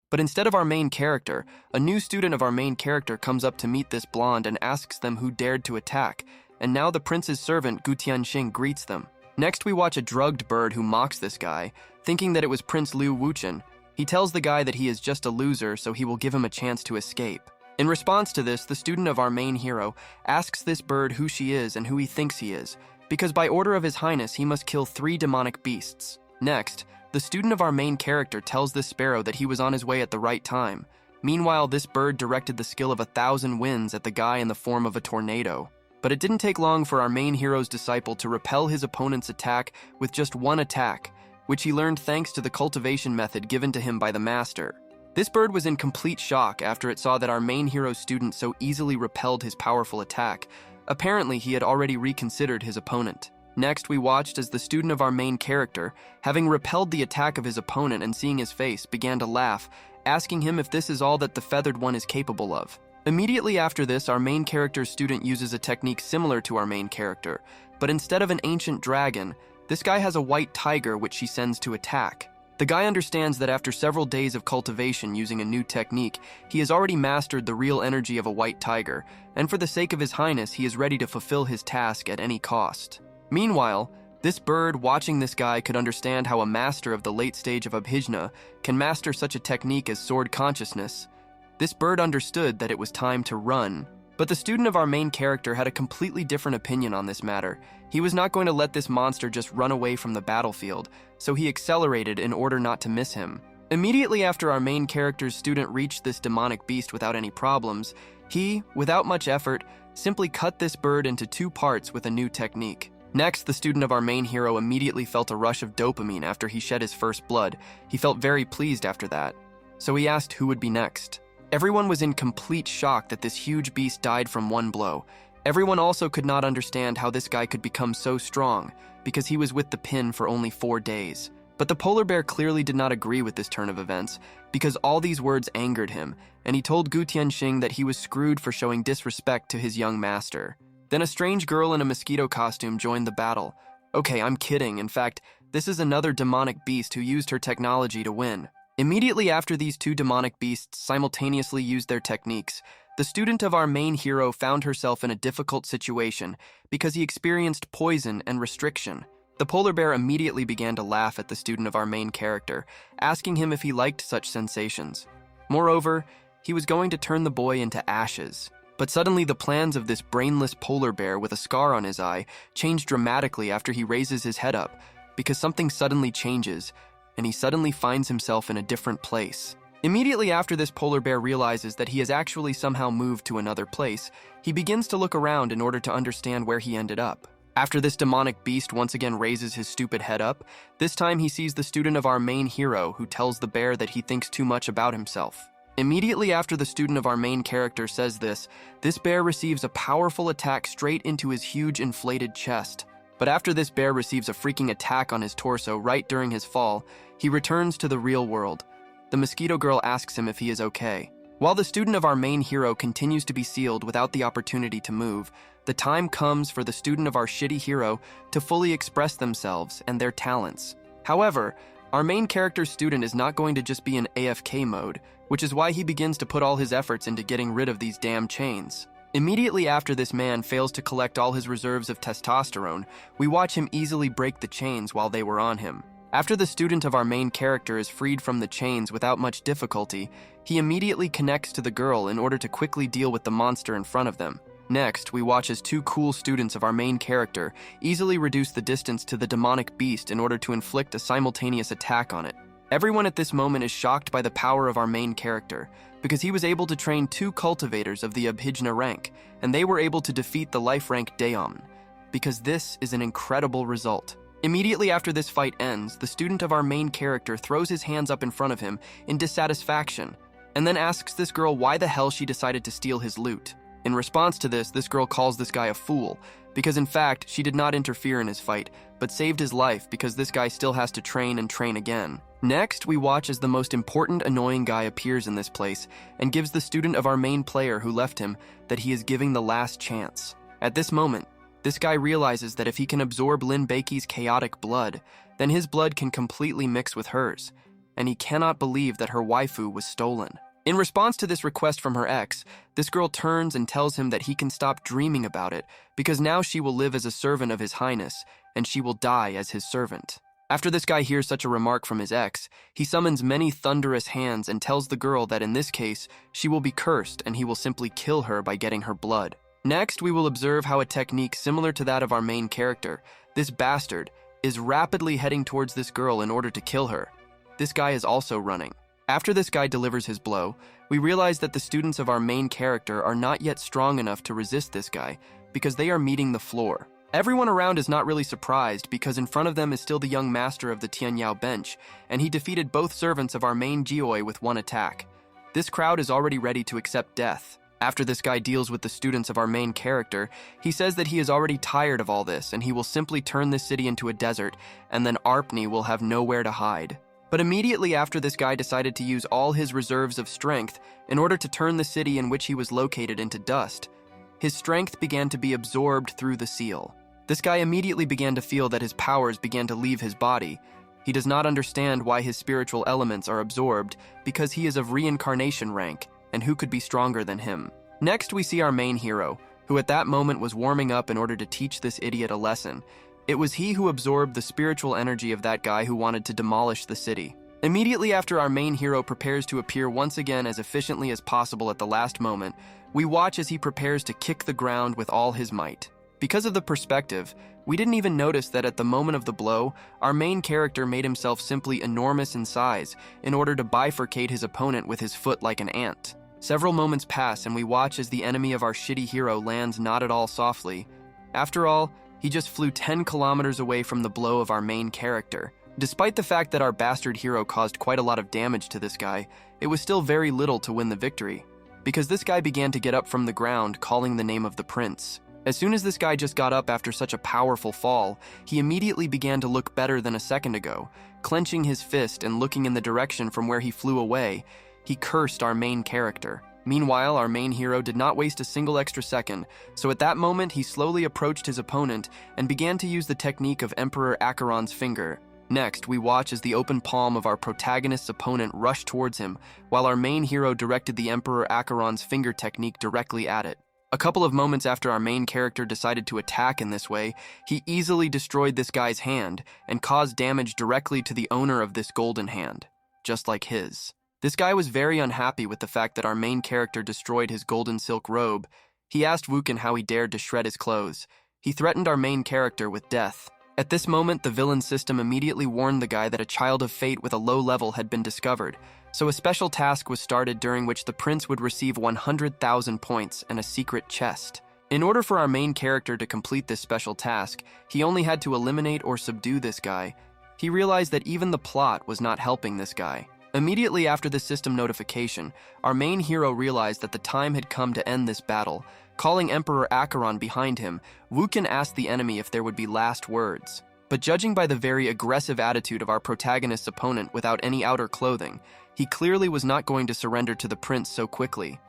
[SPEAKER 1] But instead of our main character, a new student of our main character comes up to meet this blonde and asks them who dared to attack, and now the prince's servant Gu Tianxing greets them. Next, we watch a drugged bird who mocks this guy, thinking that it was Prince Liu Wuchen. He tells the guy that he is just a loser, so he will give him a chance to escape. In response to this, the student of our main hero asks this bird who she is and who he thinks he is, because by order of his highness, he must kill 3 demonic beasts. Next, the student of our main character tells this sparrow that he was on his way at the right time. Meanwhile, this bird directed the skill of 1,000 winds at the guy in the form of a tornado. But it didn't take long for our main hero's disciple to repel his opponent's attack with just one attack, which he learned thanks to the cultivation method given to him by the master. This bird was in complete shock after it saw that our main hero's student so easily repelled his powerful attack. Apparently, he had already reconsidered his opponent. Next, we watched as the student of our main character, having repelled the attack of his opponent and seeing his face, began to laugh, asking him if this is all that the feathered one is capable of. Immediately after this, our main character's student uses a technique similar to our main character, but instead of an ancient dragon, this guy has a white tiger which she sends to attack. The guy understands that after several days of cultivation using a new technique, he has already mastered the real energy of a white tiger, and for the sake of his highness, he is ready to fulfill his task at any cost. Meanwhile, this bird watching this guy could understand how a master of the late stage of Abhijna can master such a technique as sword consciousness. This bird understood that it was time to run. But the student of our main character had a completely different opinion on this matter. He was not going to let this monster just run away from the battlefield, so he accelerated in order not to miss him. Immediately after our main character's student reached this demonic beast without any problems, he, without much effort, simply cut this bird into 2 parts with a new technique. Next, the student of our main hero immediately felt a rush of dopamine after he shed his first blood. He felt very pleased after that. So he asked who would be next. Everyone was in complete shock that this huge beast died from one blow. Everyone also could not understand how this guy could become so strong, because he was with the pin for only 4 days. But the polar bear clearly did not agree with this turn of events, because all these words angered him, and he told Gu Tianxing that he was screwed for showing disrespect to his young master. Then a strange girl in a mosquito costume joined the battle. Okay, I'm kidding. In fact, this is another demonic beast who used her technology to win. Immediately after these 2 demonic beasts simultaneously used their techniques, the student of our main hero found herself in a difficult situation because he experienced poison and restriction. The polar bear immediately began to laugh at the student of our main character, asking him if he liked such sensations. Moreover, he was going to turn the boy into ashes. But suddenly the plans of this brainless polar bear with a scar on his eye change dramatically after he raises his head up, because something suddenly changes, and he suddenly finds himself in a different place. Immediately after this polar bear realizes that he has actually somehow moved to another place, he begins to look around in order to understand where he ended up. After this demonic beast once again raises his stupid head up, this time he sees the student of our main hero who tells the bear that he thinks too much about himself. Immediately after the student of our main character says this bear receives a powerful attack straight into his huge inflated chest. But after this bear receives a freaking attack on his torso right during his fall, he returns to the real world. The mosquito girl asks him if he is okay. While the student of our main hero continues to be sealed without the opportunity to move, the time comes for the student of our shitty hero to fully express themselves and their talents. However, our main character's student is not going to just be in AFK mode, which is why he begins to put all his efforts into getting rid of these damn chains. Immediately after this man fails to collect all his reserves of testosterone, we watch him easily break the chains while they were on him. After the student of our main character is freed from the chains without much difficulty, he immediately connects to the girl in order to quickly deal with the monster in front of them. Next, we watch as 2 cool students of our main character easily reduce the distance to the demonic beast in order to inflict a simultaneous attack on it. Everyone at this moment is shocked by the power of our main character, because he was able to train 2 cultivators of the Abhijna rank, and they were able to defeat the life rank Daeon, because this is an incredible result. Immediately after this fight ends, the student of our main character throws his hands up in front of him in dissatisfaction, and then asks this girl why the hell she decided to steal his loot. In response to this girl calls this guy a fool, because in fact, she did not interfere in his fight, but saved his life because this guy still has to train and train again. Next, we watch as the most important annoying guy appears in this place and gives the student of our main player who left him that he is giving the last chance. At this moment, this guy realizes that if he can absorb Lin Bakey's chaotic blood, then his blood can completely mix with hers, and he cannot believe that her waifu was stolen. In response to this request from her ex, this girl turns and tells him that he can stop dreaming about it because now she will live as a servant of his highness, and she will die as his servant. After this guy hears such a remark from his ex, he summons many thunderous hands and tells the girl that in this case, she will be cursed and he will simply kill her by getting her blood. Next, we will observe how a technique similar to that of our main character, this bastard, is rapidly heading towards this girl in order to kill her. This guy is also running. After this guy delivers his blow, we realize that the students of our main character are not yet strong enough to resist this guy because they are meeting the floor. Everyone around is not really surprised because in front of them is still the young master of the Tianyao bench, and he defeated both servants of our main Jioi with one attack. This crowd is already ready to accept death. After this guy deals with the students of our main character, he says that he is already tired of all this and he will simply turn this city into a desert, and then Arpney will have nowhere to hide. But immediately after this guy decided to use all his reserves of strength in order to turn the city in which he was located into dust, his strength began to be absorbed through the seal. This guy immediately began to feel that his powers began to leave his body. He does not understand why his spiritual elements are absorbed because he is of reincarnation rank, and who could be stronger than him? Next, we see our main hero, who at that moment was warming up in order to teach this idiot a lesson. It was he who absorbed the spiritual energy of that guy who wanted to demolish the city. Immediately after our main hero prepares to appear once again as efficiently as possible at the last moment, we watch as he prepares to kick the ground with all his might. Because of the perspective, we didn't even notice that at the moment of the blow, our main character made himself simply enormous in size in order to bifurcate his opponent with his foot like an ant. Several moments pass and we watch as the enemy of our shitty hero lands not at all softly. After all, he just flew 10 kilometers away from the blow of our main character. Despite the fact that our bastard hero caused quite a lot of damage to this guy, it was still very little to win the victory, because this guy began to get up from the ground calling the name of the prince. As soon as this guy just got up after such a powerful fall, he immediately began to look better than a second ago. Clenching his fist and looking in the direction from where he flew away, he cursed our main character. Meanwhile, our main hero did not waste a single extra second, so at that moment he slowly approached his opponent and began to use the technique of Emperor Acheron's finger. Next, we watch as the open palm of our protagonist's opponent rushed towards him, while our main hero directed the Emperor Acheron's finger technique directly at it. A couple of moments after our main character decided to attack in this way, he easily destroyed this guy's hand and caused damage directly to the owner of this golden hand, just like his. This guy was very unhappy with the fact that our main character destroyed his golden silk robe. He asked Wuken how he dared to shred his clothes. He threatened our main character with death. At this moment, the villain system immediately warned the guy that a child of fate with a low level had been discovered, so a special task was started during which the prince would receive 100,000 points and a secret chest. In order for our main character to complete this special task, he only had to eliminate or subdue this guy. He realized that even the plot was not helping this guy. Immediately after the system notification, our main hero realized that the time had come to end this battle. Calling Emperor Acheron behind him, Wuken asked the enemy if there would be last words. But judging by the very aggressive attitude of our protagonist's opponent without any outer clothing, he clearly was not going to surrender to the prince so quickly.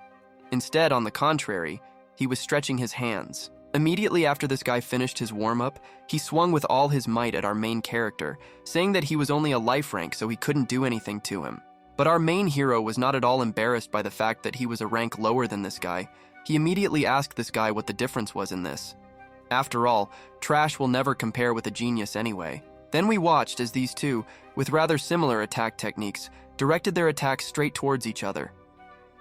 [SPEAKER 1] Instead, on the contrary, he was stretching his hands. Immediately after this guy finished his warm-up, he swung with all his might at our main character, saying that he was only a life rank so he couldn't do anything to him. But our main hero was not at all embarrassed by the fact that he was a rank lower than this guy. He immediately asked this guy what the difference was in this. After all, trash will never compare with a genius anyway. Then we watched as these two, with rather similar attack techniques, directed their attacks straight towards each other.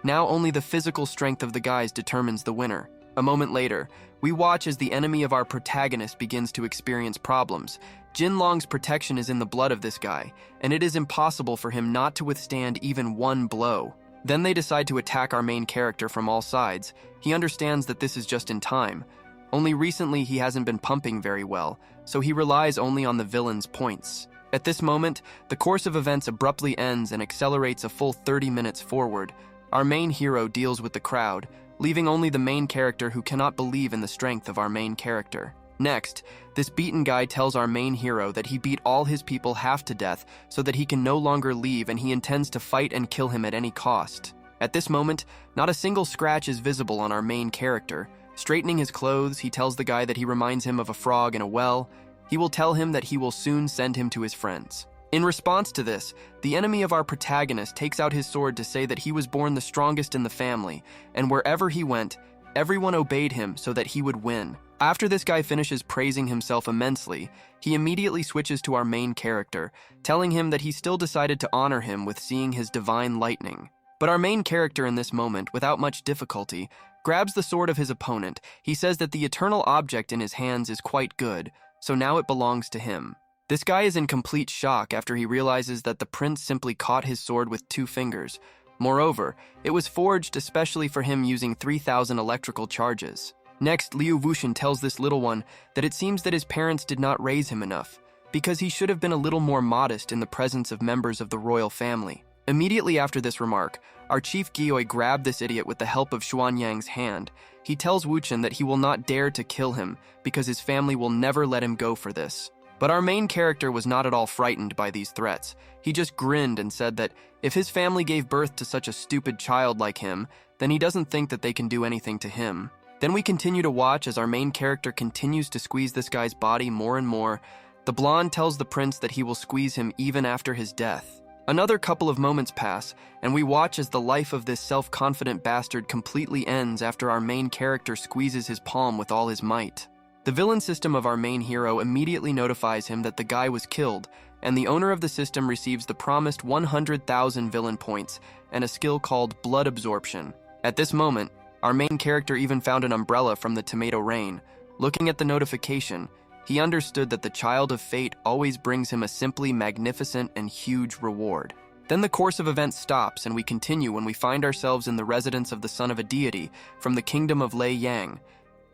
[SPEAKER 1] Now only the physical strength of the guys determines the winner. A moment later, we watch as the enemy of our protagonist begins to experience problems. Jinlong's protection is in the blood of this guy, and it is impossible for him not to withstand even one blow. Then they decide to attack our main character from all sides. He understands that this is just in time. Only recently he hasn't been pumping very well, so he relies only on the villain's points. At this moment, the course of events abruptly ends and accelerates a full 30 minutes forward. Our main hero deals with the crowd, leaving only the main character who cannot believe in the strength of our main character. Next, this beaten guy tells our main hero that he beat all his people half to death so that he can no longer leave and he intends to fight and kill him at any cost. At this moment, not a single scratch is visible on our main character. Straightening his clothes, he tells the guy that he reminds him of a frog in a well. He will tell him that he will soon send him to his friends. In response to this, the enemy of our protagonist takes out his sword to say that he was born the strongest in the family, and wherever he went, everyone obeyed him so that he would win. After this guy finishes praising himself immensely, he immediately switches to our main character, telling him that he still decided to honor him with seeing his divine lightning. But our main character in this moment, without much difficulty, grabs the sword of his opponent. He says that the eternal object in his hands is quite good, so now it belongs to him. This guy is in complete shock after he realizes that the prince simply caught his sword with 2 fingers. Moreover, it was forged especially for him using 3,000 electrical charges. Next, Liu Wuxian tells this little one that it seems that his parents did not raise him enough, because he should have been a little more modest in the presence of members of the royal family. Immediately after this remark, our chief Gioi grabbed this idiot with the help of Xuanyang's hand. He tells Wuchen that he will not dare to kill him because his family will never let him go for this. But our main character was not at all frightened by these threats. He just grinned and said that if his family gave birth to such a stupid child like him, then he doesn't think that they can do anything to him. Then we continue to watch as our main character continues to squeeze this guy's body more and more. The blonde tells the prince that he will squeeze him even after his death. Another couple of moments pass, and we watch as the life of this self-confident bastard completely ends after our main character squeezes his palm with all his might. The villain system of our main hero immediately notifies him that the guy was killed, and the owner of the system receives the promised 100,000 villain points and a skill called blood absorption. At this moment, our main character even found an umbrella from the tomato rain. Looking at the notification, he understood that the child of fate always brings him a simply magnificent and huge reward. Then the course of events stops and we continue when we find ourselves in the residence of the son of a deity from the kingdom of Lei Yang.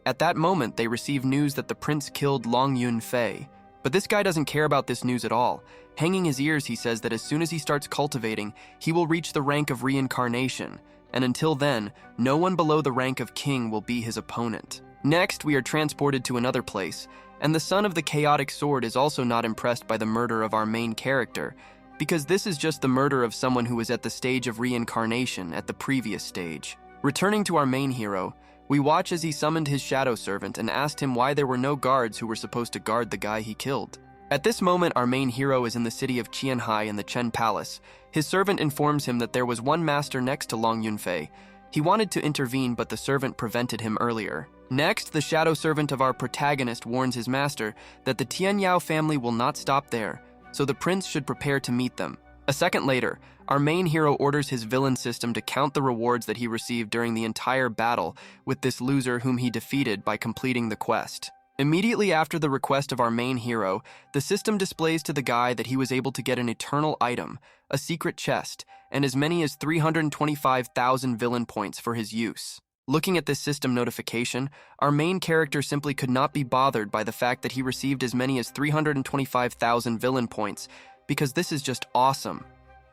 [SPEAKER 1] At that moment, they receive news that the prince killed Long Yunfei. But this guy doesn't care about this news at all. Hanging his ears, he says that as soon as he starts cultivating, he will reach the rank of reincarnation. And until then, no one below the rank of king will be his opponent. Next, we are transported to another place, and the son of the chaotic sword is also not impressed by the murder of our main character, because this is just the murder of someone who was at the stage of reincarnation at the previous stage. Returning to our main hero, we watch as he summoned his shadow servant and asked him why there were no guards who were supposed to guard the guy he killed. At this moment, our main hero is in the city of Qianhai in the Chen Palace. His servant informs him that there was one master next to Long Yunfei. He wanted to intervene, but the servant prevented him earlier. Next, the shadow servant of our protagonist warns his master that the Tianyao family will not stop there, so the prince should prepare to meet them. A second later, our main hero orders his villain system to count the rewards that he received during the entire battle with this loser whom he defeated by completing the quest. Immediately after the request of our main hero, the system displays to the guy that he was able to get an eternal item, a secret chest, and as many as 325,000 villain points for his use. Looking at this system notification, our main character simply could not be bothered by the fact that he received as many as 325,000 villain points, because this is just awesome.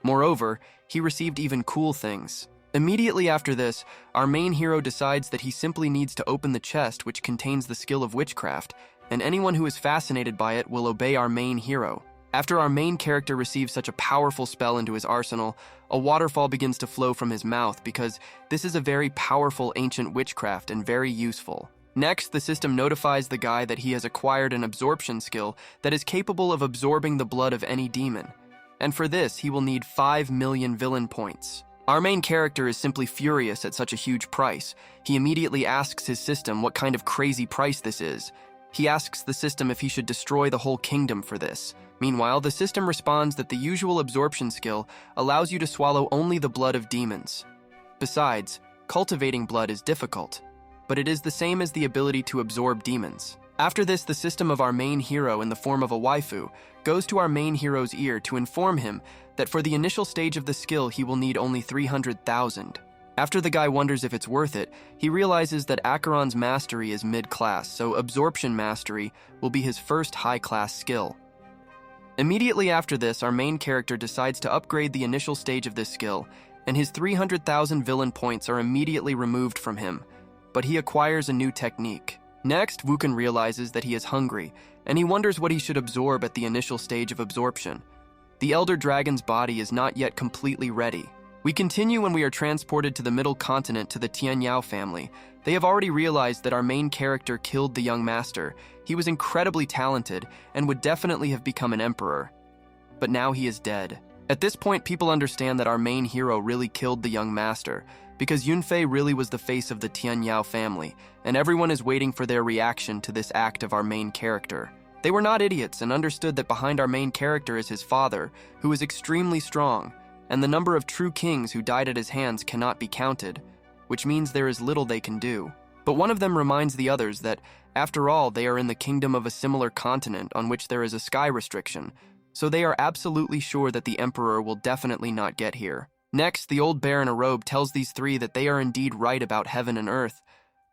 [SPEAKER 1] Moreover, he received even cool things. Immediately after this, our main hero decides that he simply needs to open the chest which contains the skill of witchcraft, and anyone who is fascinated by it will obey our main hero. After our main character receives such a powerful spell into his arsenal, a waterfall begins to flow from his mouth because this is a very powerful ancient witchcraft and very useful. Next, the system notifies the guy that he has acquired an absorption skill that is capable of absorbing the blood of any demon. And for this, he will need 5 million villain points. Our main character is simply furious at such a huge price. He immediately asks his system what kind of crazy price this is. He asks the system if he should destroy the whole kingdom for this. Meanwhile, the system responds that the usual absorption skill allows you to swallow only the blood of demons. Besides, cultivating blood is difficult, but it is the same as the ability to absorb demons. After this, the system of our main hero in the form of a waifu goes to our main hero's ear to inform him that for the initial stage of the skill, he will need only 300,000. After the guy wonders if it's worth it, he realizes that Acheron's mastery is mid-class, so absorption mastery will be his first high-class skill. Immediately after this, our main character decides to upgrade the initial stage of this skill, and his 300,000 villain points are immediately removed from him, but he acquires a new technique. Next, Wuken realizes that he is hungry, and he wonders what he should absorb at the initial stage of absorption. The Elder Dragon's body is not yet completely ready. We continue when we are transported to the middle continent to the Tianyao family. They have already realized that our main character killed the young master. He was incredibly talented and would definitely have become an emperor. But now he is dead. At this point, people understand that our main hero really killed the young master, because Yunfei really was the face of the Tianyao family, and everyone is waiting for their reaction to this act of our main character. They were not idiots and understood that behind our main character is his father, who is extremely strong, and the number of true kings who died at his hands cannot be counted, which means there is little they can do. But one of them reminds the others that, after all, they are in the kingdom of a similar continent on which there is a sky restriction, so they are absolutely sure that the emperor will definitely not get here. Next, the old bear in a robe tells these three that they are indeed right about heaven and earth,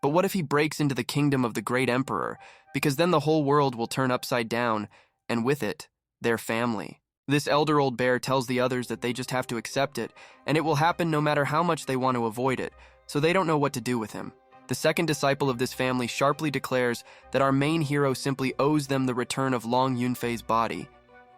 [SPEAKER 1] But what if he breaks into the kingdom of the great emperor? Because then the whole world will turn upside down, and with it, their family. This elder old bear tells the others that they just have to accept it, and it will happen no matter how much they want to avoid it, so they don't know what to do with him. The second disciple of this family sharply declares that our main hero simply owes them the return of Long Yunfei's body.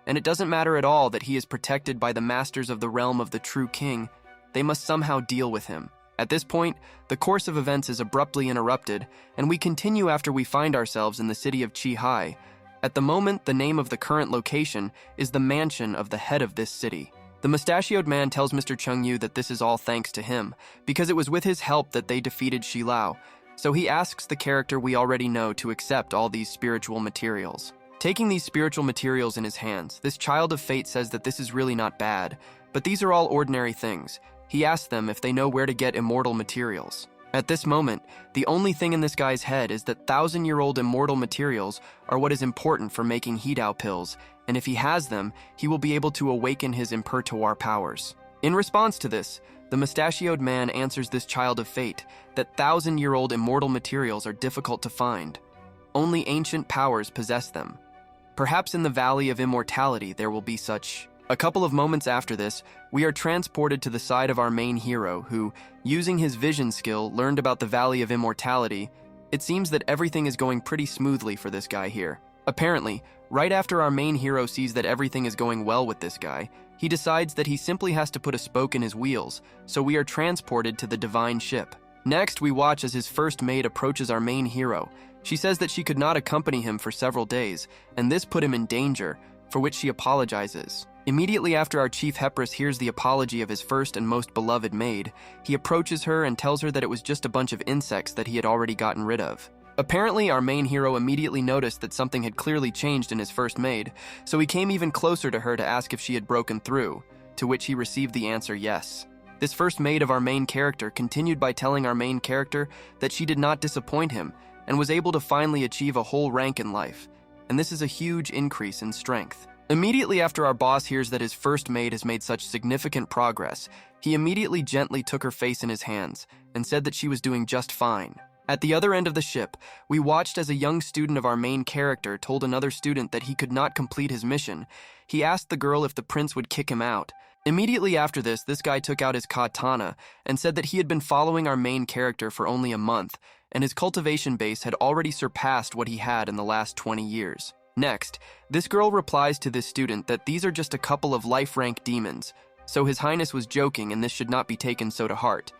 [SPEAKER 1] And it doesn't matter at all that he is protected by the masters of the realm of the true king. They must somehow deal with him. At this point, the course of events is abruptly interrupted, and we continue after we find ourselves in the city of Qihai. At the moment, the name of the current location is the mansion of the head of this city. The mustachioed man tells Mr. Chengyu that this is all thanks to him, because it was with his help that they defeated Xilao, so he asks the character we already know to accept all these spiritual materials. Taking these spiritual materials in his hands, this child of fate says that this is really not bad, but these are all ordinary things. He asks them if they know where to get immortal materials. At this moment, the only thing in this guy's head is that 1,000-year-old immortal materials are what is important for making Hidao pills, and if he has them, he will be able to awaken his impertoire powers. In response to this, the mustachioed man answers this child of fate that 1,000-year-old immortal materials are difficult to find. Only ancient powers possess them. Perhaps in the Valley of Immortality there will be such. A couple of moments after this, we are transported to the side of our main hero who, using his vision skill, learned about the Valley of Immortality. It seems that everything is going pretty smoothly for this guy here. Apparently, right after our main hero sees that everything is going well with this guy, he decides that he simply has to put a spoke in his wheels, so we are transported to the divine ship. Next, we watch as his first maid approaches our main hero. She says that she could not accompany him for several days, and this put him in danger, for which she apologizes. Immediately after our chief Hepris hears the apology of his first and most beloved maid, he approaches her and tells her that it was just a bunch of insects that he had already gotten rid of. Apparently, our main hero immediately noticed that something had clearly changed in his first maid, so he came even closer to her to ask if she had broken through, to which he received the answer yes. This first maid of our main character continued by telling our main character that she did not disappoint him and was able to finally achieve a whole rank in life, and this is a huge increase in strength. Immediately after our boss hears that his first maid has made such significant progress, he immediately gently took her face in his hands and said that she was doing just fine. At the other end of the ship, we watched as a young student of our main character told another student that he could not complete his mission. He asked the girl if the prince would kick him out. Immediately after this guy took out his katana and said that he had been following our main character for only a month, and his cultivation base had already surpassed what he had in the last 20 years. Next, this girl replies to this student that these are just a couple of life-rank demons, so His Highness was joking and this should not be taken so to heart.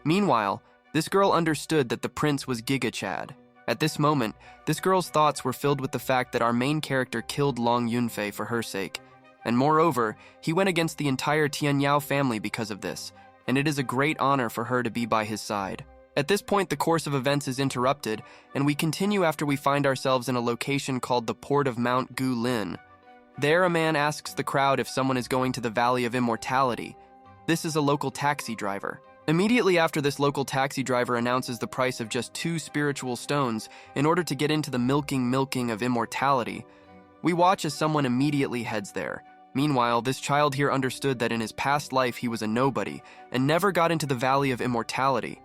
[SPEAKER 1] Meanwhile, this girl understood that the prince was Giga Chad. At this moment, this girl's thoughts were filled with the fact that our main character killed Long Yunfei for her sake. And moreover, he went against the entire Tianyao family because of this, and it is a great honor for her to be by his side. At this point, the course of events is interrupted, and we continue after we find ourselves in a location called the Port of Mount Gu Lin. There, a man asks the crowd if someone is going to the Valley of Immortality. This is a local taxi driver. Immediately after this local taxi driver announces the price of just 2 spiritual stones in order to get into the milking of immortality, we watch as someone immediately heads there. Meanwhile, this child here understood that in his past life he was a nobody and never got into the Valley of Immortality.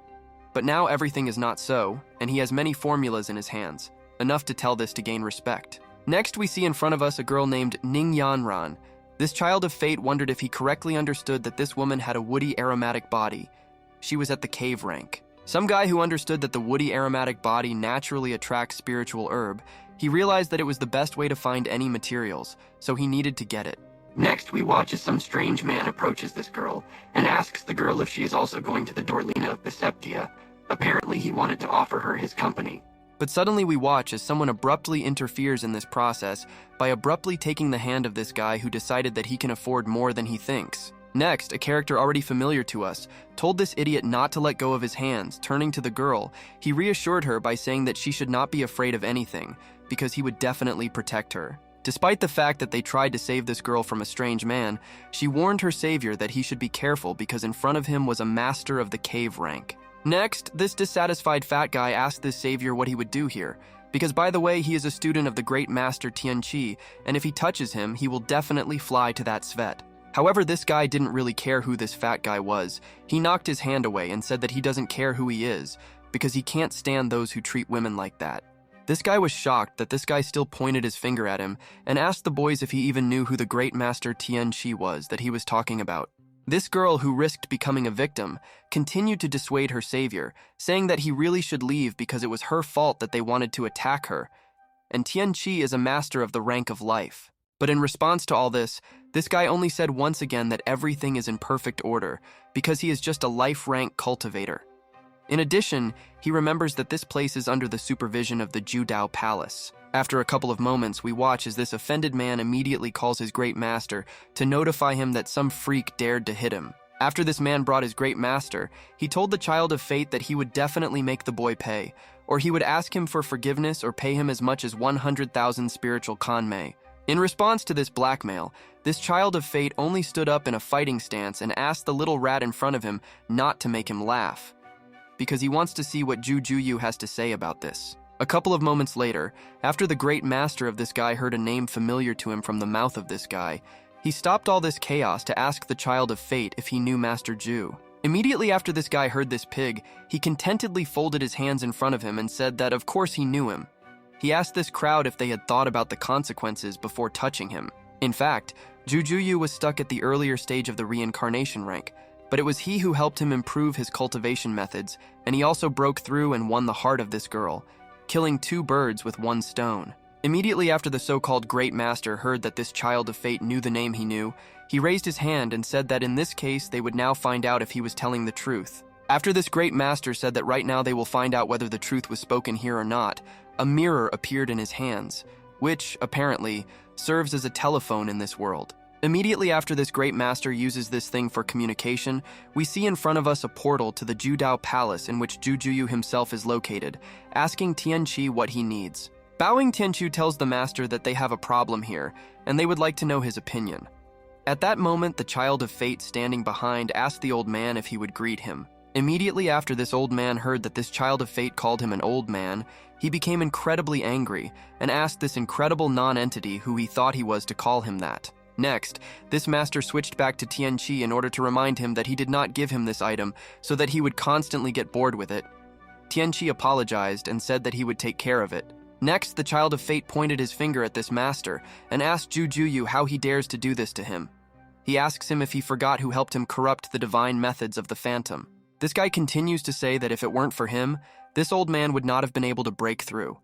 [SPEAKER 1] But now everything is not so, and he has many formulas in his hands, enough to tell this to gain respect. Next, we see in front of us a girl named Ning Yanran. This child of fate wondered if he correctly understood that this woman had a woody aromatic body. She was at the cave rank. Some guy who understood that the woody aromatic body naturally attracts spiritual herb, he realized that it was the best way to find any materials, so he needed to get it.
[SPEAKER 2] Next, we watch as some strange man approaches this girl and asks the girl if she is also going to the Dorlina of Biseptia. Apparently, he wanted to offer her his company.
[SPEAKER 1] But suddenly we watch as someone abruptly interferes in this process by abruptly taking the hand of this guy who decided that he can afford more than he thinks. Next, a character already familiar to us told this idiot not to let go of his hands. Turning to the girl, he reassured her by saying that she should not be afraid of anything, because he would definitely protect her. Despite the fact that they tried to save this girl from a strange man, she warned her savior that he should be careful because in front of him was a master of the cave rank. Next, this dissatisfied fat guy asked this savior what he would do here, because by the way, he is a student of the great master Tianqi, and if he touches him, he will definitely fly to that Svet. However, this guy didn't really care who this fat guy was. He knocked his hand away and said that he doesn't care who he is, because he can't stand those who treat women like that. This guy was shocked that this guy still pointed his finger at him and asked the boys if he even knew who the great master Tianqi was that he was talking about. This girl, who risked becoming a victim, continued to dissuade her savior, saying that he really should leave because it was her fault that they wanted to attack her, and Tianqi is a master of the rank of life. But in response to all this guy only said once again that everything is in perfect order because he is just a life rank cultivator. In addition, he remembers that this place is under the supervision of the Judao Palace. After a couple of moments, we watch as this offended man immediately calls his great master to notify him that some freak dared to hit him. After this man brought his great master, he told the Child of Fate that he would definitely make the boy pay, or he would ask him for forgiveness or pay him as much as 100,000 spiritual kanmei. In response to this blackmail, this Child of Fate only stood up in a fighting stance and asked the little rat in front of him not to make him laugh, because he wants to see what Jujuyu has to say about this. A couple of moments later, after the great master of this guy heard a name familiar to him from the mouth of this guy, he stopped all this chaos to ask the Child of Fate if he knew Master Ju. Immediately after this guy heard this pig, he contentedly folded his hands in front of him and said that of course he knew him. He asked this crowd if they had thought about the consequences before touching him. In fact, Jujuyu was stuck at the earlier stage of the reincarnation rank, but it was he who helped him improve his cultivation methods, and he also broke through and won the heart of this girl, killing 2 birds with 1 stone. Immediately after the so-called Great Master heard that this Child of Fate knew the name he knew, he raised his hand and said that in this case they would now find out if he was telling the truth. After this Great Master said that right now they will find out whether the truth was spoken here or not, a mirror appeared in his hands, which, apparently, serves as a telephone in this world. Immediately after this Great Master uses this thing for communication, we see in front of us a portal to the Judao Palace in which Jujuyu himself is located, asking Tianqi what he needs. Bowing, Tianqi tells the master that they have a problem here, and they would like to know his opinion. At that moment, the Child of Fate standing behind asked the old man if he would greet him. Immediately after this old man heard that this Child of Fate called him an old man, he became incredibly angry and asked this incredible non-entity who he thought he was to call him that. Next, this master switched back to Tianqi in order to remind him that he did not give him this item so that he would constantly get bored with it. Tianqi apologized and said that he would take care of it. Next, the Child of Fate pointed his finger at this master and asked Jujuyu how he dares to do this to him. He asks him if he forgot who helped him corrupt the divine methods of the Phantom. This guy continues to say that if it weren't for him, this old man would not have been able to break through.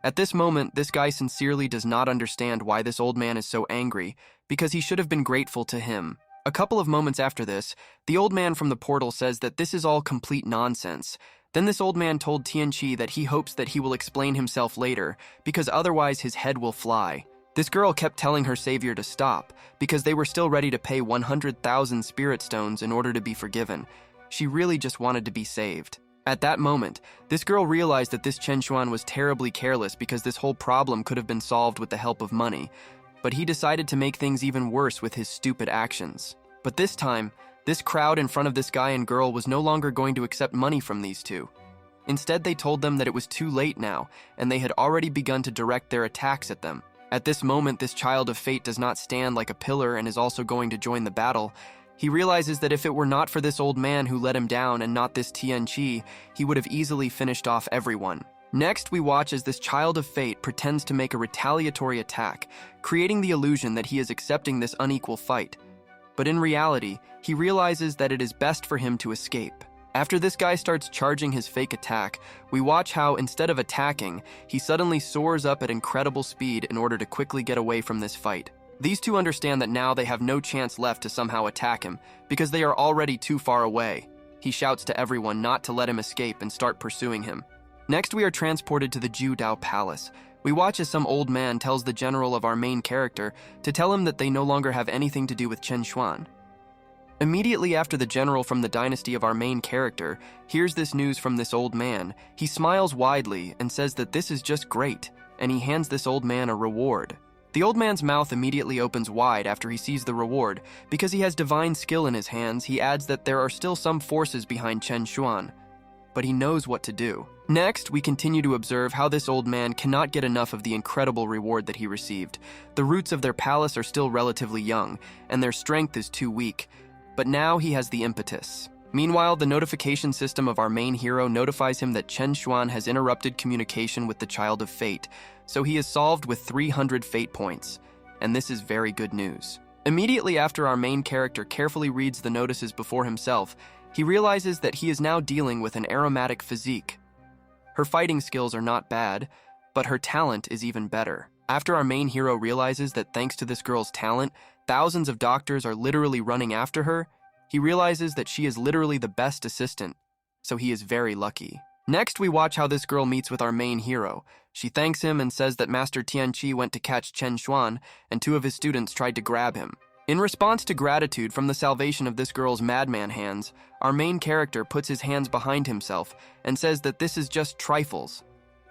[SPEAKER 1] At this moment, this guy sincerely does not understand why this old man is so angry, because he should have been grateful to him. A couple of moments after this, the old man from the portal says that this is all complete nonsense. Then this old man told Tianqi that he hopes that he will explain himself later, because otherwise his head will fly. This girl kept telling her savior to stop, because they were still ready to pay 100,000 spirit stones in order to be forgiven. She really just wanted to be saved. At that moment, this girl realized that this Chen Xuan was terribly careless because this whole problem could have been solved with the help of money, but he decided to make things even worse with his stupid actions. But this time, this crowd in front of this guy and girl was no longer going to accept money from these two. Instead, they told them that it was too late now, and they had already begun to direct their attacks at them. At this moment, this Child of Fate does not stand like a pillar and is also going to join the battle. He realizes that if it were not for this old man who let him down and not this Tianqi, he would have easily finished off everyone. Next, we watch as this Child of Fate pretends to make a retaliatory attack, creating the illusion that he is accepting this unequal fight. But in reality, he realizes that it is best for him to escape. After this guy starts charging his fake attack, we watch how, instead of attacking, he suddenly soars up at incredible speed in order to quickly get away from this fight. These two understand that now they have no chance left to somehow attack him, because they are already too far away. He shouts to everyone not to let him escape and start pursuing him. Next, we are transported to the Judao Palace. We watch as some old man tells the general of our main character to tell him that they no longer have anything to do with Chen Xuan. Immediately after the general from the dynasty of our main character hears this news from this old man, he smiles widely and says that this is just great, and he hands this old man a reward. The old man's mouth immediately opens wide after he sees the reward. Because he has divine skill in his hands, he adds that there are still some forces behind Chen Xuan, but he knows what to do. Next, we continue to observe how this old man cannot get enough of the incredible reward that he received. The roots of their palace are still relatively young, and their strength is too weak, but now he has the impetus. Meanwhile, the notification system of our main hero notifies him that Chen Xuan has interrupted communication with the Child of Fate, so he is solved with 300 fate points, and this is very good news. Immediately after our main character carefully reads the notices before himself, he realizes that he is now dealing with an aromatic physique. Her fighting skills are not bad, but her talent is even better. After our main hero realizes that thanks to this girl's talent, thousands of doctors are literally running after her, he realizes that she is literally the best assistant, so he is very lucky. Next, we watch how this girl meets with our main hero. She thanks him and says that Master Tianqi went to catch Chen Xuan, and 2 of his students tried to grab him. In response to gratitude from the salvation of this girl's madman hands, our main character puts his hands behind himself and says that this is just trifles.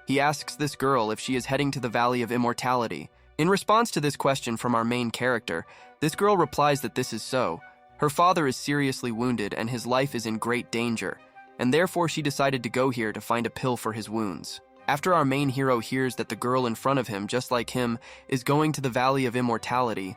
[SPEAKER 1] He asks this girl if she is heading to the Valley of Immortality. In response to this question from our main character, this girl replies that this is so. Her father is seriously wounded and his life is in great danger, and therefore she decided to go here to find a pill for his wounds. After our main hero hears that the girl in front of him, just like him, is going to the Valley of Immortality,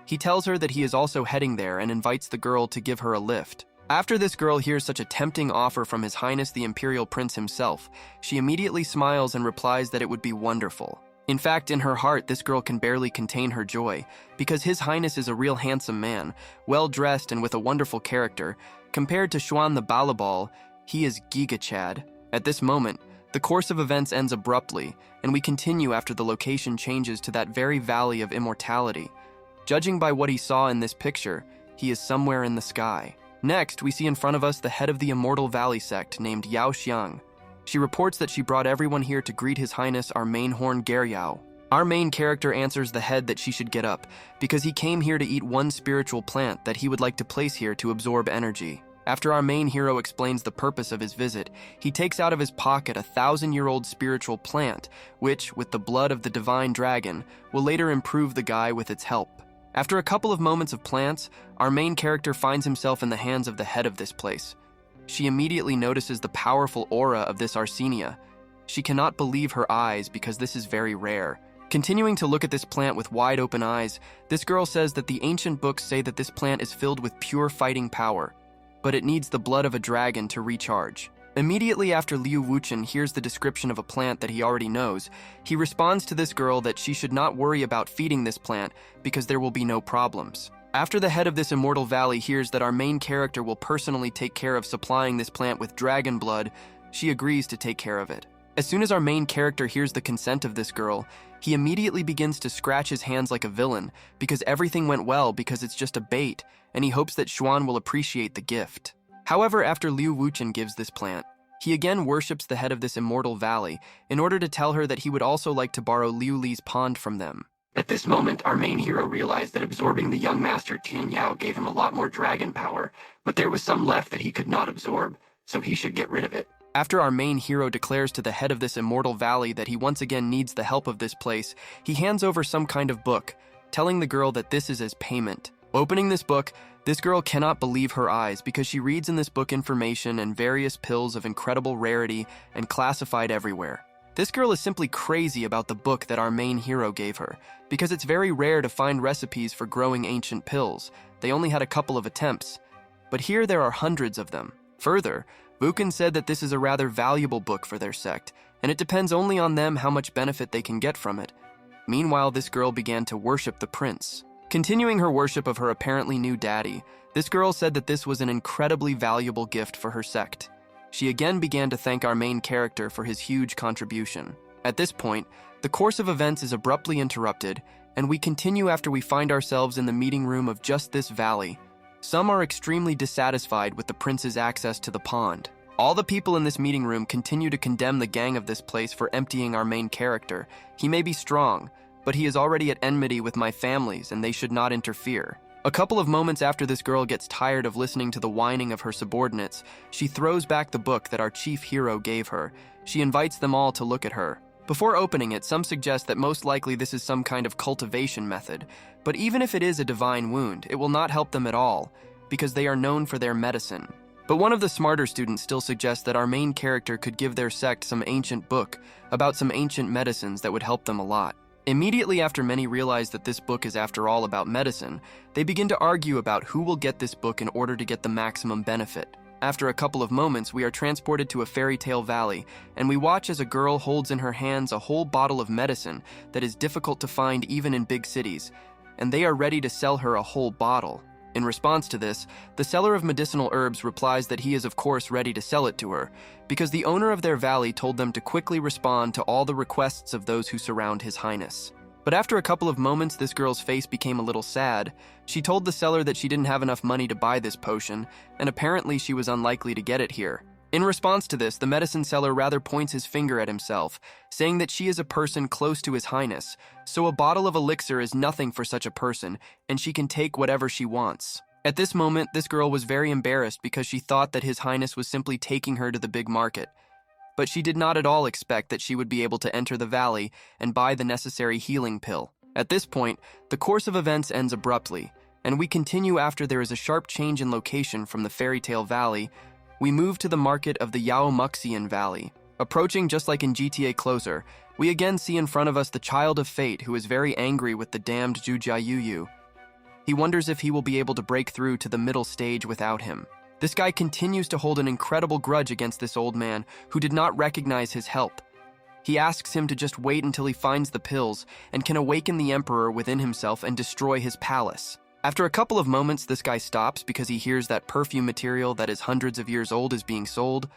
[SPEAKER 1] he tells her that he is also heading there and invites the girl to give her a lift. After this girl hears such a tempting offer from His Highness the Imperial Prince himself, she immediately smiles and replies that it would be wonderful. In fact, in her heart, this girl can barely contain her joy, because His Highness is a real handsome man, well-dressed and with a wonderful character. Compared to Xuan the Balabal, he is Giga Chad. At this moment, the course of events ends abruptly, and we continue after the location changes to that very Valley of Immortality. Judging by what he saw in this picture, he is somewhere in the sky. Next, we see in front of us the head of the Immortal Valley sect named Yao Xiang. She reports that she brought everyone here to greet His Highness our main horn Geryao. Our main character answers the head that she should get up, because he came here to eat one spiritual plant that he would like to place here to absorb energy. After our main hero explains the purpose of his visit, he takes out of his pocket a 1,000-year-old spiritual plant, which, with the blood of the divine dragon, will later improve the guy with its help. After a couple of moments of plants, our main character finds himself in the hands of the head of this place. She immediately notices the powerful aura of this Arsenia. She cannot believe her eyes because this is very rare. Continuing to look at this plant with wide open eyes, this girl says that the ancient books say that this plant is filled with pure fighting power, but it needs the blood of a dragon to recharge. Immediately after Liu Wuchen hears the description of a plant that he already knows, he responds to this girl that she should not worry about feeding this plant because there will be no problems. After the head of this immortal valley hears that our main character will personally take care of supplying this plant with dragon blood, she agrees to take care of it. As soon as our main character hears the consent of this girl, he immediately begins to scratch his hands like a villain because everything went well because it's just a bait, and he hopes that Xuan will appreciate the gift. However, after Liu Wuchen gives this plant, he again worships the head of this immortal valley in order to tell her that he would also like to borrow Liu Li's pond from them.
[SPEAKER 2] At this moment, our main hero realized that absorbing the young master Tian Yao gave him a lot more dragon power, but there was some left that he could not absorb, so he should get rid of it.
[SPEAKER 1] After our main hero declares to the head of this immortal valley that he once again needs the help of this place, he hands over some kind of book, telling the girl that this is as payment. Opening this book, this girl cannot believe her eyes because she reads in this book information and various pills of incredible rarity and classified everywhere. This girl is simply crazy about the book that our main hero gave her, because it's very rare to find recipes for growing ancient pills. They only had a couple of attempts, but here there are hundreds of them. Further, Vukan said that this is a rather valuable book for their sect, and it depends only on them how much benefit they can get from it. Meanwhile, this girl began to worship the prince. Continuing her worship of her apparently new daddy, this girl said that this was an incredibly valuable gift for her sect. She again began to thank our main character for his huge contribution. At this point, the course of events is abruptly interrupted, and we continue after we find ourselves in the meeting room of just this valley. Some are extremely dissatisfied with the prince's access to the pond. All the people in this meeting room continue to condemn the gang of this place for emptying our main character. He may be strong, but he is already at enmity with my families and they should not interfere. A couple of moments after this girl gets tired of listening to the whining of her subordinates, she throws back the book that our chief hero gave her. She invites them all to look at her. Before opening it, some suggest that most likely this is some kind of cultivation method, but even if it is a divine wound, it will not help them at all, because they are known for their medicine. But one of the smarter students still suggests that our main character could give their sect some ancient book about some ancient medicines that would help them a lot. Immediately after many realize that this book is after all about medicine, they begin to argue about who will get this book in order to get the maximum benefit. After a couple of moments, we are transported to a fairy tale valley, and we watch as a girl holds in her hands a whole bottle of medicine that is difficult to find even in big cities, and they are ready to sell her a whole bottle. In response to this, the seller of medicinal herbs replies that he is of course ready to sell it to her, because the owner of their valley told them to quickly respond to all the requests of those who surround His Highness. But after a couple of moments, this girl's face became a little sad. She told the seller that she didn't have enough money to buy this potion, and apparently she was unlikely to get it here. In response to this, the medicine seller rather points his finger at himself, saying that she is a person close to His Highness, so a bottle of elixir is nothing for such a person, and she can take whatever she wants. At this moment, this girl was very embarrassed because she thought that His Highness was simply taking her to the big market. But she did not at all expect that she would be able to enter the valley and buy the necessary healing pill. At this point, the course of events ends abruptly, and we continue after there is a sharp change in location from the fairy tale valley. We move to the market of the Yaomuxian Valley. Approaching just like in GTA Closer, we again see in front of us the Child of Fate, who is very angry with the damned Jujayuyu. He wonders if he will be able to break through to the middle stage without him. This guy continues to hold an incredible grudge against this old man who did not recognize his help. He asks him to just wait until he finds the pills and can awaken the Emperor within himself and destroy his palace. After a couple of moments, this guy stops because he hears that perfume material that is hundreds of years old is being sold.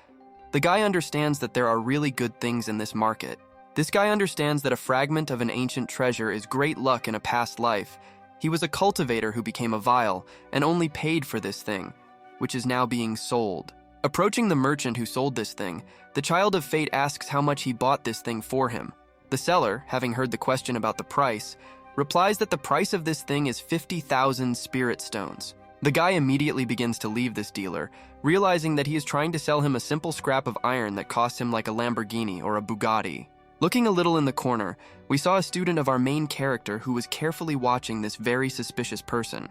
[SPEAKER 1] The guy understands that there are really good things in this market. This guy understands that a fragment of an ancient treasure is great luck in a past life. He was a cultivator who became a vial and only paid for this thing, which is now being sold. Approaching the merchant who sold this thing, the Child of Fate asks how much he bought this thing for him. The seller, having heard the question about the price, replies that the price of this thing is 50,000 spirit stones. The guy immediately begins to leave this dealer, realizing that he is trying to sell him a simple scrap of iron that costs him like a Lamborghini or a Bugatti. Looking a little in the corner, we saw a student of our main character who was carefully watching this very suspicious person.